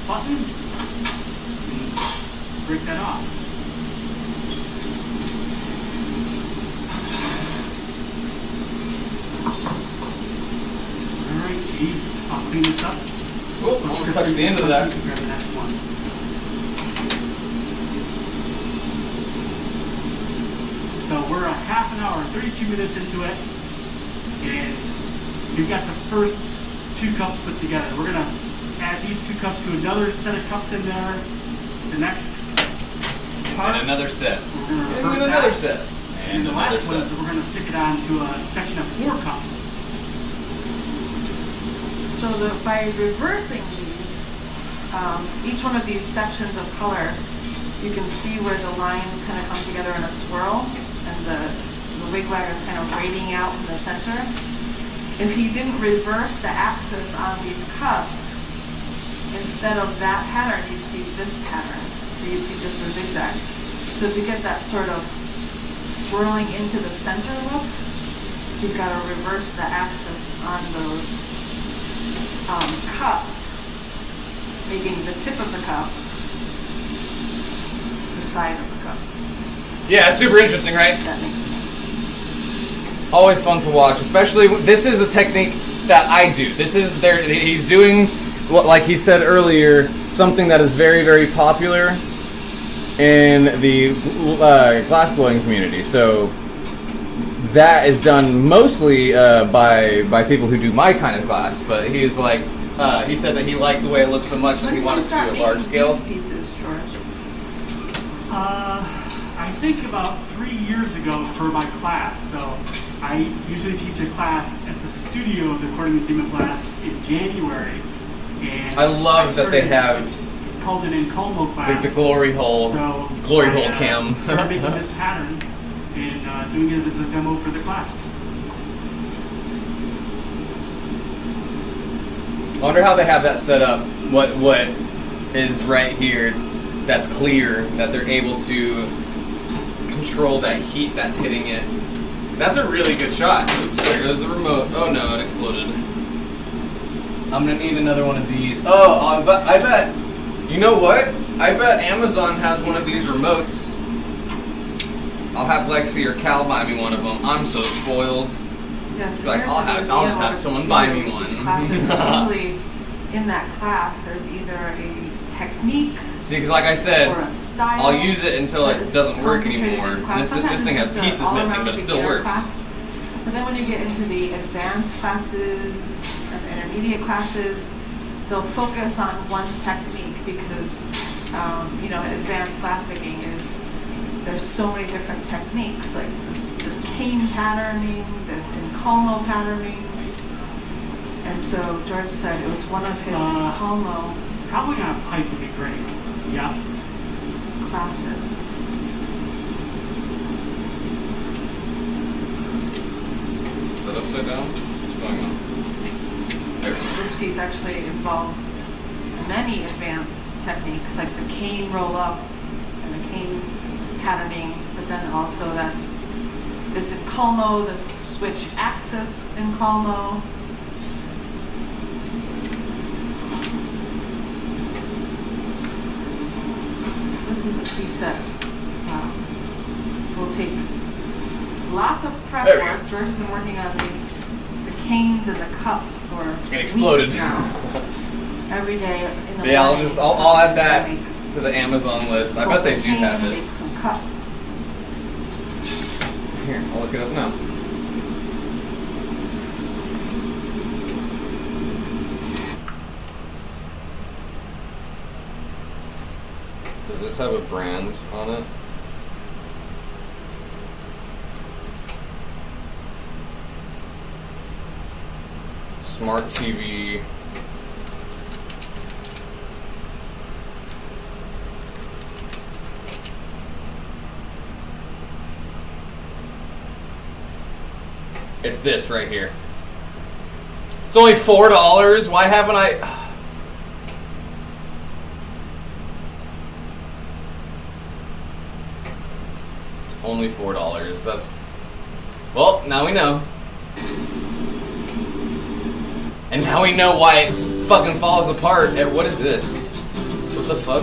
button. And break that off. Alright, G, I'll clean this up. Oh, almost touched the end of that. Grab the next one. So we're a half an hour, 32 minutes into it, and we've got the first 2 cups put together. We're going to add these 2 cups to another set of cups in there. The next part. And another set. We're going to And reverse another that. set. And the another last one set. is we're going to stick it on to a section of 4 cups. So by reversing these, each one of these sections of color, you can see where the lines kind of come together in a swirl, and the wigwag is kind of radiating out from the center. If he didn't reverse the axis on these cups, instead of that pattern, you'd see this pattern. So you'd see just a zigzag. So to get that sort of swirling into the center look, he's got to reverse the axis on those cups, making the tip of the cup the side of the cup. Yeah, it's super interesting, right? That makes sense. Always fun to watch, especially this is a technique that I do. This is there. He's doing, like he said earlier, something that is very, very popular in the glass blowing community. So that is done mostly by people who do my kind of glass. But he's like, he said that he liked the way it looked so much that he wanted to do a large scale. Pieces, George. I think about 3 years ago for my class. So I usually teach a class at the studio of the Corning Museum of Glass in January. And I love that they have called it in Como class. the glory hole, cam. Started making this pattern and doing it as a demo for the class. I wonder how they have that set up. What is right here that's clear, that they're able to control that heat that's hitting it. 'Cause that's a really good shot. Oops, there goes the remote. Oh no, it exploded. I'm gonna need another one of these. Oh, I bet. You know what? I bet Amazon has one of these remotes. I'll have Lexi or Cal buy me one of them. I'm so spoiled. Yes, Like I'll just have someone buy me one. Usually, in that class, there's either a technique. See, because like I said, or a style I'll use it until it doesn't work concentrated anymore. in class. This Sometimes thing it's has just pieces all missing, around but it still beginner works. class. But then when you get into the advanced classes and the intermediate classes, they'll focus on one technique because, advanced glassmaking there's so many different techniques, like this cane patterning, this Incolmo patterning. And so George said it was one of his Incolmo Probably on a pipe would be great. Yeah. classes. Is that upside down? What's going on? There. This piece actually involves many advanced techniques, like the cane roll up and the cane patterning, but then also that's this Incolmo, this switch axis Incolmo. So this is a piece that will take lots of prep There we work. George has been working on the canes and the cups for It exploded. weeks now. Every day in the Yeah, morning, I'll add that I make to the Amazon list. I bet bowls they of do cane, have it. make some cups. Here, I'll look it up now. Does this have a brand on it? Smart TV. It's this right here. It's only $4. Why haven't I? It's only $4. That's. Well, now we know. And now we know why it fucking falls apart. What is this? What the fuck?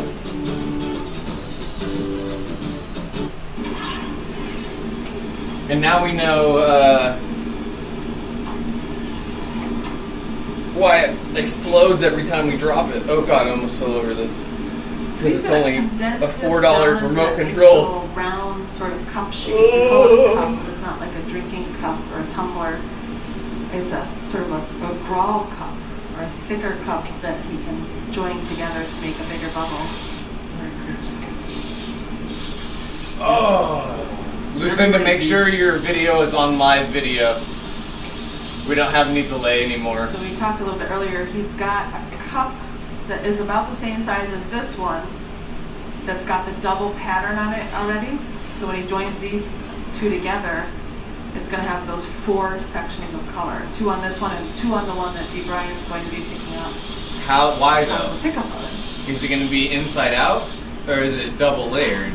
And now we know why it explodes every time we drop it. Oh god, I almost fell over this. Because it's only a $4 remote control. Little round sort of cup shape. We call it a cup. It's not like a drinking cup or a tumbler. It's a sort of a grawl cup or a thicker cup that he can join together to make a bigger bubble. Oh. Lucinda, make sure your video is on live video. We don't have any delay anymore. So we talked a little bit earlier. He's got a cup that is about the same size as this one that's got the double pattern on it already. So when he joins these two together, it's going to have those 4 sections of color. 2 on this one and 2 on the one that G. Brian's going to be picking up. Why though? Pickup of it. Is it going to be inside out? Or is it double layered?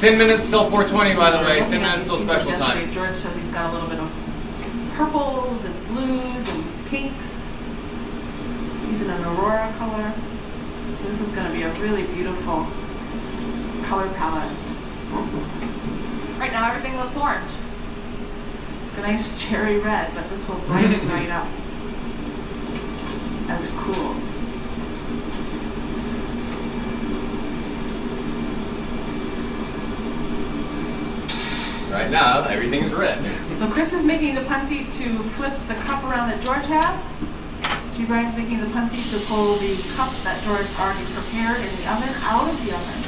$10 minutes till 4:20, by the way. 10 minutes till special time. George says he's got a little bit of purples and blues and pinks, even an aurora color. So this is going to be a really beautiful color palette. Right now everything looks orange. A nice cherry red, but this will brighten it right up as it cools. Right now, everything's red. So Chris is making the punty to flip the cup around that George has. G. Brian's making the punty to pull the cup that George already prepared in the oven out of the oven.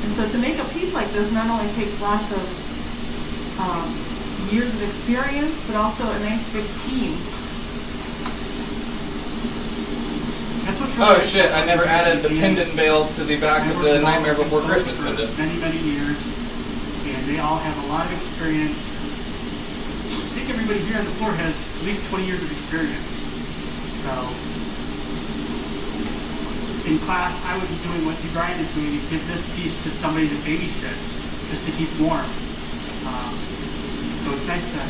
And so to make a piece like this not only takes lots of years of experience, but also a nice big team. Oh shit, I never added the pendant veil to the back of the Nightmare Before Christmas pendant. Many, many years, and they all have a lot of experience. I think everybody here on the floor has at least 20 years of experience. So, in class, I would be doing what G. Brian is doing, is give this piece to somebody to babysit, just to keep warm. So it's nice to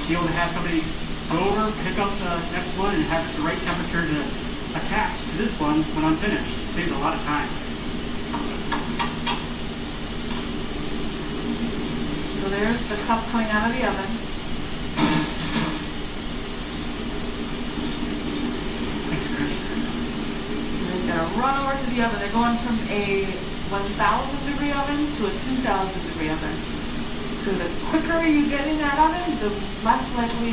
be able to have somebody go over, pick up the next one, and have it the right temperature to attach to this one when I'm finished. Saves a lot of time. So there's the cup coming out of the oven. And it's going to run over to the oven. They're going from a 1,000 degree oven to a 2,000 degree oven. So the quicker you get in that oven, the less likely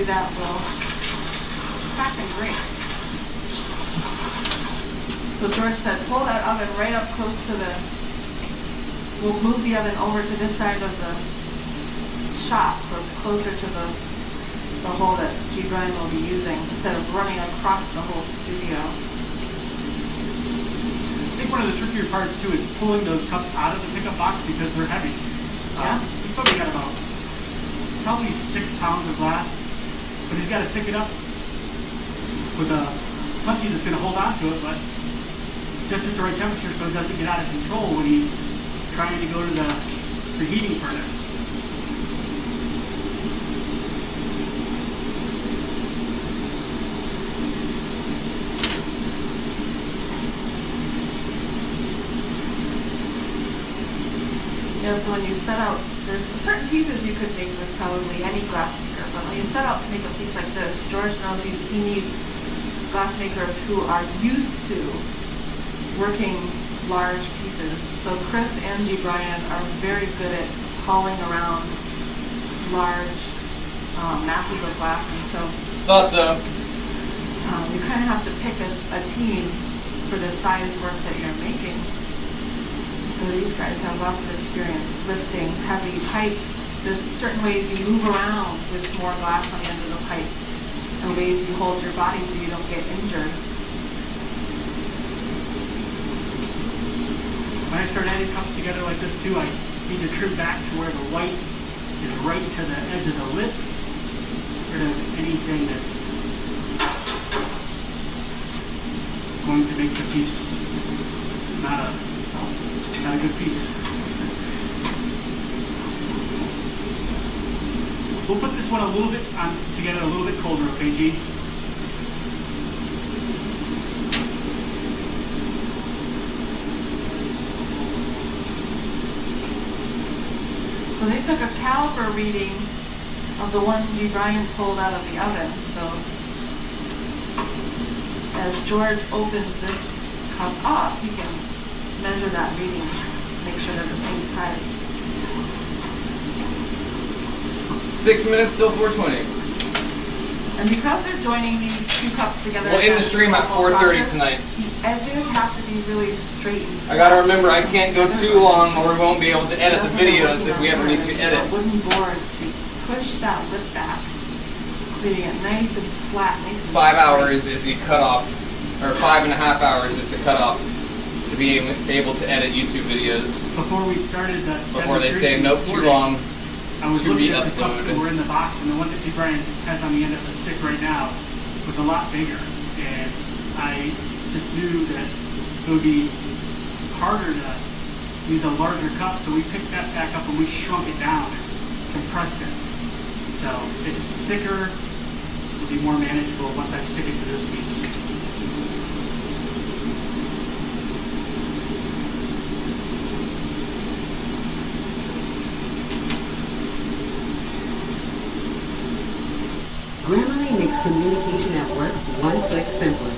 that will crack and break. So George said, pull that oven right up close to we'll move the oven over to this side of the shop, so it's closer to the hole that G. Brian will be using, instead of running across the whole studio. I think one of the trickier parts too is pulling those cups out of the pickup box because they're heavy. He's probably got probably 6 pounds of glass, but he's got to pick it up with a punchy that's going to hold on to it, but just at the right temperature so it doesn't get out of control when he's trying to go to the heating furnace. You know, so when you set out, there's certain pieces you could make with probably any glassmaker, but when you set out to make a piece like this, George knows he needs glassmakers who are used to working large pieces. So Chris and G. Bryan are very good at hauling around large masses of glass, and so thought so. You kind of have to pick a team for the size work that you're making. So these guys have lots of experience lifting heavy pipes. There's certain ways you move around with more glass on the end of the pipe, and ways you hold your body so you don't get injured. When I start adding cups together like this too, I need to trim back to where the white is right to the edge of the lip. Rid of anything that's going to make the piece not a good piece. We'll put this one a little bit together a little bit colder, okay, G? So they took a caliper reading of the one G. Bryan pulled out of the oven. So as George opens this cup up, he can measure that reading, make sure they're the same size. 6 minutes till 4:20. And because they're joining these two cups together, We'll end the stream at 4:30 tonight. The edges have to be really straight. I gotta remember I can't go too long or we won't be able to edit the videos if we ever need to edit. A wooden board to push that lip back, leaving it nice and flat, nice and 5 hours is the cutoff, or 5.5 hours is the cutoff to be able to edit YouTube videos. Before we started the before they say nope, too long I was to looking at the cups that re-upload. were in the box, and the one that G. Bryan has on the end of the stick right now was a lot bigger, and I just knew that it would be harder to use a larger cup, so we picked that back up and we shrunk it down and compressed it. So it's thicker, it'll be more manageable once I stick it to this piece. Grammarly makes communication at work one click simpler.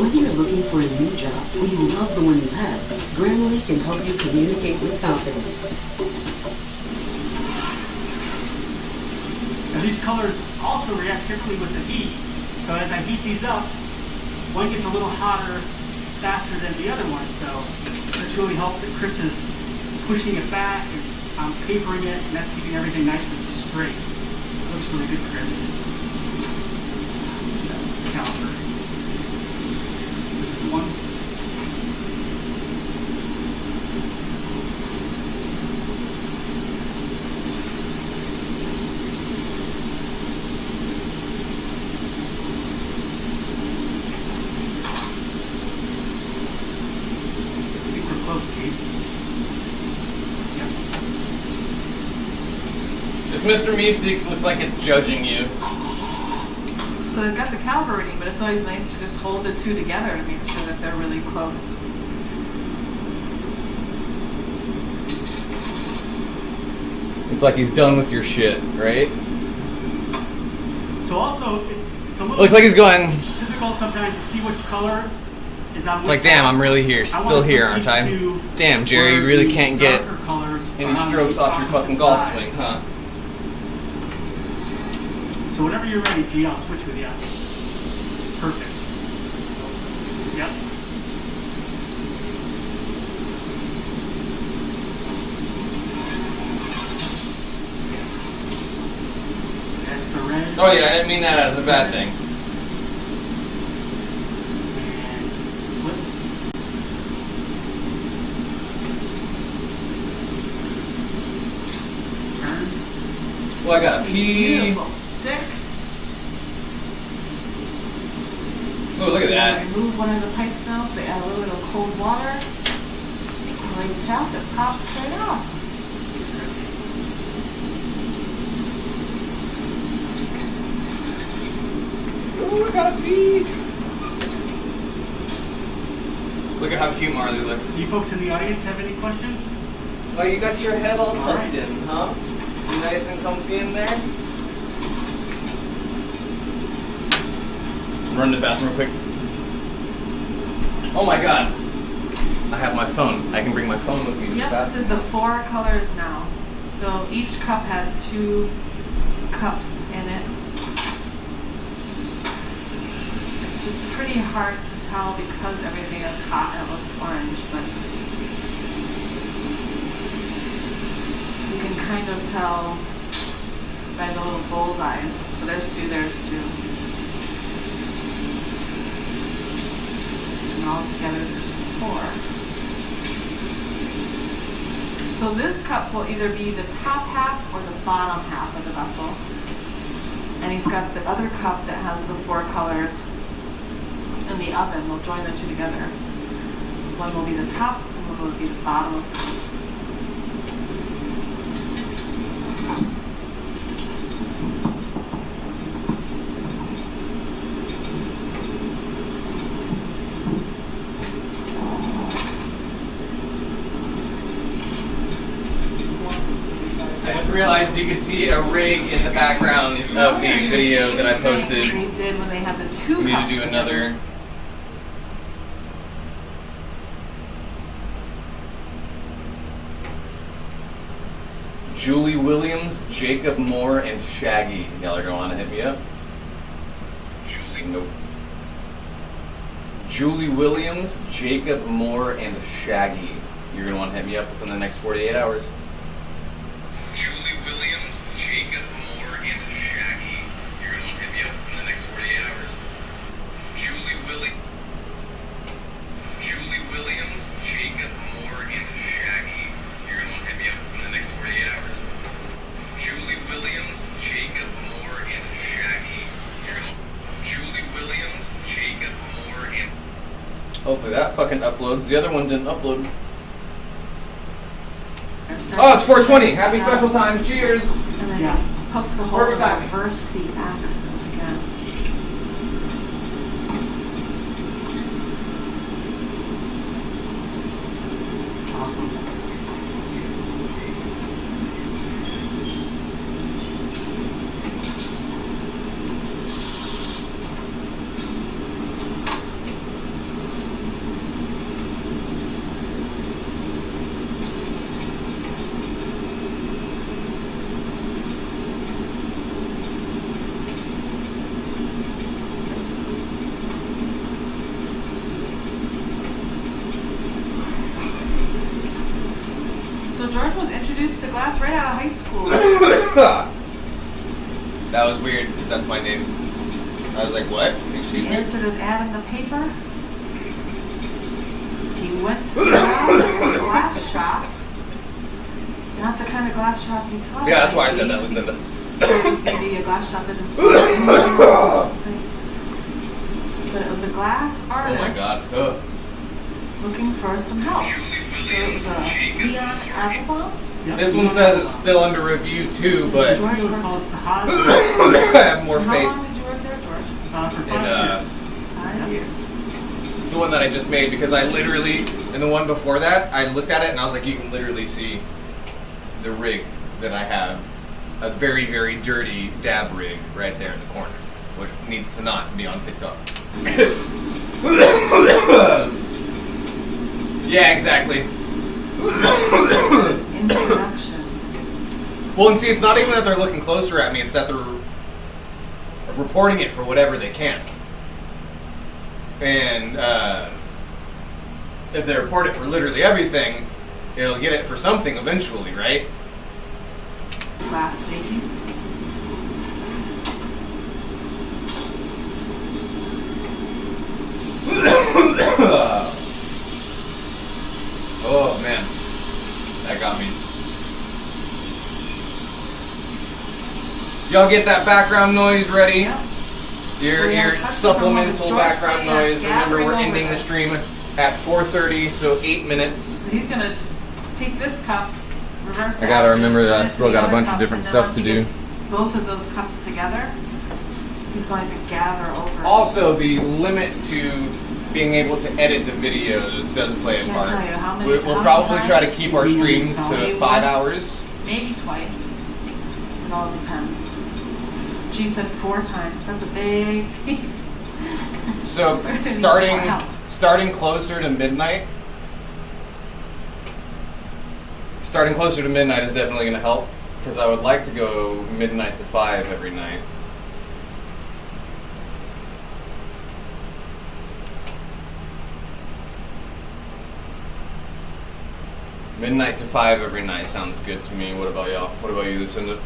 Whether you're looking for a new job or you love the one you have, Grammarly can help you communicate with confidence. Now these colors also react quickly with the heat. So as I heat these up, one gets a little hotter faster than the other one. So this really helps that Chris is pushing it back and I'm papering it, and that's keeping everything nice and straight. Looks really good, Chris. Caliper. This is one. I think we're close, Kate. This Mr. Meeseeks looks like it's judging you. So they've got the caliper reading, but it's always nice to just hold the two together to make sure that they're really close. It's like he's done with your shit, right? So also, it's a little Looks like he's going. difficult sometimes to see which color is on It's like, damn, I'm really here, still here, aren't I? Damn, Jerry, you really can't get any strokes off your fucking golf swing, huh? So whenever you're ready, G, I'll switch with you. Perfect. Yep. That's the red. Oh yeah, I didn't mean that as a bad thing. Well, I got a pea. Beautiful stick. Oh, look at that. Remove one of the pipes now, so they add a little bit of cold water. Like tap, it pops right off. Ooh, I got a pea. Look at how cute Marley looks. Do you folks in the audience have any questions? Oh, you got your head all tucked in, huh? You nice and comfy in there? Run to the bathroom real quick. Oh my god. I have my phone. I can bring my phone with me to the Yep, this bathroom. is the 4 colors now. So each cup had 2 cups in it. It's pretty hard to tell because everything is hot and it looks orange, but you can kind of tell by the little bullseyes. So there's 2, there's 2. And all together there's 4. So this cup will either be the top half or the bottom half of the vessel. And he's got the other cup that has the 4 colors in the oven. We'll join the 2 together. One will be the top and one will be the bottom of the piece. I just realized you could see a rig in the background of the video that I posted. They did when they had the 2 We need cups to do together. another. Julie Williams, Jacob Moore, and Shaggy. Y'all are gonna want to hit me up. Julie, nope. Julie Williams, Jacob Moore, and Shaggy. You're gonna want to hit me up within the next 48 hours. Julie Williams, Jacob Moore, and Shaggy. You're gonna want to hit me up within the next 48 hours. Julie Williams, Jacob Moore, and Shaggy. You're gonna want to hit me up within the next 48 hours. Julie Williams, Jacob Moore, and Shaggy. Julie Williams, Jacob Moore, and. Hopefully that fucking uploads. The other one didn't upload. Oh, it's 420. Happy special time. Cheers. And then hook the whole Perfect timing. reverse the axis again. Awesome. So George was introduced to glass right out of high school. That was weird because that's my name. I was like, what? Excuse He me? answered an ad in the paper. He went to a glass shop. Not the kind of glass shop you thought. Yeah, that's it why I might said be. that, Lucinda. It was maybe a glass shop that installed but it was a glass Oh artist my god. Ugh. looking for some help. So it was a Leon Applebaum. This one says it's still under review too, but George It was worked- called Sahaj. I have more How faith long did you work there, George? For 5 in years. 5 years. the one that I just made because I literally, in the one before that, I looked at it and I was like, you can literally see the rig that I have. A very, very dirty dab rig right there in the corner, which needs to not be on TikTok. Yeah, exactly. Introduction. Well, and see, it's not even that they're looking closer at me, it's that they're reporting it for whatever they can. And if they report it for literally everything, it'll get it for something eventually, right? Glass making. Oh man, that got me. Y'all get that background noise ready? Your supplemental background noise. Remember, we're ending the stream at 4:30, so 8 minutes. So he's gonna take this cup, reverse. I gotta remember that I axis, still got a the bunch other of different cup, and then stuff to once he do. gets both of those cups together, he's going to gather over. Also, the limit to being able to edit the videos does play a Can't part. tell you how many- We'll how many probably try to times. keep our streams to Maybe 5 once, hours. Maybe twice. It all depends. She said 4 times. That's a big piece. So We're gonna need starting more help. starting closer to midnight. Starting closer to midnight is definitely going to help, because I would like to go midnight to 5 every night. Midnight to 5 every night sounds good to me. What about y'all? What about you, Lucinda?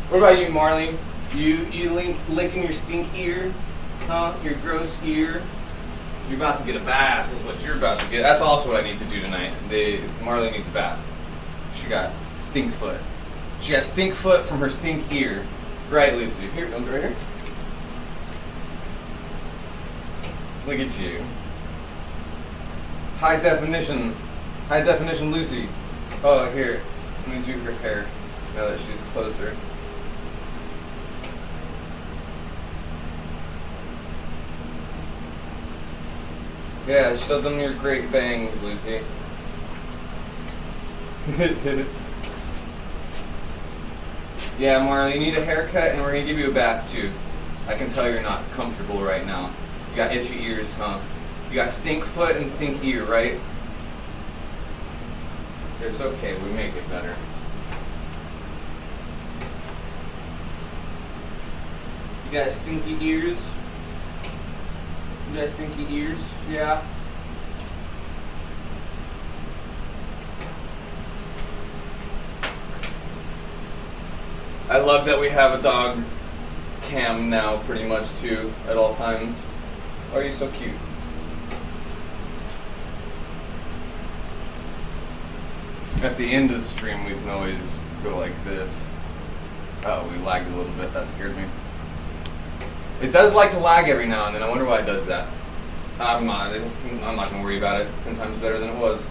What about you, Marley? You licking your stink ear? Huh? Your gross ear? You're about to get a bath is what you're about to get. That's also what I need to do tonight. Marley needs a bath. She got stink foot. She got stink foot from her stink ear. Right, Lucy? Here, right here. Look at you. High definition Lucy. Oh, here. Let me do her hair now that she's closer. Yeah, show them your great bangs, Lucy. Yeah, Marley, you need a haircut and we're gonna give you a bath too. I can tell you're not comfortable right now. You got itchy ears, huh? You got stink foot and stink ear, right? It's okay, we make it better. You got stinky ears? You got stinky ears? Yeah. I love that we have a dog cam now pretty much too at all times. Oh, you're so cute. At the end of the stream we can always go like this. Oh, we lagged a little bit, that scared me. It does like to lag every now and then. I wonder why it does that. I'm not gonna worry about it. It's 10 times better than it was.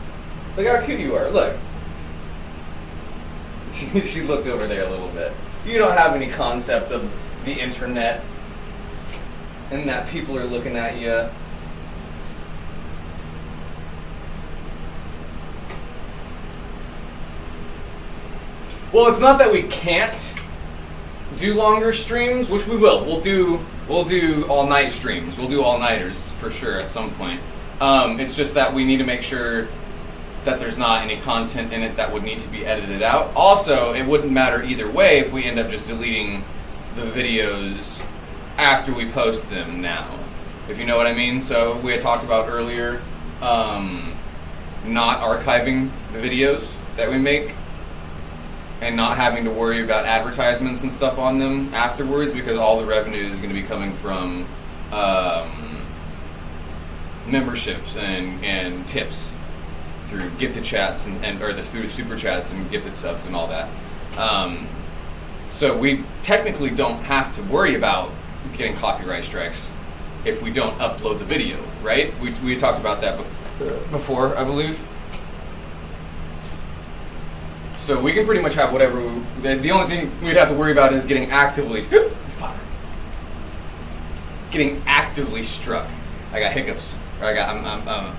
Look how cute you are. Look. She looked over there a little bit. You don't have any concept of the internet and that people are looking at you. Well, it's not that we can't do longer streams, which we will. We'll do all-night streams. We'll do all-nighters for sure at some point. It's just that we need to make sure that there's not any content in it that would need to be edited out. Also, it wouldn't matter either way if we end up just deleting the videos after we post them now, if you know what I mean. So we had talked about earlier not archiving the videos that we make and not having to worry about advertisements and stuff on them afterwards, because all the revenue is going to be coming from memberships and tips through gifted chats through super chats and gifted subs and all that. So we technically don't have to worry about getting copyright strikes if we don't upload the video, right? We talked about that before, I believe. So we can pretty much have whatever. The only thing we'd have to worry about is getting actively struck. I got hiccups. Or I'm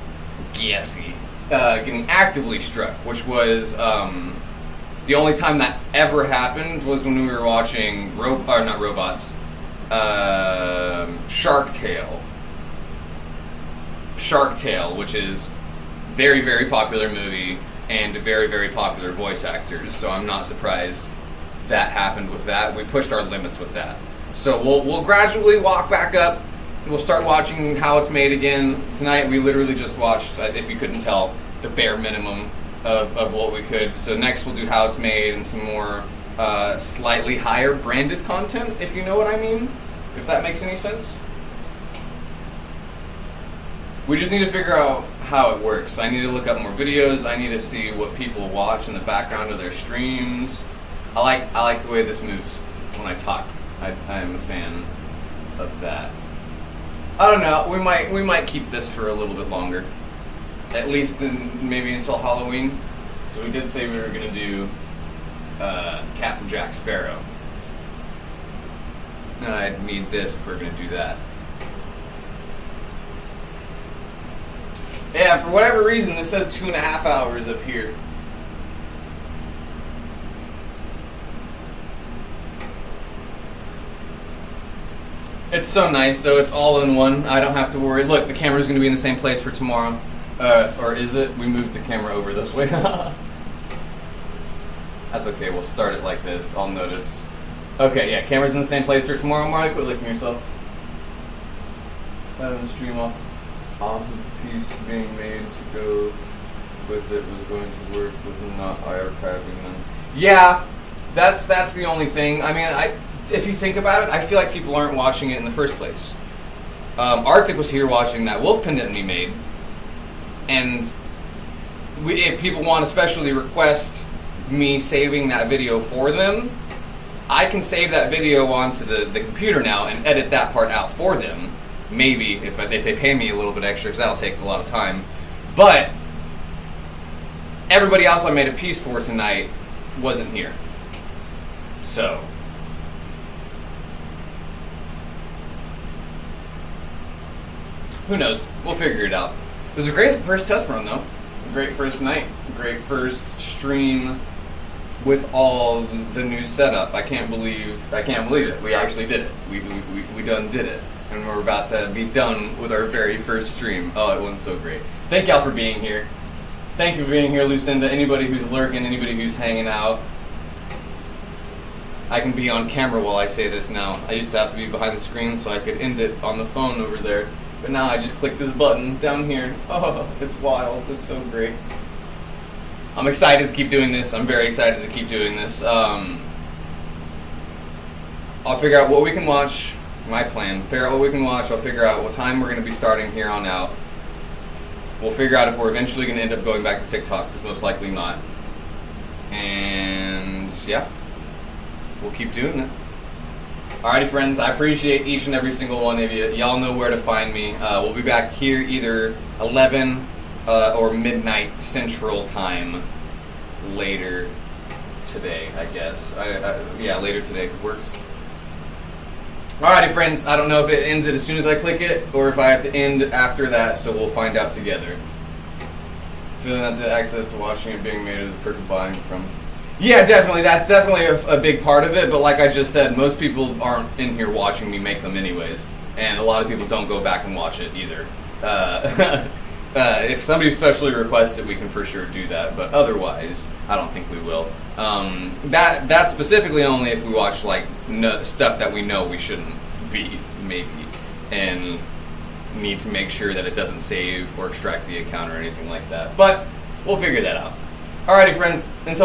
gassy. Getting actively struck, which was the only time that ever happened was when we were watching Shark Tale. Shark Tale, which is very, very popular movie and very, very popular voice actors. So I'm not surprised that happened with that. We pushed our limits with that. So we'll gradually walk back up. We'll start watching How It's Made again. Tonight we literally just watched, if you couldn't tell, the bare minimum of what we could. So next we'll do How It's Made and some more slightly higher branded content, if you know what I mean. If that makes any sense. We just need to figure out how it works. I need to look up more videos. I need to see what people watch in the background of their streams. I like the way this moves when I talk. I am a fan of that. I don't know. We might keep this for a little bit longer, at least maybe until Halloween. So we did say we were gonna do Captain Jack Sparrow. And I'd need this if we're going to do that. Yeah, for whatever reason, this says 2.5 hours up here. It's so nice, though. It's all in one. I don't have to worry. Look, the camera's going to be in the same place for tomorrow. Or is it? We moved the camera over this way. That's okay. We'll start it like this. I'll notice. Okay, yeah, camera's in the same place for tomorrow. Mark, quit licking yourself. Let him stream off of the piece being made to go with it was going to work with not archiving them. Yeah, that's the only thing. I mean, if you think about it, I feel like people aren't watching it in the first place. Arctic was here watching that wolf pendant we made, and if people want to specially request me saving that video for them, I can save that video onto the computer now and edit that part out for them. Maybe if they pay me a little bit extra, because that'll take a lot of time. But everybody else I made a piece for tonight wasn't here, so. Who knows? We'll figure it out. It was a great first test run, though. A great first night. A great first stream with all the new setup. I can't believe it. We actually did it. We done did it. And we're about to be done with our very first stream. Oh, it went so great. Thank y'all for being here. Thank you for being here, Lucinda. Anybody who's lurking, anybody who's hanging out. I can be on camera while I say this now. I used to have to be behind the screen so I could end it on the phone over there. But now I just click this button down here. Oh, it's wild. It's so great. I'm excited to keep doing this. I'm very excited to keep doing this. I'll figure out what we can watch. My plan. Figure out what we can watch. I'll figure out what time we're going to be starting here on out. We'll figure out if we're eventually going to end up going back to TikTok, because most likely not. And yeah, we'll keep doing it. Alrighty, friends, I appreciate each and every single one of you. Y'all know where to find me. We'll be back here either 11 or midnight Central Time later today, I guess. Yeah, later today works. Alrighty, friends, I don't know if it ends it as soon as I click it or if I have to end after that, so we'll find out together. Feeling that the access to watching it being made is a perk of buying from... Yeah, definitely. That's definitely a big part of it, but like I just said, most people aren't in here watching me make them anyways, and a lot of people don't go back and watch it either. If somebody specially requests it, we can for sure do that, but otherwise, I don't think we will. That's specifically only if we watch like stuff that we know we shouldn't be, maybe, and need to make sure that it doesn't save or extract the account or anything like that. But we'll figure that out. Alrighty, friends, until